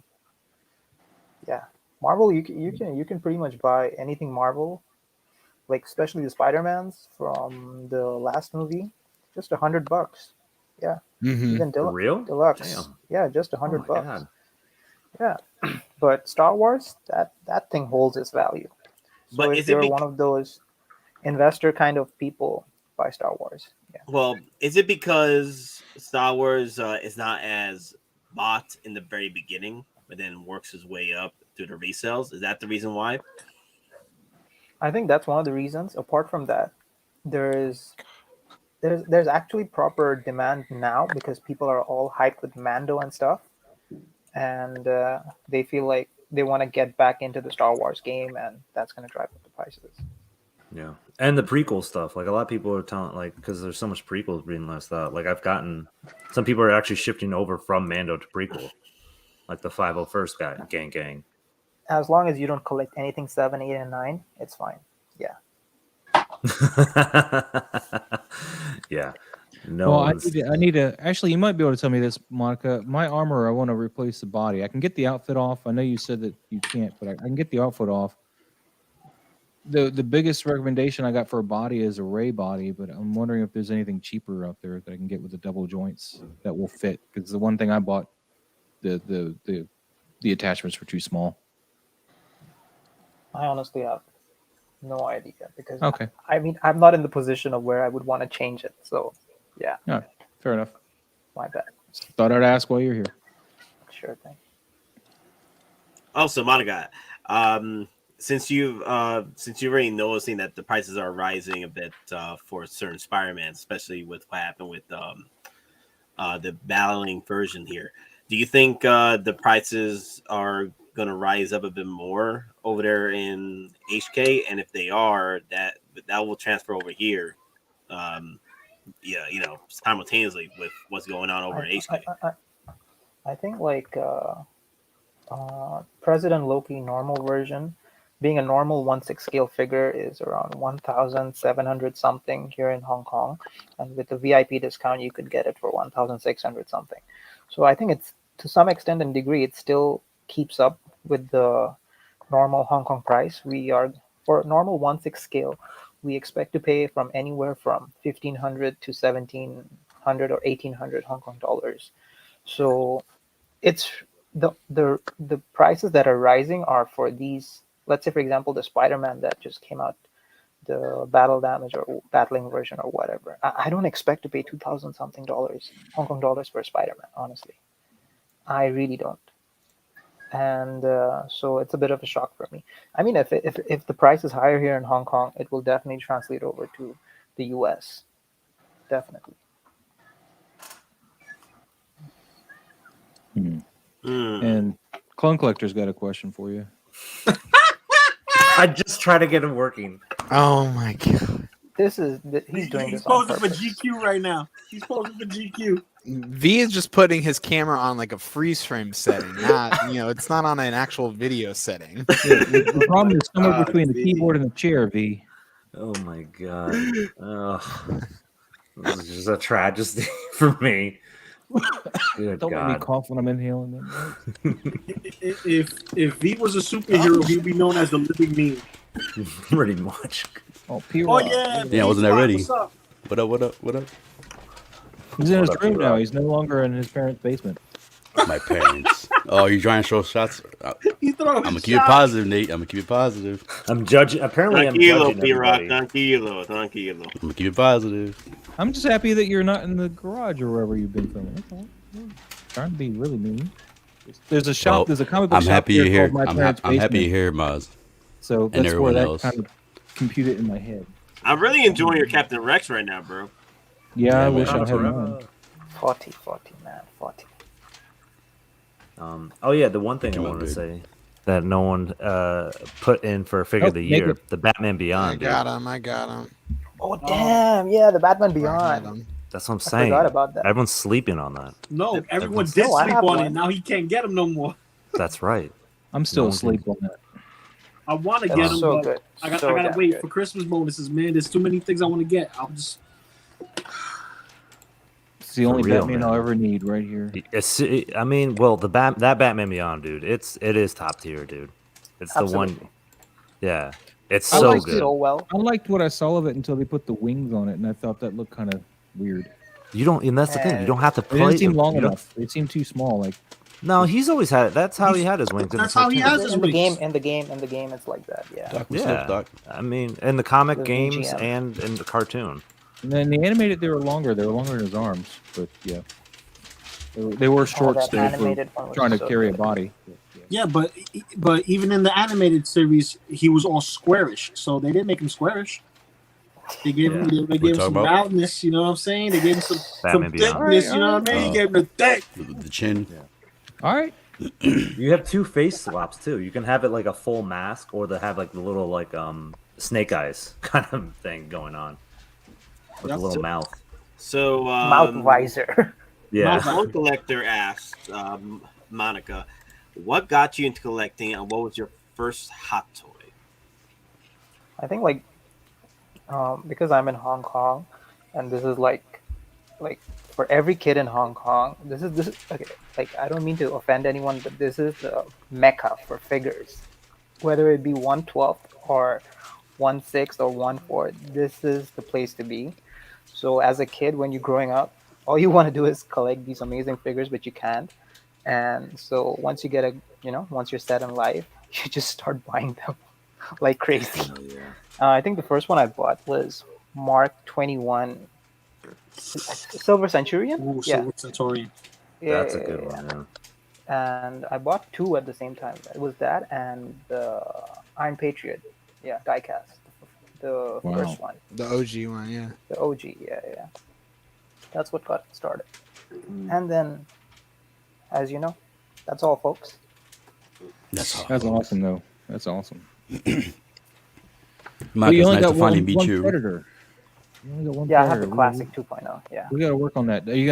Speaker 2: Yeah, Marvel. You can pretty much buy anything Marvel, like especially the Spider-Mans from the last movie, just $100. Yeah,
Speaker 3: Mm-hmm.
Speaker 2: even
Speaker 7: For real?
Speaker 2: deluxe.
Speaker 7: Damn.
Speaker 2: Yeah, just
Speaker 7: Oh my
Speaker 2: $100.
Speaker 7: God.
Speaker 2: Yeah, but Star Wars, that thing holds its value. So
Speaker 1: But
Speaker 2: if
Speaker 1: is it
Speaker 2: you're one of those investor kind of people, buy Star Wars. Yeah.
Speaker 1: Well, is it because Star Wars is not as bought in the very beginning, but then works his way up through the resales? Is that the reason why?
Speaker 2: I think that's one of the reasons. Apart from that, there's actually proper demand now because people are all hyped with Mando and stuff, and they feel like they want to get back into the Star Wars game, and that's going to drive up the prices.
Speaker 7: Yeah, and the prequel stuff. Like a lot of people are telling, like, because there's so much prequels being left out. Like I've gotten some people are actually shifting over from Mando to prequel, like the 501st guy, gang.
Speaker 2: As long as you don't collect anything 7, 8, and 9, it's fine. Yeah.
Speaker 7: Yeah. No.
Speaker 8: Well,
Speaker 7: one's-
Speaker 8: I need to. Actually, you might be able to tell me this, Monica. My armor, I want to replace the body. I can get the outfit off. I know you said that you can't, but I can get the outfit off. The biggest recommendation I got for a body is a Ray body, but I'm wondering if there's anything cheaper out there that I can get with the double joints that will fit. Because the one thing I bought, the attachments were too small.
Speaker 2: I honestly have no idea because
Speaker 8: Okay,
Speaker 2: I mean I'm not in the position of where I would want to change it. So yeah,
Speaker 8: fair enough.
Speaker 2: my bad.
Speaker 8: Thought I'd ask while you're here.
Speaker 2: Sure thing.
Speaker 1: Also, Monica, since you've already noticing that the prices are rising a bit for certain Spider-Man, especially with what happened with the battling version here, do you think the prices are going to rise up a bit more over there in HK? And if they are, that will transfer over here. Simultaneously with what's going on over in HK.
Speaker 2: I think like President Loki normal version, being a normal 1/6 scale figure is around 1,700 something here in Hong Kong, and with the VIP discount you could get it for 1,600 something. So I think it's to some extent and degree it still keeps up with the normal Hong Kong price. We are for normal 1/6 scale, we expect to pay from anywhere from 1,500 to 1,700 or 1,800 Hong Kong dollars. So it's the prices that are rising are for these. Let's say, for example, the Spider-Man that just came out, the battle damage or battling version or whatever. I don't expect to pay 2,000 something dollars, Hong Kong dollars for Spider-Man. Honestly, I really don't. and so it's a bit of a shock for me. I mean, if the price is higher here in Hong Kong, it will definitely translate over to the US. Definitely.
Speaker 8: And Clone Collector's got a question for you.
Speaker 7: I just try to get him working.
Speaker 3: Oh my god.
Speaker 2: He's doing
Speaker 6: He's
Speaker 2: this on
Speaker 6: posing for
Speaker 2: purpose.
Speaker 6: GQ right now. He's posing for GQ.
Speaker 3: V is just putting his camera on like a freeze frame setting, not it's not on an actual video setting.
Speaker 8: The problem is somewhere between the keyboard and the chair, V.
Speaker 7: Oh my god. This is just a tragedy for me. Good
Speaker 8: Don't make me
Speaker 7: God.
Speaker 8: cough when I'm inhaling them.
Speaker 6: If V was a superhero, he'd be known as the living meme.
Speaker 7: Pretty much.
Speaker 8: Oh, P.
Speaker 6: Oh yeah,
Speaker 10: Yeah, wasn't that ready?
Speaker 6: What's up?
Speaker 10: What up? What up? What up?
Speaker 8: He's in his
Speaker 7: What up,
Speaker 8: room now.
Speaker 7: P-Rock?
Speaker 8: He's no longer in his parents' basement.
Speaker 10: My parents. Oh, you trying to show shots?
Speaker 6: He's throwing
Speaker 10: I'm gonna keep it
Speaker 6: shots.
Speaker 10: positive, Nate. I'm gonna keep it positive.
Speaker 7: I'm judging. Apparently, I'm
Speaker 1: Tranquilo,
Speaker 7: judging
Speaker 1: P-Rock.
Speaker 7: everybody.
Speaker 1: Tranquilo.
Speaker 10: I'm gonna keep it positive.
Speaker 8: I'm just happy that you're not in the garage or wherever you've been filming. That's all. Trying to be really mean. There's a shop.
Speaker 10: Well,
Speaker 8: There's a comic book
Speaker 10: I'm
Speaker 8: shop
Speaker 10: happy you're here.
Speaker 8: called My
Speaker 10: I'm
Speaker 8: Parents'
Speaker 10: happy
Speaker 8: Basement.
Speaker 10: you're here, Maz.
Speaker 8: So
Speaker 10: and
Speaker 8: that's where
Speaker 10: everyone
Speaker 8: that
Speaker 10: else.
Speaker 8: kind of computed in my head.
Speaker 1: I'm really enjoying your Captain Rex right now, bro.
Speaker 8: Yeah, I
Speaker 10: Yeah,
Speaker 8: wish
Speaker 10: man.
Speaker 8: I had mine.
Speaker 2: 40, man, 40.
Speaker 7: Oh yeah, the one thing I
Speaker 10: Come on,
Speaker 7: wanted to
Speaker 10: dude.
Speaker 7: say that no one put in for figure of the
Speaker 8: make
Speaker 7: year,
Speaker 8: it.
Speaker 7: the Batman
Speaker 3: I
Speaker 7: Beyond. Dude.
Speaker 3: got him.
Speaker 2: Oh damn! Yeah, the Batman
Speaker 3: I got
Speaker 2: Beyond.
Speaker 3: him.
Speaker 7: That's what I'm
Speaker 2: I
Speaker 7: saying.
Speaker 2: forgot about that.
Speaker 7: Everyone's sleeping on that.
Speaker 6: No, everyone
Speaker 7: Everyone's-
Speaker 6: did
Speaker 2: No, I
Speaker 6: sleep
Speaker 2: have
Speaker 6: on it.
Speaker 2: one.
Speaker 6: Now he can't get him no more.
Speaker 7: That's right.
Speaker 8: I'm still
Speaker 7: No one
Speaker 8: asleep on that.
Speaker 6: I want to
Speaker 2: That's
Speaker 6: get him,
Speaker 2: so
Speaker 6: but
Speaker 2: good.
Speaker 6: I
Speaker 2: So
Speaker 6: gotta
Speaker 2: damn
Speaker 6: wait
Speaker 2: good.
Speaker 6: for Christmas bonuses, man. There's too many things I want to get. I'll just.
Speaker 8: It's the only
Speaker 7: real,
Speaker 8: Batman
Speaker 7: man.
Speaker 8: I'll ever need right here.
Speaker 7: I mean, well, that Batman Beyond, dude. It is top tier, dude. It's the
Speaker 2: Absolutely.
Speaker 7: one. Yeah, it's
Speaker 8: I
Speaker 7: so
Speaker 8: like
Speaker 7: good.
Speaker 2: So well.
Speaker 8: I liked what I saw of it until they put the wings on it, and I thought that looked kind of weird.
Speaker 7: You don't, and that's the thing. You don't have to
Speaker 8: It
Speaker 7: play.
Speaker 8: didn't seem long
Speaker 7: you don't-
Speaker 8: enough. It seemed too small. Like
Speaker 7: No, he's always had it. That's how he had his wings. in the
Speaker 6: That's how he
Speaker 7: cartoon.
Speaker 6: has his
Speaker 2: In the
Speaker 6: wings.
Speaker 2: game, it's like that. Yeah.
Speaker 10: Doc, we
Speaker 7: Yeah,
Speaker 10: slept, Doc.
Speaker 7: I mean, in the comic
Speaker 2: The
Speaker 7: games
Speaker 2: VGM.
Speaker 7: and in the cartoon.
Speaker 8: and then the animated, they were longer. They were longer in his arms, but yeah, they were short
Speaker 2: that
Speaker 8: still for
Speaker 2: animated one was
Speaker 8: trying to
Speaker 2: so
Speaker 8: carry a
Speaker 2: good.
Speaker 8: body.
Speaker 6: Yeah, but even in the animated series, he was all squarish, so they didn't make him squarish. They gave him they gave him
Speaker 10: talking
Speaker 6: some
Speaker 10: about?
Speaker 6: roundness, you know what I'm saying? They gave him some
Speaker 7: Batman Beyond.
Speaker 6: thickness, you know what I mean? He gave him the thick.
Speaker 10: The chin.
Speaker 8: All right,
Speaker 7: You have two face swaps too. You can have it like a full mask, or they have like the little like snake eyes kind of thing going on with the
Speaker 6: Yep.
Speaker 7: little mouth.
Speaker 1: So
Speaker 2: Mouth visor.
Speaker 7: Yeah.
Speaker 1: One collector asked Monica, "What got you into collecting, and what was your first hot toy?"
Speaker 2: I think because I'm in Hong Kong, and this is like for every kid in Hong Kong, this is okay. Like I don't mean to offend anyone, but this is the mecca for figures. Whether it be 1/12 or 1/6 or 1/4, this is the place to be. So as a kid, when you're growing up, all you want to do is collect these amazing figures, but you can't. And so once you get once you're set in life, you just start buying them like crazy. I think the first one I bought was Mark 21 Silver Centurion.
Speaker 6: Ooh,
Speaker 2: Yeah.
Speaker 6: Silver Centurion.
Speaker 7: That's a
Speaker 2: Yeah,
Speaker 7: good
Speaker 2: yeah,
Speaker 7: one. Yeah.
Speaker 2: yeah. And I bought two at the same time. It was that and the Iron Patriot. Yeah, diecast. The
Speaker 8: Wow.
Speaker 2: first one.
Speaker 3: The OG one, yeah.
Speaker 2: The OG. Yeah. That's what got started. And then, as you know, that's all, folks.
Speaker 10: That's
Speaker 8: that's awesome though. That's awesome.
Speaker 10: Mike,
Speaker 8: But you
Speaker 10: it's
Speaker 8: only
Speaker 10: nice to
Speaker 8: got
Speaker 10: finally
Speaker 8: one
Speaker 10: beat you.
Speaker 8: Predator. You only got one
Speaker 2: Yeah, I have
Speaker 8: Predator.
Speaker 2: the classic 2.0. Yeah.
Speaker 8: We gotta work on that. Are you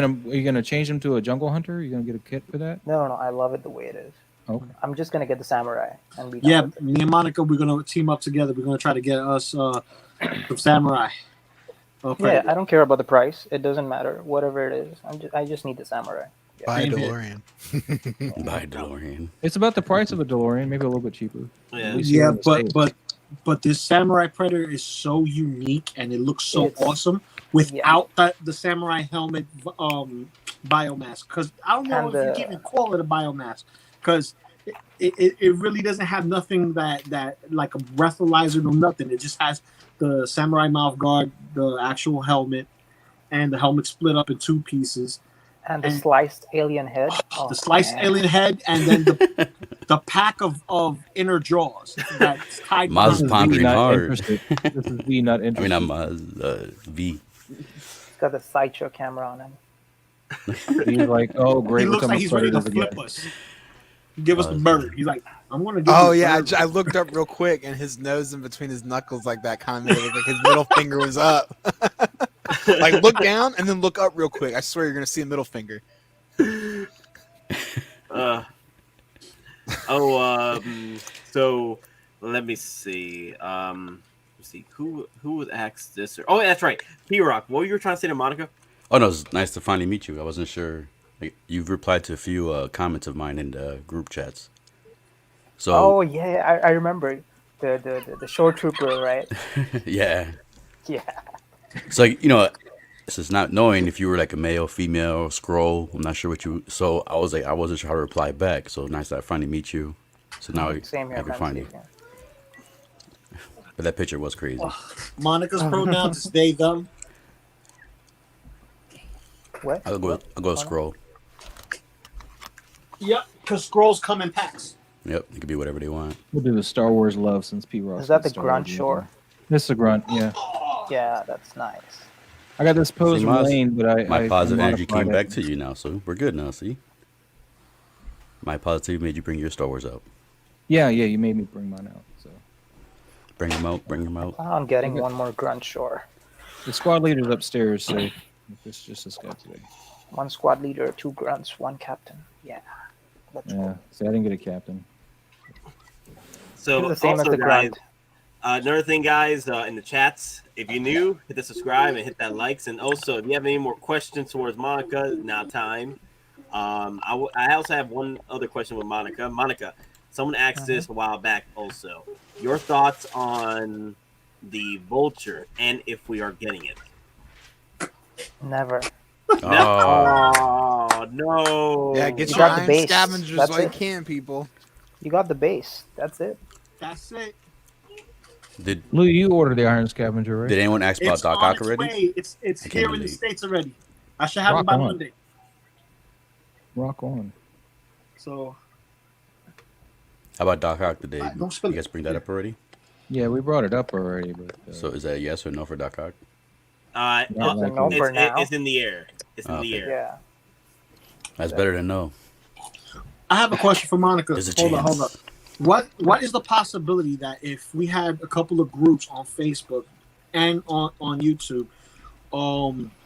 Speaker 8: gonna change him to a jungle hunter? Are you gonna get a kit for that?
Speaker 2: No, I love it the way it is.
Speaker 8: Okay.
Speaker 2: I'm just gonna get the samurai and be done
Speaker 6: Yeah,
Speaker 2: with it.
Speaker 6: me and Monica, we're gonna team up together. We're gonna try to get us some samurai.
Speaker 2: Yeah, I don't care about the price. It doesn't matter. Whatever it is, I just need the samurai. Yeah.
Speaker 3: Buy a
Speaker 6: Same here.
Speaker 3: DeLorean.
Speaker 10: Buy a DeLorean.
Speaker 8: It's about the price of a DeLorean, maybe a little bit cheaper.
Speaker 1: Yeah.
Speaker 8: At least here
Speaker 6: Yeah,
Speaker 8: in the States.
Speaker 6: but this samurai predator is so unique and it looks so
Speaker 2: It's-
Speaker 6: awesome without the samurai helmet biomass. Because I don't know
Speaker 2: And
Speaker 6: if you can even call it a biomass because it really doesn't have nothing that like a breathalyzer or nothing. It just has the samurai mouth guard, the actual helmet, and the helmet split up in two pieces.
Speaker 2: And the sliced alien head. Oh,
Speaker 6: the sliced
Speaker 2: man.
Speaker 6: alien head, and then the pack of inner jaws that's tied
Speaker 10: Maz
Speaker 6: behind
Speaker 10: is pondering
Speaker 8: not
Speaker 10: hard.
Speaker 8: interested. This is V not
Speaker 10: I mean,
Speaker 8: interested.
Speaker 10: I'm V.
Speaker 2: He's got the Sideshow camera on him.
Speaker 8: He's like, oh
Speaker 6: He
Speaker 8: great, we're
Speaker 6: looks
Speaker 8: talking
Speaker 6: like he's ready to
Speaker 8: Predators again.
Speaker 6: flip us. Give us the bird. He's like, I'm gonna give
Speaker 3: Oh
Speaker 6: you
Speaker 3: yeah,
Speaker 6: the
Speaker 3: I
Speaker 6: bird.
Speaker 3: looked up real quick, and his nose in between his knuckles like that kind of made it look like his middle finger was up. Like look down and then look up real quick. I swear you're gonna see a middle finger.
Speaker 1: So let me see. Let's see who would ask this. Oh, that's right. P-Rock, what were you trying to say to Monica?
Speaker 10: Oh no, it's nice to finally meet you. I wasn't sure. Like, you've replied to a few comments of mine in the group chats. So
Speaker 2: Oh yeah, I remember the shore trooper, right?
Speaker 10: yeah.
Speaker 2: Yeah.
Speaker 10: It's like, you know, this is not knowing if you were like a male, female, scroll. I'm not sure what you. So I was like, I wasn't sure how to reply back. So nice that I finally meet you. So now
Speaker 2: Same
Speaker 10: I
Speaker 2: here,
Speaker 10: can
Speaker 2: man.
Speaker 10: find
Speaker 2: Same
Speaker 10: you.
Speaker 2: here.
Speaker 10: But that picture was crazy.
Speaker 6: Monica's pronouns is they them.
Speaker 2: What?
Speaker 10: I'll go scroll.
Speaker 6: Yep, because scrolls come in packs.
Speaker 10: Yep, it could be whatever they want.
Speaker 8: We'll do the Star Wars love since P. Ross.
Speaker 2: Is that the grunt shore?
Speaker 8: This is a grunt, yeah.
Speaker 2: Yeah, that's nice.
Speaker 8: I got this pose
Speaker 10: See,
Speaker 8: from
Speaker 10: Maz,
Speaker 8: Lane, but
Speaker 10: my
Speaker 8: I
Speaker 10: positive energy
Speaker 8: modified
Speaker 10: came
Speaker 8: it.
Speaker 10: back to you now, so we're good now. See, my positivity made you bring your Star Wars out.
Speaker 8: Yeah, you made me bring mine out. So
Speaker 10: Bring them out. Bring them out.
Speaker 2: Plan on getting
Speaker 8: Okay.
Speaker 2: one more grunt shore.
Speaker 8: the squad leader's upstairs, so it's just this guy today.
Speaker 2: One squad leader, 2 grunts, 1 captain. Yeah. Let's
Speaker 8: Yeah,
Speaker 2: go.
Speaker 8: see, I didn't get a captain.
Speaker 1: So
Speaker 2: Do the same as
Speaker 1: also,
Speaker 2: the
Speaker 1: guys,
Speaker 2: grunt.
Speaker 1: another thing, guys, in the chats, if you're new, hit the subscribe and hit that likes. And also, if you have any more questions towards Monica, now time. I also have one other question with Monica. Monica, someone asked this a while back also. Your thoughts on the Vulture and if we are getting it.
Speaker 2: Never.
Speaker 1: Oh, no.
Speaker 3: Yeah, get
Speaker 2: You
Speaker 3: your
Speaker 2: got the
Speaker 3: iron
Speaker 2: base.
Speaker 3: scavengers
Speaker 2: That's
Speaker 3: while you
Speaker 2: it.
Speaker 3: can, people.
Speaker 2: You got the base. That's it.
Speaker 6: That's it.
Speaker 10: Did
Speaker 8: Lou, you ordered the Iron Scavenger, right?
Speaker 10: Did anyone ask about
Speaker 6: It's
Speaker 10: Doc
Speaker 6: on
Speaker 10: Ock
Speaker 6: its
Speaker 10: already?
Speaker 6: way. It's
Speaker 10: I can't
Speaker 6: here in the
Speaker 10: believe.
Speaker 6: States already. I should have it
Speaker 8: Rock
Speaker 6: by
Speaker 8: on.
Speaker 6: Monday.
Speaker 8: Rock on.
Speaker 6: So
Speaker 10: How about Doc Ock today?
Speaker 6: Don't spill
Speaker 10: You
Speaker 6: it.
Speaker 10: guys bring that up already?
Speaker 8: Yeah, we brought it up already, but
Speaker 10: So is that a yes or no for Doc Ock?
Speaker 8: Not likely.
Speaker 2: No for now.
Speaker 1: It's in the air. It's in the
Speaker 10: Okay.
Speaker 1: air.
Speaker 2: Yeah.
Speaker 10: That's better than no.
Speaker 6: I have a question for Monica.
Speaker 10: There's a
Speaker 6: Hold
Speaker 10: chance.
Speaker 6: up. What is the possibility that if we had a couple of groups on Facebook and on YouTube,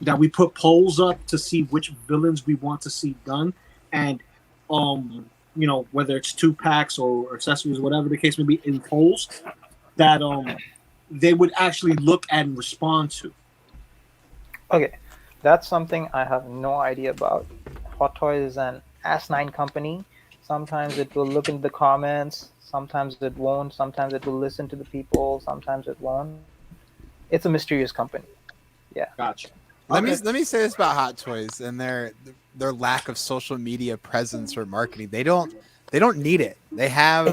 Speaker 6: that we put polls up to see which villains we want to see done, and you know, whether it's 2 packs or accessories, whatever the case may be, in polls that they would actually look at and respond to.
Speaker 2: Okay. That's something I have no idea about. Hot Toys is an asinine company. Sometimes it will look into the comments. Sometimes it won't. Sometimes it will listen to the people. Sometimes it won't. It's a mysterious company. Yeah.
Speaker 6: Gotcha.
Speaker 3: Let
Speaker 6: Okay.
Speaker 3: me say this about Hot Toys and their lack of social media presence or marketing. They don't need it. They have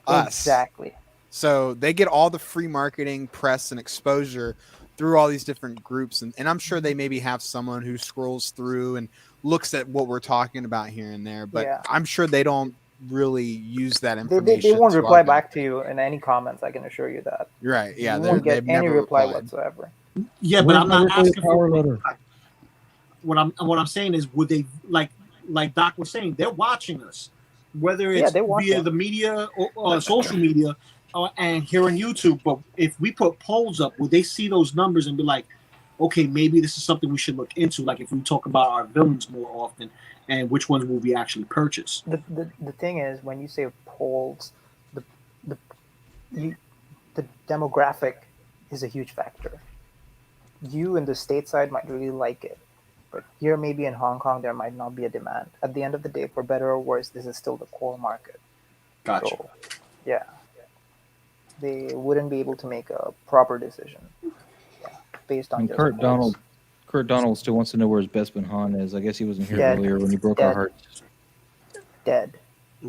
Speaker 3: us.
Speaker 2: Exactly.
Speaker 3: So they get all the free marketing, press, and exposure through all these different groups. And I'm sure they maybe have someone who scrolls through and looks at what we're talking about here and there. But
Speaker 2: Yeah.
Speaker 3: I'm sure they don't really use that
Speaker 2: They
Speaker 3: information.
Speaker 2: won't
Speaker 3: to
Speaker 2: reply
Speaker 3: our
Speaker 2: back to you in any comments. I can assure you that.
Speaker 3: You're right. Yeah.
Speaker 2: You won't get
Speaker 3: they've
Speaker 2: any
Speaker 3: never
Speaker 2: reply
Speaker 3: replied.
Speaker 2: whatsoever.
Speaker 6: Yeah, but
Speaker 8: Where's
Speaker 6: I'm
Speaker 8: my
Speaker 6: not
Speaker 8: reply
Speaker 6: asking
Speaker 8: power
Speaker 6: for
Speaker 8: letter?
Speaker 6: what I'm saying is, would they like Doc was saying, they're watching us, whether
Speaker 2: Yeah,
Speaker 6: it's
Speaker 2: they watch
Speaker 6: via
Speaker 2: us.
Speaker 6: the media or social media and here on YouTube. But if we put polls up, would they see those numbers and be like, okay, maybe this is something we should look into? Like if we talk about our villains more often and which ones will we actually purchase?
Speaker 2: The thing is, when you say polls, the demographic is a huge factor. You in the stateside might really like it, but here maybe in Hong Kong there might not be a demand. At the end of the day, for better or worse, this is still the core market.
Speaker 6: Gotcha.
Speaker 2: So, yeah, they wouldn't be able to make a proper decision based on
Speaker 8: And
Speaker 2: just
Speaker 8: Kurt
Speaker 2: polls.
Speaker 8: Donald still wants to know where his Bespin Han is. I guess he wasn't here
Speaker 2: Dead.
Speaker 8: earlier when he broke
Speaker 2: Dead.
Speaker 8: our hearts.
Speaker 2: Dead.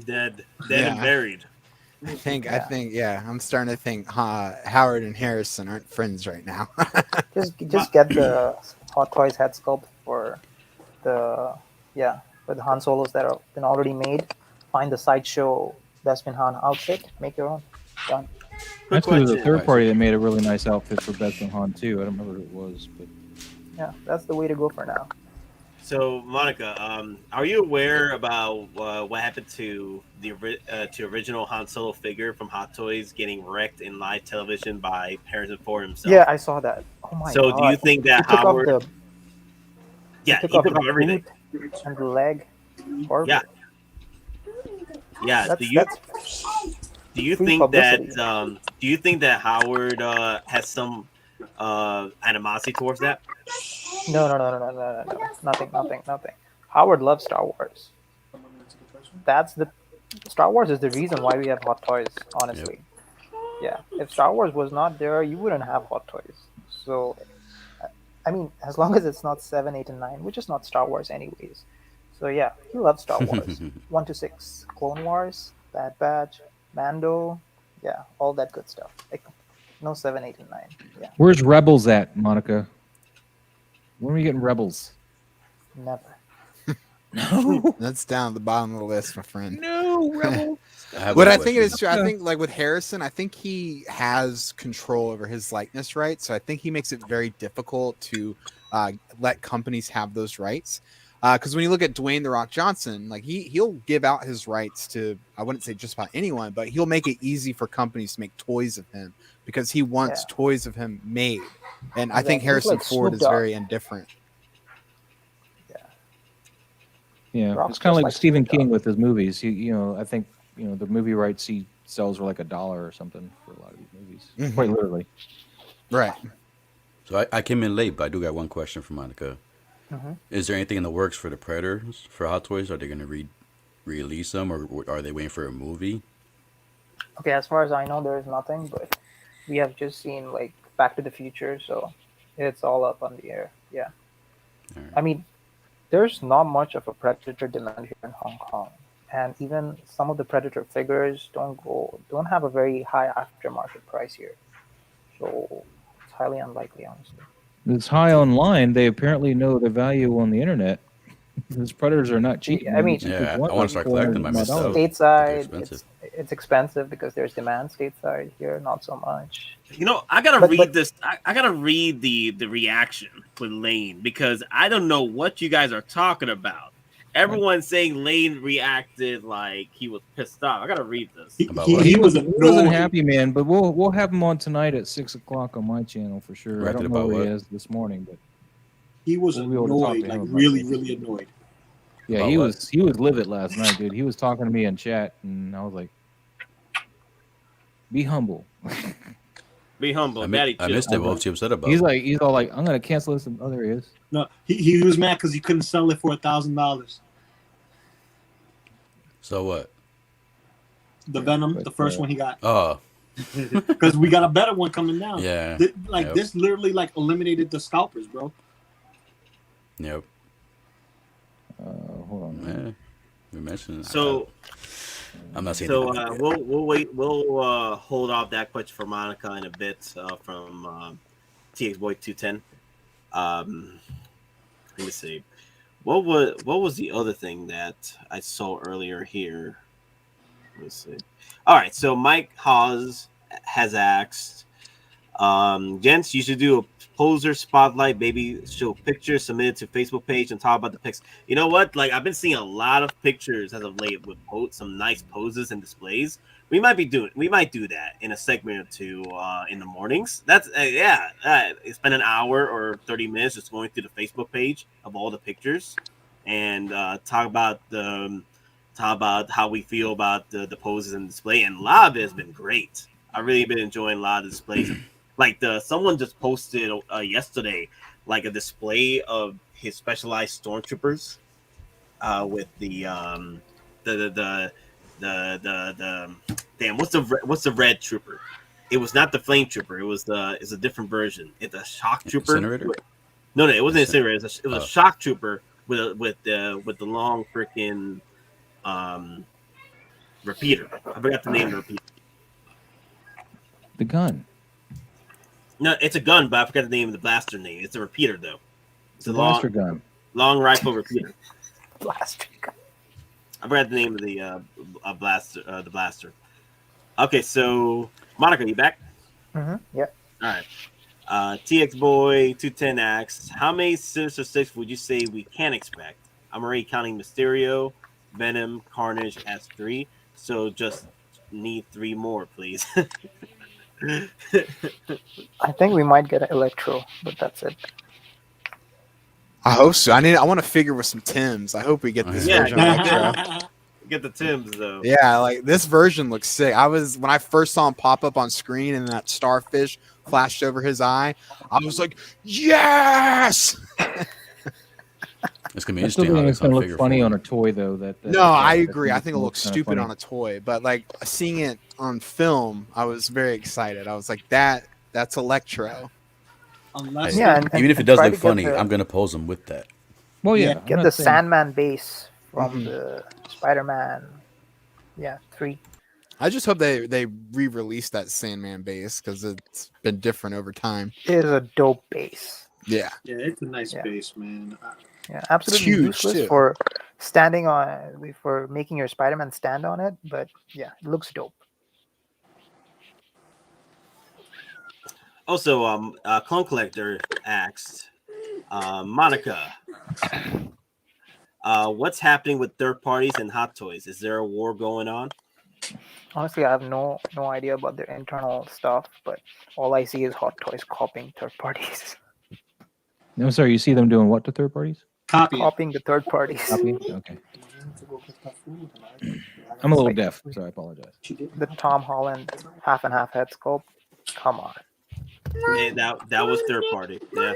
Speaker 1: Dead
Speaker 3: Yeah.
Speaker 1: and buried.
Speaker 3: I think, I'm starting to think Howard and Harrison aren't friends right now.
Speaker 2: Just get the Hot Toys head sculpt for the Yeah, with the Han Solos that have been already made. Find the Sideshow Bespin Han outfit. Make your own. Done.
Speaker 1: Quick
Speaker 8: Actually, there's a
Speaker 1: question.
Speaker 8: third party that made a really nice outfit for Beth and Han too. I don't remember who it was, but
Speaker 2: Yeah, that's the way to go for now.
Speaker 1: So, Monica, are you aware about what happened to the original Han Solo figure from Hot Toys getting wrecked in live television by Harrison Ford himself?
Speaker 2: Yeah, I saw that. Oh my
Speaker 1: So,
Speaker 2: god.
Speaker 1: do you think that
Speaker 2: he took
Speaker 1: Howard?
Speaker 2: off the
Speaker 1: Yeah,
Speaker 2: he took
Speaker 1: he
Speaker 2: off
Speaker 1: took
Speaker 2: the
Speaker 1: off everything.
Speaker 2: boot and the leg. Horrible.
Speaker 1: Yeah. Yeah.
Speaker 2: That's,
Speaker 1: Do you
Speaker 2: that's
Speaker 1: do you
Speaker 2: free
Speaker 1: think
Speaker 2: publicity.
Speaker 1: that do you think that Howard has some animosity towards that?
Speaker 2: No. Nothing. Howard loves Star Wars. That's the Star Wars is the reason why we have Hot Toys, honestly. Yeah. If Star Wars was not there, you wouldn't have Hot Toys. So I mean, as long as it's not 7, 8, and 9, which is not Star Wars anyways. So yeah, he loves Star Wars. 1 to 6, Clone Wars, Bad Batch, Mando, yeah, all that good stuff. Like, no 7, 8, and 9. Yeah,
Speaker 8: where's Rebels at, Monica? When are we getting Rebels?
Speaker 2: never.
Speaker 8: No,
Speaker 3: That's down at the bottom of the list, my friend.
Speaker 8: no Rebels.
Speaker 3: What I think it is true. I think like with Harrison, I think he has control over his likeness rights. So I think he makes it very difficult to let companies have those rights. Because when you look at Dwayne The Rock Johnson, like he'll give out his rights to, I wouldn't say just about anyone, but he'll make it easy for companies to make toys of him because he wants toys of him made. And I think
Speaker 2: Exactly. He's
Speaker 3: Harrison
Speaker 2: like
Speaker 3: Ford
Speaker 2: Snoop
Speaker 3: is
Speaker 2: Dogg.
Speaker 3: very indifferent.
Speaker 8: Yeah,
Speaker 2: Rock's
Speaker 8: it's kind of
Speaker 2: just
Speaker 8: like
Speaker 2: like
Speaker 8: Stephen
Speaker 2: Snoop Dogg.
Speaker 8: King with his movies. I think the movie rights he sells for like $1 or something for a lot of these movies.
Speaker 3: Mhm.
Speaker 8: Quite literally.
Speaker 3: Right.
Speaker 10: So I came in late, but I do got one question for Monica.
Speaker 2: Mhm.
Speaker 10: Is there anything in the works for the Predators for Hot Toys? Are they going to release them, or are they waiting for a movie?
Speaker 2: Okay, as far as I know, there is nothing, but we have just seen like Back to the Future, so it's all up on the air. Yeah.
Speaker 10: All right.
Speaker 2: I mean, there's not much of a Predator demand here in Hong Kong, and even some of the Predator figures don't have a very high aftermarket price here, so it's highly unlikely, honestly.
Speaker 8: It's high online. They apparently know the value on the internet. These Predators are not cheap.
Speaker 2: I mean,
Speaker 10: Yeah, I want to start collecting them. I missed out.
Speaker 8: $400.
Speaker 10: They're
Speaker 2: stateside,
Speaker 10: expensive.
Speaker 2: it's expensive because there's demand. Stateside here, not so much.
Speaker 1: You know, I gotta
Speaker 2: But-
Speaker 1: read
Speaker 2: but-
Speaker 1: this. I gotta read the reaction with Lane because I don't know what you guys are talking about. Everyone's saying Lane reacted like he was pissed off. I gotta read this.
Speaker 10: About
Speaker 6: He,
Speaker 10: what?
Speaker 6: he was
Speaker 8: He wasn't
Speaker 6: annoyed.
Speaker 8: happy, man. But we'll have him on tonight at 6:00 on my channel for sure. I
Speaker 10: Reacted
Speaker 8: don't know
Speaker 10: about
Speaker 8: where
Speaker 10: what?
Speaker 8: he is this morning, but
Speaker 6: He was
Speaker 8: We'll be able to talk
Speaker 6: annoyed,
Speaker 8: to
Speaker 6: like
Speaker 8: him about
Speaker 6: really,
Speaker 8: this.
Speaker 6: really annoyed.
Speaker 8: yeah,
Speaker 10: About
Speaker 8: he
Speaker 10: what?
Speaker 8: was livid last night, dude. He was talking to me in chat, and I was like, "Be humble."
Speaker 1: Be humble,
Speaker 10: I
Speaker 1: daddy.
Speaker 10: missed it. What was he upset about?
Speaker 8: He's all like, "I'm gonna cancel this." Oh, there he is.
Speaker 6: No, he was mad because he couldn't sell it for $1,000.
Speaker 10: So what?
Speaker 6: The Venom,
Speaker 8: But,
Speaker 6: the first one he got,
Speaker 10: Oh,
Speaker 6: because we got a better one coming down.
Speaker 10: yeah. Yep.
Speaker 6: This literally like eliminated the scalpers, bro.
Speaker 10: Yep.
Speaker 8: Hold on.
Speaker 10: Yeah. We mentioned.
Speaker 1: So,
Speaker 10: I'm not saying.
Speaker 1: so
Speaker 10: anything yet.
Speaker 1: we'll wait. We'll hold off that question for Monica in a bit from TX Boy 210. Let me see. What was the other thing that I saw earlier here? Let's see. All right, so Mike Hawes has asked, gents, you should do a poser spotlight, baby, show pictures submitted to Facebook page and talk about the pics. You know what? Like I've been seeing a lot of pictures as of late with some nice poses and displays. We might do that in a segment or two in the mornings. That's spend an hour or 30 minutes just going through the Facebook page of all the pictures and talk about how we feel about the poses and display. And a lot of it has been great. I've really been enjoying a lot of the displays. Like someone just posted yesterday, like a display of his specialized stormtroopers with the damn what's the red trooper? It was not the flame trooper. It's a different version. It's a shock trooper.
Speaker 10: Incinerator?
Speaker 1: No, it wasn't incinerator. It was a shock trooper with the long freaking repeater. I forgot the name of the repeater.
Speaker 8: The gun.
Speaker 1: No, it's a gun, but I forgot the name of the blaster name. It's a repeater though. It's
Speaker 8: The
Speaker 1: a
Speaker 8: blaster gun.
Speaker 1: long rifle repeater.
Speaker 2: blaster gun.
Speaker 1: I forgot the name of the blaster. The blaster. Okay, so Monica, you back?
Speaker 2: Yeah.
Speaker 1: All right. TX Boy 210 asks, how many Sinister Six would you say we can expect? I'm already counting Mysterio, Venom, Carnage as 3, so just need 3 more, please.
Speaker 2: I think we might get an Electro, but that's it.
Speaker 3: I hope so. I want to figure with some Tims. I hope we get this
Speaker 1: Yeah,
Speaker 3: version of Electro.
Speaker 1: get the Tims though.
Speaker 3: Yeah, like this version looks sick. When I first saw him pop up on screen and that starfish flashed over his eye, I was like, yes.
Speaker 10: It's gonna be
Speaker 8: I still
Speaker 10: interesting.
Speaker 8: think
Speaker 10: How
Speaker 8: it's gonna look
Speaker 10: figure
Speaker 8: funny
Speaker 10: forward.
Speaker 8: on a toy though.
Speaker 3: No, I agree. I
Speaker 8: think
Speaker 3: think it looks
Speaker 8: kinda
Speaker 3: stupid
Speaker 8: funny.
Speaker 3: on a toy, but like seeing it on film, I was very excited. I was like, that's Electro.
Speaker 6: Unless
Speaker 2: Yeah,
Speaker 10: Even if it does
Speaker 2: try
Speaker 10: look
Speaker 2: to get
Speaker 10: funny,
Speaker 2: the-
Speaker 10: I'm gonna pose him with that.
Speaker 8: Well, yeah.
Speaker 2: Get the Sandman base from the Spider-Man. Yeah, 3.
Speaker 3: I just hope they re-release that Sandman base because it's been different over time.
Speaker 2: It is a dope base.
Speaker 3: Yeah.
Speaker 6: yeah, it's a nice
Speaker 2: Yeah.
Speaker 6: base, man.
Speaker 2: Yeah, absolutely
Speaker 3: huge,
Speaker 2: useless
Speaker 3: too.
Speaker 2: for standing on, for making your Spider-Man stand on it, but yeah, it looks dope.
Speaker 1: Also, Clone Collector asked, Monica, what's happening with third parties and Hot Toys? Is there a war going on?
Speaker 2: Honestly, I have no idea about their internal stuff, but all I see is Hot Toys copying third parties.
Speaker 8: No, sorry. You see them doing what to third parties?
Speaker 6: Copy.
Speaker 2: Copying the third parties.
Speaker 8: Copying? Okay. I'm a little deaf, so I apologize.
Speaker 2: The Tom Holland half and half head sculpt. Come on.
Speaker 1: Yeah, that was third party. Yeah.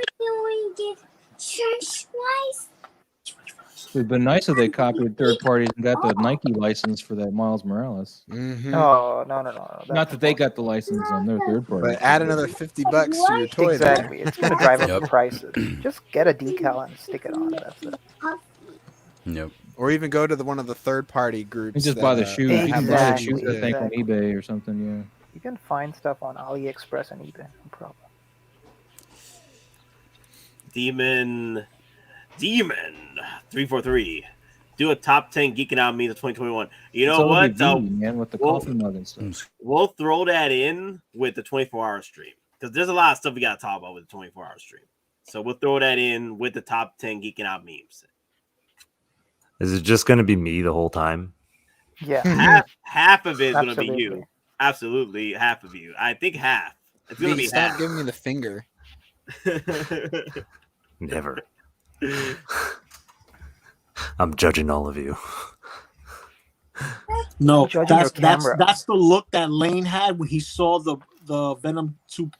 Speaker 8: It would have been nice if they copied third parties and got the Nike license for that Miles Morales.
Speaker 3: Mm-hmm.
Speaker 2: Oh, no.
Speaker 8: Not that they got the license on their third party.
Speaker 3: But add another $50 to your toy.
Speaker 2: Exactly. It's going to drive up
Speaker 10: Yep.
Speaker 2: the prices. Just get a decal and stick it on. That's it.
Speaker 10: Yep.
Speaker 3: Or even go to one of the third-party groups.
Speaker 8: You just buy the shoes. You can buy the
Speaker 2: Exactly,
Speaker 8: shoes, I think, on
Speaker 2: exactly.
Speaker 8: eBay or something. Yeah.
Speaker 2: You can find stuff on AliExpress and eBay. No problem.
Speaker 1: Demon 343. Do a top 10 geeking out memes of 2021. You know what?
Speaker 8: Man, with the
Speaker 1: Well,
Speaker 8: coffee mug and stuff.
Speaker 1: We'll throw that in with the 24-hour stream because there's a lot of stuff we got to talk about with the 24-hour stream. So we'll throw that in with the top 10 geeking out memes.
Speaker 7: Is it just going to be me the whole time?
Speaker 2: Yeah.
Speaker 1: Half of it is going to be
Speaker 2: Absolutely.
Speaker 1: you. Absolutely, half of you. I think half. It's going to be
Speaker 3: Stop
Speaker 1: half.
Speaker 3: giving me the finger.
Speaker 7: Never. I'm judging all of you.
Speaker 6: No,
Speaker 2: Judging your camera.
Speaker 6: that's the look that Lane had when he saw the Venom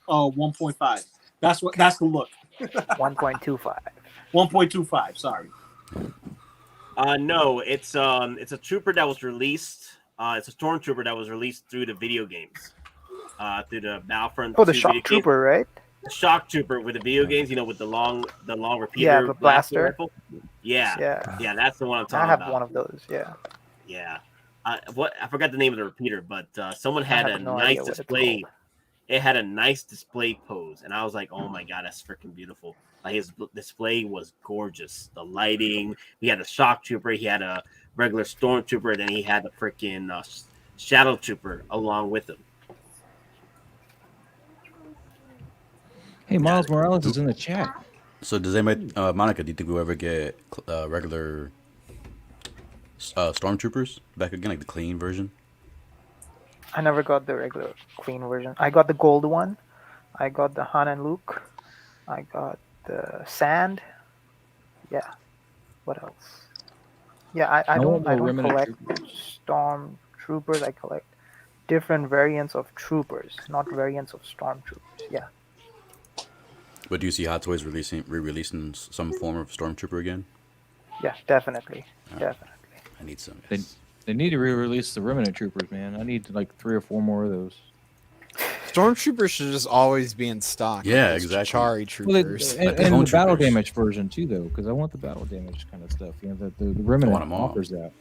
Speaker 6: 1.5. That's the look.
Speaker 2: 1.25.
Speaker 6: 1.25. Sorry.
Speaker 1: No, it's a trooper that was released. It's a stormtrooper that was released through the video games. Through the Battlefront.
Speaker 2: Oh, the
Speaker 1: 2
Speaker 2: shock
Speaker 1: video
Speaker 2: trooper, right?
Speaker 1: The shock trooper with the video games, with the long repeater.
Speaker 2: Yeah, the blaster.
Speaker 1: Rifle. Yeah, that's the one I'm
Speaker 2: I
Speaker 1: talking
Speaker 2: have
Speaker 1: about.
Speaker 2: one of those. Yeah.
Speaker 1: Yeah. I forgot the name of the repeater, but someone had a
Speaker 2: have no idea
Speaker 1: nice
Speaker 2: what it's
Speaker 1: display.
Speaker 2: called.
Speaker 1: It had a nice display pose, and I was like, "Oh my god, that's freaking beautiful!" Like his display was gorgeous. The lighting. He had a shock trooper. He had a regular stormtrooper. Then he had a freaking shadow trooper along with him.
Speaker 8: Hey, Miles Morales is in the chat.
Speaker 10: So does anybody, Monica? Do you think we'll ever get regular stormtroopers back again, like the clean version?
Speaker 2: I never got the regular clean version. I got the gold one. I got the Han and Luke. I got the Sand. Yeah. What else? Yeah, I don't
Speaker 8: remnant
Speaker 2: collect stormtroopers. I collect different variants of troopers, not variants of stormtroopers. Yeah.
Speaker 10: But do you see Hot Toys re-releasing some form of stormtrooper again?
Speaker 2: Yeah, definitely. Definitely.
Speaker 10: I need some.
Speaker 8: They need to re-release the remnant troopers, man. I need like 3 or 4 more of those.
Speaker 3: Stormtroopers should just always be in stock.
Speaker 10: Yeah,
Speaker 3: Those
Speaker 10: exactly.
Speaker 3: Chari
Speaker 8: Well,
Speaker 3: troopers.
Speaker 8: and
Speaker 10: the clone
Speaker 8: the battle
Speaker 10: troopers.
Speaker 8: damage version too, though, because I want the battle damage kind of stuff. The
Speaker 10: I want
Speaker 8: remnant
Speaker 10: 'em all.
Speaker 8: offers that.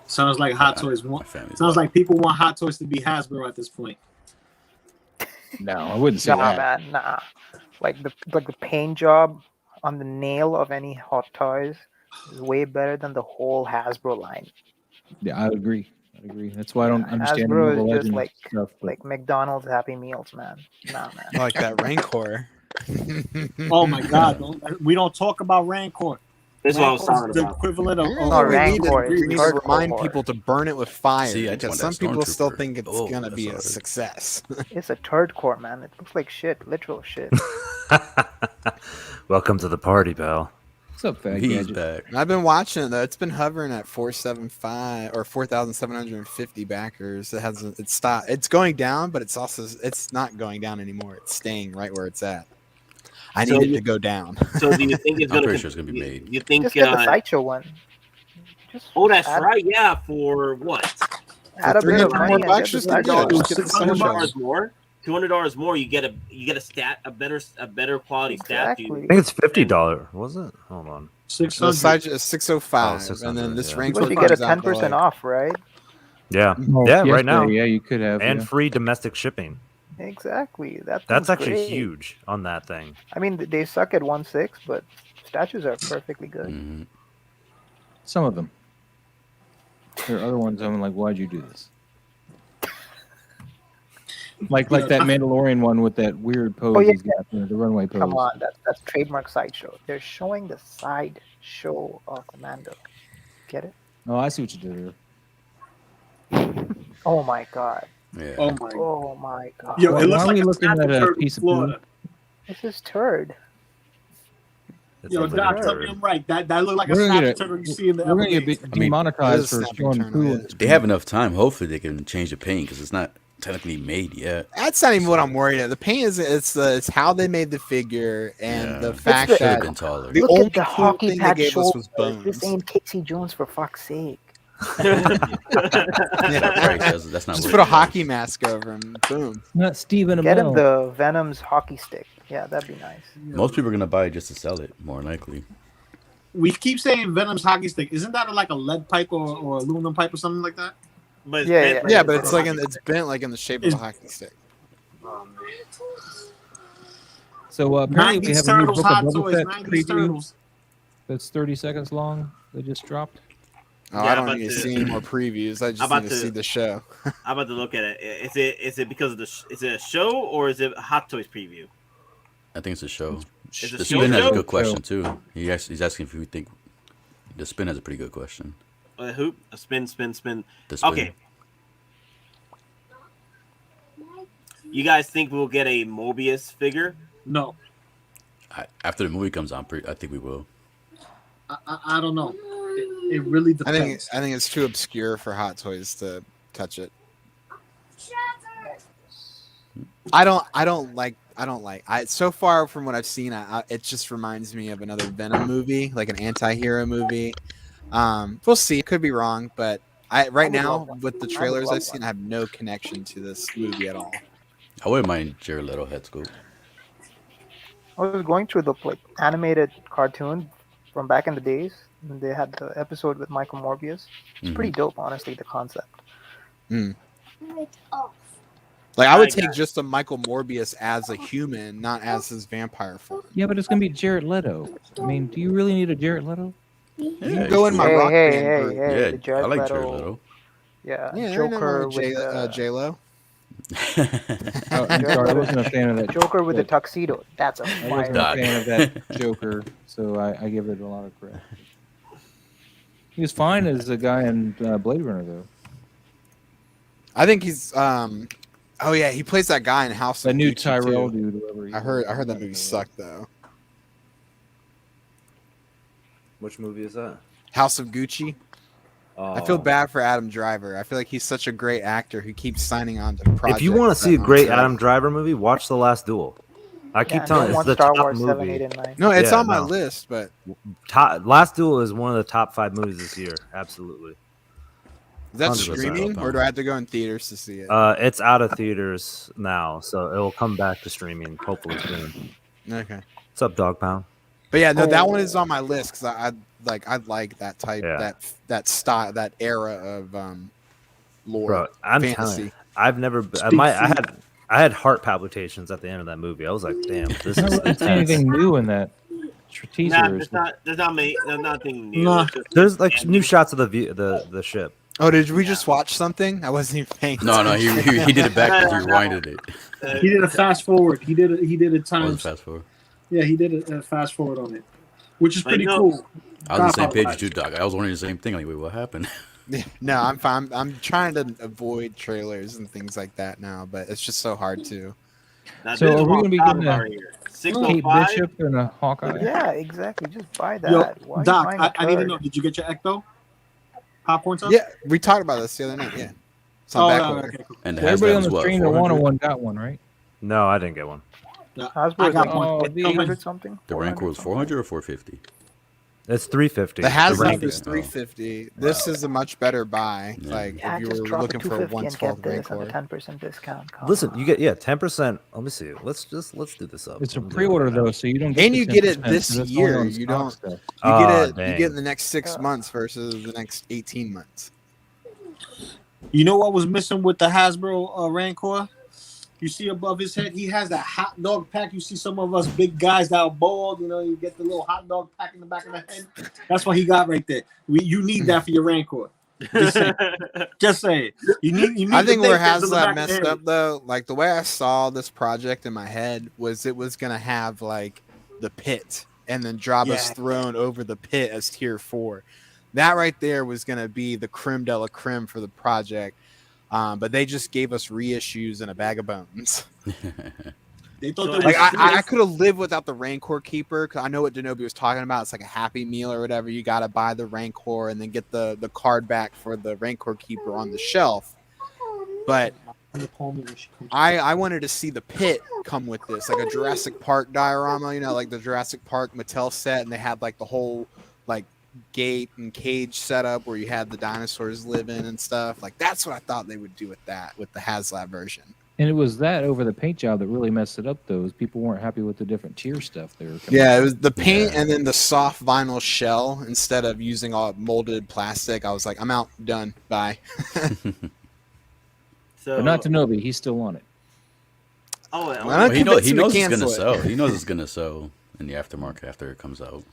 Speaker 6: Sounds like Hot Toys want.
Speaker 10: My family's
Speaker 6: Sounds
Speaker 10: wild.
Speaker 6: like people want Hot Toys to be Hasbro at this point.
Speaker 8: No, I wouldn't say
Speaker 2: Nah,
Speaker 8: that.
Speaker 2: man, nah. Like the paint job on the nail of any Hot Toys is way better than the whole Hasbro line.
Speaker 8: Yeah, I agree. That's why I don't understand the
Speaker 2: Hasbro
Speaker 8: Marvel
Speaker 2: is just
Speaker 8: Legends
Speaker 2: like
Speaker 8: stuff. But
Speaker 2: like McDonald's Happy Meals, man. Nah, man.
Speaker 3: I like that Rancor.
Speaker 6: Oh my God! We don't talk about Rancor.
Speaker 1: This is what I was
Speaker 6: Rancor's
Speaker 1: talking
Speaker 6: the
Speaker 1: about.
Speaker 6: equivalent of.
Speaker 2: No, Rancor,
Speaker 3: we
Speaker 2: it's
Speaker 3: need to
Speaker 2: hardcore
Speaker 3: remind
Speaker 2: horror.
Speaker 3: people to burn it with fire
Speaker 10: See, I just
Speaker 3: because
Speaker 10: want
Speaker 3: some
Speaker 10: that
Speaker 3: people still
Speaker 10: Stormtrooper.
Speaker 3: think it's
Speaker 10: Oh,
Speaker 3: gonna
Speaker 10: that's
Speaker 3: be a
Speaker 10: hard.
Speaker 3: success.
Speaker 2: It's a turd core, man. It looks like shit, literal shit.
Speaker 7: Welcome to the party, pal.
Speaker 8: what's up, Fat
Speaker 10: He's
Speaker 8: Gadget?
Speaker 10: back.
Speaker 3: I've been watching it though. It's been hovering at 475 or 4,750 backers. It's stopped. It's going down, but it's not going down anymore. It's staying right where it's at. I
Speaker 1: So
Speaker 3: need it
Speaker 1: you-
Speaker 3: to go down.
Speaker 1: So do you think it's
Speaker 10: I'm
Speaker 1: gonna?
Speaker 10: pretty sure it's gonna be made.
Speaker 1: You think?
Speaker 2: Just get the Sideshow one. Just
Speaker 1: Oh, that's
Speaker 2: add,
Speaker 1: right. Yeah, for what?
Speaker 2: Add a bit of
Speaker 3: $300
Speaker 2: money and get
Speaker 3: bucks,
Speaker 2: the
Speaker 3: just
Speaker 2: Sideshow.
Speaker 3: $2 get the
Speaker 1: $200 more. $200 more. You get a better quality statue.
Speaker 2: Exactly.
Speaker 7: I think it's $50. Was it? Hold on.
Speaker 3: So
Speaker 6: 600.
Speaker 3: side is 605,
Speaker 7: Oh, 600,
Speaker 3: and then this
Speaker 7: yeah.
Speaker 3: Rancor
Speaker 2: But you get a
Speaker 3: comes out to
Speaker 2: 10%
Speaker 3: like-
Speaker 2: off, right?
Speaker 7: Yeah,
Speaker 8: Oh,
Speaker 7: yeah, right
Speaker 8: yesterday,
Speaker 7: now,
Speaker 8: Yeah, you could have.
Speaker 7: and
Speaker 8: yeah.
Speaker 7: free domestic shipping.
Speaker 2: Exactly.
Speaker 7: That's actually
Speaker 2: great.
Speaker 7: huge on that thing.
Speaker 2: I mean, they suck at 1.6, but statues are perfectly good.
Speaker 10: Mhm.
Speaker 8: Some of them. There are other ones. I'm like, why'd you do this? Like that Mandalorian one with that weird pose.
Speaker 2: Oh, yeah.
Speaker 8: He's got, the runway pose.
Speaker 2: Come on, that's trademark Sideshow. They're showing the side show of the Mando. Get it?
Speaker 8: Oh, I see what you did here.
Speaker 2: Oh my god.
Speaker 10: Yeah.
Speaker 6: Oh my.
Speaker 2: Oh my god.
Speaker 6: Yo,
Speaker 8: Why-
Speaker 6: it looks
Speaker 8: why are
Speaker 6: like
Speaker 8: we
Speaker 6: a
Speaker 8: looking
Speaker 6: snapping
Speaker 8: at a
Speaker 6: turtle
Speaker 8: piece of
Speaker 6: Florida.
Speaker 2: This is turd.
Speaker 7: It's
Speaker 6: Yo,
Speaker 7: like
Speaker 6: Doc,
Speaker 7: a
Speaker 6: tell me
Speaker 7: turd.
Speaker 6: I'm right. That looked like a
Speaker 8: We're gonna
Speaker 6: snapping
Speaker 8: get
Speaker 6: turtle you see in the
Speaker 8: We're gonna get
Speaker 6: Everglades.
Speaker 8: demonetized
Speaker 3: it is
Speaker 8: for
Speaker 3: snapping
Speaker 8: showing
Speaker 3: turtle,
Speaker 8: poo.
Speaker 3: yeah.
Speaker 8: on the
Speaker 10: They
Speaker 8: screen.
Speaker 10: have enough time. Hopefully, they can change the paint because it's not technically made yet.
Speaker 3: That's not even what I'm worried at. The paint is it's how they made the figure and
Speaker 10: Yeah.
Speaker 3: the fact
Speaker 2: the-
Speaker 10: Should have
Speaker 3: that
Speaker 10: been taller.
Speaker 3: the
Speaker 2: Look
Speaker 3: only
Speaker 2: at the
Speaker 3: cool
Speaker 2: hockey
Speaker 3: thing they
Speaker 2: pad
Speaker 3: gave us
Speaker 2: shoulder.
Speaker 3: was
Speaker 2: This
Speaker 3: bones.
Speaker 2: ain't Casey Jones for fuck's sake.
Speaker 10: That's not right. That's not
Speaker 3: Just
Speaker 10: what
Speaker 3: put a
Speaker 10: it is.
Speaker 3: hockey mask over him. Boom.
Speaker 8: Not Stephen
Speaker 2: Get him
Speaker 8: Amell.
Speaker 2: the Venom's hockey stick. Yeah, that'd be nice.
Speaker 10: Most people are gonna buy it just to sell it, more than likely.
Speaker 6: We keep saying Venom's hockey stick. Isn't that like a lead pipe or aluminum pipe or something like that?
Speaker 1: But it's
Speaker 2: Yeah,
Speaker 1: bent
Speaker 2: yeah.
Speaker 1: like
Speaker 3: Yeah,
Speaker 1: a
Speaker 3: but it's like
Speaker 1: hockey
Speaker 3: it's
Speaker 1: stick.
Speaker 3: bent like in the shape of a hockey stick.
Speaker 8: So apparently we
Speaker 6: 90s
Speaker 8: have a new
Speaker 6: Turtles,
Speaker 8: book
Speaker 6: Hot
Speaker 8: of Boba
Speaker 6: Toys,
Speaker 8: Fett
Speaker 6: 90s
Speaker 8: preview
Speaker 6: Turtles.
Speaker 8: that's 30 seconds long. They just dropped.
Speaker 3: Oh,
Speaker 1: Yeah,
Speaker 3: I don't
Speaker 1: but
Speaker 3: need to
Speaker 1: the-
Speaker 3: see any more previews. I
Speaker 1: I'm
Speaker 3: just
Speaker 1: about
Speaker 3: need to
Speaker 1: to-
Speaker 3: see the show.
Speaker 1: I'm about to look at it. Is it because of is it a show or is it a Hot Toys preview?
Speaker 10: I think it's a show.
Speaker 1: Is it
Speaker 10: The
Speaker 1: show
Speaker 10: spin has a
Speaker 1: show?
Speaker 10: good question too. He's asking if we think the spin has a pretty good question.
Speaker 1: A hoop, a spin.
Speaker 10: The spin.
Speaker 1: Okay. You guys think we'll get a Mobius figure?
Speaker 6: No,
Speaker 10: After the movie comes on, I think we will.
Speaker 6: I don't know. It really
Speaker 3: I
Speaker 6: depends.
Speaker 3: think it's too obscure for Hot Toys to touch it. I don't like. So far from what I've seen, it just reminds me of another Venom movie, like an anti-hero movie. We'll see. It could be wrong, but right now with the trailers I've seen, I have no connection to this movie at all.
Speaker 10: I wouldn't mind Jared Leto head scoop.
Speaker 2: I was going through the animated cartoon from back in the days. And they had the episode with Michael Morbius. It's pretty dope, honestly, the concept.
Speaker 3: Like I would
Speaker 1: I
Speaker 3: take
Speaker 1: got it.
Speaker 3: just a Michael Morbius as a human, not as his vampire form.
Speaker 8: Yeah, but it's gonna be Jared Leto. I mean, do you really need a Jared Leto?
Speaker 10: Yeah,
Speaker 3: go in my
Speaker 2: Hey,
Speaker 3: rock
Speaker 2: hey,
Speaker 3: band
Speaker 2: hey,
Speaker 3: group.
Speaker 2: hey,
Speaker 10: yeah,
Speaker 2: the Jared
Speaker 10: I like
Speaker 2: Leto,
Speaker 10: Jared Leto.
Speaker 2: Yeah,
Speaker 3: Yeah,
Speaker 2: Joker with
Speaker 3: J Lo.
Speaker 8: Oh, I'm sorry, I wasn't a fan of that.
Speaker 2: Joker with the tuxedo. That's a
Speaker 8: I
Speaker 2: fire.
Speaker 8: wasn't
Speaker 10: Doc.
Speaker 8: a fan of that Joker, so I give it a lot of credit. He was fine as a guy in Blade Runner, though.
Speaker 3: I think he's oh yeah, he plays that guy in House
Speaker 8: That
Speaker 3: of
Speaker 8: new
Speaker 3: Gucci,
Speaker 8: Tyrell
Speaker 3: too.
Speaker 8: dude, whoever. he
Speaker 3: I
Speaker 8: was.
Speaker 3: heard that movie sucked though.
Speaker 7: Which movie is that?
Speaker 3: House of Gucci. I feel bad for Adam Driver. I feel like he's such a great actor who keeps signing on to projects.
Speaker 7: If you want to see a
Speaker 3: that
Speaker 7: great
Speaker 3: aren't
Speaker 7: Adam Driver movie, watch The Last Duel. I keep telling you, it's the
Speaker 2: Star
Speaker 7: top
Speaker 2: Wars 7,
Speaker 7: movie.
Speaker 2: 8, and 9.
Speaker 3: No, it's
Speaker 7: Yeah,
Speaker 3: on my
Speaker 7: no.
Speaker 3: list, but
Speaker 7: Last Duel is one of the top 5 movies this year. Absolutely.
Speaker 3: is that
Speaker 7: 100%.
Speaker 3: streaming or do I have to go in theaters to see it?
Speaker 7: It's out of theaters now, so it'll come back to streaming hopefully soon.
Speaker 3: Okay.
Speaker 7: What's up, Dog Pound?
Speaker 3: But yeah, no, that one is on my list because I like that type,
Speaker 7: Yeah.
Speaker 3: that style, that era of lore,
Speaker 7: Bro, I'm telling
Speaker 3: fantasy.
Speaker 7: you, I've never. I had heart palpitations at the end of that movie. I was like, damn, this
Speaker 8: I
Speaker 7: is
Speaker 8: don't see
Speaker 7: intense.
Speaker 8: anything new in that teaser.
Speaker 1: Nah,
Speaker 8: is
Speaker 1: there's nothing new.
Speaker 6: Nah.
Speaker 1: It's just-
Speaker 7: There's like new shots of the ship.
Speaker 3: Oh, did we just watch something? I wasn't even paying.
Speaker 10: No, he did it backwards. He rewinded it.
Speaker 6: He did a fast forward. He did a
Speaker 10: What was
Speaker 6: times.
Speaker 10: fast forward?
Speaker 6: Yeah, he did a fast forward on it, which is
Speaker 1: I
Speaker 6: pretty
Speaker 1: know.
Speaker 6: cool.
Speaker 10: I was on the same page
Speaker 6: God,
Speaker 10: as you, Doc. I was wondering the same thing. Like, wait, what happened?
Speaker 3: No, I'm fine. I'm trying to avoid trailers and things like that now, but it's just so hard to.
Speaker 1: Now,
Speaker 8: So
Speaker 1: this is
Speaker 8: are we
Speaker 1: what
Speaker 8: gonna be
Speaker 1: I'm
Speaker 8: getting a
Speaker 1: talking about here.
Speaker 8: Kate
Speaker 1: 605.
Speaker 8: Bishop and a Hawkeye.
Speaker 2: Yeah, exactly. Just buy that.
Speaker 6: Yo,
Speaker 2: Why are you
Speaker 6: Doc,
Speaker 2: buying a
Speaker 6: I need to
Speaker 2: turd?
Speaker 6: know. Did you get your Ecto? Popcorn stuff?
Speaker 3: Yeah, we talked about this the other night. Yeah, it's on
Speaker 6: Oh,
Speaker 3: back
Speaker 6: no,
Speaker 3: order.
Speaker 6: okay, cool.
Speaker 10: And
Speaker 8: So everybody
Speaker 10: Hasbro
Speaker 8: on
Speaker 10: was
Speaker 8: the
Speaker 10: what?
Speaker 8: stream that wanted
Speaker 10: 400?
Speaker 8: one got one, right?
Speaker 7: No, I didn't get one.
Speaker 2: Hasbro
Speaker 6: I
Speaker 2: is
Speaker 6: got
Speaker 2: like
Speaker 6: one.
Speaker 8: Oh, the-
Speaker 2: 300 something.
Speaker 10: The Rancor was 400 or 450?
Speaker 7: It's 350.
Speaker 3: The Hasbro
Speaker 7: Rancor.
Speaker 3: is 350. This is a much better buy.
Speaker 10: Yeah.
Speaker 3: Like
Speaker 2: Yeah,
Speaker 3: if you
Speaker 2: just
Speaker 3: were
Speaker 2: drop
Speaker 3: looking
Speaker 2: it
Speaker 3: for a
Speaker 2: 250 and
Speaker 3: 112
Speaker 2: get this and a
Speaker 3: Rancor.
Speaker 2: 10% discount. Come
Speaker 7: Listen,
Speaker 2: on.
Speaker 7: you get 10%. Let me see. Let's do this up.
Speaker 8: It's a
Speaker 7: Let me do
Speaker 8: pre-order
Speaker 7: right now.
Speaker 8: though, so you don't get
Speaker 3: And
Speaker 8: the
Speaker 3: you get it
Speaker 8: 10%,
Speaker 3: this
Speaker 8: so that's only
Speaker 3: year.
Speaker 8: on
Speaker 3: You
Speaker 8: stock
Speaker 3: don't.
Speaker 8: stuff.
Speaker 3: You
Speaker 7: Ah,
Speaker 3: get it. You
Speaker 7: dang.
Speaker 3: get in the next 6
Speaker 2: Yeah.
Speaker 3: months versus the next 18 months.
Speaker 6: You know what was missing with the Hasbro Rancor? You see above his head, he has that hot dog pack. You see some of us big guys that are bald, you get the little hot dog pack in the back of the head. That's what he got right there. You need that for your Rancor. Just saying. Just saying. You need
Speaker 3: I think
Speaker 6: the
Speaker 3: where
Speaker 6: thing that's in the back
Speaker 3: HasLab
Speaker 6: of the
Speaker 3: messed
Speaker 6: head.
Speaker 3: up though, like the way I saw this project in my head was it was gonna have like the pit and then Jabba's
Speaker 6: Yeah.
Speaker 3: throne over the pit as tier 4. That right there was gonna be the creme de la creme for the project. But they just gave us reissues and a bag of bones.
Speaker 6: They thought
Speaker 1: So,
Speaker 6: that was
Speaker 3: Like I
Speaker 6: serious.
Speaker 3: could have lived without the Rancor Keeper because I know what Denobi was talking about. It's like a Happy Meal or whatever. You got to buy the Rancor and then get the card back for the Rancor Keeper on the shelf. But I wanted to see the pit come with this, like a Jurassic Park diorama, like the Jurassic Park Mattel set, and they had like the whole like gate and cage setup where you had the dinosaurs living and stuff. Like that's what I thought they would do with that, with the HasLab version.
Speaker 8: And it was that over the paint job that really messed it up. Though, is people weren't happy with the different tier stuff they were. coming
Speaker 3: Yeah,
Speaker 8: out
Speaker 3: it
Speaker 8: with.
Speaker 3: was the paint
Speaker 10: Yeah.
Speaker 3: and then the soft vinyl shell instead of using all molded plastic. I was like, I'm out, done, bye.
Speaker 1: So,
Speaker 8: But not to Nobi, he's still on it.
Speaker 1: Oh,
Speaker 3: Well,
Speaker 10: Well, he knows
Speaker 3: convinced him to
Speaker 10: it's gonna
Speaker 3: cancel it.
Speaker 10: sell. He knows it's gonna sell in the aftermarket after it comes out.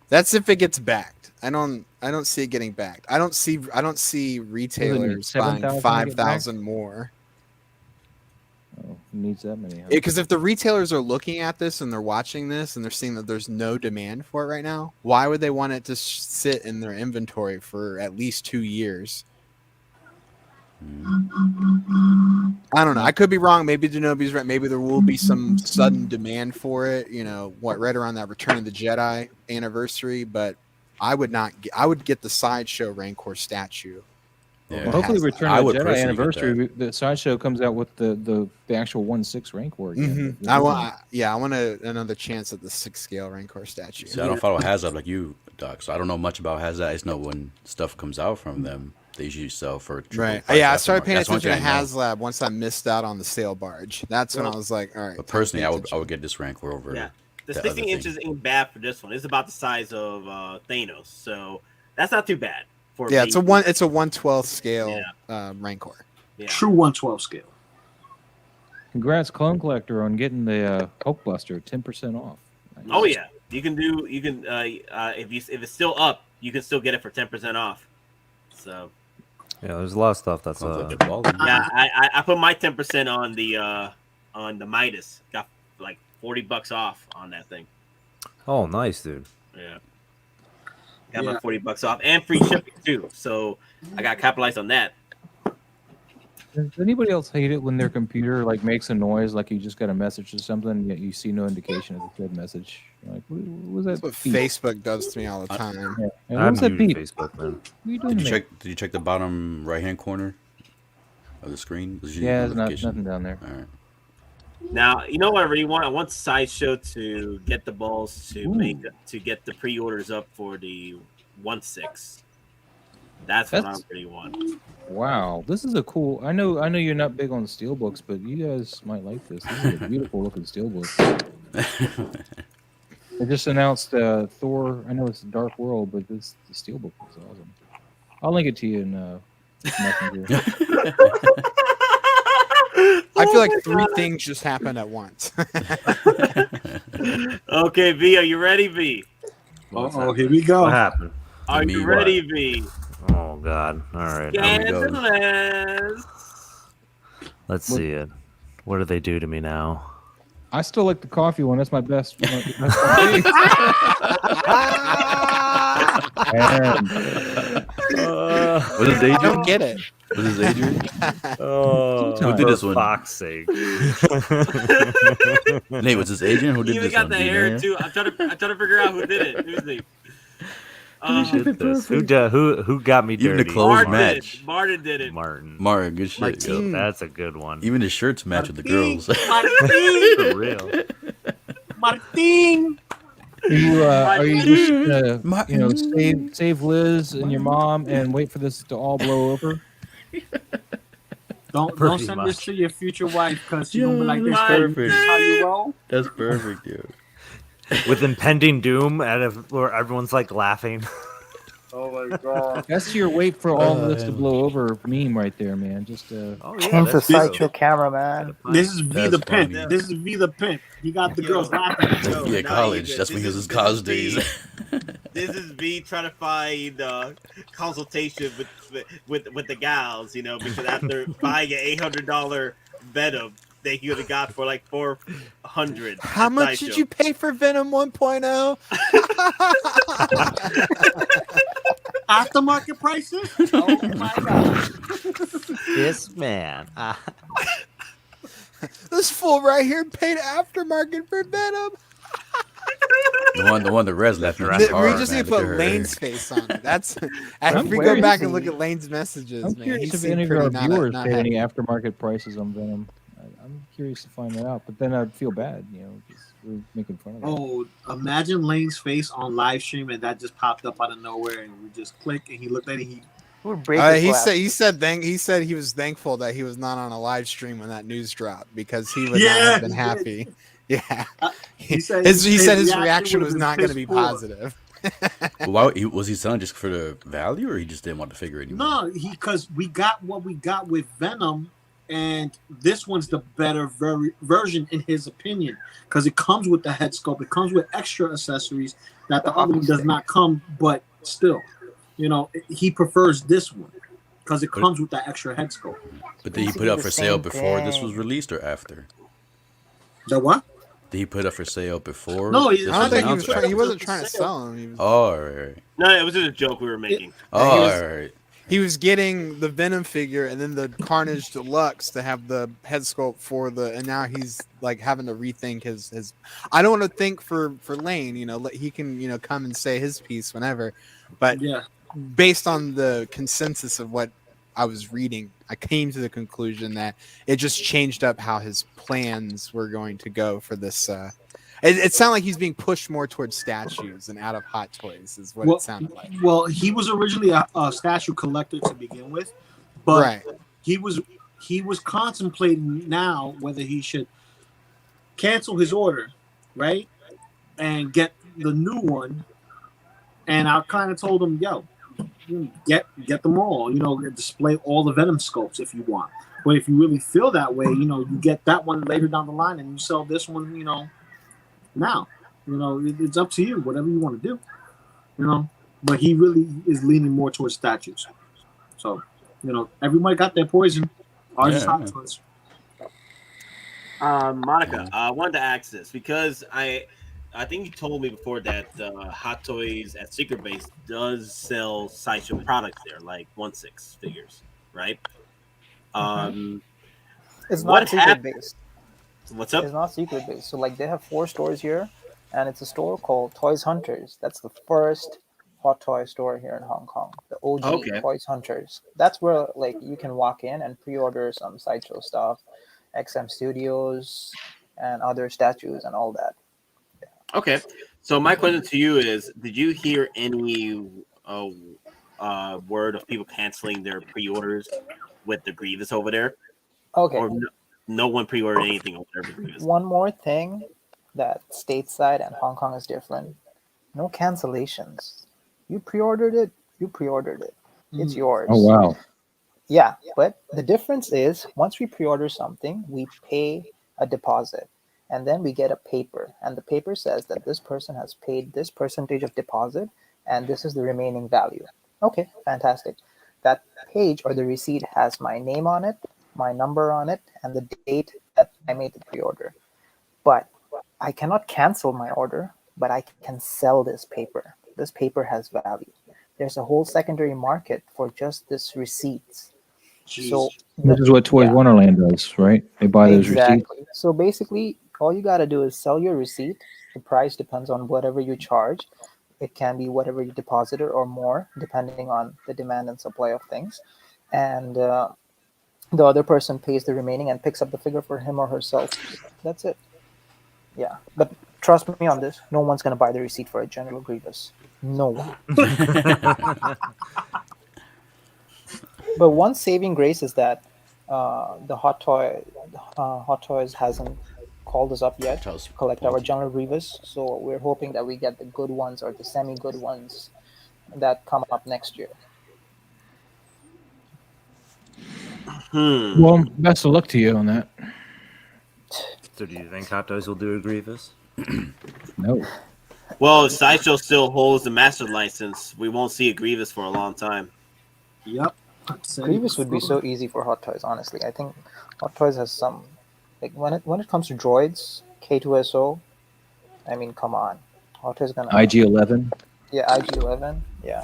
Speaker 3: That's if it gets backed. I don't see it getting backed. I don't see retailers buying
Speaker 8: 7,000 to get
Speaker 3: 5,000 more.
Speaker 8: Oh, he needs that many. Huh?
Speaker 3: Because if the retailers are looking at this and they're watching this and they're seeing that there's no demand for it right now, why would they want it to sit in their inventory for at least 2 years? I don't know. I could be wrong. Maybe Denobi's right. Maybe there will be some sudden demand for it. Right around that Return of the Jedi anniversary. But I would not. I would get the Sideshow Rancor statue.
Speaker 10: Yeah.
Speaker 8: Well, hopefully,
Speaker 3: Has that.
Speaker 8: Return
Speaker 10: I
Speaker 8: of
Speaker 10: would
Speaker 8: the Jedi
Speaker 10: personally get
Speaker 8: anniversary. The Sideshow comes out with the actual 1/6 Rancor again.
Speaker 3: I want another chance at the 6 scale Rancor statue.
Speaker 10: See, I don't follow HasLab like you, Doc. So I don't know much about HasLab. I just know when stuff comes out from them, they usually sell for triple
Speaker 3: Right.
Speaker 10: price
Speaker 3: Yeah, I started
Speaker 10: aftermarket.
Speaker 3: paying
Speaker 10: That's one
Speaker 3: attention to
Speaker 10: thing I know.
Speaker 3: HasLab once I missed out on the sale barge. That's when I was like, all right.
Speaker 10: But
Speaker 3: time to
Speaker 10: personally,
Speaker 3: pay
Speaker 10: I would
Speaker 3: attention.
Speaker 10: get this Rancor over.
Speaker 1: yeah, the
Speaker 10: the
Speaker 1: 16
Speaker 10: other thing.
Speaker 1: inches ain't bad for this one. It's about the size of Thanos, so that's not too bad. For
Speaker 3: Yeah,
Speaker 1: a
Speaker 3: it's a 1/12 scale Rancor.
Speaker 1: Yeah.
Speaker 6: True 112 scale.
Speaker 8: Congrats, Clone Collector, on getting the Hulkbuster 10% off.
Speaker 1: Oh yeah, you can if it's still up, you can still get it for 10% off. So
Speaker 7: Yeah, there's a lot of stuff that's
Speaker 10: Sounds like a baller.
Speaker 1: yeah, I put my 10% on the Midas. Got like $40 off on that thing.
Speaker 7: Oh, nice, dude.
Speaker 1: Yeah. Got my $40 off and free shipping too. So I got capitalized on that.
Speaker 8: Does anybody else hate it when their computer makes a noise like you just got a message or something, yet you see no indication of the said message? You're like, what was that?
Speaker 3: That's what
Speaker 8: beep?
Speaker 3: Facebook does to me all the time.
Speaker 8: Yeah. And
Speaker 7: I'm
Speaker 8: what was that
Speaker 7: new to
Speaker 8: beep?
Speaker 7: Facebook, man.
Speaker 8: What are you doing,
Speaker 10: Did you
Speaker 8: mate?
Speaker 10: check? Did you check the bottom right hand corner of the screen? There's usually a
Speaker 8: Yeah, there's
Speaker 10: notification.
Speaker 8: nothing down there.
Speaker 10: All right.
Speaker 1: Now, you know what I really want? I want Sideshow to get the balls to
Speaker 8: Ooh.
Speaker 1: get the pre-orders up for the 1/6. That's what I
Speaker 8: That's-
Speaker 1: really want.
Speaker 8: Wow, this is a cool. I know you're not big on steelbooks, but you guys might like this. This is a beautiful looking steelbook. They just announced Thor. I know it's a Dark World, but the steelbook is awesome. I'll link it to you in Messenger.
Speaker 3: I feel like three things just happened at once.
Speaker 1: Okay, V, are you ready, V?
Speaker 6: Oh, here we go.
Speaker 7: What happened?
Speaker 1: Are you ready, V?
Speaker 7: Oh God! All right,
Speaker 1: Scandalous.
Speaker 7: let's see it. What do they do to me now?
Speaker 8: I still like the coffee one. That's my best.
Speaker 3: What
Speaker 10: is Adrian?
Speaker 3: I don't get it.
Speaker 10: What is Adrian?
Speaker 7: Oh,
Speaker 10: Who did this one?
Speaker 7: For fuck's sake!
Speaker 10: Nate, was this Adrian? Who did
Speaker 1: You
Speaker 10: this
Speaker 1: even got
Speaker 10: one?
Speaker 1: the
Speaker 10: Do you
Speaker 1: hair
Speaker 10: know?
Speaker 1: too. I'm trying to figure out who did it. Who's the
Speaker 7: Who did this? Who got me dirty?
Speaker 10: Even the clothes match.
Speaker 1: Martin did it.
Speaker 7: Martin,
Speaker 10: good shit. Yo.
Speaker 7: that's a good one.
Speaker 10: Even the shirts match with the girls.
Speaker 7: For real.
Speaker 6: Martin.
Speaker 8: Are you just save Liz and your mom and wait for this to all blow over?
Speaker 6: Don't send this to your future wife because she's gonna be like,
Speaker 10: that's
Speaker 6: "This
Speaker 10: perfect.
Speaker 6: is how you roll."
Speaker 10: That's perfect, dude.
Speaker 7: With impending doom, where everyone's like laughing.
Speaker 6: Oh my god!
Speaker 8: That's your wait for all of this to blow over meme right there, man. Just
Speaker 2: Change the Sideshow camera, man.
Speaker 6: This is V the pimp.
Speaker 10: funny.
Speaker 6: This is V the pimp. He got the girls laughing.
Speaker 10: Yeah, college. That's when he was his college days.
Speaker 1: This is V trying to find consultation with the gals, because after buying an $800 Venom that he would have got for like $400.
Speaker 3: How much did you pay for Venom 1.0?
Speaker 6: Aftermarket prices? Oh my god!
Speaker 7: This man.
Speaker 3: This fool right here paid aftermarket for Venom.
Speaker 10: The one the Rez left.
Speaker 3: We just need to put Lane's face on it. That's if we go back and look at Lane's messages,
Speaker 8: I'm
Speaker 3: man.
Speaker 8: curious
Speaker 3: He's
Speaker 8: if any of
Speaker 3: pretty
Speaker 8: our
Speaker 3: not
Speaker 8: viewers
Speaker 3: not
Speaker 8: pay any
Speaker 3: happy.
Speaker 8: aftermarket prices on Venom. I'm curious to find that out, but then I'd feel bad, because we're making fun of it.
Speaker 6: Oh, imagine Lane's face on live stream and that just popped up out of nowhere and we just click and he looked at it. He
Speaker 3: He said he was thankful that he was not on a live stream when that news dropped because he would not have been happy. Yeah, he said his reaction was not going to be positive.
Speaker 10: Why was he selling just for the value, or he just didn't want to figure it anymore?
Speaker 6: No, because we got what we got with Venom, and this one's the better version in his opinion because it comes with the head sculpt, it comes with extra accessories that the other one does not come. But still, he prefers this one because it comes with that extra head sculpt.
Speaker 10: But did he put it up for sale before this was released or after?
Speaker 6: The what?
Speaker 10: Did he put it up for sale before?
Speaker 6: No,
Speaker 3: I don't think he wasn't trying to sell him.
Speaker 10: All right.
Speaker 1: No, it was just a joke we were making.
Speaker 10: All right.
Speaker 3: He was getting the Venom figure and then the Carnage Deluxe to have the head sculpt for and now he's like having to rethink his. I don't want to think for Lane, he can come and say his piece whenever, but
Speaker 6: yeah, based
Speaker 3: on the consensus of what I was reading, I came to the conclusion that it just changed up how his plans were going to go for this. It sounded like he's being pushed more towards statues and out of Hot Toys, is what it sounded like.
Speaker 6: Well, he was originally a statue collector to begin with, but he was contemplating now whether he should cancel his order, right, and get the new one. And I kind of told him, "Yo, get them all. Display all the Venom sculpts if you want. But if you really feel that way, you get that one later down the line, and you sell this one, now. It's up to you. Whatever you want to do. But he really is leaning more towards statues. So, everybody got their poison. Ours is Hot Toys.
Speaker 1: Monica, I wanted to ask this because I think you told me before that Hot Toys at Secret Base does sell Sideshow products there, like 1/6 figures, right?
Speaker 2: It's not Secret Base.
Speaker 1: What's up?
Speaker 2: It's not Secret Base. So they have 4 stores here, and it's a store called Toys Hunters. That's the first Hot Toy store here in Hong Kong. The OG Toys Hunters. That's where you can walk in and pre-order some Sideshow stuff, XM Studios, and other statues and all that.
Speaker 1: Okay, so my question to you is: did you hear any word of people canceling their pre-orders with the Grievous over there?
Speaker 2: Okay.
Speaker 1: Or no one pre-ordered anything over there with Grievous?
Speaker 2: One more thing that stateside and Hong Kong is different: no cancellations. You pre-ordered it. You pre-ordered it. It's yours.
Speaker 8: Oh wow!
Speaker 2: Yeah, but the difference is once we pre-order something, we pay a deposit, and then we get a paper, and the paper says that this person has paid this percentage of deposit, and this is the remaining value. Okay, fantastic. That page or the receipt has my name on it, my number on it, and the date that I made the pre-order. But I cannot cancel my order, but I can sell this paper. This paper has value. There's a whole secondary market for just this receipts. So
Speaker 8: This is what Toys
Speaker 2: yeah,
Speaker 8: Wonderland does, right? They buy those receipts.
Speaker 2: exactly. So basically, all you got to do is sell your receipt. The price depends on whatever you charge. It can be whatever you deposited or more, depending on the demand and supply of things. And the other person pays the remaining and picks up the figure for him or herself. That's it. Yeah, but trust me on this. No one's gonna buy the receipt for a General Grievous. No one. But one saving grace is that the Hot Toys hasn't called us up yet to collect our General Grievous. So we're hoping that we get the good ones or the semi-good ones that come up next year.
Speaker 8: Well, best of luck to you on that.
Speaker 7: So do you think Hot Toys will do a Grievous?
Speaker 8: No.
Speaker 1: Well, Sideshow still holds the master license. We won't see a Grievous for a long time.
Speaker 6: Yep.
Speaker 2: Grievous would be so easy for Hot Toys, honestly. I think Hot Toys has some, like when it comes to droids, K2SO. I mean, come on, Hot Toys gonna
Speaker 8: IG-11.
Speaker 2: Yeah, IG-11. Yeah.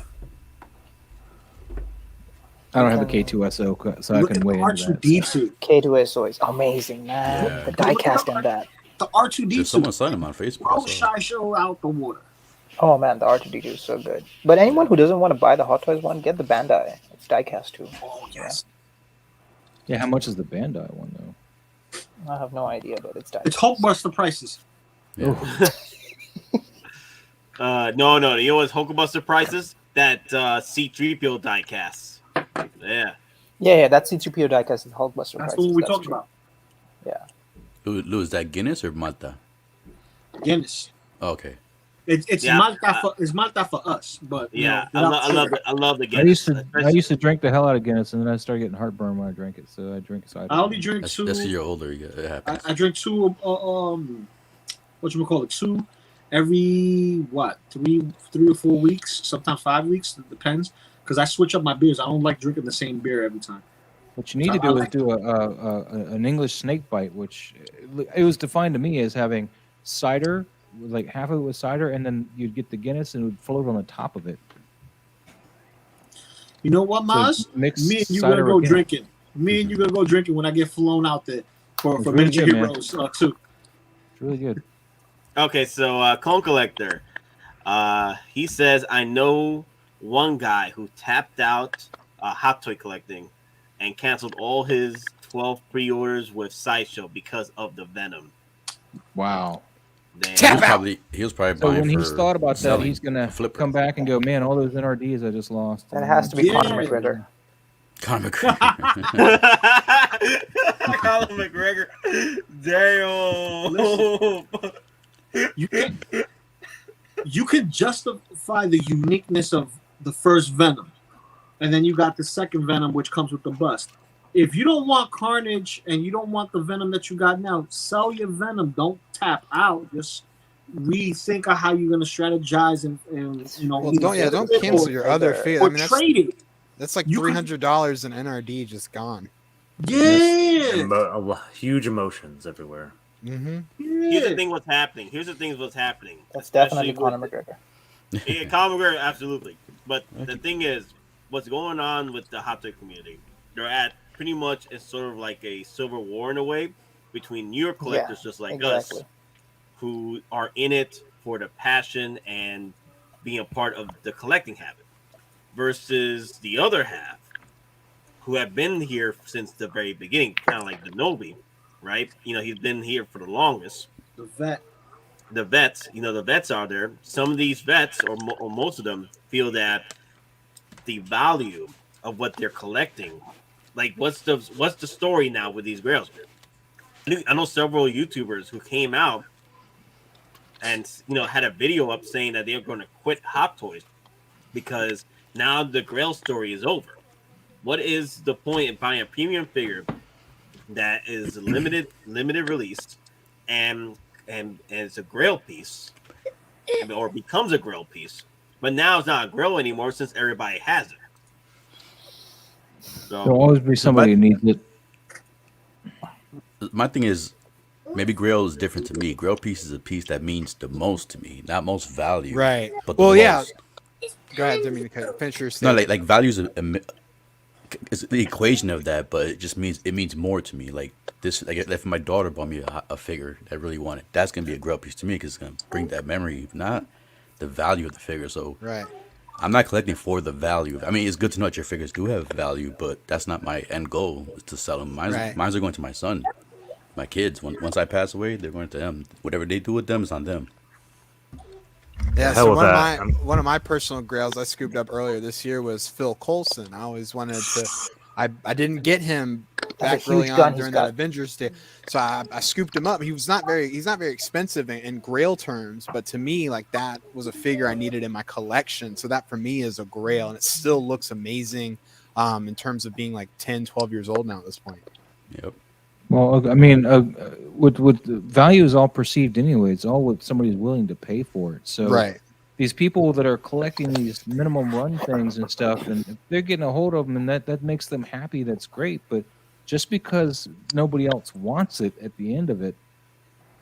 Speaker 8: I don't have a K2SO, so I can weigh into that.
Speaker 6: R2D2.
Speaker 2: K2SO is amazing, man.
Speaker 10: Yeah.
Speaker 2: The diecast in that.
Speaker 6: The R2D2.
Speaker 10: There's someone signed him on Facebook.
Speaker 6: Blow
Speaker 10: I saw.
Speaker 6: Sideshow out the water.
Speaker 2: Oh man, the R2D2 is so good. But anyone who doesn't want to buy the Hot Toys one, get the Bandai. It's diecast too.
Speaker 6: Oh yes.
Speaker 8: Yeah, how much is the Bandai one though?
Speaker 2: I have no idea, but it's diecast.
Speaker 6: It's Hulkbuster prices.
Speaker 10: Yeah.
Speaker 1: No, you know what's Hulkbuster prices? That C-3PO diecast. Yeah.
Speaker 2: Yeah, that's C-3PO diecast is Hulkbuster
Speaker 6: That's
Speaker 2: prices.
Speaker 6: what we
Speaker 2: That's
Speaker 6: talked
Speaker 2: true.
Speaker 6: about.
Speaker 2: Yeah.
Speaker 10: Lou, is that Guinness or Malta?
Speaker 6: Guinness.
Speaker 10: Oh, okay.
Speaker 6: It's
Speaker 1: Yeah,
Speaker 6: Malta for us, but you
Speaker 1: Yeah,
Speaker 6: know,
Speaker 1: I love the
Speaker 8: I
Speaker 1: Guinness.
Speaker 8: used to drink the hell out of Guinness, and then I started getting heartburn when I drank it. So I drink cider.
Speaker 6: I only drink
Speaker 10: That's
Speaker 6: two.
Speaker 10: as you're older, it happens.
Speaker 6: I drink two. What you call it? Two every what? Three or 4 weeks. Sometimes 5 weeks. It depends. Because I switch up my beers. I don't like drinking the same beer every time.
Speaker 8: What you need to do is do an English snake bite, which it was defined to me as having cider, like half of it was cider, and then you'd get the Guinness and it would float on the top of it.
Speaker 6: You know what, Maz?
Speaker 8: mix
Speaker 6: Me and you
Speaker 8: cider
Speaker 6: gonna go
Speaker 8: with Guinness.
Speaker 6: drinking. Me and you gonna go drinking when I get flown out there for
Speaker 8: It's really
Speaker 6: Miniature
Speaker 8: good, man.
Speaker 6: Heroes too.
Speaker 8: It's really good.
Speaker 1: Okay, so Cone Collector, he says, I know one guy who tapped out Hot Toy collecting and canceled all his 12 pre-orders with Sideshow because of the Venom.
Speaker 8: Wow.
Speaker 1: Damn.
Speaker 10: He was probably
Speaker 8: So
Speaker 10: buying
Speaker 8: when he's
Speaker 10: for
Speaker 8: thought about that,
Speaker 10: selling.
Speaker 8: he's gonna
Speaker 10: Flipper.
Speaker 8: come back and go, man, all those NRDs I just lost.
Speaker 2: That has to be
Speaker 6: Yeah.
Speaker 2: Conor McGregor.
Speaker 10: Conor
Speaker 1: Colin McGregor. Damn.
Speaker 6: You can justify the uniqueness of the first Venom, and then you got the second Venom, which comes with the bust. If you don't want Carnage and you don't want the Venom that you got now, sell your Venom. Don't tap out. Just rethink of how you're going to strategize and you know.
Speaker 3: Well, don't cancel your other fee.
Speaker 6: Or
Speaker 3: I mean,
Speaker 6: trade it.
Speaker 3: that's like
Speaker 6: You could-
Speaker 3: $300 in NRD just gone.
Speaker 6: Yeah.
Speaker 7: Huge emotions everywhere.
Speaker 3: Mm-hmm.
Speaker 1: Here's the thing what's happening.
Speaker 2: That's definitely
Speaker 1: Especially
Speaker 2: Conor
Speaker 1: with-
Speaker 2: McGregor.
Speaker 1: Yeah, Conor McGregor, absolutely. But the thing is, what's going on with the Hot Toy community? They're at pretty much it's sort of like a civil war in a way between New York collectors just like
Speaker 2: exactly.
Speaker 1: us, who are in it for the passion and being a part of the collecting habit, versus the other half, who have been here since the very beginning, kind of like the Nobi, right? You know, he's been here for the longest.
Speaker 6: The vet.
Speaker 1: The vets, you know, the vets are there. Some of these vets, or most of them, feel that the value of what they're collecting, like what's the story now with these grails? I know several YouTubers who came out and had a video up saying that they were going to quit Hot Toys because now the grail story is over. what is the point of buying a premium figure that is limited release and it's a grail piece or becomes a grail piece, but now it's not a grail anymore since everybody has it. So
Speaker 8: There'll always be somebody who needs it.
Speaker 10: My thing is, maybe Grail is different to me. Grail piece is a piece that means the most to me, not most value.
Speaker 3: Right.
Speaker 10: But the
Speaker 3: Well, yeah.
Speaker 10: most.
Speaker 3: Go ahead, Dominic. Finish your
Speaker 10: No,
Speaker 3: statement.
Speaker 10: like value is it's the equation of that, but it means more to me. Like this, like if my daughter bought me a figure that I really wanted, that's gonna be a Grail piece to me because it's gonna bring that memory, not the value of the figure. So
Speaker 3: Right.
Speaker 10: I'm not collecting for the value. I mean, it's good to know that your figures do have value, but that's not my end goal is to sell them. Mine's are going to my son, my kids. Once I pass away, they're going to them. Whatever they do with them is on them.
Speaker 3: Yeah,
Speaker 7: hell
Speaker 3: so
Speaker 7: with
Speaker 3: one of my personal grails I scooped up earlier this year was Phil Coulson. I always wanted to. I didn't get him back early on during that Avengers day, so I scooped him up. He's not very expensive in grail terms, but to me, like that was a figure I needed in my collection. So that for me is a grail, and it still looks amazing in terms of being like 10, 12 years old now at this point.
Speaker 10: Yep.
Speaker 8: Well, I mean, with value is all perceived anyway. It's all what somebody's willing to pay for it. So
Speaker 3: right.
Speaker 8: These people that are collecting these minimum run things and stuff, and if they're getting a hold of them, and that makes them happy, that's great. But just because nobody else wants it at the end of it,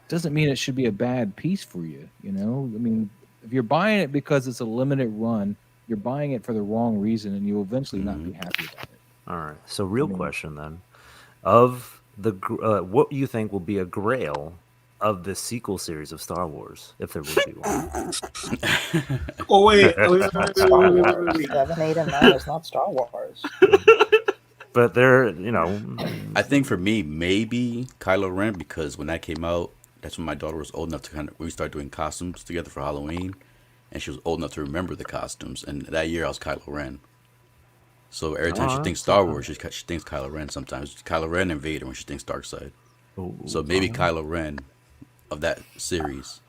Speaker 8: doesn't mean it should be a bad piece for you. You know, I mean, if you're buying it because it's a limited run, you're buying it for the wrong reason, and you'll eventually not be happy about it.
Speaker 7: All right. So, question then, of the what you think will be a grail of the sequel series of Star Wars, if there would be one?
Speaker 6: Oh wait.
Speaker 2: 7, 8, and 9 is not Star Wars.
Speaker 7: But they're,
Speaker 10: I think for me, maybe Kylo Ren, because when that came out, that's when my daughter was old enough to we started doing costumes together for Halloween, and she was old enough to remember the costumes. And that year, I was Kylo Ren. So every time she thinks Star Wars, she thinks Kylo Ren. Sometimes Kylo Ren and Vader when she thinks Darkseid. So maybe Kylo Ren of that series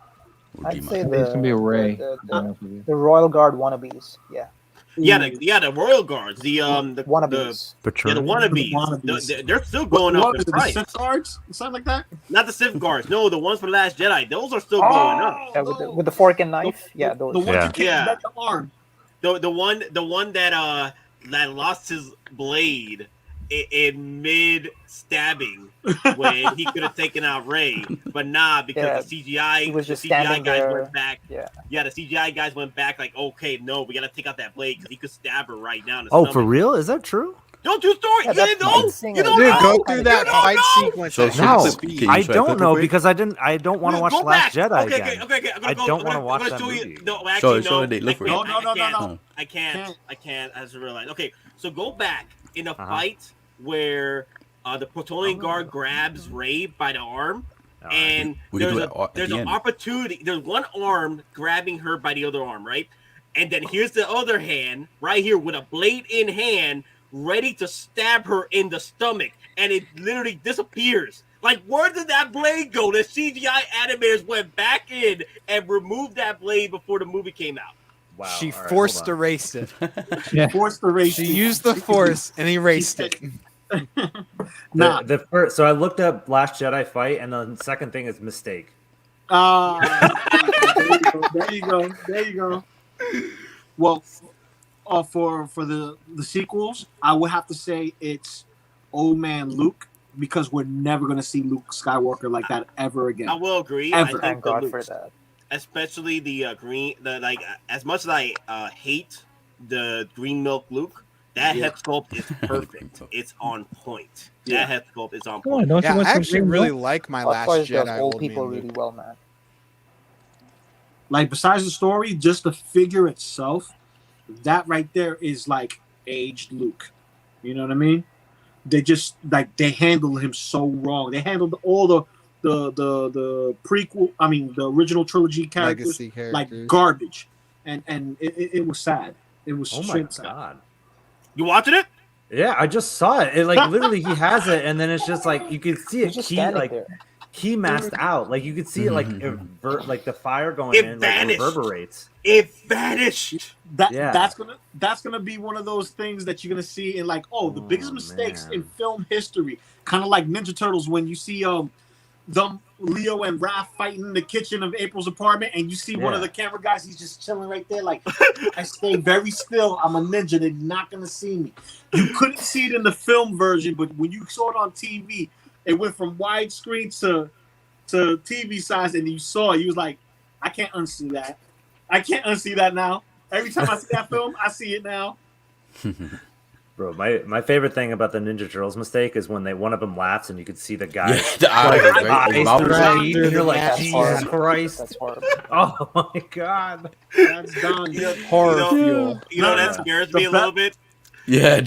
Speaker 10: would be
Speaker 2: I'd say
Speaker 8: It's gonna be a Ray.
Speaker 2: the Royal Guard wannabes. Yeah.
Speaker 1: Yeah, the Royal Guards, the
Speaker 2: wannabes.
Speaker 1: the wannabes. They're still going up in price.
Speaker 6: The Sith Guards, something like that.
Speaker 1: Not the Sith Guards. No, the ones for the Last Jedi. Those are still going up.
Speaker 2: Yeah, with the fork and knife. Yeah, those.
Speaker 6: The ones you can't bet the arm.
Speaker 1: The one that lost his blade in mid stabbing when he could have taken out Rey, but because the CGI,
Speaker 2: he was just
Speaker 1: the CGI guys
Speaker 2: there.
Speaker 1: went back. Yeah, the CGI guys went back like, okay, no, we gotta take out that blade because he could stab her right now. In the stomach.
Speaker 7: For real? Is that true?
Speaker 1: Don't you story?
Speaker 2: Yeah,
Speaker 1: You don't
Speaker 3: Dude,
Speaker 1: know.
Speaker 3: go through that fight sequence.
Speaker 7: No, I don't know because I don't want to watch Last Jedi again.
Speaker 1: Okay.
Speaker 7: I don't want to watch that movie.
Speaker 1: No, actually,
Speaker 10: Show they look for
Speaker 1: no.
Speaker 6: I
Speaker 1: can't. I just realized. Okay, so go back in a fight where the Praetorian Guard grabs Rey by the arm, and there's an opportunity. There's one arm grabbing her by the other arm, right? And then here's the other hand right here with a blade in hand, ready to stab her in the stomach, and it literally disappears. Like, where did that blade go? The CGI animators went back in and removed that blade before the movie came out.
Speaker 7: Wow.
Speaker 3: She forced erased it.
Speaker 6: Forced erased it.
Speaker 3: She used the Force and erased it.
Speaker 7: So I looked up Last Jedi fight, and the second thing is mistake.
Speaker 6: There you go. Well, for the sequels, I would have to say it's Old Man Luke, because we're never going to see Luke Skywalker like that ever again.
Speaker 1: I will agree.
Speaker 6: Ever.
Speaker 2: Thank God for that.
Speaker 1: Especially the green, as much as I hate the green milk Luke, that head sculpt is perfect. It's on point. That head sculpt is on point.
Speaker 3: I actually really like my Last Jedi.
Speaker 2: Old people really well, man.
Speaker 6: Like, besides the story, just the figure itself, that right there is like aged Luke. You know what I mean? They just they handled him so wrong. They handled all the prequel. I mean, the original trilogy characters like garbage, and it was sad. It was straight sad.
Speaker 7: God.
Speaker 1: You watching it?
Speaker 7: Yeah, I just saw it. It literally he has it, and then it's just like you can see it. he masked out. Like you could see it, like like the fire going
Speaker 1: It
Speaker 7: in,
Speaker 1: vanished.
Speaker 7: like reverberates.
Speaker 1: It vanished.
Speaker 6: That's gonna be one of those things that you're gonna see in like, the biggest mistakes in film history, kind of like Ninja Turtles when you see them Leo and Raph fighting in the kitchen of April's apartment, and you see one of the camera guys, he's just chilling right there, like I stay very still. I'm a ninja. They're not gonna see me. You couldn't see it in the film version, but when you saw it on TV, it went from widescreen to TV size, and you saw it. You was like, I can't unsee that. I can't unsee that now. Every time I see that film, I see it now.
Speaker 7: Bro, my favorite thing about the Ninja Turtles mistake is when one of them laughs and you could see the guy
Speaker 10: the eyes, right? His mouth
Speaker 7: through
Speaker 10: is
Speaker 7: his
Speaker 10: out.
Speaker 7: teeth, and you're like,
Speaker 2: That's
Speaker 7: Jesus
Speaker 2: horrible.
Speaker 7: Christ.
Speaker 2: That's horrible.
Speaker 7: Oh my god.
Speaker 6: That's done.
Speaker 3: Horror fuel.
Speaker 1: That scares me a little bit.
Speaker 10: Yeah.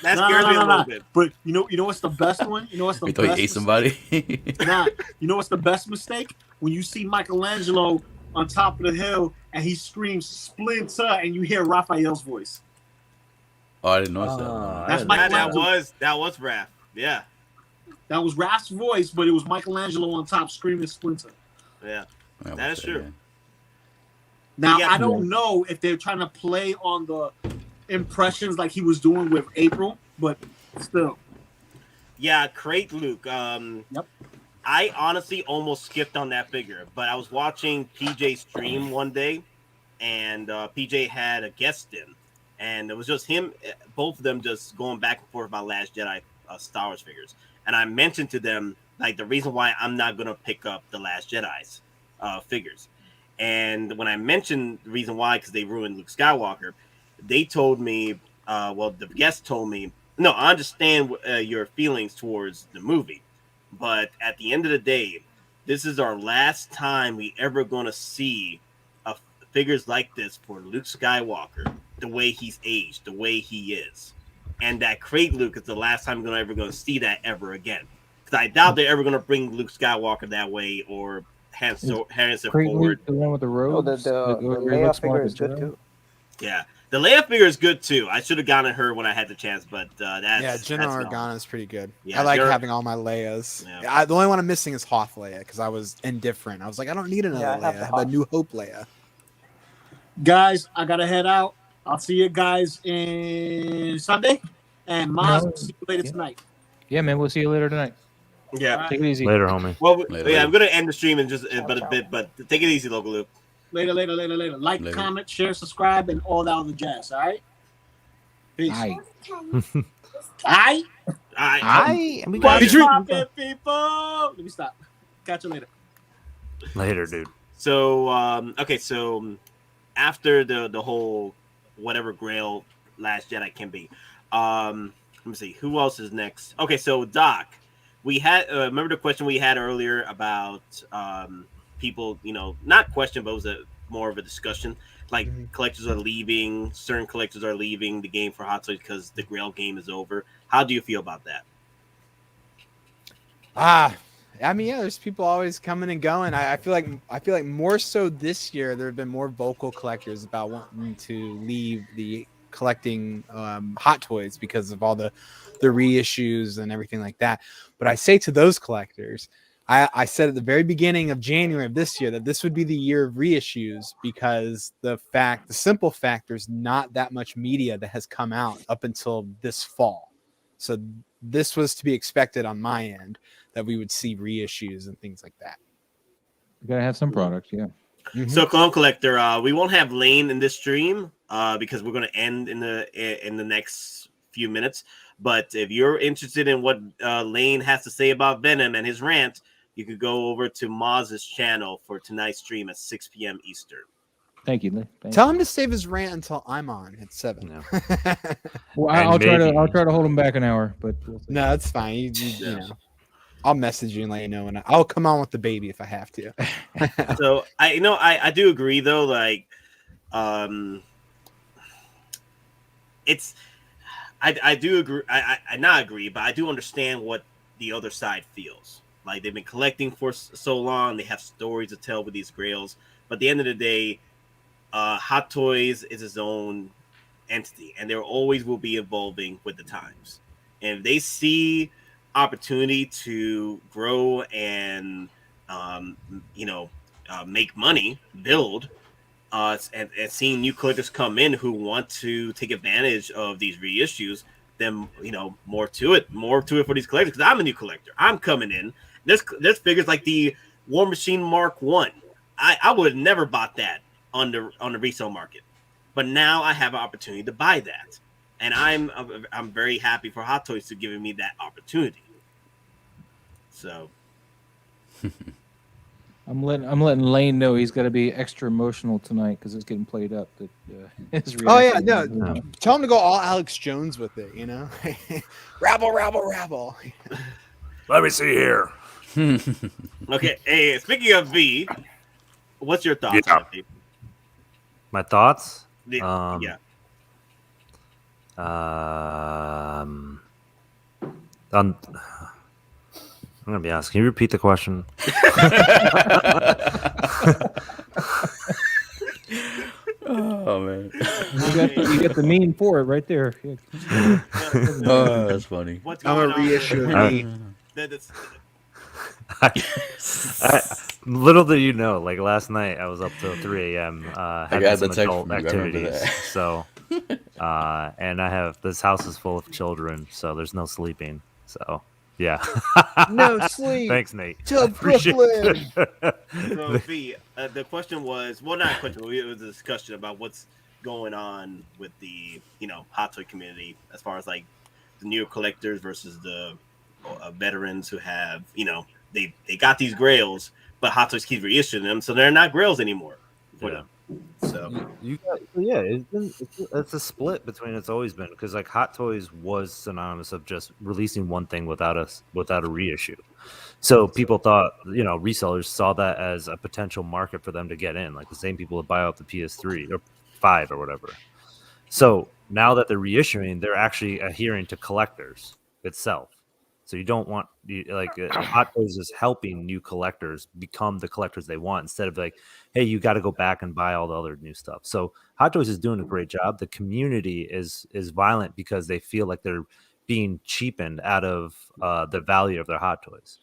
Speaker 1: That scares me a little bit.
Speaker 6: But you know what's the best one? You know what's the
Speaker 10: We
Speaker 6: best
Speaker 10: thought he ate somebody.
Speaker 6: Nah, you know what's the best mistake? When you see Michelangelo on top of the hill and he screams Splinter and you hear Raphael's voice.
Speaker 10: Oh, I didn't notice that.
Speaker 6: That's
Speaker 1: That was Raph. Yeah.
Speaker 6: That was Raph's voice, but it was Michelangelo on top screaming Splinter.
Speaker 1: Yeah. That is true.
Speaker 6: Now,
Speaker 1: Yeah.
Speaker 6: I don't know if they're trying to play on the impressions like he was doing with April, but still.
Speaker 1: Yeah, Crate Luke.
Speaker 6: Yep.
Speaker 1: I honestly almost skipped on that figure, but I was watching PJ stream one day, and PJ had a guest in, and it was just him, both of them just going back and forth about Last Jedi Star Wars figures. And I mentioned to them, like, the reason why I'm not going to pick up the Last Jedi's figures. And when I mentioned the reason why, because they ruined Luke Skywalker, they told me, the guest told me, no, I understand your feelings towards the movie, but at the end of the day, this is our last time we ever going to see figures like this for Luke Skywalker, the way he's aged, the way he is. And that Crate Luke is the last time we're ever going to see that ever again. Because I doubt they're ever going to bring Luke Skywalker that way or Harrison forward.
Speaker 8: The one with the robes.
Speaker 2: The Leia figure is good too.
Speaker 1: Yeah. The Leia figure is good too. I should have gotten her when I had the chance, but
Speaker 3: Jenna Organa is pretty good.
Speaker 1: Yeah,
Speaker 3: I like having all my Leias.
Speaker 1: Yeah.
Speaker 3: The only one I'm missing is Hoth Leia because I was indifferent. I was like, I don't need another Leia. I have a New Hope Leia.
Speaker 6: Guys, I gotta head out. I'll see you guys in Sunday, and Maz, will see you later tonight.
Speaker 8: Yeah, man, we'll see you later tonight.
Speaker 1: Yeah,
Speaker 8: take it easy.
Speaker 7: Later, homie.
Speaker 1: Well,
Speaker 10: Later.
Speaker 1: I'm gonna end the stream in just a bit, but take it easy, Loco Lu.
Speaker 6: Later. Like,
Speaker 10: Later.
Speaker 6: comment, share, subscribe, and all that other jazz. All right. Peace.
Speaker 8: Aye.
Speaker 6: Aye.
Speaker 1: What's
Speaker 6: poppin', people? Let me stop. Catch you later.
Speaker 7: Later, dude.
Speaker 1: So, okay, so after the whole whatever Grail Last Jedi can be, let me see who else is next. Okay, so Doc, we had remember the question we had earlier about people, not question, but it was more of a discussion. Like collectors are leaving, certain collectors are leaving the game for Hot Toys because the Grail game is over. How do you feel about that?
Speaker 3: I mean, yeah, there's people always coming and going. I feel like more so this year there have been more vocal collectors about wanting to leave the collecting Hot Toys because of all the reissues and everything like that. But I say to those collectors, I said at the very beginning of January of this year that this would be the year of reissues because the simple fact there's not that much media that has come out up until this fall. So this was to be expected on my end that we would see reissues and things like that.
Speaker 8: You gotta have some product, yeah.
Speaker 3: Mm-hmm.
Speaker 1: So, Clone Collector, we won't have Lane in this stream because we're going to end in the next few minutes. But if you're interested in what Lane has to say about Venom and his rant, you could go over to Moz's channel for tonight's stream at 6 p.m. Eastern.
Speaker 8: Thank you, Lee.
Speaker 3: Tell him to save his rant until I'm on at 7.
Speaker 7: No.
Speaker 8: Well, I'll try to hold him back an hour, but we'll see.
Speaker 3: No, that's fine. You know, I'll message you and let you know, and I'll come on with the baby if I have to.
Speaker 1: So I do agree though. Like, it's I do agree. I not agree, but I do understand what the other side feels. Like they've been collecting for so long, they have stories to tell with these grails. But at the end of the day, Hot Toys is its own entity, and there always will be evolving with the times. And if they see opportunity to grow and make money, build, and seeing new collectors come in who want to take advantage of these reissues, then more to it for these collectors. Because I'm a new collector, I'm coming in. There's figures like the War Machine Mark One. I would have never bought that on the resale market, but now I have an opportunity to buy that, and I'm very happy for Hot Toys to giving me that opportunity. So.
Speaker 8: I'm letting Lane know he's got to be extra emotional tonight because it's getting played up. That his
Speaker 3: Oh yeah,
Speaker 8: reaction-
Speaker 3: no. Tell him to go all Alex Jones with it. Rabble, rabble, rabble.
Speaker 7: Let me see here.
Speaker 1: Okay. Hey, speaking of V, what's your thoughts on it, V?
Speaker 7: My thoughts?
Speaker 1: Yeah.
Speaker 7: I'm gonna be honest. Can you repeat the question?
Speaker 10: Oh man,
Speaker 8: you got the meme for it right there. Yeah.
Speaker 10: oh, that's funny.
Speaker 1: What's
Speaker 4: I'm
Speaker 1: going
Speaker 4: a
Speaker 1: on?
Speaker 4: reissue.
Speaker 7: Little do you know, like last night I was up till 3 a.m. Having
Speaker 10: got
Speaker 7: some
Speaker 10: the text
Speaker 7: adult
Speaker 10: from you, I remember
Speaker 7: activities.
Speaker 10: that.
Speaker 7: So, and I have this house is full of children, so there's no sleeping. So, yeah.
Speaker 3: No sleep.
Speaker 7: Thanks, Nate.
Speaker 3: To
Speaker 7: I appreciate
Speaker 3: Brooklyn.
Speaker 7: it.
Speaker 1: So V, the question was, well, not a question, but it was a discussion about what's going on with the Hot Toy community as far as like the newer collectors versus the veterans who have they got these grails, but Hot Toys keeps reissuing them, so they're not grails anymore for them. So
Speaker 7: it's a split between it's always been because like Hot Toys was synonymous of just releasing one thing without a reissue. So people thought resellers saw that as a potential market for them to get in, like the same people that buy out the PS3 or 5 or whatever. So now that they're reissuing, they're actually adhering to collectors itself. So you don't want Hot Toys is helping new collectors become the collectors they want instead of like, hey, you got to go back and buy all the other new stuff. So Hot Toys is doing a great job. The community is violent because they feel like they're being cheapened out of the value of their Hot Toys.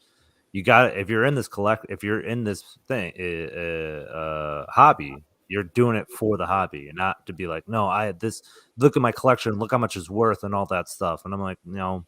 Speaker 7: You got if you're in this thing hobby, you're doing it for the hobby and not to be like, no, I had this. Look at my collection. Look how much it's worth and all that stuff. And I'm like, no.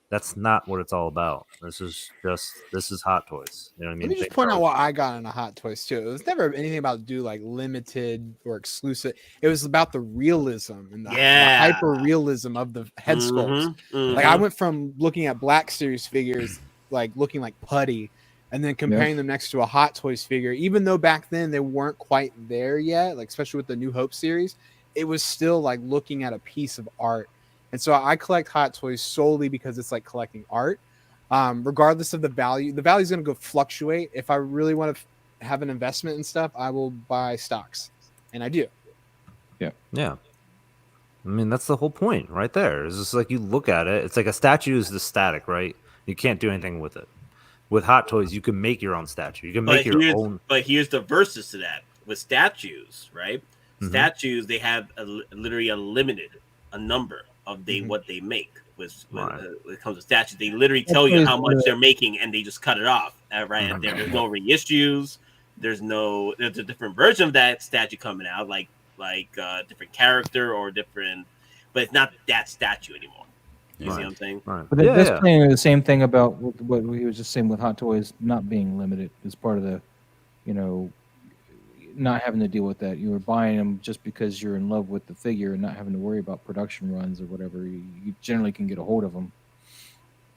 Speaker 7: That's not what it's all about. This is Hot Toys. You know what I mean?
Speaker 3: Let me just point out what I got in a Hot Toys too. It was never anything about like limited or exclusive. It was about the realism and the hyper realism of the head sculpts. Like I went from looking at Black Series figures, like looking like putty, and then comparing them next to a Hot Toys figure. Even though back then they weren't quite there yet, like especially with the New Hope series, it was still like looking at a piece of art. And so I collect Hot Toys solely because it's like collecting art. Regardless of the value is going to go fluctuate. If I really want to have an investment and stuff, I will buy stocks. And I do.
Speaker 7: Yeah. I mean, that's the whole point right there. It's just like you look at it. It's like a statue is the static, right? You can't do anything with it. With Hot Toys, you can make your own statue. You can make your own.
Speaker 1: But here's the versus to that. With statues, right? Mm-hmm. Statues, they have literally a number of what they make when it comes to statues. They literally tell you how much they're making and they just cut it off right there. There's no reissues. There's a different version of that statue coming out, like different character or different, but it's not that statue anymore. You see what I'm saying?
Speaker 7: Right.
Speaker 8: But that's playing the same thing about what he was just saying with Hot Toys not being limited as part of the, not having to deal with that. You were buying them just because you're in love with the figure and not having to worry about production runs or whatever. You generally can get a hold of them.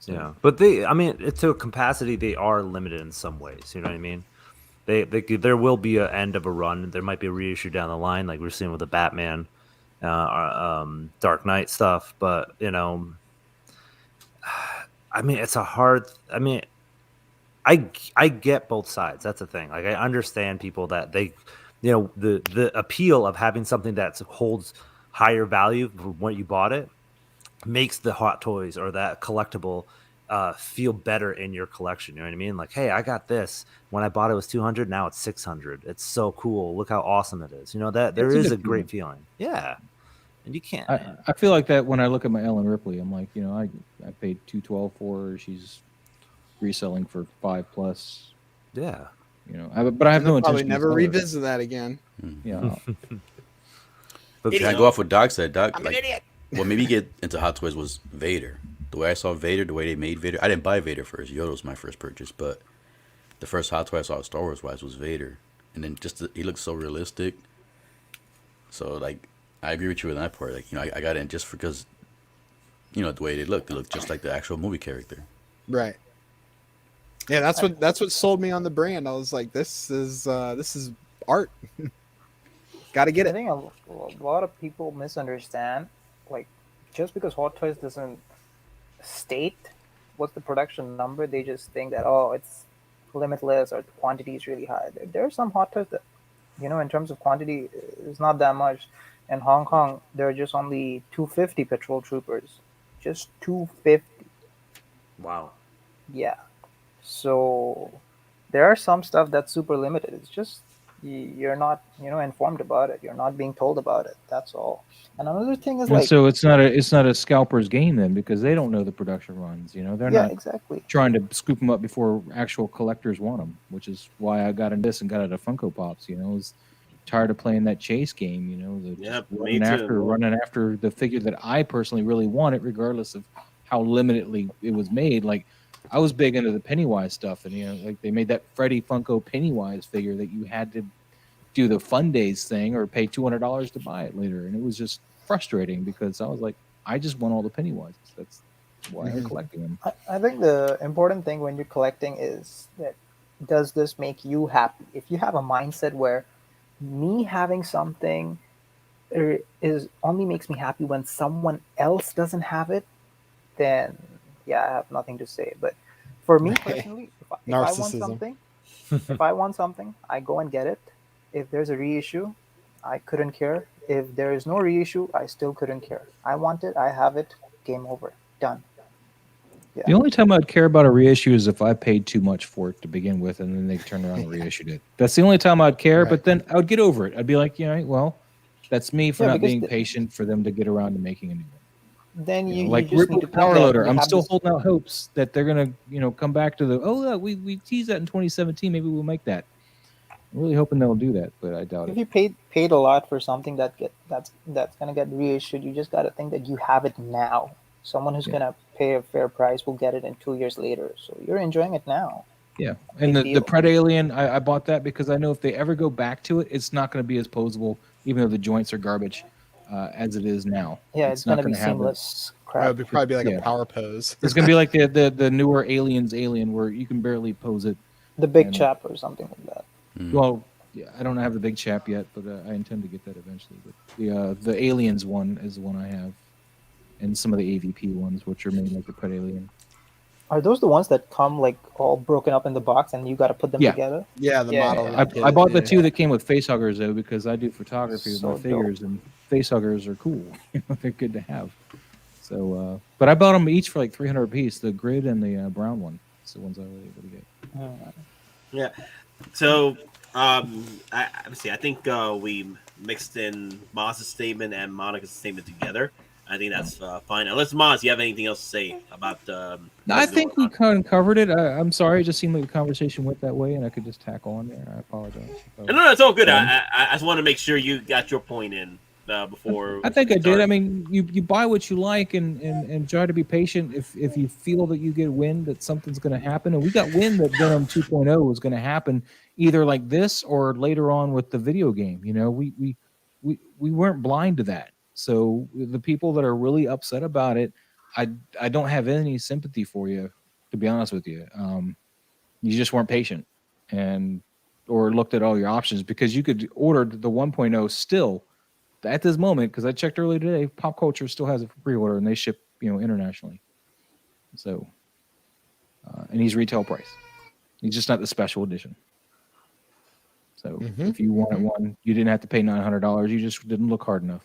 Speaker 7: So. Yeah, but to a capacity, they are limited in some ways. You know what I mean? There will be an end of a run. There might be a reissue down the line, like we're seeing with the Batman, Dark Knight stuff. But it's a hard. I get both sides. That's the thing. Like I understand people that they, the appeal of having something that holds higher value from when you bought it makes the Hot Toys or that collectible feel better in your collection. You know what I mean? Like, hey, I got this when I bought it was 200. Now it's 600. It's so cool. Look how awesome it is. That there is a great feeling. Yeah. and you can't.
Speaker 8: I feel like that when I look at my Ellen Ripley. I'm like, I paid $212 for her. She's reselling for $5+.
Speaker 7: Yeah.
Speaker 8: But I have
Speaker 3: And they'll
Speaker 8: no
Speaker 3: probably
Speaker 8: intention.
Speaker 3: never revisit that again.
Speaker 8: Yeah.
Speaker 10: Can I go off what Doc said? Doc, I'm an idiot. What made me get into Hot Toys was Vader. The way I saw Vader, the way they made Vader. I didn't buy Vader first. Yoda was my first purchase, but the first Hot Toy I saw Star Wars wise was Vader, and then he looked so realistic. So like, I agree with you with that part. Like, I got in just because, the way they looked. They looked just like the actual movie character.
Speaker 3: Right. Yeah, that's what sold me on the brand. I was like, this is art. Got to get
Speaker 2: I
Speaker 3: it.
Speaker 2: think a lot of people misunderstand, like, just because Hot Toys doesn't state what's the production number, they just think that, it's limitless or the quantity is really high. There are some Hot Toys that, in terms of quantity, is not that much. In Hong Kong, there are just only 250 patrol troopers. Just 250.
Speaker 7: Wow.
Speaker 2: Yeah. So there are some stuff that's super limited. It's just you're not, informed about it. You're not being told about it. That's all. And another thing is
Speaker 8: So it's not a scalper's game then, because they don't know the production runs. They're not
Speaker 2: exactly
Speaker 8: trying to scoop them up before actual collectors want them, which is why I got into this and got into Funko Pops. I was tired of playing that chase game. Running after the figure that I personally really wanted, regardless of how limitedly it was made. Like, I was big into the Pennywise stuff, and like they made that Freddy Funko Pennywise figure that you had to do the Fun Days thing or pay $200 to buy it later, and it was just frustrating because I was like, I just want all the Pennywises. That's why I'm collecting them.
Speaker 2: I think the important thing when you're collecting is that, does this make you happy? If you have a mindset where me having something is only makes me happy when someone else doesn't have it, then I have nothing to say. But for me personally, if I want something, I go and get it. If there's a reissue, I couldn't care. If there is no reissue, I still couldn't care. I want it, I have it, game over, done. Yeah.
Speaker 8: The only time I'd care about a reissue is if I paid too much for it to begin with, and then they turned around and reissued it. That's the only time I'd care. Right. But then I would get over it. I'd be like, well, that's me for not being patient for them to get around to making a new one.
Speaker 2: Then you
Speaker 8: like
Speaker 2: just need to
Speaker 8: Power Loader. I'm still holding out hopes that they're gonna, come back to the we teased that in 2017. Maybe we'll make that. I'm really hoping they'll do that, but I doubt it.
Speaker 2: If you paid a lot for something that's gonna get reissued, you just gotta think that you have it now. Someone who's gonna pay a fair price will get it in 2 years later. So you're enjoying it now.
Speaker 8: Yeah, and the Pred Alien, I bought that because I know if they ever go back to it, it's not going to be as posable, even though the joints are garbage, as it is now.
Speaker 2: Yeah, it's going to be seamless crap.
Speaker 3: It would probably be like a power pose.
Speaker 8: It's going to be like the newer Aliens Alien, where you can barely pose it.
Speaker 2: The big chap or something like that.
Speaker 8: Well, yeah, I don't have the big chap yet, but I intend to get that eventually. But the Aliens one is the one I have, and some of the AVP ones, which are made like the Pred Alien.
Speaker 2: Are those the ones that come like all broken up in the box and you got to put them together?
Speaker 3: Yeah, the model.
Speaker 8: I bought the two that came with facehuggers though, because I do photography with my figures, and facehuggers are cool. They're good to have. So, but I bought them each for like $300 a piece. The grid and the brown one. It's the ones I was able to get.
Speaker 1: Yeah. So, I think we mixed in Moz's statement and Monica's statement together. I think that's fine. Unless, Moz, you have anything else to say about the...
Speaker 8: No, I think we kind of covered it. I'm sorry. It just seemed like the conversation went that way, and I could just tackle on there. I apologize.
Speaker 1: No, it's all good. I just want to make sure you got your point in before...
Speaker 8: I think I did. I mean, you buy what you like and try to be patient. If you feel that you get wind that something's going to happen, and we got wind that Venom 2.0 was going to happen either like this or later on with the video game. You know, we weren't blind to that. So the people that are really upset about it, I don't have any sympathy for you, to be honest with you. You just weren't patient or looked at all your options, because you could order the 1.0 still at this moment, because I checked earlier today, Popcultcha still has a pre-order and they ship, internationally. So, and he's retail price. He's just not the special edition. So if you wanted one, you didn't have to pay $900. You just didn't look hard enough.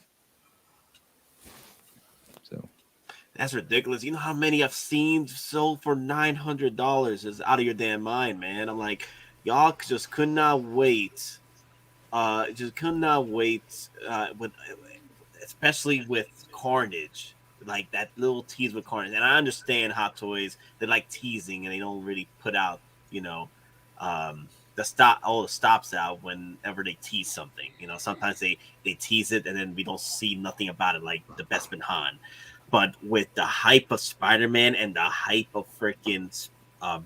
Speaker 1: That's ridiculous. You know how many I've seen sold for $900? Is out of your damn mind, man. I'm like, y'all just could not wait. Just could not wait. especially with Carnage, like that little tease with Carnage. And I understand Hot Toys, they like teasing and they don't really put out, all the stops out whenever they tease something. Sometimes they tease it and then we don't see nothing about it, like the Bestman Han. But with the hype of Spider-Man and the hype of freaking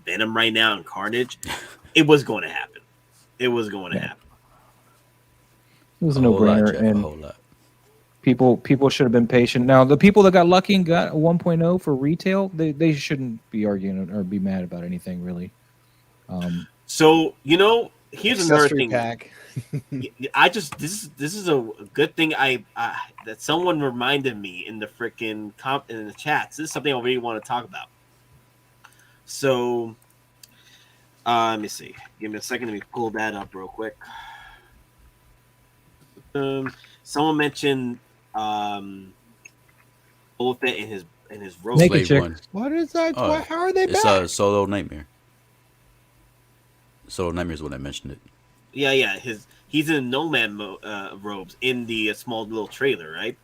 Speaker 1: Venom right now and Carnage, it was going to happen. It was going to happen.
Speaker 8: It was a no-brainer, and people should have been patient. Now, the people that got lucky and got a 1.0 for retail, they shouldn't be arguing or be mad about anything, really.
Speaker 1: So here's another thing.
Speaker 3: Pack.
Speaker 1: This is a good thing that someone reminded me in the freaking in the chats. This is something I really want to talk about. So, let me see. Give me a second. Let me pull that up real quick. Someone mentioned Boba Fett in his robe.
Speaker 8: Naked chick.
Speaker 3: What is that? How are they
Speaker 10: It's
Speaker 3: back?
Speaker 10: a Solo Nightmare. Solo Nightmare is when I mentioned it.
Speaker 1: Yeah. He's in Nomad robes in the small little trailer, right?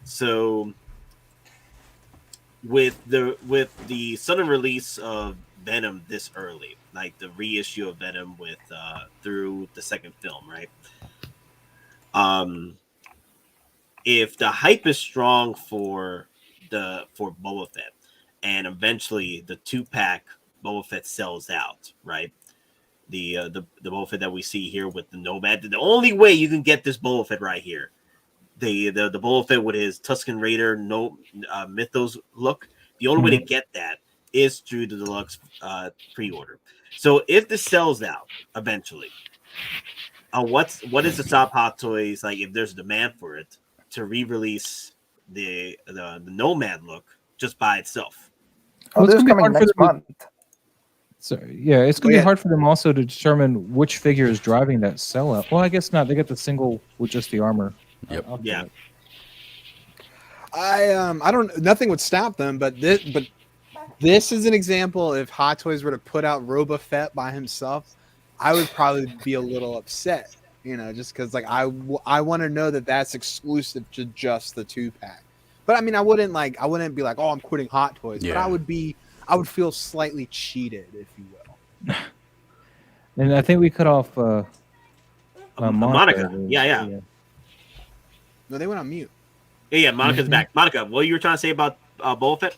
Speaker 1: So with the sudden release of Venom this early, like the reissue of Venom with through the second film, right? If the hype is strong for Boba Fett, and eventually the 2-pack Boba Fett sells out, right? The Boba Fett that we see here with the Nomad. The only way you can get this Boba Fett right here, the Boba Fett with his Tusken Raider Mythos look. The only way to get that is through the deluxe pre-order. So if this sells out eventually, what is the top Hot Toys like? If there's demand for it, to re-release the Nomad look just by itself.
Speaker 2: Oh, this is coming next month.
Speaker 8: So yeah, it's gonna be hard for them also to determine which figure is driving that sellout. Well, I guess not. They get the single with just the armor.
Speaker 10: Yep.
Speaker 1: Yeah.
Speaker 3: I don't. Nothing would stop them, but this is an example. If Hot Toys were to put out Boba Fett by himself, I would probably be a little upset. Just because I want to know that that's exclusive to just the 2-pack. But I mean, I wouldn't be like, oh, I'm quitting Hot Toys.
Speaker 10: Yeah.
Speaker 3: But I would feel slightly cheated, if you will.
Speaker 8: And I think we cut off
Speaker 1: Monica. Yeah.
Speaker 3: No, they went on mute.
Speaker 1: Yeah. Monica's back. Monica, what you were trying to say about Boba Fett?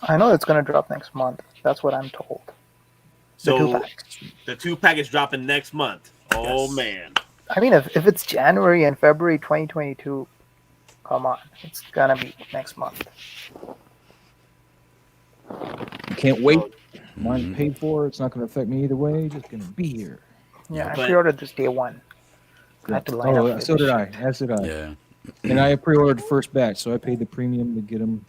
Speaker 2: I know it's going to drop next month. That's what I'm told.
Speaker 1: So the 2-pack is dropping next month. Oh, man.
Speaker 2: I mean, if it's January and February 2022, come on. It's going to be next month.
Speaker 8: Can't wait. Mine paid for. It's not going to affect me either way. Just going to be here.
Speaker 2: Yeah, I pre-ordered this day one. I had to line up.
Speaker 8: So did I. As did I.
Speaker 10: Yeah.
Speaker 8: And I pre-ordered the first batch, so I paid the premium to get them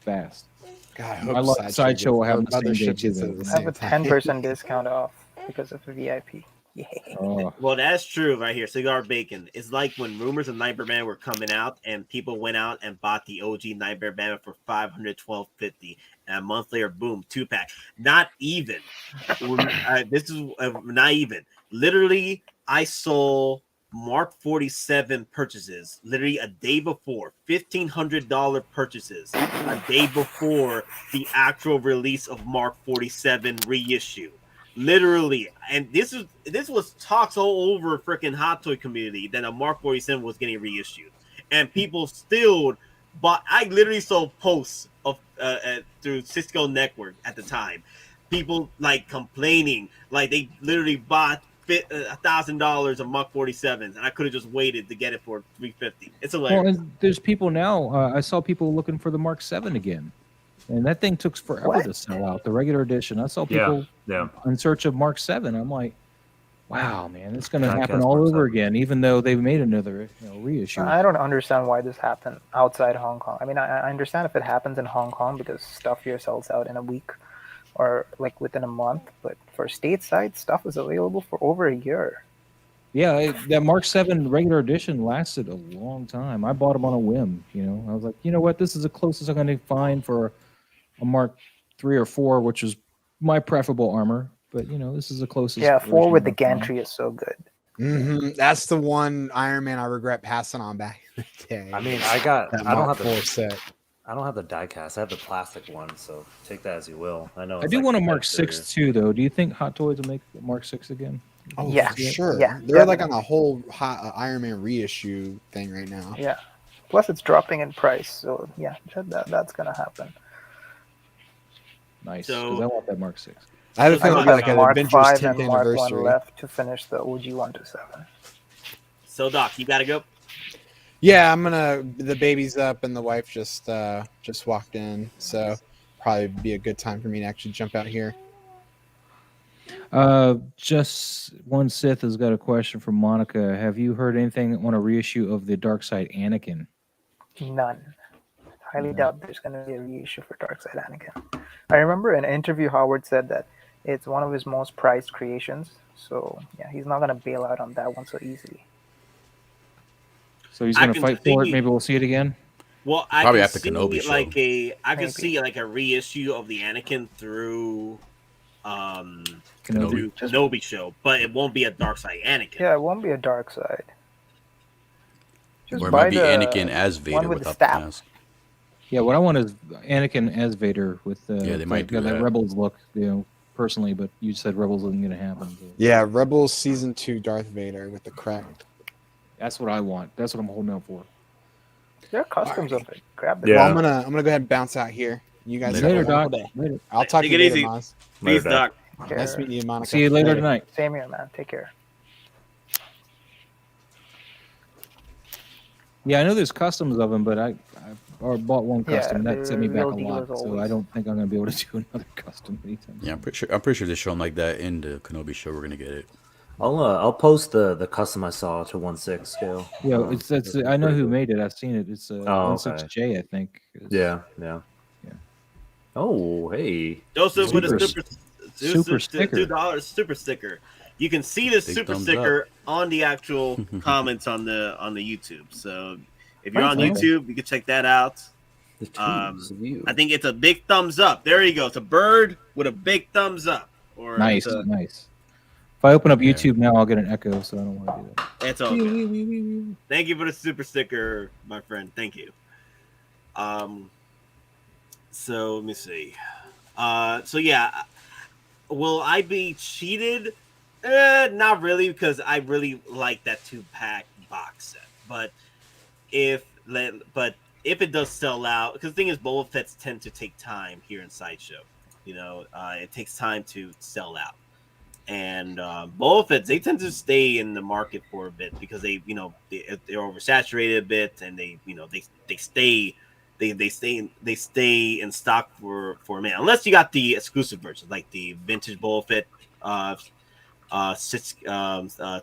Speaker 8: fast.
Speaker 3: God,
Speaker 8: I love Sideshow will have the same day too.
Speaker 2: I have a 10% discount off because of the VIP. Yeah.
Speaker 8: Oh.
Speaker 1: Well, that's true right here. Cigar Bacon. It's like when rumors of Nightmare Man were coming out and people went out and bought the OG Nightmare Man for $512.50. And a month later, boom, 2-pack. Not even. This is not even. Literally, I sold Mark 47 purchases literally a day before, $1,500 purchases a day before the actual release of Mark 47 reissue. Literally, and this was talks all over freaking Hot Toy community that a Mark 47 was getting reissued, and people still bought. I literally saw posts of through Cisco Network at the time, people like complaining, like they literally bought $1,000 of Mark 47s, and I could have just waited to get it for $350. It's hilarious.
Speaker 8: Well, and there's people now. I saw people looking for the Mark 7 again. And that thing took forever to sell out, the regular edition. I saw people in search of Mark 7. I'm like, wow, man, it's going to happen all over again, even though they've made another reissue.
Speaker 2: I don't understand why this happened outside Hong Kong. I mean, I understand if it happens in Hong Kong because stuff here sells out in a week or like within a month. But for stateside, stuff is available for over a year.
Speaker 8: Yeah, that Mark 7 regular edition lasted a long time. I bought them on a whim. I was like, you know what? This is the closest I'm going to find for a Mark 3 or 4, which is my preferable armor. But, this is the closest.
Speaker 2: Yeah, 4 with the gantry is so good.
Speaker 3: That's the one Iron Man I regret passing on back in the day.
Speaker 7: I mean,
Speaker 3: That
Speaker 7: I don't
Speaker 3: Mark
Speaker 7: have
Speaker 3: IV
Speaker 7: the
Speaker 3: set.
Speaker 7: I don't have the die cast. I have the plastic one, so take that as you will. I know.
Speaker 8: I
Speaker 7: It's
Speaker 8: do
Speaker 7: like
Speaker 8: want a
Speaker 7: the
Speaker 8: Mark
Speaker 7: exterior.
Speaker 8: 6 too, though. Do you think Hot Toys will make Mark 6 again?
Speaker 3: Oh,
Speaker 2: Yeah.
Speaker 3: for sure.
Speaker 2: Yeah,
Speaker 3: They're like on
Speaker 2: definitely.
Speaker 3: a whole Iron Man reissue thing right now.
Speaker 2: Yeah. Plus, it's dropping in price, so yeah, that's gonna happen.
Speaker 8: Nice,
Speaker 1: So-
Speaker 8: because I want that Mark 6.
Speaker 3: I have a
Speaker 1: So
Speaker 3: feeling
Speaker 1: Doc,
Speaker 3: it'll be like an
Speaker 2: Mark
Speaker 3: Avengers
Speaker 2: 5
Speaker 3: 10th
Speaker 2: and Mark 1
Speaker 3: anniversary.
Speaker 2: left to finish the OG 1 to 7.
Speaker 1: So Doc, you gotta go.
Speaker 3: Yeah, the baby's up and the wife just walked in, so probably be a good time for me to actually jump out here.
Speaker 8: Just one Sith has got a question from Monica. Have you heard anything on a reissue of the Dark Side Anakin?
Speaker 2: None. Highly doubt there's gonna be a reissue for Darkseid Anakin. I remember in an interview Howard said that it's one of his most prized creations. So yeah, he's not gonna bail out on that one so easily.
Speaker 8: So he's
Speaker 1: I
Speaker 8: going to
Speaker 1: can
Speaker 8: fight for it.
Speaker 1: see-
Speaker 8: Maybe we'll see it again.
Speaker 1: Well, I
Speaker 10: Probably
Speaker 1: can
Speaker 10: after
Speaker 1: see
Speaker 10: Kenobi show.
Speaker 1: like I can
Speaker 2: Maybe.
Speaker 1: see like a reissue of the Anakin through
Speaker 8: Kenobi.
Speaker 1: through Kenobi show, but it won't be a Dark Side Anakin.
Speaker 2: Yeah, it won't be a Darkseid. Just
Speaker 10: Or it
Speaker 2: buy
Speaker 10: might be
Speaker 2: the
Speaker 10: Anakin as Vader
Speaker 2: one with the
Speaker 10: without the
Speaker 2: staff.
Speaker 10: mask.
Speaker 8: Yeah, what I want is Anakin as Vader with
Speaker 10: Yeah, they might do
Speaker 8: that
Speaker 10: that.
Speaker 8: Rebels look, personally, but you said Rebels isn't going to happen. So
Speaker 3: Yeah, Rebels Season 2 Darth Vader with the cracked.
Speaker 8: that's what I want. That's what I'm holding out for.
Speaker 2: There are customs of it. Grab them.
Speaker 7: Yeah.
Speaker 3: Well, I'm gonna go ahead and bounce out here. You guys
Speaker 10: Later,
Speaker 3: have a
Speaker 8: Later,
Speaker 3: wonderful
Speaker 8: Doc.
Speaker 3: day.
Speaker 8: Later.
Speaker 3: I'll talk
Speaker 1: Take
Speaker 3: to
Speaker 1: it
Speaker 3: you later,
Speaker 1: easy.
Speaker 3: Maz.
Speaker 1: Please,
Speaker 7: Later,
Speaker 1: Doc.
Speaker 2: Take care.
Speaker 3: Nice meeting you, Monica.
Speaker 8: See you later tonight.
Speaker 2: Same here, man. Take care.
Speaker 8: Yeah, I know there's customs of them, but I already bought one
Speaker 2: Yeah,
Speaker 8: custom. That set me
Speaker 2: they're
Speaker 8: back a
Speaker 2: real
Speaker 8: lot,
Speaker 2: deals
Speaker 8: so I
Speaker 2: always.
Speaker 8: don't think I'm going to be able to do another custom anytime
Speaker 10: Yeah,
Speaker 8: soon.
Speaker 10: I'm pretty sure they show them like that in the Kenobi show. We're gonna get it.
Speaker 7: I'll post the custom I saw to 1/6 scale.
Speaker 8: Yeah, it's I know who made it. I've seen it. It's
Speaker 7: Oh,
Speaker 8: 16J, I think.
Speaker 7: Yeah.
Speaker 8: Yeah.
Speaker 7: Oh, hey.
Speaker 1: Joseph with a
Speaker 8: Super
Speaker 1: super
Speaker 8: sticker.
Speaker 1: $2 super sticker. You can see the
Speaker 10: Big
Speaker 1: super
Speaker 10: thumbs
Speaker 1: sticker on the actual comments on the YouTube. So if you're on
Speaker 8: Thanks, man.
Speaker 1: YouTube, you can check that out.
Speaker 7: The tubes of you.
Speaker 1: I think it's a big thumbs up. There you go. It's a bird with a big thumbs up. Or
Speaker 8: Nice,
Speaker 1: it's,
Speaker 8: nice. If I open up
Speaker 10: Yeah.
Speaker 8: YouTube now, I'll get an echo, so I don't want to do that.
Speaker 1: it's all good. Thank you for the super sticker, my friend. Thank you. So let me see. So yeah, will I be cheated? Not really, because I really like that 2-pack box set. But if it does sell out, because the thing is, Boba Fett's tend to take time here in Sideshow. It takes time to sell out. And Boba Fett, they tend to stay in the market for a bit because they're oversaturated a bit, and they stay in stock for a minute, unless you got the exclusive versions like the vintage Boba Fett,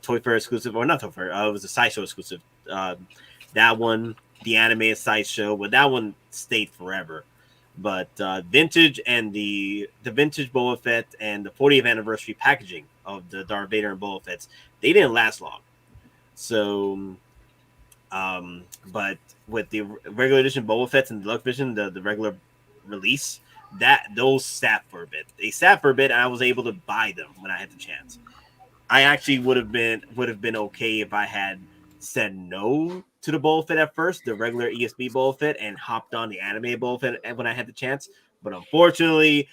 Speaker 1: Toy Fair exclusive, or not Toy Fair. It was a Sideshow exclusive. That one, the anime Sideshow, but that one stayed forever. But vintage and the vintage Boba Fett and the 40th anniversary packaging of the Darth Vader and Boba Fett's, they didn't last long. So, but with the regular edition Boba Fett's and the deluxe edition, the regular release, those sat for a bit. They sat for a bit, and I was able to buy them when I had the chance. I actually would have been okay if I had said no to the Boba Fett at first, the regular ESB Boba Fett, and hopped on the anime Boba Fett when I had the chance. But unfortunately,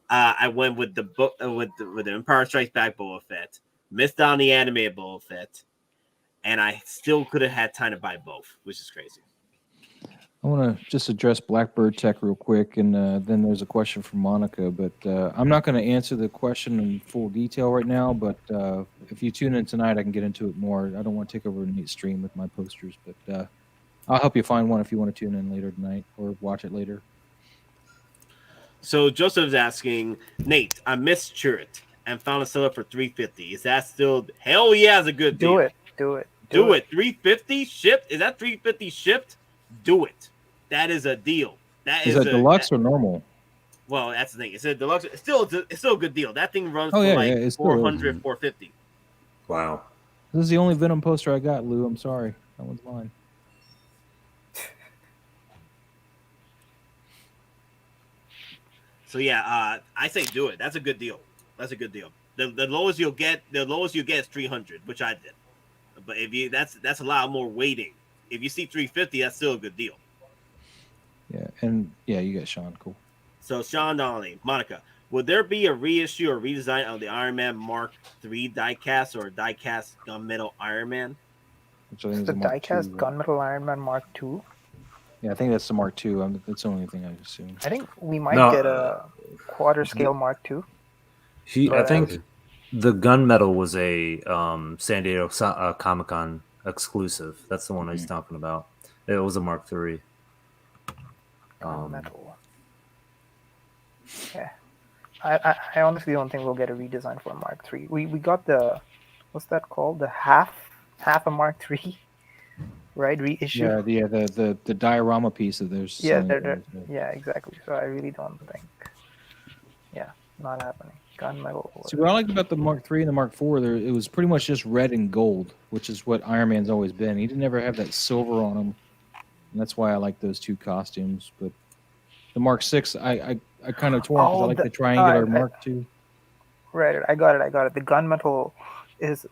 Speaker 1: I went with the book with the Empire Strikes Back Boba Fett, missed on the anime Boba Fett, and I still could have had time to buy both, which is crazy.
Speaker 8: I want to just address Blackbird Tech real quick, and then there's a question from Monica. But I'm not going to answer the question in full detail right now. But if you tune in tonight, I can get into it more. I don't want to take over Nate's stream with my posters, but I'll help you find one if you want to tune in later tonight or watch it later.
Speaker 1: So Joseph's asking, Nate, I missed Churrit and found a seller for $350. Is that still hell yeah? It's a good deal.
Speaker 2: Do it.
Speaker 1: Do it. $350 shipped? Is that $350 shipped? Do it. That is a deal.
Speaker 8: Is that deluxe or normal?
Speaker 1: Well, that's the thing. It's a deluxe. It's still a good deal. That thing runs
Speaker 8: Oh,
Speaker 1: for
Speaker 8: yeah,
Speaker 1: like
Speaker 8: yeah, it's still
Speaker 1: 400, 450.
Speaker 7: Wow.
Speaker 8: This is the only Venom poster I got, Lou. I'm sorry. That one's mine.
Speaker 1: So yeah, I say do it. That's a good deal. That's a good deal. The lowest you'll get is 300, which I did. But if you that's a lot more waiting. If you see 350, that's still a good deal.
Speaker 8: Yeah, and yeah, you got Sean. Cool.
Speaker 1: So Sean Donnelly, Monica, would there be a reissue or redesign of the Iron Man Mark III diecast or a diecast gunmetal Iron Man?
Speaker 8: Which I think is
Speaker 2: The
Speaker 8: a Mark
Speaker 2: diecast
Speaker 8: II,
Speaker 2: gunmetal Iron Man Mark II.
Speaker 8: Yeah, I think that's the Mark II. That's the only thing I assume.
Speaker 2: I think we might
Speaker 7: No,
Speaker 2: get a quarter scale Mark II.
Speaker 7: I think the gunmetal was a San Diego Comic Con exclusive. That's the one I was talking about. It was a Mark III.
Speaker 2: Gunmetal. Yeah. I honestly don't think we'll get a redesign for Mark III. We got the, what's that called? The half a Mark III, right? Reissue.
Speaker 8: Yeah, the diorama piece that there's.
Speaker 2: Yeah, yeah, exactly. So I really don't think. Yeah, not happening. Gunmetal.
Speaker 8: See, what I like about the Mark III and the Mark IV, it was pretty much just red and gold, which is what Iron Man's always been. He didn't ever have that silver on him, and that's why I like those two costumes. But the Mark VI, I kind of torn because I like the triangular Mark II.
Speaker 2: Right, I got it. The gunmetal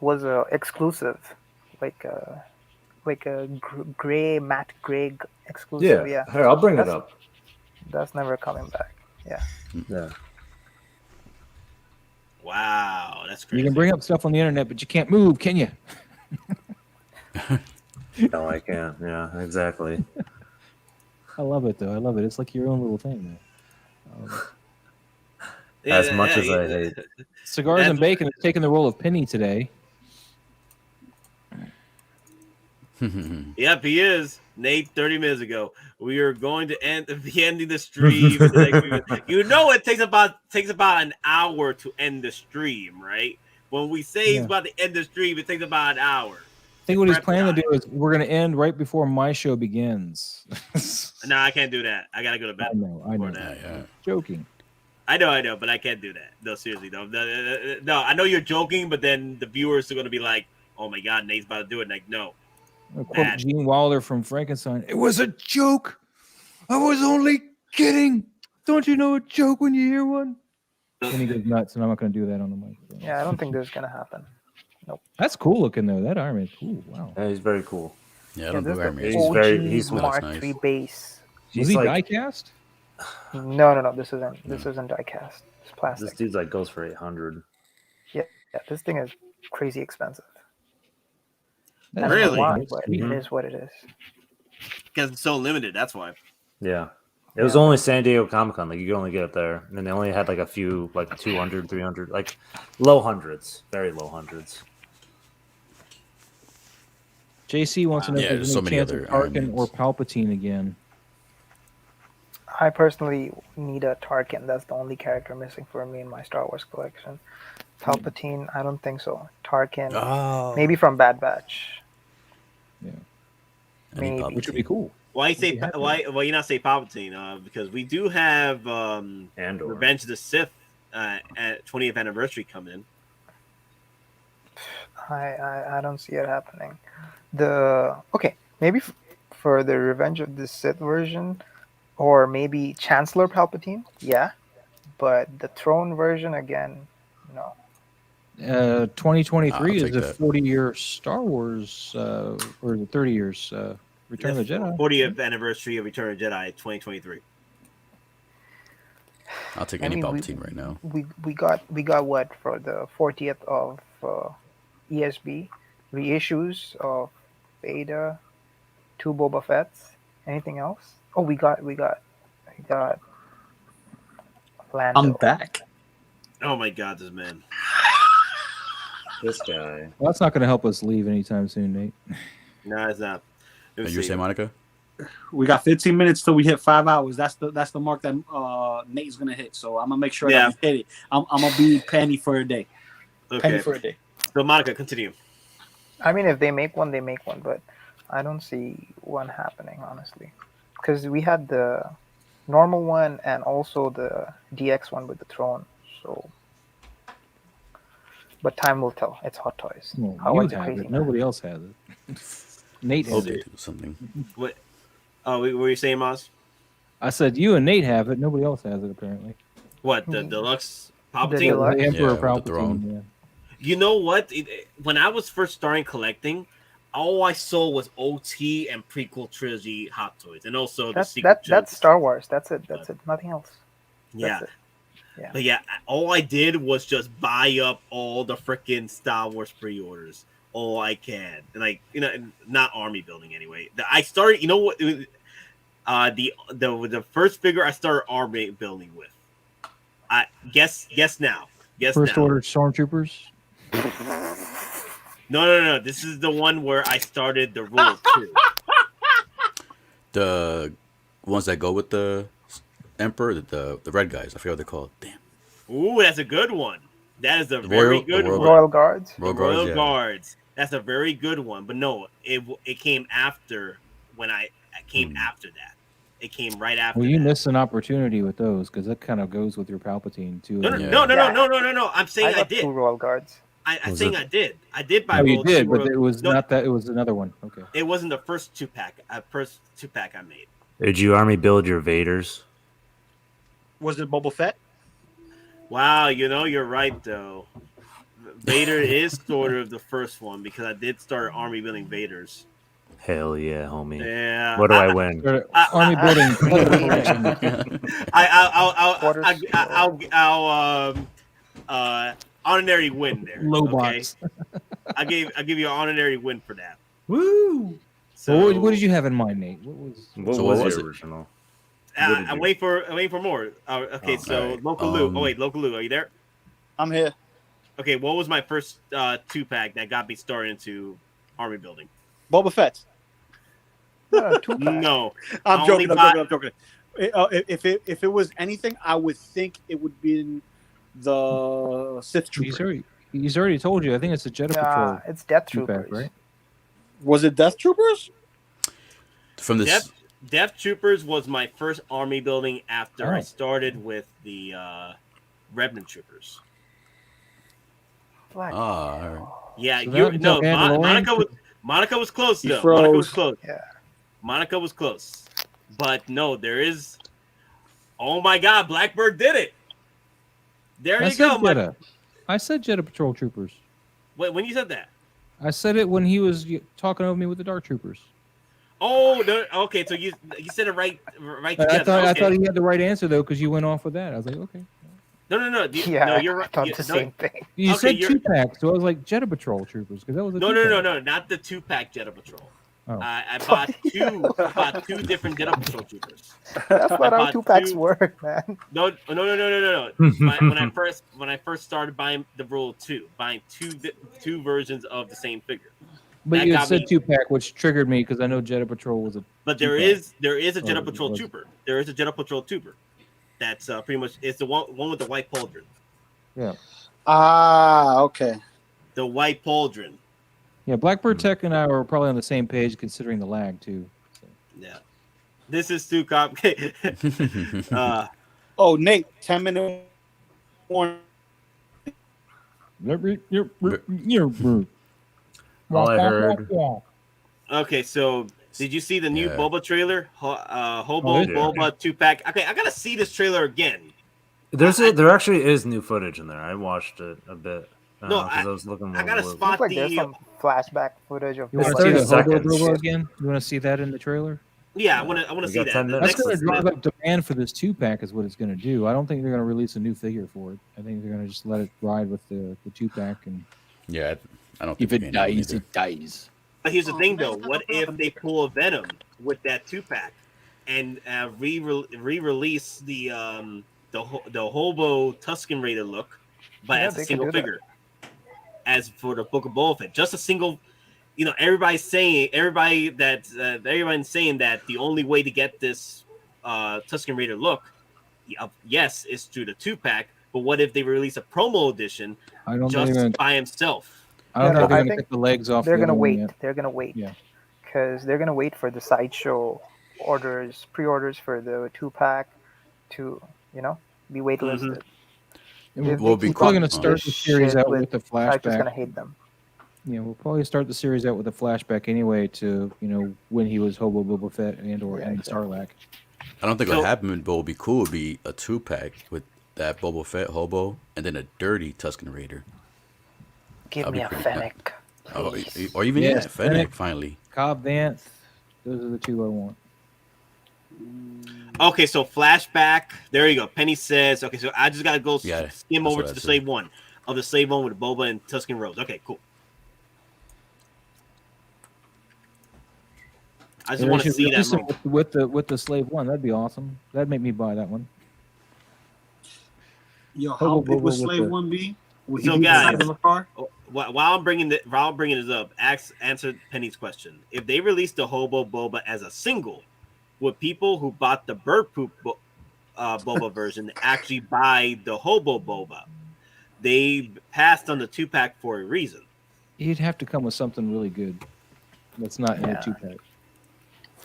Speaker 2: was a exclusive, like a matte gray exclusive. Yeah.
Speaker 7: Here, I'll bring it up.
Speaker 2: That's never coming back. Yeah.
Speaker 7: Yeah.
Speaker 1: Wow, that's crazy.
Speaker 8: You can bring up stuff on the internet, but you can't move, can you?
Speaker 7: No, I can't. Yeah, exactly.
Speaker 8: I love it, though. I love it. It's like your own little thing.
Speaker 7: As much as I hate
Speaker 8: Cigars and Bacon has taken the role of Penny today.
Speaker 1: Yep, he is. Nate, 30 minutes ago, we are going to be ending the stream. You know, it takes about an hour to end the stream, right? When we say he's about to end the stream, it takes about an hour.
Speaker 8: I think what he's planning to do is we're going to end right before my show begins.
Speaker 1: No, I can't do that. I gotta go to bed.
Speaker 8: I know. Yeah. Joking.
Speaker 1: I know, but I can't do that. No, seriously, no. I know you're joking, but then the viewers are gonna be like, "Oh my God, Nate's about to do it." Like, no.
Speaker 8: I'll quote Gene Wilder from Frankenstein. It was a joke. I was only kidding. Don't you know a joke when you hear one? And he goes nuts, and I'm not going to do that on the microphone.
Speaker 2: Yeah, I don't think this is going to happen. Nope.
Speaker 8: That's cool looking, though. That Iron Man's cool. Wow.
Speaker 7: Yeah, he's very cool.
Speaker 10: Yeah, I don't do Iron Man.
Speaker 7: He's
Speaker 2: Mark
Speaker 10: nice.
Speaker 2: III base.
Speaker 8: Was he die-cast?
Speaker 2: No. This isn't die-cast. It's plastic.
Speaker 7: This dude's like goes for 800.
Speaker 2: Yeah. This thing is crazy expensive.
Speaker 1: Really?
Speaker 2: Why, but it is what it is.
Speaker 1: Because it's so limited. That's why.
Speaker 7: Yeah. It was only San Diego Comic Con. Like, you could only get it there. And then they only had like a few, like 200, 300, like low hundreds. Very low hundreds.
Speaker 8: JC wants to know if there's
Speaker 10: so
Speaker 8: any
Speaker 10: many
Speaker 8: chance
Speaker 10: other
Speaker 8: of
Speaker 10: Iron
Speaker 8: Tarkin
Speaker 10: Mans.
Speaker 8: or Palpatine again.
Speaker 2: I personally need a Tarkin. That's the only character missing for me in my Star Wars collection. Palpatine, I don't think so. Tarkin, maybe from Bad Batch.
Speaker 8: Yeah.
Speaker 2: Maybe.
Speaker 8: Which would be cool.
Speaker 1: Why you not say Palpatine? Because we do have Revenge of the Sith at 20th anniversary coming in.
Speaker 2: I don't see it happening. Maybe for the Revenge of the Sith version, or maybe Chancellor Palpatine, yeah. But the Throne version again, no.
Speaker 8: 2023 is the 40-year Star Wars, or the 30 years Return of the Jedi.
Speaker 1: 40th anniversary of Return of the Jedi, 2023.
Speaker 10: I'll take any Palpatine right now.
Speaker 2: We got what for the 40th of ESB reissues of Beta, 2 Boba Fett's. Anything else? Oh, we got Lando.
Speaker 6: I'm back.
Speaker 1: Oh my God, this man.
Speaker 7: This guy.
Speaker 8: Well, that's not going to help us leave anytime soon, Nate.
Speaker 1: No, it's not.
Speaker 10: Did you say Monica?
Speaker 6: We got 15 minutes till we hit 5 hours. That's the mark that Nate's gonna hit. So I'm gonna make sure that we hit it. I'm gonna be penny for a day.
Speaker 1: Okay.
Speaker 6: Penny for a day.
Speaker 1: So Monica, continue.
Speaker 2: I mean, if they make one, they make one, but I don't see one happening, honestly, because we had the normal one and also the DX one with the throne. So, but time will tell. It's Hot Toys.
Speaker 8: Well, you have it. Nobody else has it. Nate has it.
Speaker 10: Something.
Speaker 1: What? Oh, what were you saying, Moz?
Speaker 8: I said you and Nate have it. Nobody else has it, apparently.
Speaker 1: What, the deluxe Palpatine?
Speaker 8: The Emperor
Speaker 10: with the
Speaker 8: Palpatine.
Speaker 10: throne.
Speaker 8: Yeah.
Speaker 1: You know what? When I was first starting collecting, all I saw was OT and prequel trilogy Hot Toys, and also the
Speaker 2: That's
Speaker 1: sequel trilogy.
Speaker 2: that's Star Wars. That's it. That's it. Nothing else.
Speaker 1: Yeah.
Speaker 2: That's it. Yeah.
Speaker 1: But yeah, all I did was just buy up all the freaking Star Wars pre-orders, all I can, and like not army building anyway. I started, you know what? The first figure I started army building with. I guess now. Guess
Speaker 8: First
Speaker 1: now.
Speaker 8: order stormtroopers.
Speaker 1: No. This is the one where I started the rule too.
Speaker 10: The ones that go with the Emperor, the red guys. I forget what they're called. Damn.
Speaker 1: Ooh, that's a good one. That is a
Speaker 10: The
Speaker 1: very
Speaker 10: Royal-
Speaker 1: good
Speaker 10: the
Speaker 1: one.
Speaker 2: Royal Guards.
Speaker 1: The Royal Guards. That's a very good one. But no, it came after when I came after that. It came right after.
Speaker 8: Well, you
Speaker 1: that.
Speaker 8: missed an opportunity with those because that kind of goes with your Palpatine too.
Speaker 1: No. I'm saying I
Speaker 2: got
Speaker 1: did.
Speaker 2: 2 Royal Guards.
Speaker 1: I'm saying I did. I did buy.
Speaker 8: Oh, you
Speaker 1: Royal
Speaker 8: did,
Speaker 1: Royal-
Speaker 8: but it was
Speaker 1: no,
Speaker 8: not that. It was another one. Okay.
Speaker 1: It wasn't the first 2-pack. First 2-pack I made.
Speaker 7: Did you army build your Vaders?
Speaker 6: Was it Boba Fett?
Speaker 1: Wow, you're right though. Vader is sort of the first one because I did start army building Vaders.
Speaker 7: Hell yeah, homie.
Speaker 1: Yeah.
Speaker 7: What do I win?
Speaker 8: Army building.
Speaker 1: I'll honorary win there.
Speaker 8: Low
Speaker 1: Okay?
Speaker 8: box.
Speaker 1: I'll give you an honorary win for that.
Speaker 8: Woo!
Speaker 1: So
Speaker 8: So what did you have in mind, Nate? What was?
Speaker 7: What
Speaker 10: So
Speaker 7: was
Speaker 10: what was
Speaker 7: the
Speaker 10: it?
Speaker 7: original?
Speaker 1: I wait for more. Okay, so
Speaker 10: Alright,
Speaker 1: Loco Lu. Oh wait, Loco Lu, are you there?
Speaker 6: I'm here.
Speaker 1: Okay, what was my first 2-pack that got me started into army building?
Speaker 6: Boba Fett.
Speaker 2: 2-pack.
Speaker 1: No,
Speaker 6: I'm
Speaker 1: Only
Speaker 6: joking.
Speaker 1: by-
Speaker 6: I'm joking. If it was anything, I would think it would be the Sith Trooper.
Speaker 8: He's already told you. I think it's a Jedi Patrol.
Speaker 2: It's Death
Speaker 8: two-pack,
Speaker 2: Troopers.
Speaker 8: right?
Speaker 6: Was it Death Troopers?
Speaker 10: From this,
Speaker 1: Death Troopers was my first army building after I
Speaker 8: Oh.
Speaker 1: started with the Revenant Troopers.
Speaker 2: Black.
Speaker 10: all right.
Speaker 1: Yeah,
Speaker 8: So that was a Mandalorian
Speaker 1: Monica was close
Speaker 6: He
Speaker 1: though.
Speaker 6: froze.
Speaker 1: Monica was close.
Speaker 2: Yeah.
Speaker 1: Monica was close. But no, there is. Oh my God, Blackbird did it. There
Speaker 8: I
Speaker 1: you
Speaker 8: said
Speaker 1: go.
Speaker 8: Jedi. I said Jedi Patrol Troopers.
Speaker 1: Wait, when you said that?
Speaker 8: I said it when he was talking over me with the Dark Troopers.
Speaker 1: Oh, no, okay. So you said it right together.
Speaker 8: I
Speaker 1: Okay.
Speaker 8: thought he had the right answer though because you went off with that. I was like, okay.
Speaker 1: No.
Speaker 2: Yeah,
Speaker 1: No, you're
Speaker 2: I
Speaker 1: right.
Speaker 2: thought the same thing.
Speaker 8: You
Speaker 1: Okay,
Speaker 8: said
Speaker 1: you're-
Speaker 8: 2-pack, so I was like Jedi Patrol Troopers because that was a
Speaker 1: No,
Speaker 8: 2-pack.
Speaker 1: not the 2-pack Jedi Patrol.
Speaker 8: Oh.
Speaker 1: I bought two different Jedi Patrol troopers.
Speaker 2: That's not how
Speaker 1: bought
Speaker 2: 2-packs
Speaker 1: two-
Speaker 2: work, man.
Speaker 1: No. When I first started buying the Rule 2, buying two versions of the same figure.
Speaker 8: But
Speaker 1: That
Speaker 8: you had
Speaker 1: got
Speaker 8: said
Speaker 1: me-
Speaker 8: 2-pack, which triggered me because I know Jedi Patrol was a.
Speaker 1: But there
Speaker 8: 2-pack.
Speaker 1: is a Jedi
Speaker 8: Oh,
Speaker 1: Patrol
Speaker 8: was-
Speaker 1: trooper. There is a Jedi Patrol trooper. That's pretty much it's the one with the white pauldron.
Speaker 8: Yeah.
Speaker 6: Ah, okay.
Speaker 1: The white pauldron.
Speaker 8: Yeah, Blackbird Tech and I were probably on the same page considering the lag too. So.
Speaker 1: Yeah. This is too complicated.
Speaker 6: Oh, Nate, 10-minute warning.
Speaker 7: All I heard.
Speaker 1: Okay, so did you see the new
Speaker 10: Yeah.
Speaker 1: Boba trailer? Hobo
Speaker 8: Oh, yeah.
Speaker 1: Boba 2-pack. Okay, I gotta see this trailer again.
Speaker 7: There actually is new footage in there. I watched it a bit.
Speaker 1: No,
Speaker 7: because I was looking.
Speaker 1: I gotta
Speaker 7: what-
Speaker 1: spot
Speaker 2: Looks like there's
Speaker 1: the.
Speaker 2: some flashback footage of.
Speaker 8: You want
Speaker 7: It's
Speaker 8: to see
Speaker 7: 30
Speaker 8: the Hobo
Speaker 7: seconds.
Speaker 8: Robo again? You want to see that in the trailer?
Speaker 1: Yeah, I want to
Speaker 7: We
Speaker 1: see
Speaker 7: got
Speaker 1: that.
Speaker 7: 10
Speaker 1: The
Speaker 7: minutes.
Speaker 8: That's going to
Speaker 1: next-
Speaker 8: drive up demand for this 2-pack, is what it's going to do. I don't think they're going to release a new figure for it. I think they're going to just let it ride with the 2-pack. And
Speaker 10: Yeah, I don't
Speaker 11: If
Speaker 10: think
Speaker 11: it
Speaker 10: they're gonna do
Speaker 11: dies, it dies.
Speaker 1: But here's the thing, though. What if they pull a Venom with that 2-pack and re-release the Hobo Tusken Raider look, but
Speaker 2: Yeah,
Speaker 1: as
Speaker 2: they
Speaker 1: a
Speaker 2: could
Speaker 1: single
Speaker 2: do that.
Speaker 1: figure? As for the Book of Boba Fett, just a single. Everybody's saying that the only way to get this Tusken Raider look, yes, is through the 2-pack. But what if they release a promo edition
Speaker 8: I don't think
Speaker 1: just
Speaker 8: they're going
Speaker 1: by himself?
Speaker 8: I don't
Speaker 2: Yeah,
Speaker 8: think they're
Speaker 2: I
Speaker 8: going to
Speaker 2: think
Speaker 8: get the legs off.
Speaker 2: They're
Speaker 8: the
Speaker 2: gonna
Speaker 8: other one
Speaker 2: wait.
Speaker 8: yet.
Speaker 2: They're gonna wait.
Speaker 8: Yeah.
Speaker 2: Because they're gonna wait for the Sideshow pre-orders for the 2-pack to be waitlisted.
Speaker 8: And
Speaker 2: If
Speaker 10: We'll
Speaker 2: they
Speaker 10: be
Speaker 2: keep
Speaker 8: Probably
Speaker 2: on
Speaker 8: going to start
Speaker 2: this
Speaker 8: the series
Speaker 2: shit
Speaker 8: out with the
Speaker 2: Sideshow's gonna
Speaker 8: flashback.
Speaker 2: hate them.
Speaker 8: Yeah, we'll probably start the series out with a flashback anyway to when he was Hobo Boba Fett and
Speaker 2: exactly.
Speaker 8: Sarlacc.
Speaker 10: I don't think
Speaker 1: So-
Speaker 10: what happened, but what would be cool would be a 2-pack with that Boba Fett Hobo and then a dirty Tusken Raider.
Speaker 2: Give
Speaker 10: That'd
Speaker 2: me
Speaker 10: be
Speaker 2: a
Speaker 10: pretty
Speaker 2: Fennec,
Speaker 10: Oh,
Speaker 2: please.
Speaker 10: or even
Speaker 8: Yes,
Speaker 10: Fennec
Speaker 8: Fennec.
Speaker 10: finally.
Speaker 8: Cobb Vanth. Those are the two I want.
Speaker 1: Okay, so flashback. There you go. Penny says, okay, so I just got to go
Speaker 10: Yeah,
Speaker 1: skim
Speaker 10: that's
Speaker 1: over
Speaker 10: what
Speaker 1: to
Speaker 10: I
Speaker 1: the
Speaker 10: said.
Speaker 1: slave one. Of the slave one with Boba and Tuscan Rose. Okay, cool. I just
Speaker 8: Yeah,
Speaker 1: want
Speaker 8: they
Speaker 1: to
Speaker 8: should
Speaker 1: see that
Speaker 8: release it
Speaker 1: moment.
Speaker 8: with the slave one. That'd be awesome. That'd make me buy that one.
Speaker 6: Yo, how
Speaker 8: Hobo
Speaker 6: big
Speaker 8: Boba
Speaker 6: would
Speaker 8: with
Speaker 6: Slave
Speaker 8: the-
Speaker 6: One be? Would he
Speaker 1: So,
Speaker 6: be the size
Speaker 1: guys,
Speaker 6: of a car?
Speaker 1: while I'm bringing this up, answer Penny's question. If they released the Hobo Boba as a single, would people who bought the bird poop Boba version actually buy the Hobo Boba? They passed on the 2-pack for a reason.
Speaker 8: He'd have to come with something really good. That's not in a
Speaker 2: Yeah.
Speaker 8: 2-pack.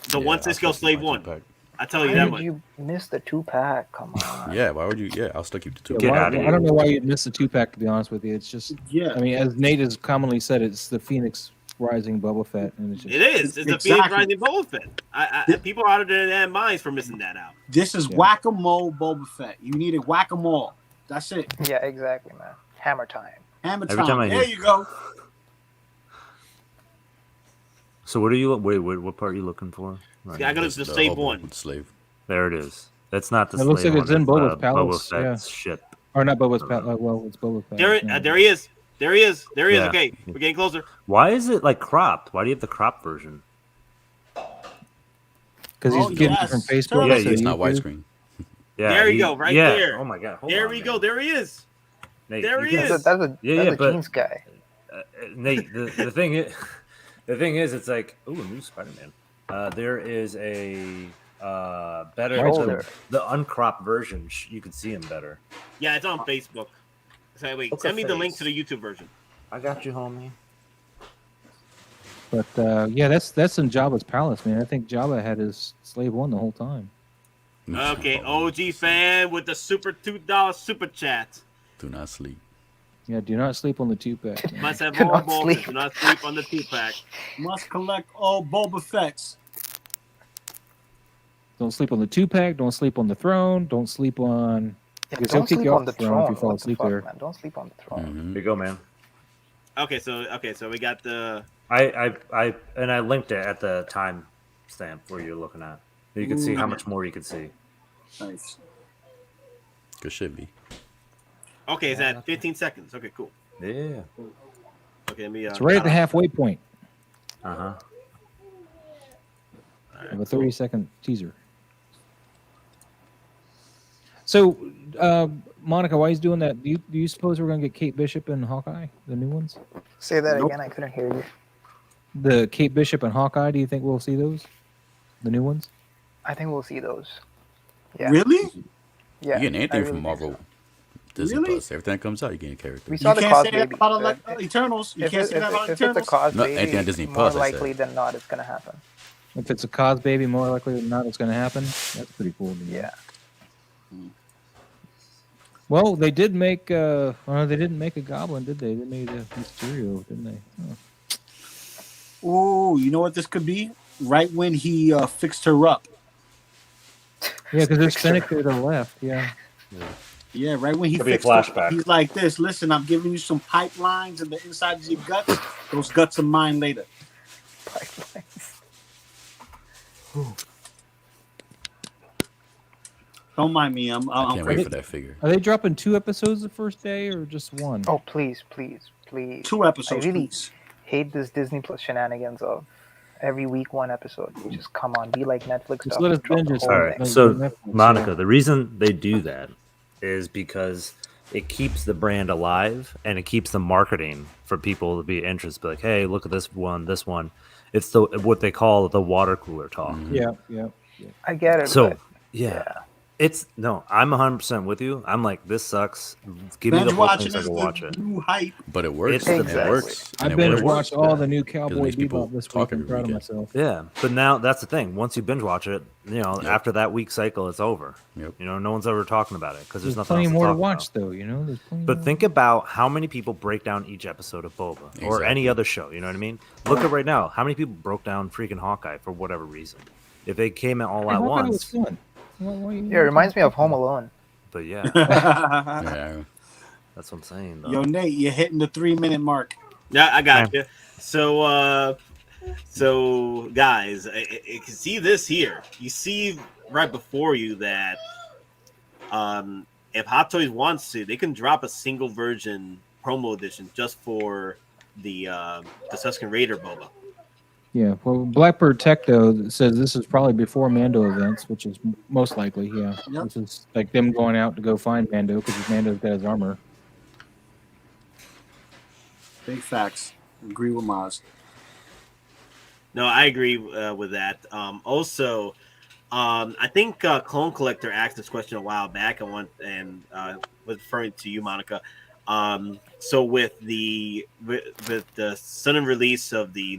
Speaker 1: So
Speaker 10: Yeah,
Speaker 1: once
Speaker 10: I'll
Speaker 1: this goes
Speaker 10: still keep
Speaker 1: Slave
Speaker 10: my
Speaker 1: One,
Speaker 10: 2-pack.
Speaker 1: I tell you
Speaker 2: Why
Speaker 1: that
Speaker 2: did
Speaker 1: much.
Speaker 2: you miss the 2-pack? Come on.
Speaker 10: Yeah, why would you? Yeah, I'll still keep the 2-pack.
Speaker 7: Get
Speaker 8: why-
Speaker 7: outta
Speaker 8: I
Speaker 7: here.
Speaker 8: don't know why you'd miss the 2-pack, to be honest with you. It's just,
Speaker 6: Yeah.
Speaker 8: I mean, as Nate has commonly said, it's the Phoenix Rising Boba Fett. And it's just,
Speaker 1: It is. It's a Phoenix
Speaker 6: Exactly.
Speaker 1: Rising Boba Fett. People are out of their minds for missing that out.
Speaker 6: This is
Speaker 8: Yeah.
Speaker 6: whack-a-mole Boba Fett. You need a whack-a-mole. That's it.
Speaker 2: Yeah, exactly, man. Hammer time.
Speaker 6: Hammer
Speaker 7: Every time I
Speaker 6: time.
Speaker 7: hear-
Speaker 6: There you go.
Speaker 7: So what are you? Wait, what part are you looking for? Right.
Speaker 1: I got
Speaker 10: That's
Speaker 1: the
Speaker 10: the
Speaker 1: Slave
Speaker 10: Hobo
Speaker 1: One.
Speaker 10: with the slave.
Speaker 7: There it is. That's not the.
Speaker 8: It looks
Speaker 7: slave
Speaker 8: like it's
Speaker 7: one,
Speaker 8: in Boba's palace,
Speaker 7: Boba Fett's ship.
Speaker 8: or not Boba's palace. Well, it's Boba Fett.
Speaker 1: There he is. There he is.
Speaker 7: Yeah.
Speaker 1: Okay, we're getting closer.
Speaker 7: Why is it like cropped? Why do you have the crop version?
Speaker 8: Because he's
Speaker 6: Oh,
Speaker 8: getting
Speaker 6: yes.
Speaker 8: from Facebook.
Speaker 6: Tell
Speaker 7: Yeah,
Speaker 10: It's
Speaker 8: to
Speaker 10: not
Speaker 8: YouTube.
Speaker 10: widescreen.
Speaker 7: Yeah,
Speaker 1: There you go, right
Speaker 7: yeah.
Speaker 1: there.
Speaker 7: Oh my god. Hold
Speaker 1: There
Speaker 7: on,
Speaker 1: we
Speaker 7: Nate.
Speaker 1: go. There he is.
Speaker 7: Nate,
Speaker 1: There
Speaker 7: you
Speaker 1: he
Speaker 7: can-
Speaker 1: is.
Speaker 2: That's a
Speaker 7: Yeah, but-
Speaker 2: jeans guy.
Speaker 7: Nate, the thing is, it's like, ooh, a new Spider-Man. There is a better
Speaker 2: Shoulder.
Speaker 7: the uncropped version. You can see him better.
Speaker 1: Yeah, it's on Facebook. So wait,
Speaker 7: Look
Speaker 1: send
Speaker 7: at
Speaker 1: me the link
Speaker 7: face.
Speaker 1: to the YouTube version.
Speaker 7: I got you, homie.
Speaker 8: But yeah, that's in Jabba's palace, man. I think Jabba had his slave one the whole time.
Speaker 1: Okay, OG fan with the super $2 super chat.
Speaker 10: Do not sleep.
Speaker 8: Yeah, do not sleep on the 2-pack. man.
Speaker 1: Must have
Speaker 2: Do
Speaker 1: more
Speaker 2: not
Speaker 1: balls.
Speaker 2: sleep.
Speaker 1: Do not sleep on the 2-pack.
Speaker 6: Must collect all Boba Fetts.
Speaker 8: Don't sleep on the 2-pack. Don't sleep on the throne. Don't sleep on.
Speaker 2: Yeah,
Speaker 8: Because he'll
Speaker 2: don't
Speaker 8: kick
Speaker 2: sleep
Speaker 8: you
Speaker 2: on
Speaker 8: off
Speaker 2: the
Speaker 8: the throne if
Speaker 2: throne.
Speaker 8: you fall
Speaker 2: What the
Speaker 8: asleep
Speaker 2: fuck,
Speaker 8: there.
Speaker 2: man? Don't sleep on the throne.
Speaker 10: Mhm.
Speaker 7: Here you go, man.
Speaker 1: Okay, so we got the.
Speaker 7: I linked it at the time stamp where you're looking at. You can see how much more you can see.
Speaker 6: Nice.
Speaker 10: Good shit, B.
Speaker 1: Okay, it's at 15 seconds. Okay, cool.
Speaker 7: Yeah.
Speaker 1: Okay, let me.
Speaker 8: It's right at the halfway point
Speaker 7: Uh huh.
Speaker 8: of a 30-second teaser. So, Monica, why he's doing that? Do you suppose we're going to get Kate Bishop and Hawkeye, the new ones?
Speaker 2: Say that
Speaker 6: Nope.
Speaker 2: again. I couldn't hear you.
Speaker 8: The Kate Bishop and Hawkeye, do you think we'll see those? The new ones?
Speaker 2: I think we'll see those. Yeah.
Speaker 6: Really?
Speaker 2: Yeah.
Speaker 10: You get
Speaker 2: I
Speaker 10: anything
Speaker 2: really
Speaker 10: from
Speaker 2: think
Speaker 10: Marvel,
Speaker 2: so.
Speaker 10: Disney
Speaker 6: Really?
Speaker 10: Plus. Everything that comes out, you get a character.
Speaker 2: We
Speaker 6: You
Speaker 2: saw the
Speaker 6: can't
Speaker 2: cause
Speaker 6: say that
Speaker 2: baby.
Speaker 6: about
Speaker 2: but
Speaker 6: Eternals. You
Speaker 2: if
Speaker 6: can't
Speaker 2: it-
Speaker 6: say that about
Speaker 2: if it's a
Speaker 6: Eternals.
Speaker 2: cause
Speaker 10: No,
Speaker 2: baby,
Speaker 10: anything on Disney
Speaker 2: more
Speaker 10: Plus, I said.
Speaker 2: likely than not, it's gonna happen.
Speaker 8: If it's a cause baby, more likely than not, it's going to happen. That's pretty cool. To me.
Speaker 2: Yeah.
Speaker 8: Well, they did make. They didn't make a goblin, did they? They made a Mysterio, didn't they? Oh.
Speaker 6: Ooh, you know what this could be? Right when he fixed her up.
Speaker 8: Yeah, because there's
Speaker 2: Fixer.
Speaker 8: Fennec to the left. Yeah.
Speaker 6: Yeah, right when he
Speaker 7: Could be a
Speaker 6: fixed her up.
Speaker 7: flashback.
Speaker 6: He's like this. Listen, I'm giving you some pipelines in the inside of your guts. Those guts are mine later.
Speaker 2: Pipelines.
Speaker 6: Don't mind me. I'm
Speaker 10: I can't wait
Speaker 6: crazy.
Speaker 10: for that figure.
Speaker 8: Are they dropping 2 episodes the first day or just 1?
Speaker 2: Oh, please, please, please.
Speaker 6: 2 episodes,
Speaker 2: I really
Speaker 6: please.
Speaker 2: hate this Disney Plus shenanigans of every week 1 episode. Just come on, be like Netflix.
Speaker 8: Just
Speaker 2: stuff,
Speaker 8: let us
Speaker 2: drop the
Speaker 8: binge it.
Speaker 2: whole
Speaker 7: All right.
Speaker 2: thing.
Speaker 7: So,
Speaker 8: Netflix,
Speaker 7: Monica,
Speaker 8: yeah.
Speaker 7: the reason they do that is because it keeps the brand alive and it keeps the marketing for people to be interested. Be like, hey, look at this one, this one. It's the what they call the water cooler talk.
Speaker 8: Yeah, yeah.
Speaker 2: I get it.
Speaker 7: So
Speaker 2: but
Speaker 7: yeah, it's no. I'm 100% with you. I'm like, this sucks. Give me the
Speaker 6: Binge
Speaker 7: whole
Speaker 6: watching
Speaker 7: thing so I
Speaker 6: is
Speaker 7: can
Speaker 6: the
Speaker 7: watch it.
Speaker 6: new hype.
Speaker 10: But it works.
Speaker 7: It's
Speaker 10: It
Speaker 2: exactly.
Speaker 10: works.
Speaker 8: I
Speaker 10: and it
Speaker 8: binge
Speaker 10: works.
Speaker 8: watched all the new
Speaker 10: Because it
Speaker 8: Cowboy
Speaker 10: makes people
Speaker 8: Bebop this
Speaker 10: talk
Speaker 8: week. I'm
Speaker 10: every
Speaker 8: proud of
Speaker 10: weekend.
Speaker 8: myself.
Speaker 7: Yeah, but now that's the thing. Once you binge watch it, after that week cycle, it's over.
Speaker 10: Yep.
Speaker 7: No one's ever talking about it because there's
Speaker 8: There's
Speaker 7: nothing
Speaker 8: plenty
Speaker 7: else
Speaker 8: more to
Speaker 7: talk
Speaker 8: watch,
Speaker 7: about.
Speaker 8: though. There's plenty
Speaker 7: But
Speaker 8: more.
Speaker 7: think about how many people break down each episode of Boba or any
Speaker 10: Exactly.
Speaker 7: other show. You know what I mean? Look at right now. How many people broke down freaking Hawkeye for whatever reason? If they came in all
Speaker 8: Hey,
Speaker 7: at
Speaker 8: Hawkeye was
Speaker 7: once,
Speaker 8: fun. Why you-
Speaker 2: Yeah, it reminds me of Home Alone.
Speaker 7: but yeah,
Speaker 10: Yeah.
Speaker 7: that's what I'm saying. Though.
Speaker 6: Yo, Nate, you're hitting the 3-minute mark.
Speaker 1: Yeah, I got you. So guys, you can see this here. You see right before you that if Hot Toys wants to, they can drop a single version promo edition just for the Tusken Raider boba.
Speaker 8: Yeah, well, Blackbird Tech though says this is probably before Mando events, which is most likely. Yeah,
Speaker 6: Yep.
Speaker 8: this is like them going out to go find Mando because Mando's got his armor.
Speaker 6: Big facts. Agree with Maz.
Speaker 1: No, I agree with that. Also, I think Clone Collector asked this question a while back. Was referring to you, Monica. So with the sudden release of the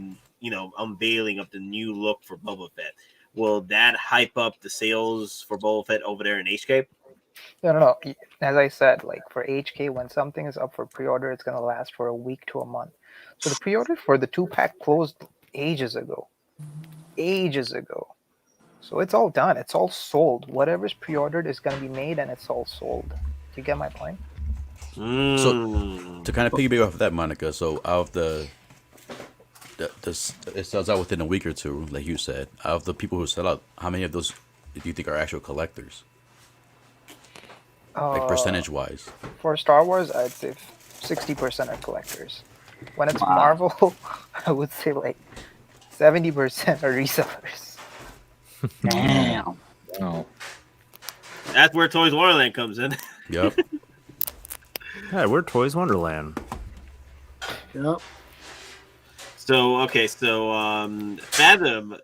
Speaker 1: unveiling of the new look for Boba Fett, will that hype up the sales for Boba Fett over there in HK?
Speaker 2: No. As I said, like for HK, when something is up for pre-order, it's gonna last for a week to a month. So the pre-order for the 2-pack closed ages ago. So it's all done. It's all sold. Whatever's pre-ordered is gonna be made, and it's all sold. Do you get my point?
Speaker 10: So to kind of piggyback off of that, Monica. So out of the it sells out within a week or two, like you said. Out of the people who sell out, how many of those do you think are actual collectors? Like percentage wise.
Speaker 2: For Star Wars, I'd say 60% are collectors. When it's Marvel, I would say like 70% are resellers.
Speaker 6: Damn.
Speaker 8: Wow.
Speaker 1: That's where Toys Wonderland comes in.
Speaker 10: Yep.
Speaker 7: Yeah, we're Toys Wonderland.
Speaker 6: Yep.
Speaker 1: So Fathom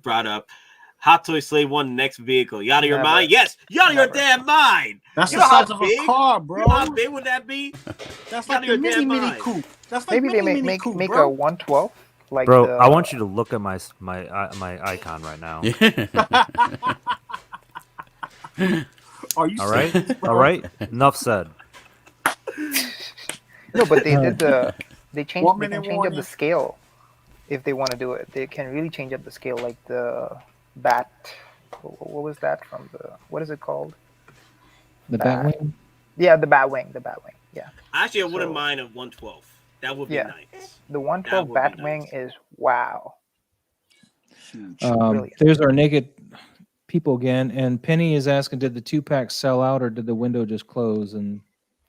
Speaker 1: brought up Hot Toy Slave 1 next vehicle. You out of your
Speaker 2: Never.
Speaker 1: mind? Yes, you out of your
Speaker 2: Never.
Speaker 1: damn mind.
Speaker 6: That's
Speaker 1: You
Speaker 6: the
Speaker 1: know how
Speaker 6: size of
Speaker 1: big?
Speaker 6: a car,
Speaker 1: You
Speaker 6: bro.
Speaker 1: know how big would that be?
Speaker 6: That's
Speaker 1: Out
Speaker 6: like
Speaker 1: of
Speaker 6: the
Speaker 1: your damn
Speaker 6: mini
Speaker 1: mind.
Speaker 6: coupe. That's like
Speaker 2: Maybe they
Speaker 6: mini
Speaker 2: make
Speaker 6: coupe,
Speaker 2: make
Speaker 6: bro.
Speaker 2: a 112. Like
Speaker 7: Bro,
Speaker 2: the,
Speaker 7: I want you to look at my icon right now.
Speaker 6: Are you
Speaker 7: All right,
Speaker 6: serious, bro?
Speaker 7: all right. Enough said.
Speaker 2: No, but they did they can
Speaker 6: minute
Speaker 2: change up
Speaker 6: warning.
Speaker 2: the scale if they want to do it. They can really change up the scale, like the bat. What was that from the? What is it called?
Speaker 8: The
Speaker 2: Bat.
Speaker 8: Batwing.
Speaker 2: Yeah, the Batwing. Yeah,
Speaker 1: Actually, I wouldn't
Speaker 2: So-
Speaker 1: mind a 112. That would be
Speaker 2: Yeah.
Speaker 1: nice.
Speaker 2: the 112
Speaker 1: That would be
Speaker 2: Batwing
Speaker 1: nice.
Speaker 2: is wow.
Speaker 6: Huge.
Speaker 2: Brilliant.
Speaker 8: There's our naked people again, and Penny is asking, did the 2-pack sell out or did the window just close? And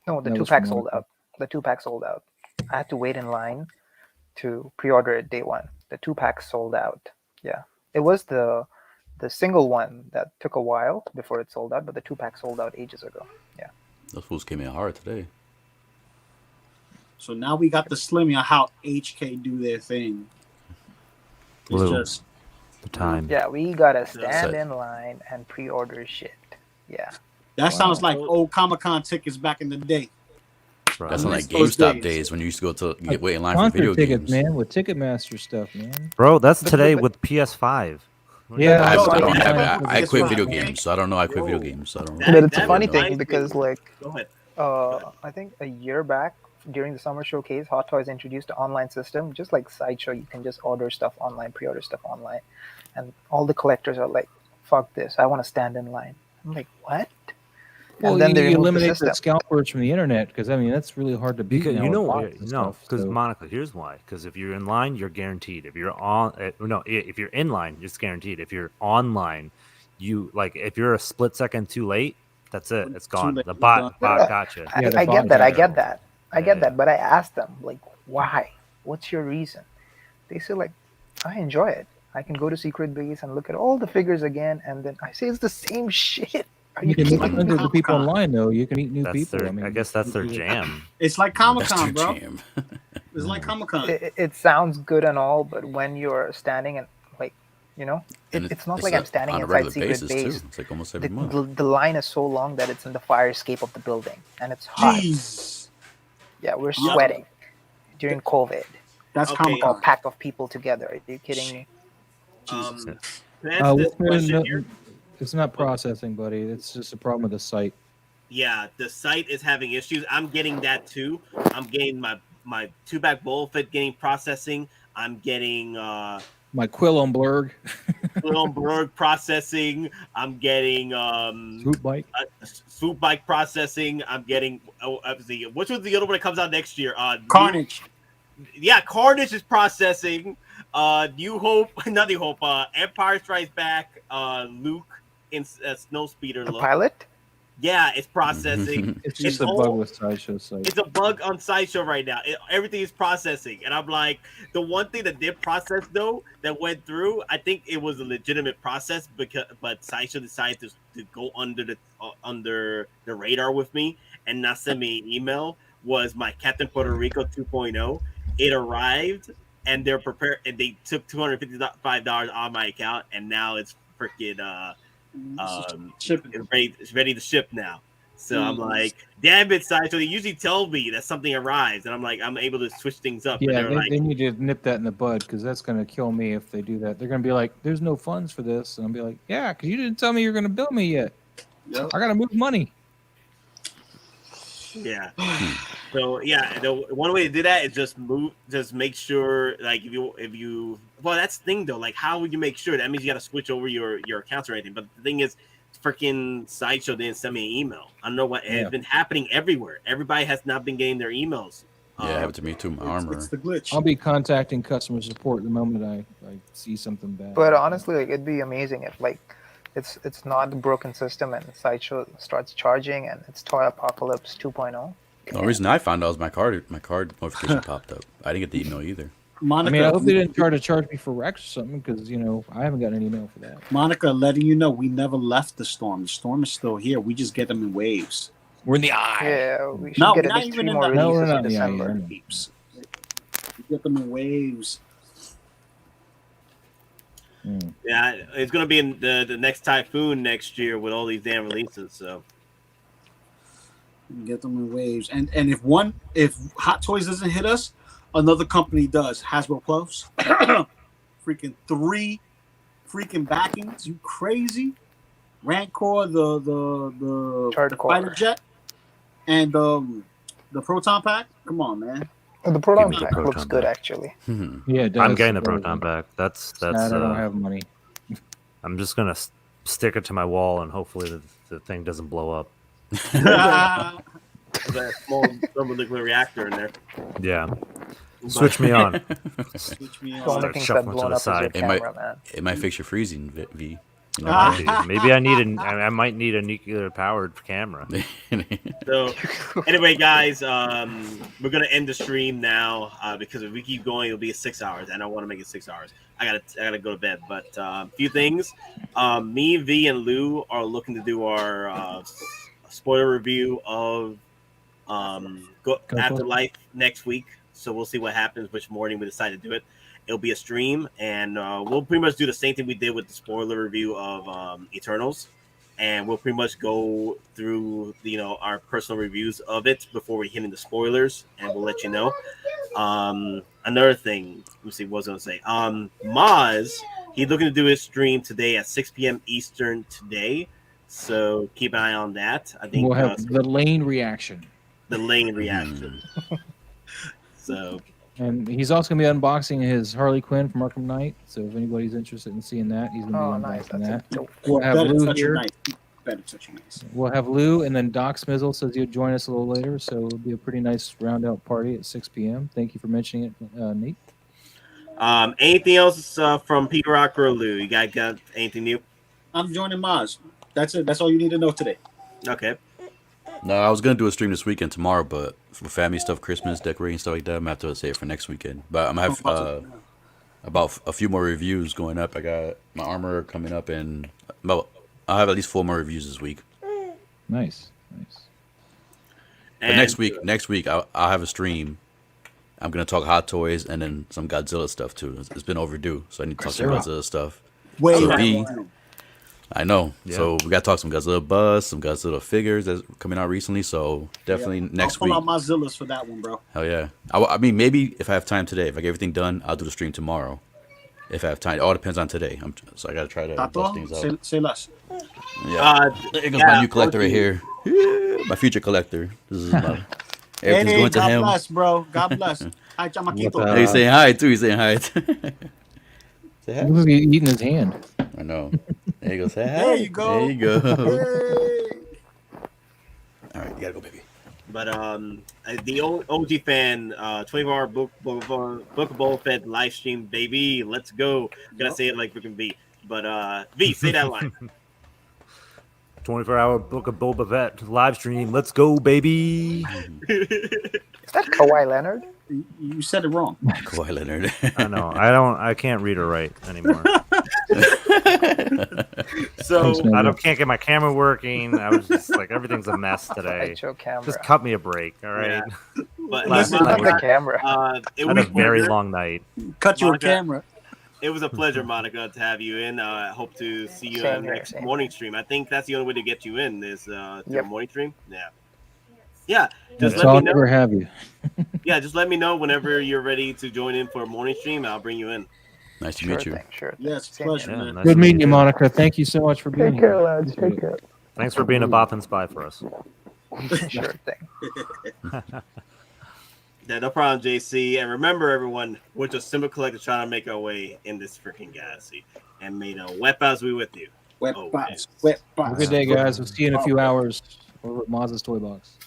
Speaker 2: No, the
Speaker 8: that was
Speaker 2: 2-pack
Speaker 8: from
Speaker 2: sold
Speaker 8: Monica.
Speaker 2: out. The 2-pack sold out. I had to wait in line to pre-order it day one. The 2-pack sold out. Yeah, it was the single one that took a while before it sold out, but the 2-pack sold out ages ago. Yeah.
Speaker 10: Those fools came in hard today.
Speaker 6: So now we got the Slimmy on how HK do their thing. It's
Speaker 7: Blue.
Speaker 6: just
Speaker 7: The time.
Speaker 2: Yeah, we gotta stand
Speaker 10: Set.
Speaker 2: in line and pre-order shit. Yeah.
Speaker 6: that sounds like old Comic-Con tickets back in the day.
Speaker 7: Bro.
Speaker 10: That's
Speaker 6: I
Speaker 10: on
Speaker 6: miss
Speaker 10: like
Speaker 6: those
Speaker 10: GameStop
Speaker 6: days.
Speaker 10: days when you used to go to get wait in line for
Speaker 8: concert
Speaker 10: video
Speaker 8: tickets,
Speaker 10: games.
Speaker 8: man, with Ticketmaster stuff, man.
Speaker 7: Bro, that's
Speaker 2: But-
Speaker 7: today
Speaker 2: but-
Speaker 7: with PS5.
Speaker 8: Yeah,
Speaker 10: I,
Speaker 6: No,
Speaker 10: I don't
Speaker 6: no,
Speaker 10: have
Speaker 6: no,
Speaker 10: it.
Speaker 6: no,
Speaker 10: I
Speaker 6: it's
Speaker 10: quit
Speaker 6: fine.
Speaker 10: video games, so I don't know. I quit video
Speaker 1: Whoa.
Speaker 10: games, so I don't.
Speaker 2: But it's a
Speaker 1: That
Speaker 2: funny
Speaker 1: reminds
Speaker 2: thing
Speaker 1: me-
Speaker 2: because like
Speaker 1: Go ahead.
Speaker 2: I think a year back during the summer showcase, Hot Toys introduced an online system, just like Sideshow. You can just order stuff online, pre-order stuff online, and all the collectors are like, "Fuck this! I want to stand in line." I'm like, "What?"
Speaker 8: Well,
Speaker 2: and then they
Speaker 8: you
Speaker 2: removed the
Speaker 8: eliminate
Speaker 2: system.
Speaker 8: the scalpers from the internet because I mean that's really hard to beat.
Speaker 7: Because
Speaker 8: now
Speaker 7: you
Speaker 8: with
Speaker 7: know,
Speaker 8: bots and
Speaker 7: no,
Speaker 8: stuff,
Speaker 7: because
Speaker 8: so-
Speaker 7: Monica, here's why. Because if you're in line, you're guaranteed. If you're on, if you're in line, it's guaranteed. If you're online, you like if you're a split second too late, that's it. It's gone.
Speaker 6: late,
Speaker 7: The
Speaker 6: it's
Speaker 7: bot
Speaker 6: done.
Speaker 2: Yeah.
Speaker 7: gotcha.
Speaker 2: I,
Speaker 8: Yeah, the
Speaker 2: I
Speaker 8: bot
Speaker 2: get that. I
Speaker 8: gotcha.
Speaker 2: get that. I get
Speaker 7: Yeah.
Speaker 2: that. But I asked them like, "Why? What's your reason?" They said like, "I enjoy it. I can go to Secret Base and look at all the figures again, and then I say it's the same shit." Are you
Speaker 8: You can meet
Speaker 2: kidding me?
Speaker 8: hundreds of people
Speaker 6: Comic-Con.
Speaker 8: online though. You can meet new
Speaker 7: That's
Speaker 8: people.
Speaker 7: their.
Speaker 8: I mean,
Speaker 7: I guess that's their jam.
Speaker 6: It's like
Speaker 10: That's
Speaker 6: Comic-Con,
Speaker 10: their
Speaker 6: bro.
Speaker 10: jam.
Speaker 6: It's like Comic-Con.
Speaker 2: It sounds good and all, but when you're standing and like,
Speaker 10: And
Speaker 2: it's not like I'm standing
Speaker 10: on a
Speaker 2: inside
Speaker 10: regular
Speaker 2: Secret
Speaker 10: basis
Speaker 2: Base.
Speaker 10: too. It's like almost
Speaker 2: The,
Speaker 10: every month.
Speaker 2: the line is so long that it's in the fire escape of the building, and it's hot.
Speaker 6: Jeez.
Speaker 2: Yeah, we're
Speaker 6: Yeah.
Speaker 2: sweating during COVID.
Speaker 6: That's
Speaker 1: Okay.
Speaker 2: A
Speaker 6: Comic-Con.
Speaker 2: pack of people together. Are you kidding me?
Speaker 6: Jesus.
Speaker 1: To answer this question here,
Speaker 8: it's not processing, buddy. It's just a problem with the site.
Speaker 1: yeah, the site is having issues. I'm getting that too. I'm getting my 2-back bowl fit getting processing. I'm getting
Speaker 8: My quill on blurg,
Speaker 1: Bloomberg processing. I'm getting
Speaker 8: swoop bike.
Speaker 1: Swoop Bike processing. I'm getting obviously which was the other one that comes out next year?
Speaker 6: Carnage.
Speaker 1: yeah, Carnage is processing. New Hope, not New Hope. Empire Strikes Back. Luke in Snow Speeder
Speaker 2: The
Speaker 1: look.
Speaker 2: pilot?
Speaker 1: Yeah, it's processing.
Speaker 8: It's just
Speaker 1: It's
Speaker 8: a bug
Speaker 1: all-
Speaker 8: with Sideshow site.
Speaker 1: It's a bug on Sideshow right now. Everything is processing, and I'm like, the one thing that did process though that went through, I think it was a legitimate process but Sideshow decided to go under the radar with me and not send me an email. Was my Captain Puerto Rico 2.0? It arrived, and they're prepared, and they took $255 on my account, and now it's freaking
Speaker 6: Shipping.
Speaker 1: it's ready to ship now. So I'm like, damn it, Sideshow. They usually tell me that something arrives, and I'm like, I'm able to switch things up.
Speaker 8: Yeah,
Speaker 1: But
Speaker 8: they need to nip that in the bud because that's going to kill me if they do that. They're going to be like, there's no funds for this. And I'll be like, yeah, because you didn't tell me you're going to bill me yet.
Speaker 6: Yep.
Speaker 8: I got to move money.
Speaker 1: yeah. So yeah, the one way to do that is just make sure, like if you well, that's the thing though. Like, how would you make sure? That means you got to switch over your accounts or anything. But the thing is, freaking Sideshow didn't send me an email. I don't know what has been happening everywhere. Everybody has not been getting their emails.
Speaker 10: Yeah, it happened to me too. My armor.
Speaker 6: It's the glitch.
Speaker 8: I'll be contacting customer support the moment I see something bad.
Speaker 2: But honestly, like, it'd be amazing if like it's not a broken system and Sideshow starts charging and it's Toy Apocalypse 2.0.
Speaker 10: The only reason I found out was my card notification popped up. I didn't get the email either.
Speaker 6: Monica,
Speaker 8: I mean, I hope they didn't try to charge me for Rex or something because, you know, I haven't gotten an email for that.
Speaker 6: Monica, letting you know we never left the storm. The storm is still here. We just get them in waves.
Speaker 8: We're in the eye.
Speaker 2: Yeah, we should
Speaker 6: No,
Speaker 2: get
Speaker 6: not
Speaker 2: at least
Speaker 6: even
Speaker 2: 3
Speaker 6: in
Speaker 2: more
Speaker 6: the-
Speaker 8: No, we're
Speaker 2: releases
Speaker 8: not
Speaker 2: in
Speaker 8: in the eye
Speaker 2: December.
Speaker 8: yet.
Speaker 6: Peeps. We get them in waves.
Speaker 1: Yeah, it's gonna be in the next typhoon next year with all these damn releases. So
Speaker 6: We get them in waves. And if Hot Toys doesn't hit us, another company does. Hasbro Plus. Freaking 3 freaking backings. You crazy? Rancor, the
Speaker 2: Hardcore.
Speaker 6: fighter jet, and the proton pack. Come on, man.
Speaker 2: The Proton
Speaker 7: me the
Speaker 2: pack
Speaker 7: Proton
Speaker 2: looks good,
Speaker 7: pack.
Speaker 2: actually.
Speaker 8: Yeah, it does.
Speaker 7: I'm getting the
Speaker 8: It does.
Speaker 7: proton pack. That's
Speaker 8: Sad I don't have money.
Speaker 7: I'm just gonna stick it to my wall and hopefully the thing doesn't blow up.
Speaker 1: that small thermonuclear reactor in there.
Speaker 7: Yeah, switch me on.
Speaker 6: Switch me
Speaker 2: The
Speaker 6: on.
Speaker 2: only
Speaker 7: Start
Speaker 2: thing
Speaker 7: shuffling
Speaker 2: that's
Speaker 7: to
Speaker 2: blown
Speaker 7: the
Speaker 2: up is your
Speaker 7: side.
Speaker 10: It might-
Speaker 2: camera, man.
Speaker 10: It might fix your freezing, V. You know,
Speaker 7: Maybe I might need a nuclear powered camera.
Speaker 1: So anyway, guys, we're gonna end the stream now because if we keep going, it'll be 6 hours. I don't want to make it 6 hours. I gotta go to bed. But a few things. Me, V, and Lou are looking to do our spoiler review of Afterlife next week. So we'll see what happens, which morning we decide to do it. It'll be a stream, and we'll pretty much do the same thing we did with the spoiler review of Eternals, and we'll pretty much go through our personal reviews of it before we hit into spoilers, and we'll let you know. Another thing, let me see what I was gonna say. Maz, he's looking to do his stream today at 6 p.m. Eastern today, so keep an eye on that. I think
Speaker 8: We'll have the lane reaction.
Speaker 1: the lane reaction. So.
Speaker 8: And he's also going to be unboxing his Harley Quinn from Arkham Knight. So if anybody's interested in seeing that, he's going to be
Speaker 2: Oh,
Speaker 8: unboxing
Speaker 2: nice. That's
Speaker 8: that.
Speaker 2: a dope.
Speaker 8: We'll have
Speaker 6: Better
Speaker 8: Lou
Speaker 6: touch your
Speaker 8: here.
Speaker 6: knife. Better touch your knife.
Speaker 8: We'll have Lou, and then Doc Smizzle says he'll join us a little later. So it'll be a pretty nice round out party at 6 p.m. Thank you for mentioning it, Nate.
Speaker 1: Anything else from Pete Rock or Lou? You guys got anything new?
Speaker 6: I'm joining Maz. That's it. That's all you need to know today.
Speaker 1: Okay.
Speaker 10: No, I was gonna do a stream this weekend tomorrow, but for family stuff, Christmas decorating stuff like that, I'm gonna have to save it for next weekend. But I'm gonna have about a few more reviews going up. I got my armor coming up, and I'll have at least 4 more reviews this week.
Speaker 8: Nice.
Speaker 10: But next week I'll have a stream. I'm gonna talk Hot Toys and then some Godzilla stuff too. It's been overdue, so I need to talk some Godzilla stuff.
Speaker 6: Way
Speaker 10: So
Speaker 6: back
Speaker 10: V,
Speaker 6: when.
Speaker 10: I know.
Speaker 7: Yeah.
Speaker 10: So we got to talk some Godzilla buzz, some Godzilla figures that's coming out recently. So definitely next
Speaker 6: I'll pull
Speaker 10: week.
Speaker 6: out my Zillas for that one, bro.
Speaker 10: Hell yeah. I mean, maybe if I have time today, if I get everything done, I'll do the stream tomorrow. If I have time. It all depends on today. So I got to try to bust things out.
Speaker 6: Say less.
Speaker 10: Yeah. There goes my new collector right here. My future collector. This is my, everything's
Speaker 6: Hey,
Speaker 10: going to
Speaker 6: God
Speaker 10: him.
Speaker 6: bless, bro. God bless. Hi, Chamaquito.
Speaker 10: Hey, he's saying hi too. He's saying hi. Say hi.
Speaker 8: He's eating his hand.
Speaker 10: I know. There you go. Say hi.
Speaker 6: There you go.
Speaker 10: There you go.
Speaker 6: Hey.
Speaker 10: All right, you gotta go, baby.
Speaker 1: But the OG fan, 24-hour book of Boba Fett live stream, baby. Let's go. Gonna say it like freaking V. But V, say that line.
Speaker 7: 24-hour Book of Boba Fett live stream. Let's go, baby.
Speaker 2: Is that Kawhi Leonard?
Speaker 6: You said it wrong.
Speaker 10: Kawhi Leonard.
Speaker 7: I know. I can't read or write anymore.
Speaker 1: So
Speaker 7: I can't get my camera working. I was just like, everything's a mess today.
Speaker 2: Sideshow camera.
Speaker 7: Just cut me a break, all right?
Speaker 1: Yeah. But
Speaker 7: Last
Speaker 2: Listen,
Speaker 7: night
Speaker 2: not the camera.
Speaker 1: it
Speaker 7: I had
Speaker 1: was
Speaker 7: a very
Speaker 1: pleasure.
Speaker 7: long night.
Speaker 6: Cut your
Speaker 1: Monica,
Speaker 6: camera.
Speaker 1: It was a pleasure, Monica, to have you in. I hope to see you
Speaker 2: Same
Speaker 1: on the
Speaker 2: here,
Speaker 1: next
Speaker 2: same
Speaker 1: morning stream. I think that's the only way to get you in is to
Speaker 2: Yep.
Speaker 1: a morning stream. Yeah. Yeah. Just
Speaker 8: So
Speaker 1: let
Speaker 8: I'll
Speaker 1: me know.
Speaker 8: never have you.
Speaker 1: Yeah, just let me know whenever you're ready to join in for a morning stream. I'll bring you in.
Speaker 10: Nice to
Speaker 2: Sure
Speaker 10: meet you.
Speaker 2: thing, sure thing.
Speaker 6: Yes,
Speaker 2: Same
Speaker 6: pleasure,
Speaker 2: here.
Speaker 7: Yeah,
Speaker 6: man.
Speaker 7: nice
Speaker 8: Good
Speaker 7: to
Speaker 8: meeting
Speaker 7: meet
Speaker 8: you, Monica. Thank you so much for being
Speaker 2: Take
Speaker 8: here.
Speaker 2: care, lads. Take care.
Speaker 7: Thanks for being a Bothan spy for us.
Speaker 2: Sure thing.
Speaker 1: Yeah, no problem, JC. And remember, everyone, we're just simple collectors trying to make our way in this freaking galaxy. And may the wet bows be with you.
Speaker 6: Wet
Speaker 1: Oh,
Speaker 6: box.
Speaker 1: yes.
Speaker 6: Wet
Speaker 8: Have a
Speaker 6: box.
Speaker 8: good day, guys. We'll see you in a few hours over at Maz's Toy Box.